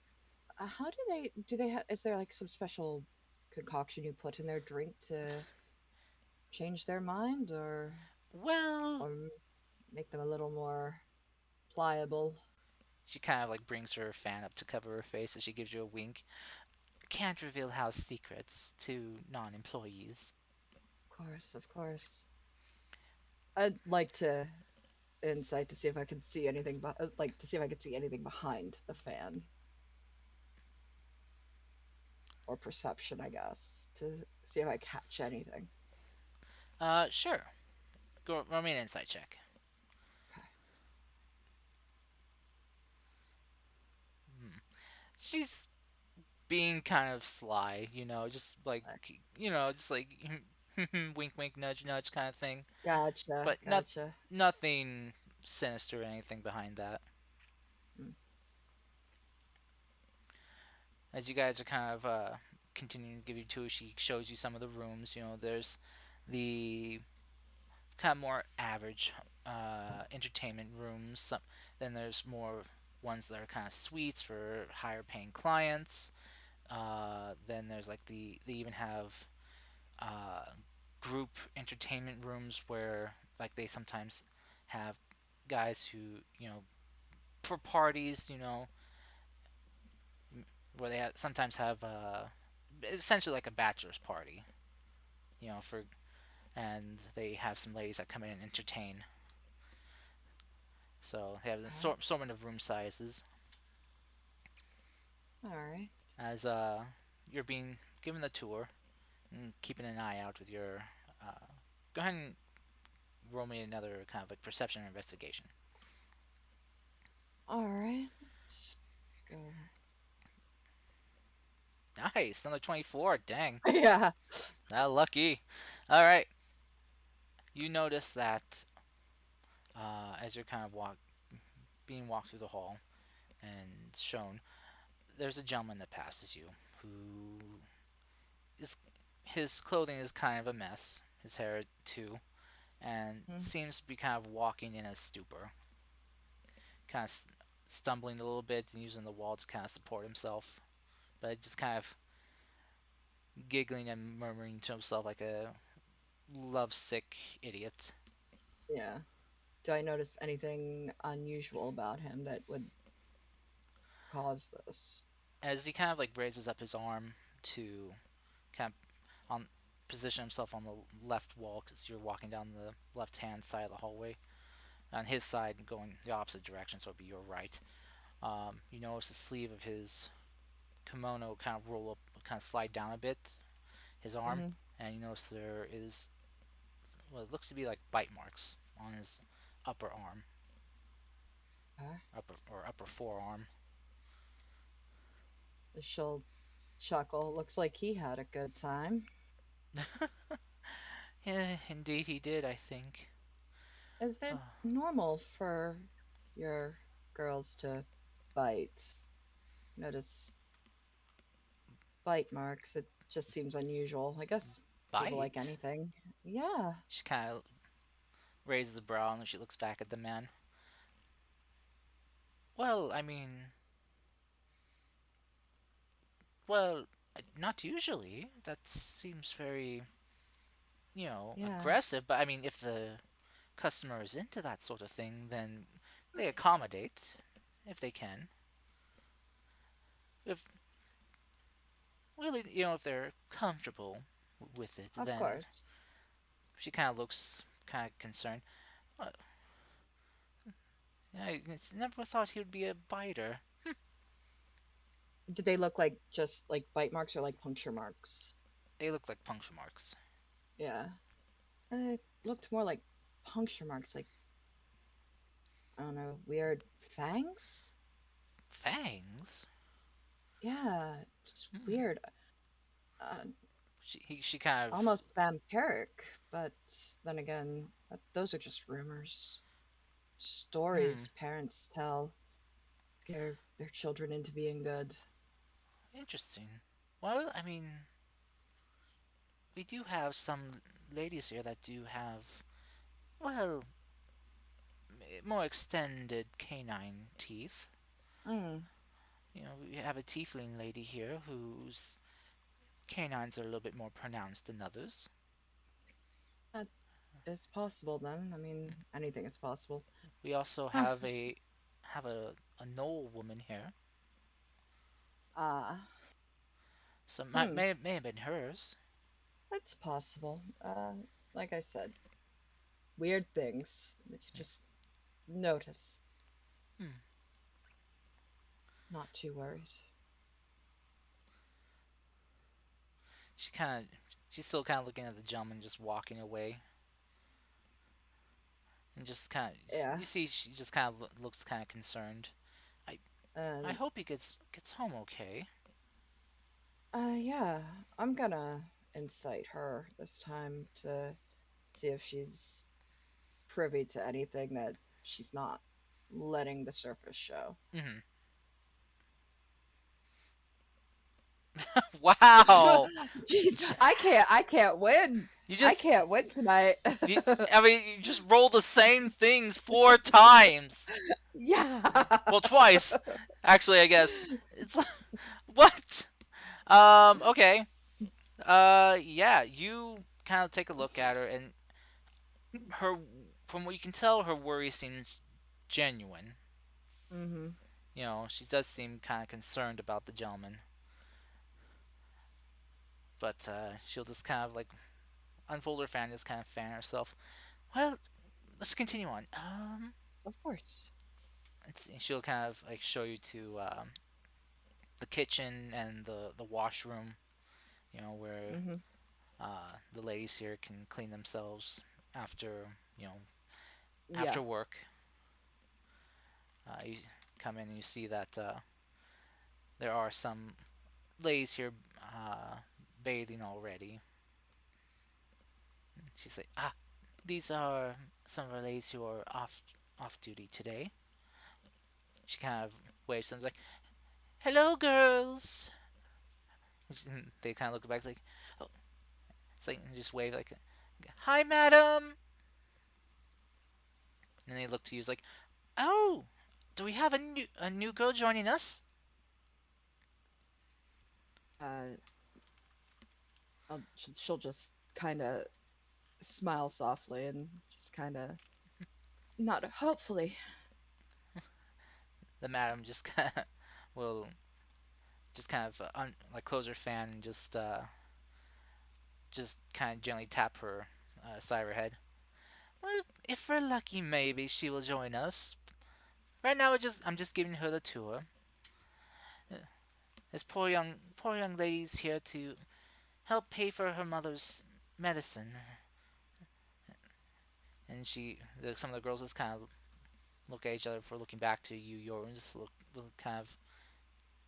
[SPEAKER 2] how do they have? Is there like some special concoction you put in their drink to change their mind,
[SPEAKER 1] Well,
[SPEAKER 2] or make them a little more pliable?
[SPEAKER 1] she kind of like brings her fan up to cover her face as she gives you a wink. Can't reveal house secrets to non-employees.
[SPEAKER 2] Of course, of course. I'd like to insight to see if I can see anything, like to see if I could see anything behind the fan, or perception, I guess, to see if I catch anything.
[SPEAKER 1] Sure. Go roll me an insight check.
[SPEAKER 2] Okay.
[SPEAKER 1] She's being kind of sly, just like wink, wink, nudge, nudge kind of thing.
[SPEAKER 2] Gotcha,
[SPEAKER 1] But
[SPEAKER 2] gotcha.
[SPEAKER 1] nothing sinister or anything behind that.
[SPEAKER 2] Mm,
[SPEAKER 1] As you guys are kind of continuing to give you tours, she shows you some of the rooms. There's the kind of more average entertainment rooms. Then there's more ones that are kind of suites for higher paying clients. Then there's like they even have uh, group entertainment rooms where like they sometimes have guys who for parties, where they sometimes have essentially like a bachelor's party, for and they have some ladies that come in and entertain. So they have the
[SPEAKER 2] okay.
[SPEAKER 1] assortment of room sizes.
[SPEAKER 2] All right.
[SPEAKER 1] As you're being given the tour and keeping an eye out with your, uh, go ahead and roll me another kind of like perception or investigation.
[SPEAKER 2] All right. Let's go.
[SPEAKER 1] Nice, another 24. Dang,
[SPEAKER 2] Yeah.
[SPEAKER 1] that lucky. All right, you notice that as you're kind of being walked through the hall and shown, there's a gentleman that passes you who is his clothing is kind of a mess, his hair too, and
[SPEAKER 2] Mm,
[SPEAKER 1] seems to be kind of walking in a stupor, kind of stumbling a little bit and using the wall to kind of support himself, but just kind of giggling and murmuring to himself like a lovesick idiot.
[SPEAKER 2] yeah. Do I notice anything unusual about him that would cause this?
[SPEAKER 1] As he kind of like raises up his arm to kind of position himself on the left wall because you're walking down the left hand side of the hallway. On his side, going the opposite direction, so it'd be your right. You notice the sleeve of his kimono kind of roll up, kind of slide down a bit, his arm,
[SPEAKER 2] Mm-hmm.
[SPEAKER 1] and you notice there is what it looks to be like bite marks on his upper arm,
[SPEAKER 2] Okay.
[SPEAKER 1] upper forearm.
[SPEAKER 2] She'll chuckle. Looks like he had a good time.
[SPEAKER 1] Yeah, indeed he did, I think.
[SPEAKER 2] Is it
[SPEAKER 1] Oh,
[SPEAKER 2] normal for your girls to bite? Notice bite marks. It just seems unusual. I guess people like
[SPEAKER 1] bite?
[SPEAKER 2] anything. Yeah,
[SPEAKER 1] She kind of raises a brow and she looks back at the man. Well, I mean, well, not usually. That seems very,
[SPEAKER 2] yeah,
[SPEAKER 1] aggressive. But I mean, if the customer is into that sort of thing, then they accommodate if they can. If well, if they're comfortable with it,
[SPEAKER 2] of
[SPEAKER 1] then
[SPEAKER 2] course.
[SPEAKER 1] she kind of looks kind of concerned. Uh, I never thought he would be a biter.
[SPEAKER 2] Did they look like just like bite marks or like puncture marks?
[SPEAKER 1] They look like puncture marks.
[SPEAKER 2] Yeah. It looked more like puncture marks, like, I don't know, weird fangs?
[SPEAKER 1] Fangs?
[SPEAKER 2] Yeah, just
[SPEAKER 1] Hmm.
[SPEAKER 2] weird. Uh,
[SPEAKER 1] She kind of
[SPEAKER 2] Almost vampiric, but then again, those are just rumors.
[SPEAKER 1] hmm.
[SPEAKER 2] Stories parents tell scare their children into being good.
[SPEAKER 1] Interesting. Well, I mean, we do have some ladies here that do have, well, more extended canine teeth.
[SPEAKER 2] Mm,
[SPEAKER 1] We have a tiefling lady here whose canines are a little bit more pronounced than others.
[SPEAKER 2] that is possible then. I mean, anything is possible.
[SPEAKER 1] We also
[SPEAKER 2] Huh.
[SPEAKER 1] have a knoll woman here,
[SPEAKER 2] Ah,
[SPEAKER 1] so
[SPEAKER 2] hmm,
[SPEAKER 1] may have been hers.
[SPEAKER 2] it's possible. Like I said, weird things that you just notice.
[SPEAKER 1] Hmm.
[SPEAKER 2] Not too worried.
[SPEAKER 1] She kind of she's still kind of looking at the gentleman just walking away, and just kind of
[SPEAKER 2] Yeah,
[SPEAKER 1] you see she just kind of looks kind of concerned. I I
[SPEAKER 2] and
[SPEAKER 1] hope he gets home okay.
[SPEAKER 2] yeah, I'm gonna incite her this time to see if she's privy to anything that she's not letting the surface show.
[SPEAKER 1] Hmm. Wow.
[SPEAKER 2] Jeez, I can't win.
[SPEAKER 1] You
[SPEAKER 2] I
[SPEAKER 1] just
[SPEAKER 2] can't win tonight.
[SPEAKER 1] you, I mean you just roll the same things 4 times.
[SPEAKER 2] Yeah.
[SPEAKER 1] Well, twice. Actually, I guess it's what? Okay. Yeah, you kind of take a look at her, and her, from what you can tell, her worry seems genuine.
[SPEAKER 2] Mhm.
[SPEAKER 1] She does seem kind of concerned about the gentleman, but she'll just kind of like unfold her fan, just kind of fan herself. Well, let's continue on.
[SPEAKER 2] Of course.
[SPEAKER 1] She'll kind of like show you to the kitchen and the washroom. Where
[SPEAKER 2] Mhm.
[SPEAKER 1] the ladies here can clean themselves after
[SPEAKER 2] Yeah.
[SPEAKER 1] after work. You come in and you see that there are some ladies here bathing already. She's like, these are some of our ladies who are off duty today. She kind of waves them like, "Hello, girls." And they kind of look back like, oh, it's like and just wave like, "Hi, madam." And they look to you, it's like, "Oh, do we have a new girl joining us?"
[SPEAKER 2] Uh, she'll just kind of smile softly and just kind of nod. Hopefully.
[SPEAKER 1] The madam just kind of will just kind of like close her fan and just kind of gently tap her side of her head. Well, if we're lucky, maybe she will join us. Right now, I'm just giving her the tour. This poor young lady's here to help pay for her mother's medicine. And some of the girls just kind of look at each other for looking back to you, Yoru, and just look kind of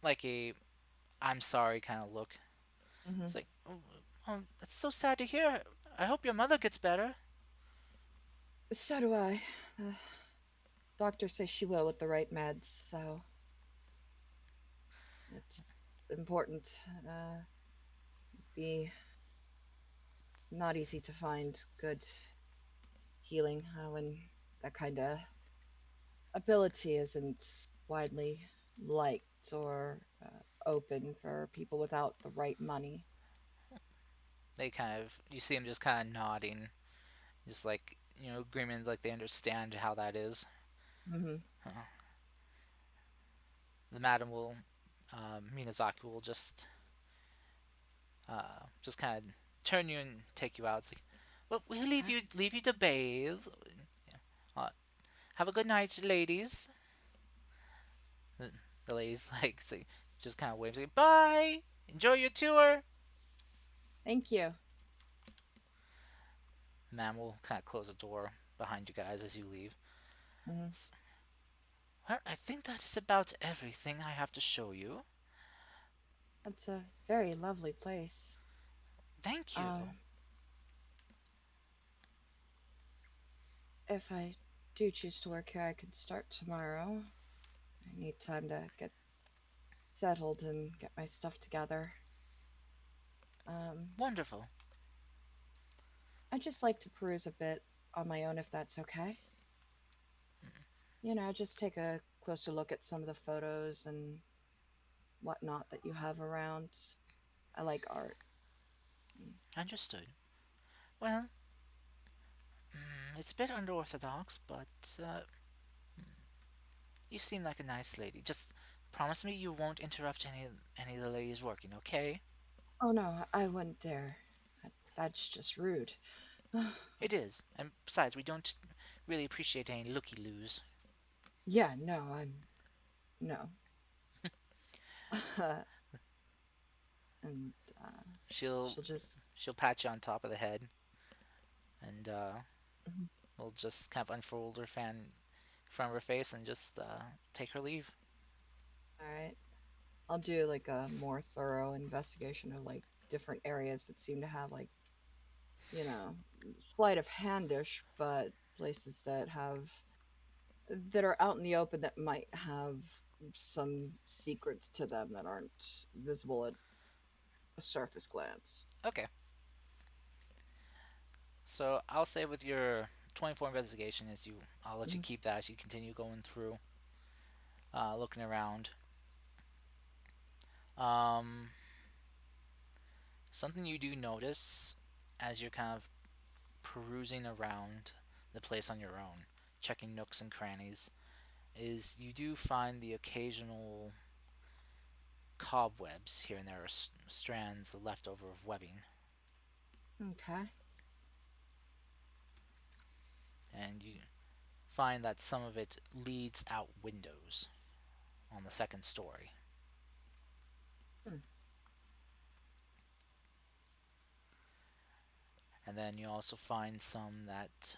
[SPEAKER 1] like a I'm sorry kind of look.
[SPEAKER 2] Hmm.
[SPEAKER 1] It's like, oh, that's so sad to hear. I hope your mother gets better.
[SPEAKER 2] So do I. The doctor says she will with the right meds, so it's important. Be not easy to find good healing when that kind of ability isn't widely liked or open for people without the right money.
[SPEAKER 1] You see them just kind of nodding, just like, agreement, like they understand how that is.
[SPEAKER 2] Hmm.
[SPEAKER 1] Uh, the madam will, Minazaki will just kind of turn you and take you out. It's like, well, we'll leave you to bathe. Uh, have a good night, ladies. The, the ladies just kind of waves, like, bye. Enjoy your tour.
[SPEAKER 2] Thank you.
[SPEAKER 1] The man will kind of close the door behind you guys as you leave.
[SPEAKER 2] Hmm.
[SPEAKER 1] Well, I think that is about everything I have to show you.
[SPEAKER 2] That's a very lovely place.
[SPEAKER 1] Thank you.
[SPEAKER 2] Uh, if I do choose to work here, I could start tomorrow. I need time to get settled and get my stuff together. Um,
[SPEAKER 1] Wonderful.
[SPEAKER 2] I'd just like to peruse a bit on my own if that's okay. Just take a closer look at some of the photos and whatnot that you have around. I like art. Mm.
[SPEAKER 1] Understood. Well, it's a bit unorthodox, but you seem like a nice lady. Just promise me you won't interrupt any of the ladies working, okay?
[SPEAKER 2] Oh no, I wouldn't dare. That's just rude.
[SPEAKER 1] It is. And besides, we don't really appreciate any looky-loos.
[SPEAKER 2] Yeah, no, no. And
[SPEAKER 1] She'll
[SPEAKER 2] she'll just.
[SPEAKER 1] she'll pat you on top of the head and
[SPEAKER 2] Mhm.
[SPEAKER 1] will just kind of unfold her fan in front of her face and just take her leave.
[SPEAKER 2] All right. I'll do like a more thorough investigation of like different areas that seem to have like, you know, sleight of handish, but places that are out in the open that might have some secrets to them that aren't visible at a surface glance.
[SPEAKER 1] Okay. So I'll say with your 24 investigation I'll let you
[SPEAKER 2] Mhm.
[SPEAKER 1] keep that as you continue going through, looking around. Um, Something you do notice as you're kind of perusing around the place on your own, checking nooks and crannies, is you do find the occasional cobwebs here and there, strands left over of webbing,
[SPEAKER 2] Okay.
[SPEAKER 1] and you find that some of it leads out windows on the second story.
[SPEAKER 2] Hmm.
[SPEAKER 1] And then you also find some that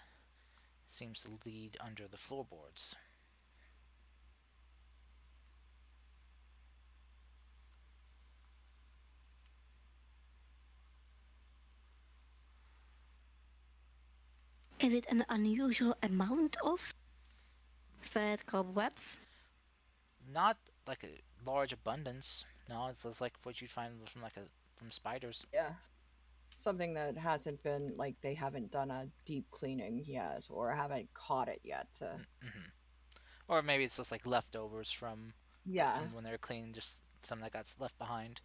[SPEAKER 1] seems to lead under the floorboards.
[SPEAKER 3] Is it an unusual amount of said cobwebs?
[SPEAKER 1] Not like a large abundance. No, it's just like what you'd find from spiders.
[SPEAKER 2] Yeah. Something that hasn't been like they haven't done a deep cleaning yet or haven't caught it yet.
[SPEAKER 1] Hmm. Or maybe it's just like leftovers
[SPEAKER 2] Yeah.
[SPEAKER 1] from when they were cleaning, just some that got left behind.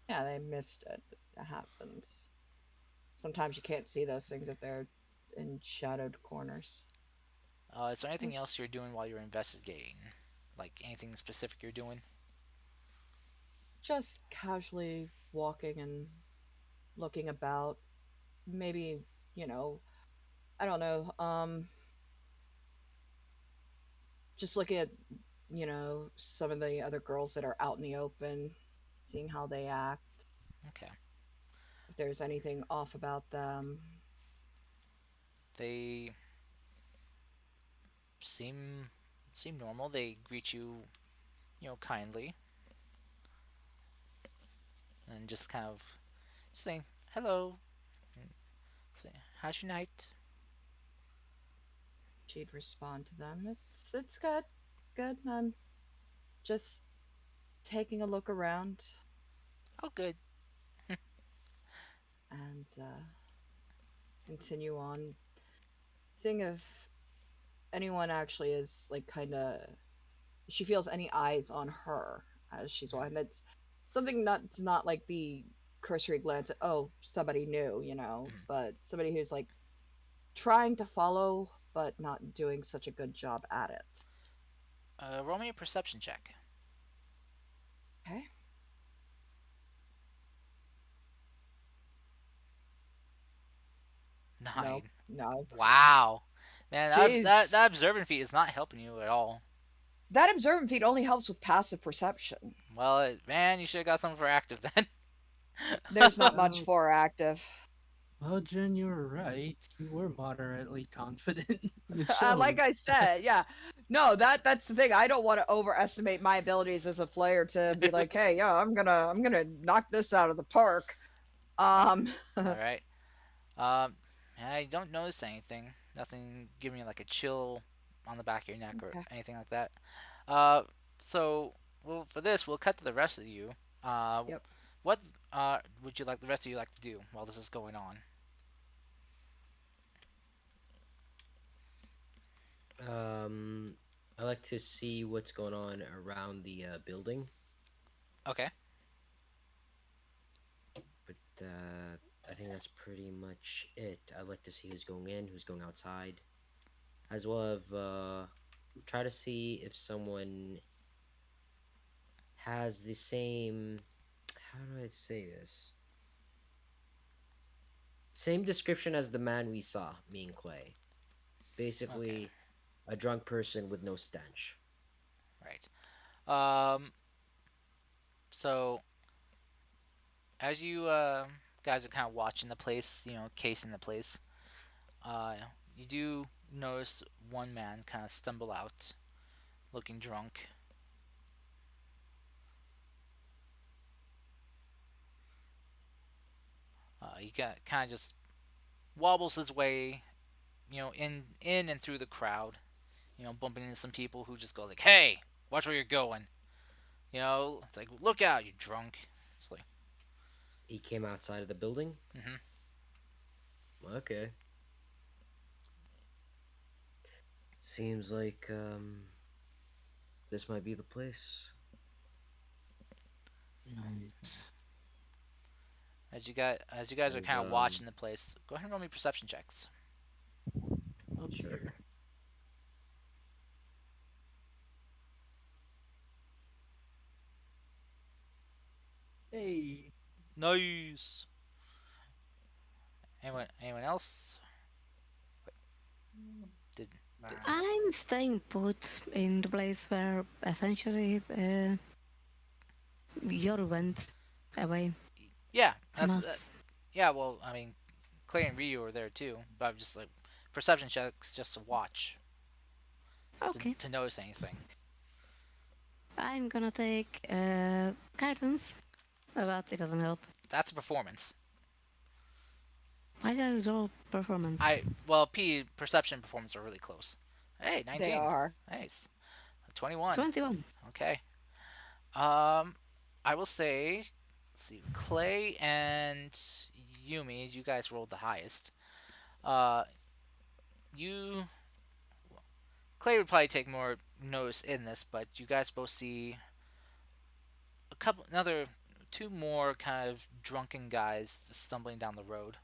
[SPEAKER 2] Yeah, they missed it. That happens. Sometimes you can't see those things if they're in shadowed corners.
[SPEAKER 1] Is there anything
[SPEAKER 2] It's
[SPEAKER 1] else you're doing while you're investigating? Like anything specific you're doing?
[SPEAKER 2] just casually walking and looking about. Maybe, you know, I don't know, just looking at, some of the other girls that are out in the open, seeing how they act,
[SPEAKER 1] Okay.
[SPEAKER 2] if there's anything off about them.
[SPEAKER 1] They seem seem normal. They greet you, kindly. and just kind of saying hello, and say, "How's your night?"
[SPEAKER 2] She'd respond to them. It's good. Good. I'm just taking a look around
[SPEAKER 1] Oh, good.
[SPEAKER 2] and continue on seeing if anyone actually is like kind of she feels any eyes on her as she's walking. That's something that's not like the cursory glance at oh somebody new,
[SPEAKER 1] Mhm.
[SPEAKER 2] but somebody who's like trying to follow but not doing such a good job at it.
[SPEAKER 1] Roll me a perception check.
[SPEAKER 2] Okay. No,
[SPEAKER 1] Nine.
[SPEAKER 2] no.
[SPEAKER 1] Wow, man,
[SPEAKER 2] Jeez.
[SPEAKER 1] that observant feat is not helping you at all.
[SPEAKER 2] That observant feat only helps with passive perception.
[SPEAKER 1] Well, man, you should have got something for active then.
[SPEAKER 2] There's not much
[SPEAKER 6] Well,
[SPEAKER 2] for active.
[SPEAKER 6] well, Jen, you were right. You were moderately confident. It
[SPEAKER 2] Like
[SPEAKER 6] shows.
[SPEAKER 2] I said, yeah. No, that's the thing. I don't want to overestimate my abilities as a player to be like, hey, yeah, I'm gonna knock this out of the park. Um
[SPEAKER 1] All right. Um, I don't notice anything. Nothing giving you like a chill on the back of your neck or
[SPEAKER 2] Okay.
[SPEAKER 1] anything like that. Uh, so well, for this, we'll cut to the rest of you. Uh,
[SPEAKER 2] Yep.
[SPEAKER 1] what would you like the rest of you like to do while this is going on?
[SPEAKER 5] Um, I like to see what's going on around the building,
[SPEAKER 1] Okay.
[SPEAKER 5] but I think that's pretty much it. I like to see who's going in, who's going outside, as well as try to see if someone has the same. How do I say this? Same description as the man we saw, me and Clay.
[SPEAKER 1] Okay.
[SPEAKER 5] Basically, a drunk person with no stench.
[SPEAKER 1] Right. So as you guys are kind of watching the place, casing the place, uh, you do notice one man kind of stumble out, looking drunk. He got kind of just wobbles his way, in and through the crowd. Bumping into some people who just go like, "Hey, watch where you're going." It's like, "Look out, you drunk." It's like,
[SPEAKER 5] He came outside of the building.
[SPEAKER 1] mm-hmm.
[SPEAKER 5] Okay. Seems like this might be the place.
[SPEAKER 6] Right.
[SPEAKER 1] As you guys are
[SPEAKER 5] And
[SPEAKER 1] kind of watching the place, go ahead and roll me perception checks.
[SPEAKER 5] sure.
[SPEAKER 6] Okay. Hey.
[SPEAKER 1] Nice. Anyone else? Did did
[SPEAKER 4] Nah.
[SPEAKER 3] I'm staying put in the place where essentially Yoru went away
[SPEAKER 1] yeah,
[SPEAKER 3] from
[SPEAKER 1] that's
[SPEAKER 3] us.
[SPEAKER 1] yeah. Well, I mean, Clay and Ryu are there too, but I'm just like perception checks just to watch
[SPEAKER 3] Okay,
[SPEAKER 1] to notice anything.
[SPEAKER 3] I'm gonna take guidance, but it doesn't help.
[SPEAKER 1] That's a performance.
[SPEAKER 3] Why did I roll performance?
[SPEAKER 1] P perception and performance are really close. Hey,
[SPEAKER 2] They
[SPEAKER 1] 19.
[SPEAKER 2] are.
[SPEAKER 1] Nice. 21.
[SPEAKER 3] 21.
[SPEAKER 1] Okay. Um, I will say, let's see, Clay and Yumi, you guys rolled the highest. Uh, you Clay would probably take more notice in this, but you guys both see another two more kind of drunken guys stumbling down the road,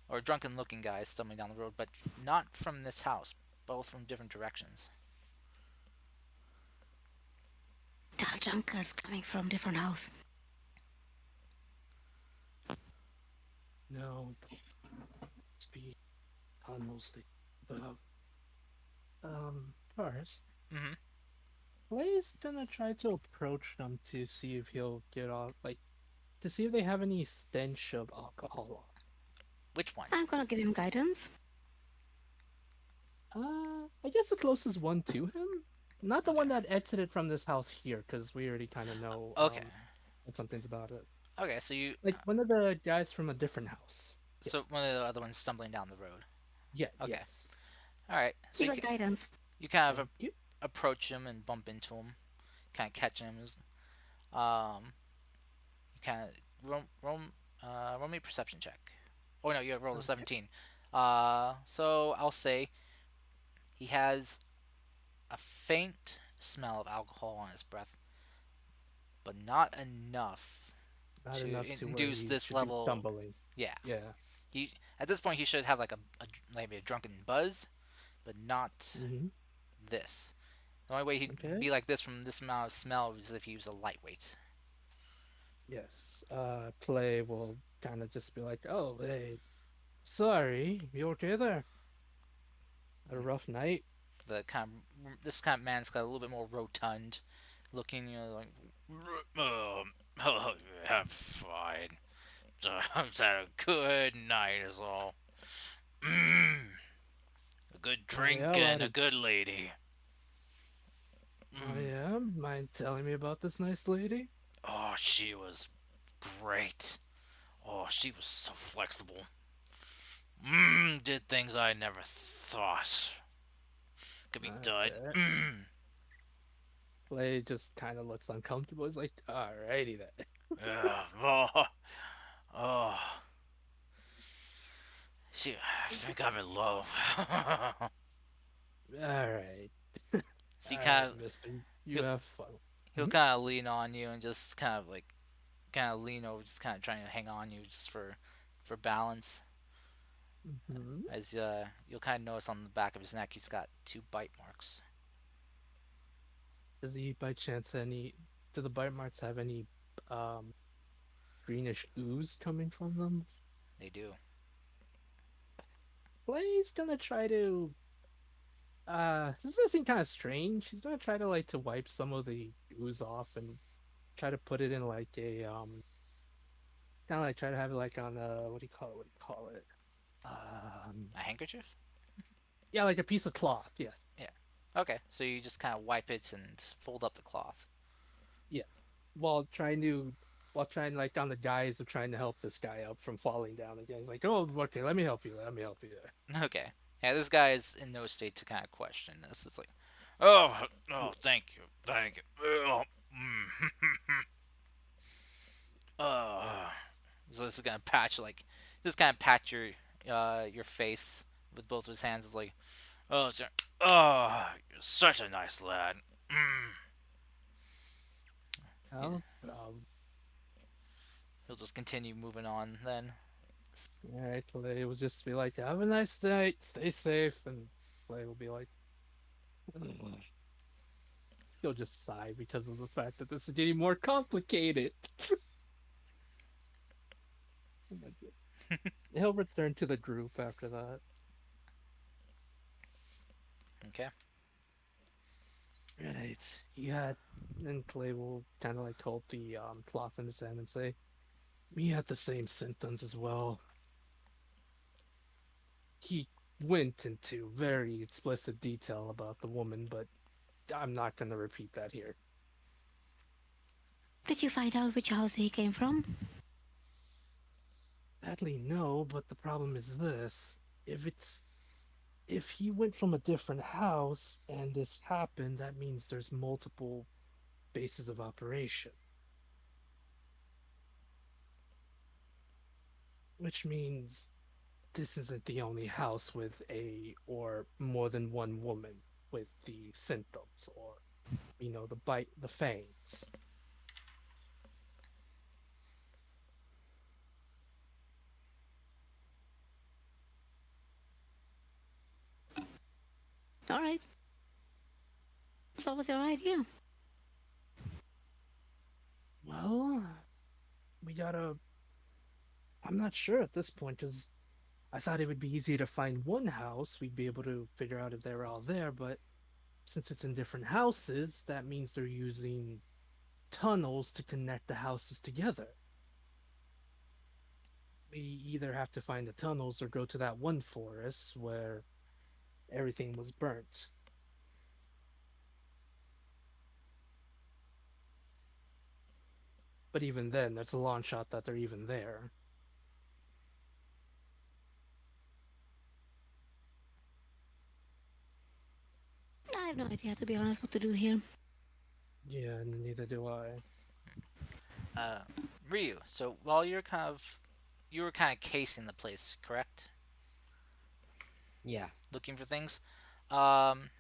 [SPEAKER 1] or drunken looking guys stumbling down the road, but not from this house, both from different directions.
[SPEAKER 3] There are drunkards coming from different house.
[SPEAKER 6] No. Must be tunnels above. First,
[SPEAKER 1] Mm-hmm.
[SPEAKER 6] Clay's gonna try to approach them to see if he'll get off, like, to see if they have any stench of alcohol.
[SPEAKER 1] Which one?
[SPEAKER 3] I'm gonna give him guidance.
[SPEAKER 6] I guess the closest one to him, not the
[SPEAKER 1] Okay.
[SPEAKER 6] one that exited from this house here, because we already kind of know.
[SPEAKER 1] Okay.
[SPEAKER 6] but something's about it.
[SPEAKER 1] Okay, so you
[SPEAKER 6] Like one of the guys from a different house. Yes.
[SPEAKER 1] so one of the other ones stumbling down the road.
[SPEAKER 6] Yeah.
[SPEAKER 1] Okay,
[SPEAKER 6] Yes.
[SPEAKER 1] all right. So
[SPEAKER 3] You got guidance.
[SPEAKER 1] you kind of
[SPEAKER 6] Thank you.
[SPEAKER 1] approach him and bump into him, kind of catching him. Um, you kind of roll me a perception check. Oh no, you have rolled a
[SPEAKER 6] Okay.
[SPEAKER 1] 17. So I'll say he has a faint smell of alcohol on his breath, but not enough
[SPEAKER 6] Not
[SPEAKER 1] to
[SPEAKER 6] enough to where
[SPEAKER 1] induce
[SPEAKER 6] he
[SPEAKER 1] this
[SPEAKER 6] should be
[SPEAKER 1] level.
[SPEAKER 6] stumbling.
[SPEAKER 1] Yeah,
[SPEAKER 6] Yeah.
[SPEAKER 1] he at this point he should have like maybe a drunken buzz, but not
[SPEAKER 6] Mm-hmm.
[SPEAKER 1] this. The only way he'd
[SPEAKER 6] Okay.
[SPEAKER 1] be like this from this amount of smell is if he was a lightweight.
[SPEAKER 6] Yes. Play will kind of just be like, "Oh, hey, sorry, you okay there? Had a rough night."
[SPEAKER 1] The kind of this kind of man's got a little bit more rotund looking, like oh yeah, fine. I've had a good night is all. A good
[SPEAKER 6] Oh
[SPEAKER 1] drink
[SPEAKER 6] yeah, a lot
[SPEAKER 1] and a
[SPEAKER 6] of.
[SPEAKER 1] good lady.
[SPEAKER 6] Oh yeah, mind telling me about this nice lady?
[SPEAKER 1] Oh, she was great. Oh, she was so flexible. Did things I never thought could be done.
[SPEAKER 6] Okay. Play just kind of looks uncomfortable. It's like, alrighty then.
[SPEAKER 1] Yeah, oh, oh, I think I'm in love.
[SPEAKER 6] All right,
[SPEAKER 1] So
[SPEAKER 6] all right, Mister. You
[SPEAKER 1] he'll,
[SPEAKER 6] have fun.
[SPEAKER 1] he'll
[SPEAKER 6] Mhm.
[SPEAKER 1] kind of lean on you and just kind of lean over, just kind of trying to hang on you just for balance.
[SPEAKER 6] Mhm.
[SPEAKER 1] As you'll kind of notice on the back of his neck, he's got two bite marks.
[SPEAKER 6] Does he by chance any? Do the bite marks have any um greenish ooze coming from them?
[SPEAKER 1] They do.
[SPEAKER 6] Play's gonna try to. This is gonna seem kind of strange. He's gonna try to like to wipe some of the ooze off and try to put it in like a kind of like try to have it like on a what do you call it? What do you call it?
[SPEAKER 1] A handkerchief?
[SPEAKER 6] Yeah, like a piece of cloth. Yes.
[SPEAKER 1] Yeah. Okay, so you just kind of wipe it and fold up the cloth.
[SPEAKER 6] Yes. While trying to, while trying like on the guise of trying to help this guy up from falling down. The guy's like, "Oh, okay, let me help you. Let me help you."
[SPEAKER 1] Okay. Yeah, this guy is in no state to kind of question this. It's like, oh, thank you. Oh, uh, so this is gonna patch just kind of pat your face with both of his hands. It's like, oh, sir, oh, you're such a nice lad. Mm. He's,
[SPEAKER 6] Oh,
[SPEAKER 1] he'll just continue moving on then.
[SPEAKER 6] all right. So they will just be like, "Have a nice night. Stay safe," and Clay will be like, he'll just sigh because of the fact that this is getting more complicated. Oh my God. He'll return to the group after that.
[SPEAKER 1] Okay.
[SPEAKER 6] Right. Yeah. Then Clay will kind of like hold the cloth in his hand and say, "Me had the same symptoms as well." He went into very explicit detail about the woman, but I'm not going to repeat that here.
[SPEAKER 3] Did you find out which house he came from?
[SPEAKER 6] Sadly, no, but the problem is this. If he went from a different house and this happened, that means there's multiple bases of operation. Which means this isn't the only house with a or more than one woman with the symptoms or the bite the fangs.
[SPEAKER 3] All right. So what's your idea?
[SPEAKER 6] Well, we gotta. I'm not sure at this point because I thought it would be easy to find one house. We'd be able to figure out if they were all there, but since it's in different houses, that means they're using tunnels to connect the houses together. We either have to find the tunnels or go to that one forest where everything was burnt. But even then, it's a long shot that they're even there.
[SPEAKER 3] I have no idea, to be honest, what to do here.
[SPEAKER 6] Yeah, neither do I.
[SPEAKER 1] Uh, Ryu. So while you were kind of casing the place, correct?
[SPEAKER 5] Yeah,
[SPEAKER 1] Looking for things. Um,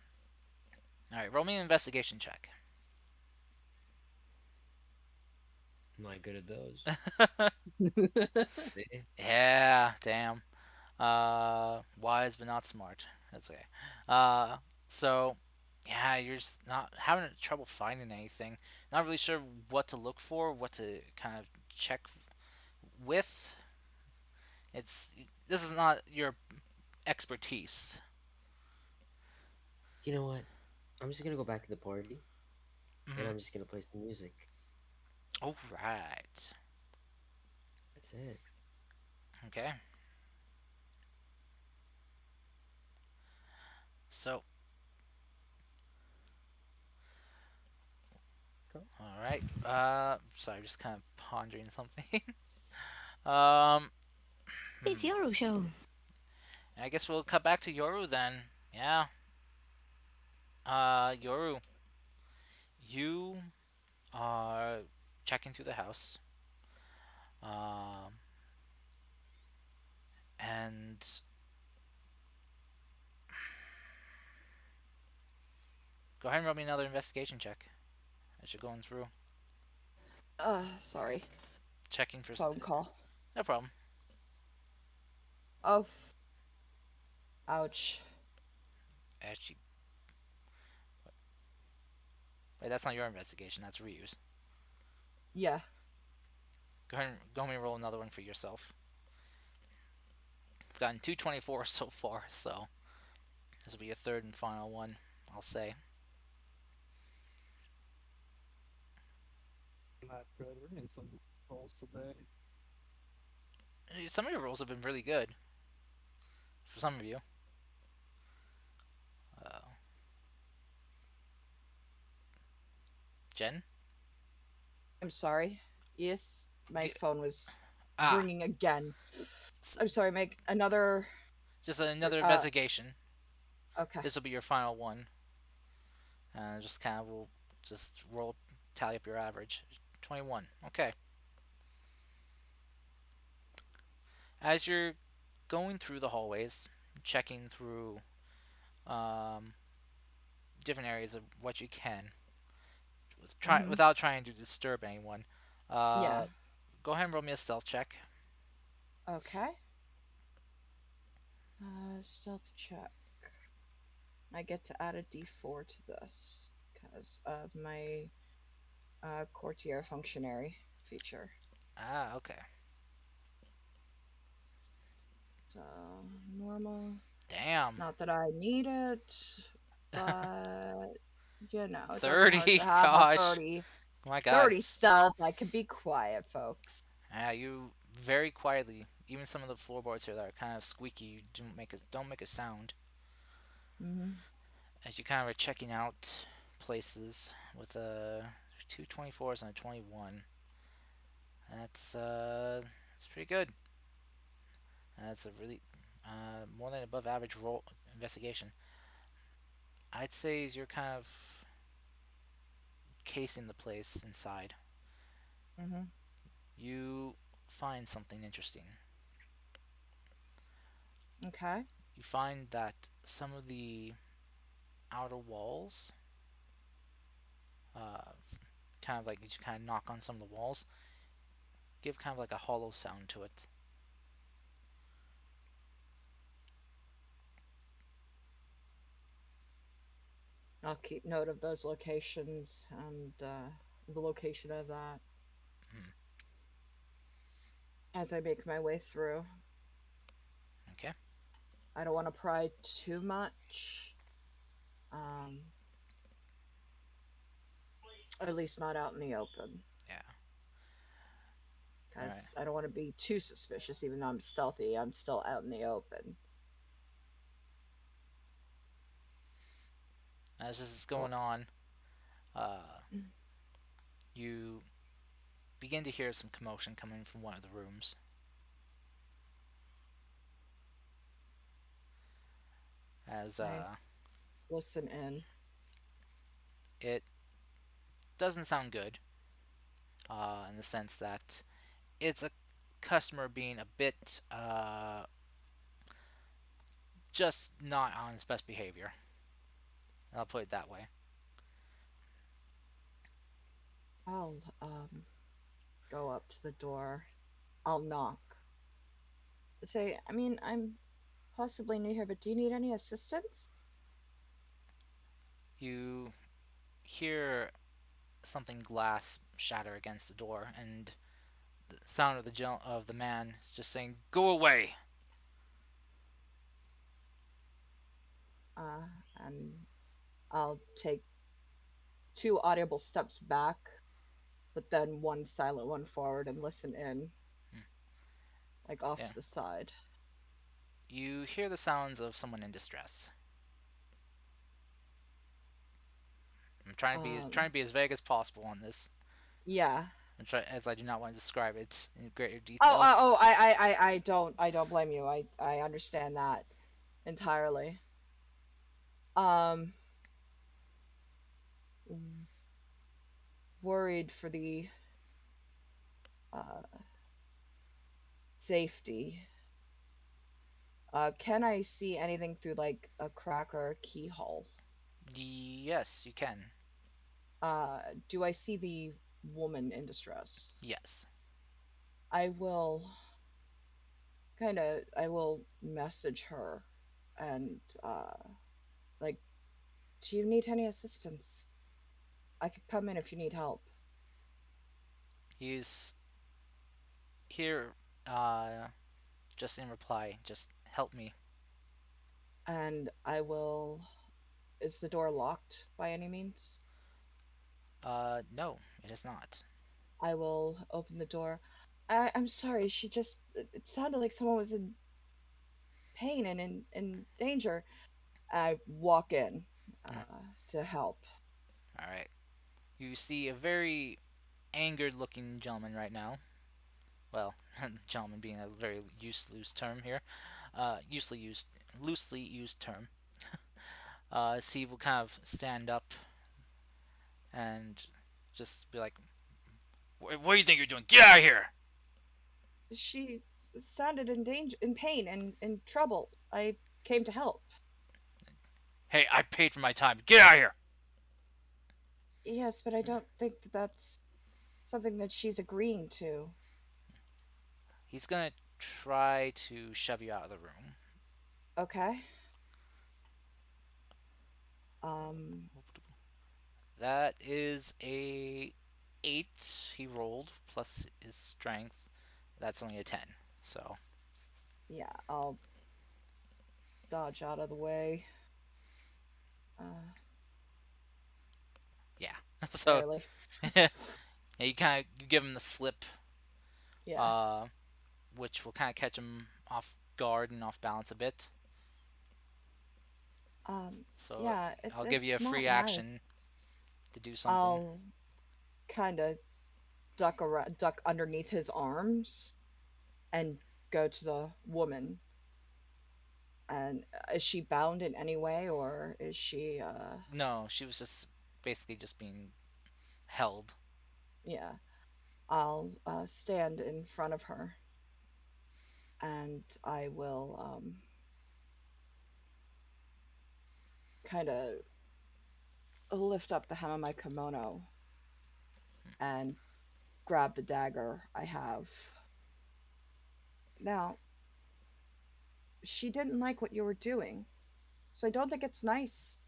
[SPEAKER 1] all right. Roll me an investigation check.
[SPEAKER 5] I'm not good at those. See?
[SPEAKER 1] Yeah. Damn. Wise but not smart. That's okay. Uh, so yeah, you're just not having trouble finding anything. Not really sure what to look for, what to kind of check with. It's this is not your expertise.
[SPEAKER 5] You know what? I'm just gonna go back to the party, and
[SPEAKER 1] Hmm.
[SPEAKER 5] I'm just gonna play some music.
[SPEAKER 1] All right.
[SPEAKER 5] That's it.
[SPEAKER 1] Okay. So all right. Sorry, just kind of pondering something. um.
[SPEAKER 3] It's
[SPEAKER 1] Hmm.
[SPEAKER 3] your show.
[SPEAKER 1] I guess we'll cut back to Yoru then. Yeah. Yoru, you are checking through the house. Um, and go ahead and roll me another investigation check as you're going through,
[SPEAKER 2] Sorry.
[SPEAKER 1] checking for.
[SPEAKER 2] Phone call.
[SPEAKER 1] No problem.
[SPEAKER 2] Oh, ouch.
[SPEAKER 1] Actually, wait, that's not your investigation. That's Ryu's.
[SPEAKER 2] Yeah.
[SPEAKER 1] Go ahead and roll another one for yourself. I've gotten 224 so far, so this will be a third and final one. I'll say.
[SPEAKER 6] Not good. We're getting some rolls today.
[SPEAKER 1] Some of your rolls have been really good for some of you. Uh, Jen.
[SPEAKER 2] I'm sorry. Yes, my
[SPEAKER 1] G-
[SPEAKER 2] phone was
[SPEAKER 1] ah,
[SPEAKER 2] ringing again.
[SPEAKER 1] s-
[SPEAKER 2] I'm sorry, make another.
[SPEAKER 1] just another
[SPEAKER 2] Uh,
[SPEAKER 1] investigation.
[SPEAKER 2] okay.
[SPEAKER 1] This will be your final one. Just kind of will just roll, tally up your average. 21. Okay. As you're going through the hallways, checking through um, different areas of what you can,
[SPEAKER 2] Mm-hmm.
[SPEAKER 1] without trying to disturb anyone,
[SPEAKER 2] Yeah.
[SPEAKER 1] uh, go ahead and roll me a stealth check.
[SPEAKER 2] Okay. Stealth check. I get to add a d4 to this because of my courtier functionary feature.
[SPEAKER 1] Ah, okay.
[SPEAKER 2] So, normal.
[SPEAKER 1] Damn.
[SPEAKER 2] Not that I need it, but it doesn't hurt
[SPEAKER 1] 30.
[SPEAKER 2] to have a
[SPEAKER 1] Gosh.
[SPEAKER 2] 30.
[SPEAKER 1] Oh my god.
[SPEAKER 2] 30 stealth. I can be quiet, folks.
[SPEAKER 1] Yeah, you very quietly. Even some of the floorboards here that are kind of squeaky, you don't make a sound.
[SPEAKER 2] Mm-hmm.
[SPEAKER 1] As you kind of are checking out places with two 24s and a 21. That's pretty good. That's a really more than above average roll investigation. I'd say you're kind of casing the place inside.
[SPEAKER 2] Mm-hmm.
[SPEAKER 1] You find something interesting.
[SPEAKER 2] Okay.
[SPEAKER 1] You find that some of the outer walls, uh, kind of like you kind of knock on some of the walls, give kind of like a hollow sound to it.
[SPEAKER 2] I'll keep note of those locations and the location of that
[SPEAKER 1] Hmm.
[SPEAKER 2] as I make my way through.
[SPEAKER 1] Okay.
[SPEAKER 2] I don't want to pry too much. Um, at least not out in the open.
[SPEAKER 1] Yeah. All right.
[SPEAKER 2] Because I don't want to be too suspicious, even though I'm stealthy. I'm still out in the open.
[SPEAKER 1] As this is
[SPEAKER 2] Well,
[SPEAKER 1] going on, uh, you begin to hear some commotion coming from one of the rooms. As
[SPEAKER 2] I listen in.
[SPEAKER 1] it doesn't sound good, in the sense that it's a customer being a bit just not on his best behavior. I'll put it that way.
[SPEAKER 2] I'll go up to the door. I'll knock. Say, I mean, I'm possibly new here, but do you need any assistance?
[SPEAKER 1] You hear something glass shatter against the door, and the sound of the man just saying, "Go away."
[SPEAKER 2] Uh, and I'll take two audible steps back, but then one silent one forward and listen in,
[SPEAKER 1] Hmm.
[SPEAKER 2] like off
[SPEAKER 1] Yeah.
[SPEAKER 2] to the side.
[SPEAKER 1] You hear the sounds of someone in distress. I'm
[SPEAKER 2] Um,
[SPEAKER 1] trying to be as vague as possible on this,
[SPEAKER 2] yeah.
[SPEAKER 1] as I do not want to describe it in greater
[SPEAKER 2] Oh,
[SPEAKER 1] detail.
[SPEAKER 2] I don't blame you. I understand that entirely. Um, worried for the uh safety. Can I see anything through like a crack or a keyhole?
[SPEAKER 1] Yes, you can.
[SPEAKER 2] Uh, do I see the woman in distress?
[SPEAKER 1] Yes.
[SPEAKER 2] I will I will message her and like, do you need any assistance? I could come in if you need help.
[SPEAKER 1] He's here, uh, just in reply, just help me.
[SPEAKER 2] And I will. Is the door locked by any means?
[SPEAKER 1] No, it is not.
[SPEAKER 2] I will open the door. I'm sorry. She just. It sounded like someone was in pain and in danger. I walk in
[SPEAKER 1] Mm,
[SPEAKER 2] to help.
[SPEAKER 1] Alright. You see a very angered looking gentleman right now. Well, gentleman being a very loose term here. Loosely used term. Steve will kind of stand up and just be like, "What do you think you're doing? Get out of here!"
[SPEAKER 2] She sounded in danger, in pain, and in trouble. I came to help.
[SPEAKER 1] "Hey, I paid for my time. Get out of here!"
[SPEAKER 2] Yes, but I don't think that that's something that she's agreeing to.
[SPEAKER 1] He's gonna try to shove you out of the room.
[SPEAKER 2] Okay. Um,
[SPEAKER 1] That is a 8 he rolled plus his strength. That's only a 10. So,
[SPEAKER 2] yeah, I'll dodge out of the way. Uh,
[SPEAKER 1] yeah. So,
[SPEAKER 2] barely.
[SPEAKER 1] yeah, you give him the slip,
[SPEAKER 2] Yeah.
[SPEAKER 1] uh, which will kind of catch him off guard and off balance a bit. So,
[SPEAKER 2] Yeah,
[SPEAKER 1] I'll give you a
[SPEAKER 2] it's
[SPEAKER 1] free
[SPEAKER 2] not nice.
[SPEAKER 1] action to do something.
[SPEAKER 2] I'll kind of duck underneath his arms and go to the woman. And is she bound in any way, or is she?
[SPEAKER 1] No, she was just basically just being held.
[SPEAKER 2] Yeah. I'll stand in front of her, and I will kind of lift up the hem of my kimono and grab the dagger I have. Now, she didn't like what you were doing, so I don't think it's nice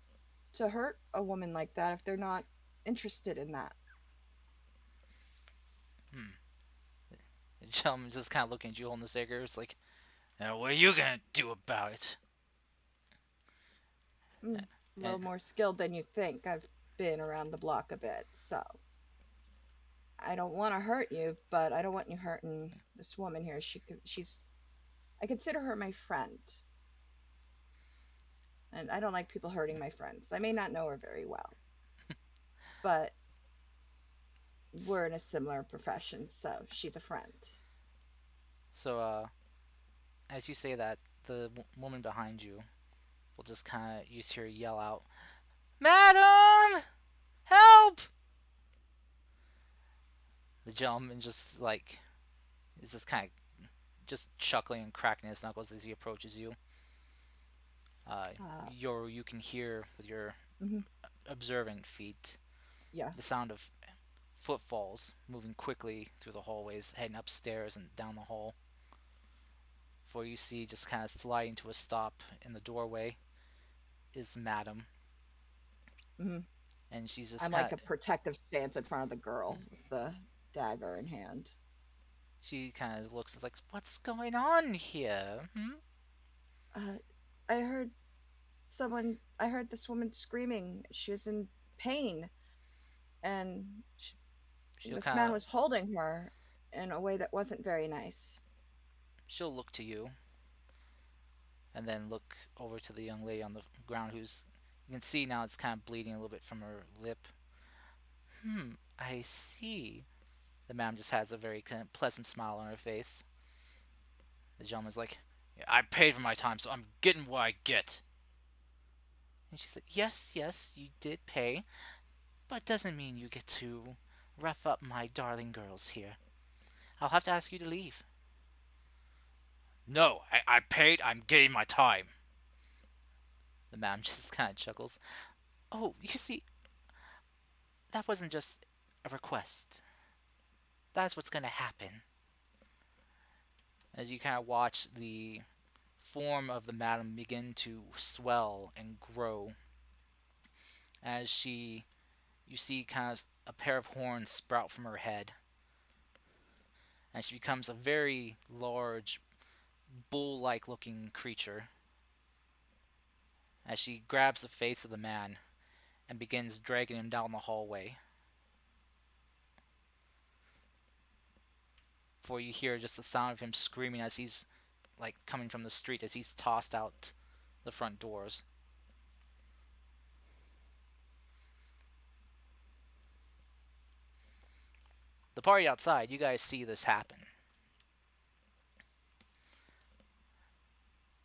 [SPEAKER 2] to hurt a woman like that if they're not interested in that.
[SPEAKER 1] Hmm. The gentleman just kind of looking at you holding the dagger. It's like, "Now, what are you gonna do about it?"
[SPEAKER 2] Mm, a
[SPEAKER 1] And
[SPEAKER 2] little more skilled than you think. I've been around the block a bit, so I don't want to hurt you, but I don't want you hurting this woman here. She's I consider her my friend, and I don't like people hurting my friends. I may not know her very well, but we're in a similar profession, so she's a friend.
[SPEAKER 1] So, as you say that, the woman behind you will just kind of, you see her yell out, "Madam! Help!" The gentleman just, like, is just kind of just chuckling and cracking his knuckles as he approaches you.
[SPEAKER 2] Uh,
[SPEAKER 1] You can hear with your
[SPEAKER 2] mhm,
[SPEAKER 1] observant feet
[SPEAKER 2] yeah.
[SPEAKER 1] the sound of footfalls moving quickly through the hallways, heading upstairs and down the hall. For you see, just kind of sliding to a stop in the doorway is Madam,
[SPEAKER 2] Hmm.
[SPEAKER 1] and she's just
[SPEAKER 2] I'm
[SPEAKER 1] kind
[SPEAKER 2] like a
[SPEAKER 1] of
[SPEAKER 2] protective stance in front of the girl with the dagger in hand.
[SPEAKER 1] she kind of looks like, "What's going on here? Hmm?"
[SPEAKER 2] Uh, I heard I heard this woman screaming. She was in pain, and
[SPEAKER 1] She, she'll
[SPEAKER 2] this man
[SPEAKER 1] kind of
[SPEAKER 2] was holding her in a way that wasn't very nice.
[SPEAKER 1] she'll look to you and then look over to the young lady on the ground who's you can see now it's kind of bleeding a little bit from her lip. I see. The ma'am just has a very kind of pleasant smile on her face. The gentleman's like, "Yeah, I paid for my time, so I'm getting what I get." And she said, "Yes, yes, you did pay, but doesn't mean you get to rough up my darling girls here. I'll have to ask you to leave." "No, I paid, I'm getting my time." The ma'am just kind of chuckles. "Oh, you see, that wasn't just a request. That's what's gonna happen." As you kind of watch the form of the madam begin to swell and grow, as you see kind of a pair of horns sprout from her head, and she becomes a very large, bull like looking creature as she grabs the face of the man and begins dragging him down the hallway. For you hear just the sound of him screaming as he's like coming from the street as he's tossed out the front doors. The party outside, you guys see this happen.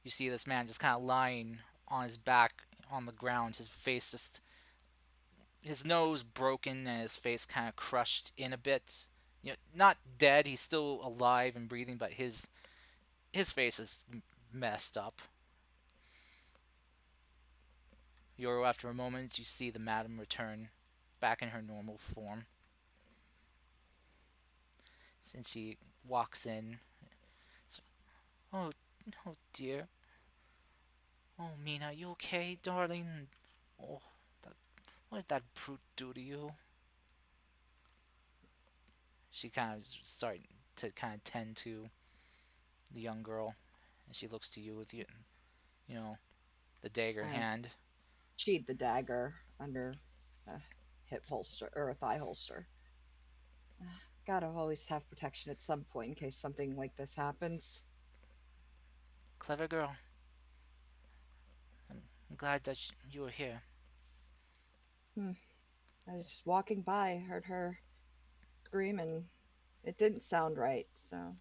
[SPEAKER 1] You see this man just kind of lying on his back on the ground, his face just his nose broken and his face kind of crushed in a bit. You know, not dead, he's still alive and breathing, but his face is messed up. Yoro, after a moment, you see the madam return back in her normal form. Since she walks in, so, "Oh, oh dear. Oh, Mina, you okay, darling? Oh, that, what did that brute do to you?" She kind of starting to kind of tend to the young girl, and she looks to you with you know, the dagger
[SPEAKER 2] I
[SPEAKER 1] hand.
[SPEAKER 2] sheathed the dagger under a hip holster or a thigh holster. Gotta always have protection at some point in case something like this happens.
[SPEAKER 1] "Clever girl. I'm glad that you were here."
[SPEAKER 2] Hmm. I was just walking by, heard her scream, and it didn't sound right, so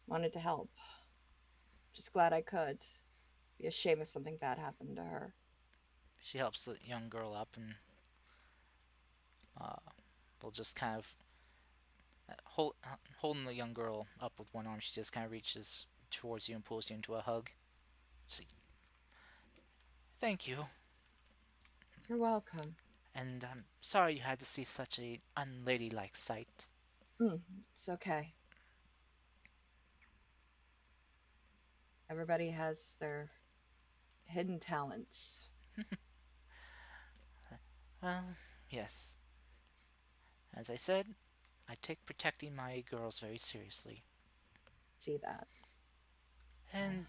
[SPEAKER 2] wanted to help. Just glad I could. Be a shame if something bad happened to her.
[SPEAKER 1] She helps the young girl up and uh, will just kind of holding the young girl up with one arm. She just kind of reaches towards you and pulls you into a hug. She's like, "Thank you,
[SPEAKER 2] You're welcome.
[SPEAKER 1] and I'm sorry you had to see such a unladylike sight."
[SPEAKER 2] It's okay. Everybody has their hidden talents.
[SPEAKER 1] "Well, yes. As I said, I take protecting my girls very seriously,
[SPEAKER 2] See that. Uh,
[SPEAKER 1] and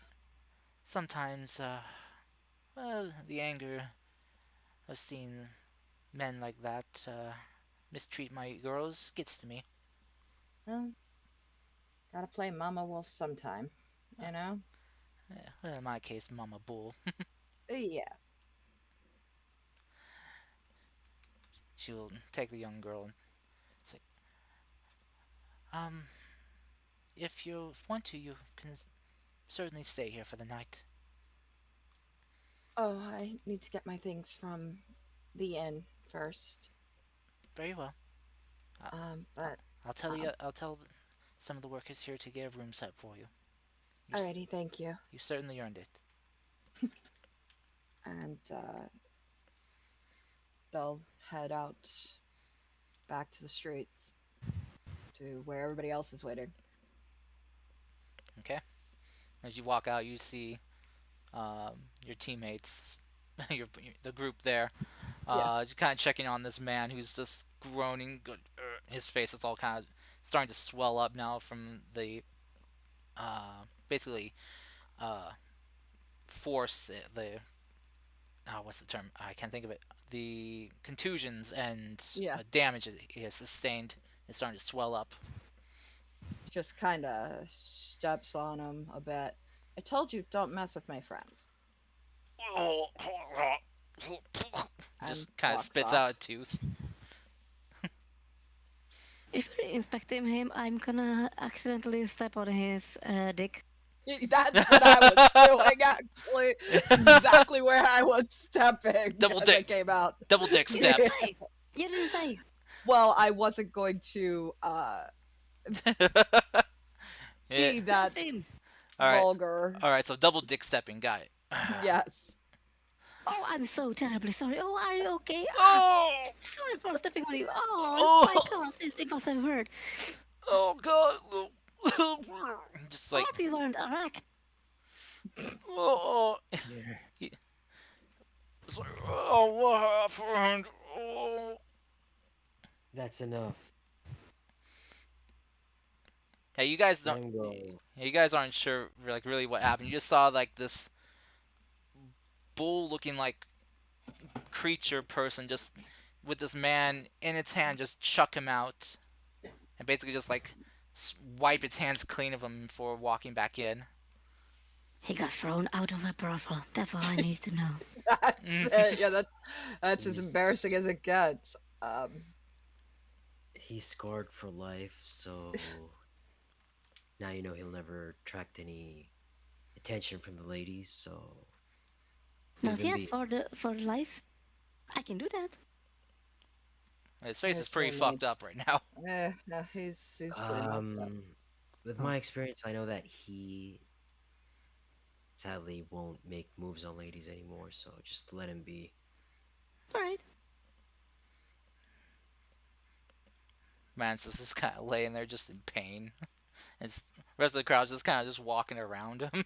[SPEAKER 1] sometimes, well, the anger of seeing men like that mistreat my girls gets to me."
[SPEAKER 2] well, gotta play Mama Wolf sometime,
[SPEAKER 1] Uh,
[SPEAKER 2] you know?
[SPEAKER 1] well, in my case, Mama Bull.
[SPEAKER 2] Yeah.
[SPEAKER 1] She will take the young girl Um, if you want to, you can certainly stay here for the night.
[SPEAKER 2] Oh, I need to get my things from the inn first.
[SPEAKER 1] Very well. I-
[SPEAKER 2] But
[SPEAKER 1] I'll tell you.
[SPEAKER 2] um,
[SPEAKER 1] I'll tell some of the workers here to get a room set for you. You,
[SPEAKER 2] alrighty, thank you.
[SPEAKER 1] you certainly earned it.
[SPEAKER 2] And they'll head out back to the streets to where everybody else is waiting.
[SPEAKER 1] Okay. As you walk out, you see your teammates, the group there,
[SPEAKER 2] Yeah,
[SPEAKER 1] kind of checking on this man who's just groaning. His face is all kind of starting to swell up now from the basically uh, force the what's the term? I can't think of it. The contusions and
[SPEAKER 2] yeah.
[SPEAKER 1] damage that he has sustained is starting to swell up.
[SPEAKER 2] Just kind of steps on him a bit. I told you don't mess with my friends. And
[SPEAKER 1] Just kind of
[SPEAKER 2] walks
[SPEAKER 1] spits
[SPEAKER 2] off.
[SPEAKER 1] out a tooth.
[SPEAKER 3] If we're inspecting him, I'm gonna accidentally step on his dick.
[SPEAKER 2] That's what I was doing, actually. Exactly where I was stepping
[SPEAKER 1] Double
[SPEAKER 2] as I
[SPEAKER 1] dick.
[SPEAKER 2] came out.
[SPEAKER 1] Double dick
[SPEAKER 3] You
[SPEAKER 1] step.
[SPEAKER 3] didn't say. You didn't say.
[SPEAKER 2] Well, I wasn't going to
[SPEAKER 1] Yeah.
[SPEAKER 2] be that
[SPEAKER 3] Stream.
[SPEAKER 1] All right.
[SPEAKER 2] vulgar.
[SPEAKER 1] All right. So double dick stepping. Got it.
[SPEAKER 2] Yes.
[SPEAKER 3] Oh, I'm so terribly sorry. Oh, are you okay?
[SPEAKER 1] Oh.
[SPEAKER 3] Sorry for stepping on you. Oh, my God, it must have hurt.
[SPEAKER 1] Oh God. Just like
[SPEAKER 3] Hope you weren't erect.
[SPEAKER 1] oh. It's like, oh, what happened? Oh.
[SPEAKER 5] That's enough.
[SPEAKER 1] Yeah, you guys
[SPEAKER 5] Let
[SPEAKER 1] don't.
[SPEAKER 5] him go.
[SPEAKER 1] Yeah, you guys aren't sure like really what happened. You just saw like this bull-looking like creature person just with this man in its hand just chuck him out and basically just like wipe its hands clean of him before walking back in.
[SPEAKER 3] He got thrown out of a brothel. That's all I need to know.
[SPEAKER 2] That's it. Yeah, that's as
[SPEAKER 5] He's
[SPEAKER 2] embarrassing as it gets.
[SPEAKER 5] he's scarred for life, so now you know he'll never attract any attention from the ladies. So
[SPEAKER 3] Not
[SPEAKER 5] leave him
[SPEAKER 3] yet
[SPEAKER 5] be.
[SPEAKER 3] for life. I can do that.
[SPEAKER 1] His face is
[SPEAKER 2] There's
[SPEAKER 1] pretty
[SPEAKER 2] no need.
[SPEAKER 1] fucked up right now.
[SPEAKER 2] Yeah, he's pretty messed up.
[SPEAKER 5] With my experience, I know that he sadly won't make moves on ladies anymore. So just let him be.
[SPEAKER 3] All right.
[SPEAKER 1] Man's just kind of laying there just in pain. And the rest of the crowd's just kind of just walking around him.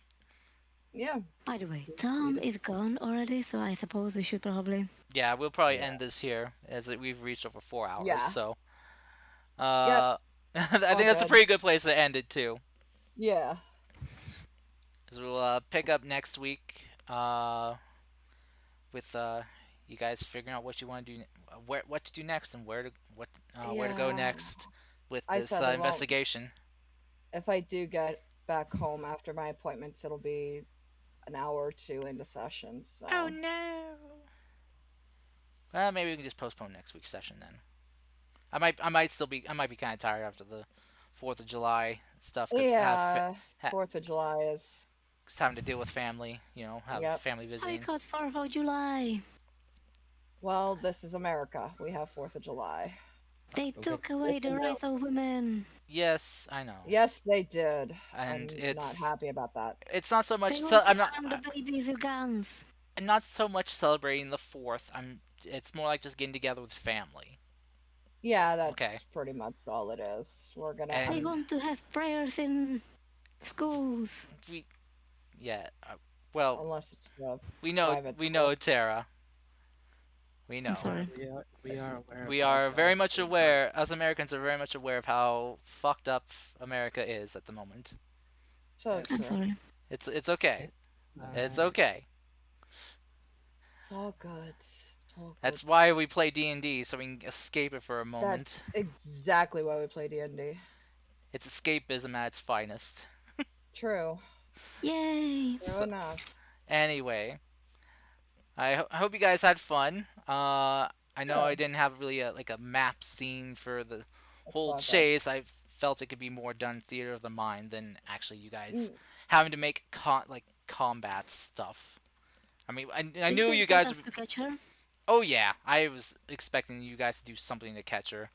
[SPEAKER 2] Yeah.
[SPEAKER 3] By the way, Tom is gone already, so I suppose we should probably.
[SPEAKER 1] Yeah, we'll probably
[SPEAKER 5] Yeah.
[SPEAKER 1] end this here as we've reached over 4 hours.
[SPEAKER 2] Yeah.
[SPEAKER 1] So,
[SPEAKER 2] Yep.
[SPEAKER 1] I think
[SPEAKER 2] All
[SPEAKER 1] that's a
[SPEAKER 2] good.
[SPEAKER 1] pretty good place to end it too.
[SPEAKER 2] Yeah.
[SPEAKER 1] Because we'll pick up next week with you guys figuring out what you want to do, what to do next, and where to go
[SPEAKER 2] Yeah.
[SPEAKER 1] next with
[SPEAKER 2] I
[SPEAKER 1] this
[SPEAKER 2] said we won't.
[SPEAKER 1] investigation.
[SPEAKER 2] If I do get back home after my appointments, it'll be an hour or two into session. So
[SPEAKER 1] Oh no! Well, maybe we can just postpone next week's session then. I might be kind of tired after the 4th of July stuff because
[SPEAKER 2] yeah, 4th of July is.
[SPEAKER 1] having to deal with family. Have
[SPEAKER 2] Yep.
[SPEAKER 1] family
[SPEAKER 3] I
[SPEAKER 1] visiting.
[SPEAKER 3] got 4th of July.
[SPEAKER 2] Well, this is America. We have 4th of July.
[SPEAKER 3] They took away the rights of women.
[SPEAKER 1] Yes, I know.
[SPEAKER 2] Yes, they did.
[SPEAKER 1] And
[SPEAKER 2] I'm not happy about that.
[SPEAKER 1] it's not so much.
[SPEAKER 3] They
[SPEAKER 1] Ce-
[SPEAKER 3] want
[SPEAKER 1] I'm
[SPEAKER 3] to
[SPEAKER 1] not.
[SPEAKER 3] arm the babies with guns.
[SPEAKER 1] I'm not so much celebrating the 4th. It's more like just getting together with family.
[SPEAKER 2] Yeah, that's
[SPEAKER 1] Okay.
[SPEAKER 2] pretty much all it is. We're gonna.
[SPEAKER 1] And-
[SPEAKER 3] They want to have prayers in schools.
[SPEAKER 1] Yeah. Well,
[SPEAKER 2] Unless it's
[SPEAKER 1] we know.
[SPEAKER 2] private
[SPEAKER 1] We
[SPEAKER 2] school.
[SPEAKER 1] know, Tara. We know.
[SPEAKER 3] I'm sorry.
[SPEAKER 6] We are aware.
[SPEAKER 1] We
[SPEAKER 6] of
[SPEAKER 1] are
[SPEAKER 6] that.
[SPEAKER 1] very much aware. Us Americans are very much aware of how fucked up America is at the moment.
[SPEAKER 2] So
[SPEAKER 3] I'm
[SPEAKER 2] true.
[SPEAKER 3] sorry.
[SPEAKER 1] It's okay. It's
[SPEAKER 6] Uh,
[SPEAKER 1] okay.
[SPEAKER 2] It's all good. It's all
[SPEAKER 1] That's
[SPEAKER 2] good.
[SPEAKER 1] why we play D&D so we can escape it for a moment.
[SPEAKER 2] That's exactly why we play D&D.
[SPEAKER 1] It's escapism at its finest.
[SPEAKER 2] True.
[SPEAKER 3] Yay!
[SPEAKER 2] True
[SPEAKER 1] So-
[SPEAKER 2] enough.
[SPEAKER 1] Anyway, I hope you guys had fun. I know I
[SPEAKER 2] Good.
[SPEAKER 1] didn't have really like a map scene for the
[SPEAKER 2] It's
[SPEAKER 1] whole
[SPEAKER 2] all good.
[SPEAKER 1] chase. I felt it could be more done theater of the mind than actually you guys
[SPEAKER 2] Mm,
[SPEAKER 1] having to make like combat stuff. I mean, I
[SPEAKER 3] Do you
[SPEAKER 1] knew
[SPEAKER 3] guys
[SPEAKER 1] you
[SPEAKER 3] want
[SPEAKER 1] guys.
[SPEAKER 3] us to catch her?
[SPEAKER 1] Oh yeah, I was expecting you guys to do something to catch her.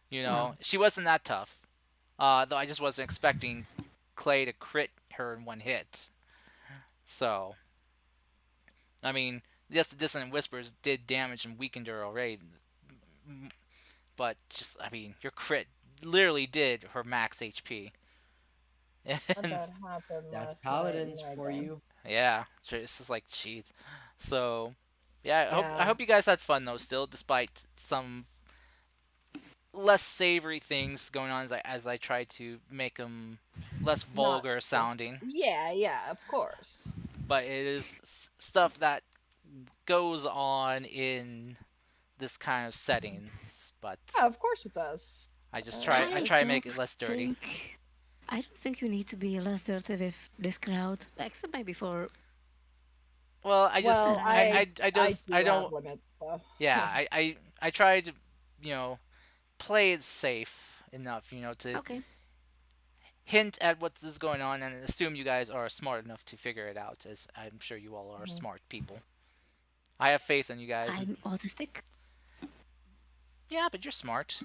[SPEAKER 1] You
[SPEAKER 3] Well,
[SPEAKER 1] know, she wasn't that tough. Though I just wasn't expecting Clay to crit her in one hit. So, I mean, just the dissonant whispers did damage and weakened her already. But just, I mean, your crit literally did her max HP. And
[SPEAKER 2] that happened
[SPEAKER 5] That's
[SPEAKER 2] last night in
[SPEAKER 5] paladins
[SPEAKER 2] my
[SPEAKER 5] for
[SPEAKER 2] game.
[SPEAKER 5] you.
[SPEAKER 1] yeah, it's just like cheats. So, yeah, I
[SPEAKER 2] Yeah,
[SPEAKER 1] hope you guys had fun though. Still, despite some less savory things going on as I try to make them less
[SPEAKER 2] not.
[SPEAKER 1] vulgar
[SPEAKER 2] Yeah,
[SPEAKER 1] sounding.
[SPEAKER 2] yeah, of course.
[SPEAKER 1] But it is stuff that goes on in this kind of settings. But
[SPEAKER 2] Yeah, of course it does.
[SPEAKER 1] I
[SPEAKER 3] I
[SPEAKER 1] try to make
[SPEAKER 3] don't
[SPEAKER 1] it less dirty.
[SPEAKER 3] think. I don't think you need to be less dirty with this crowd, except maybe for.
[SPEAKER 1] Well,
[SPEAKER 2] Well, I
[SPEAKER 1] I
[SPEAKER 2] do have
[SPEAKER 1] don't
[SPEAKER 2] limits, so.
[SPEAKER 1] yeah I try to play it safe enough to
[SPEAKER 3] Okay,
[SPEAKER 1] hint at what is going on and assume you guys are smart enough to figure it out, as I'm sure you all are
[SPEAKER 2] Mhm.
[SPEAKER 1] smart people. I have faith in you guys.
[SPEAKER 3] I'm autistic.
[SPEAKER 1] Yeah, but you're smart.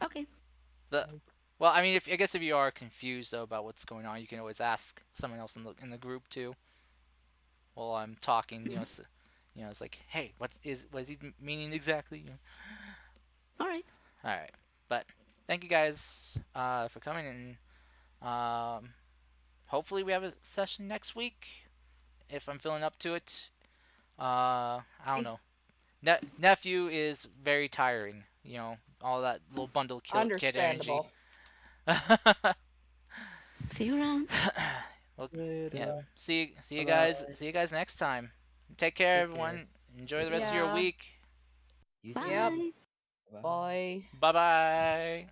[SPEAKER 3] Okay,
[SPEAKER 1] The Well, I mean, if I guess if you are confused though about what's going on, you can always ask someone else in the group too. While I'm talking, it's like, hey, what is he meaning exactly?
[SPEAKER 3] all right.
[SPEAKER 1] All right, but thank you guys for coming, and hopefully we have a session next week if I'm feeling up to it. I don't
[SPEAKER 3] Okay.
[SPEAKER 1] know. Nephew is very tiring. All that little bundle kid energy.
[SPEAKER 2] Understandable.
[SPEAKER 3] See you around.
[SPEAKER 1] Well, yeah.
[SPEAKER 5] Later.
[SPEAKER 1] See you
[SPEAKER 5] Bye
[SPEAKER 1] guys. See you guys next time. Take care,
[SPEAKER 5] Take care.
[SPEAKER 1] everyone. Enjoy the
[SPEAKER 5] Take
[SPEAKER 1] rest of your
[SPEAKER 5] care.
[SPEAKER 2] Yeah.
[SPEAKER 1] week.
[SPEAKER 5] You too.
[SPEAKER 2] Yep.
[SPEAKER 3] Bye.
[SPEAKER 5] Bye.
[SPEAKER 2] Bye.
[SPEAKER 1] Bye bye.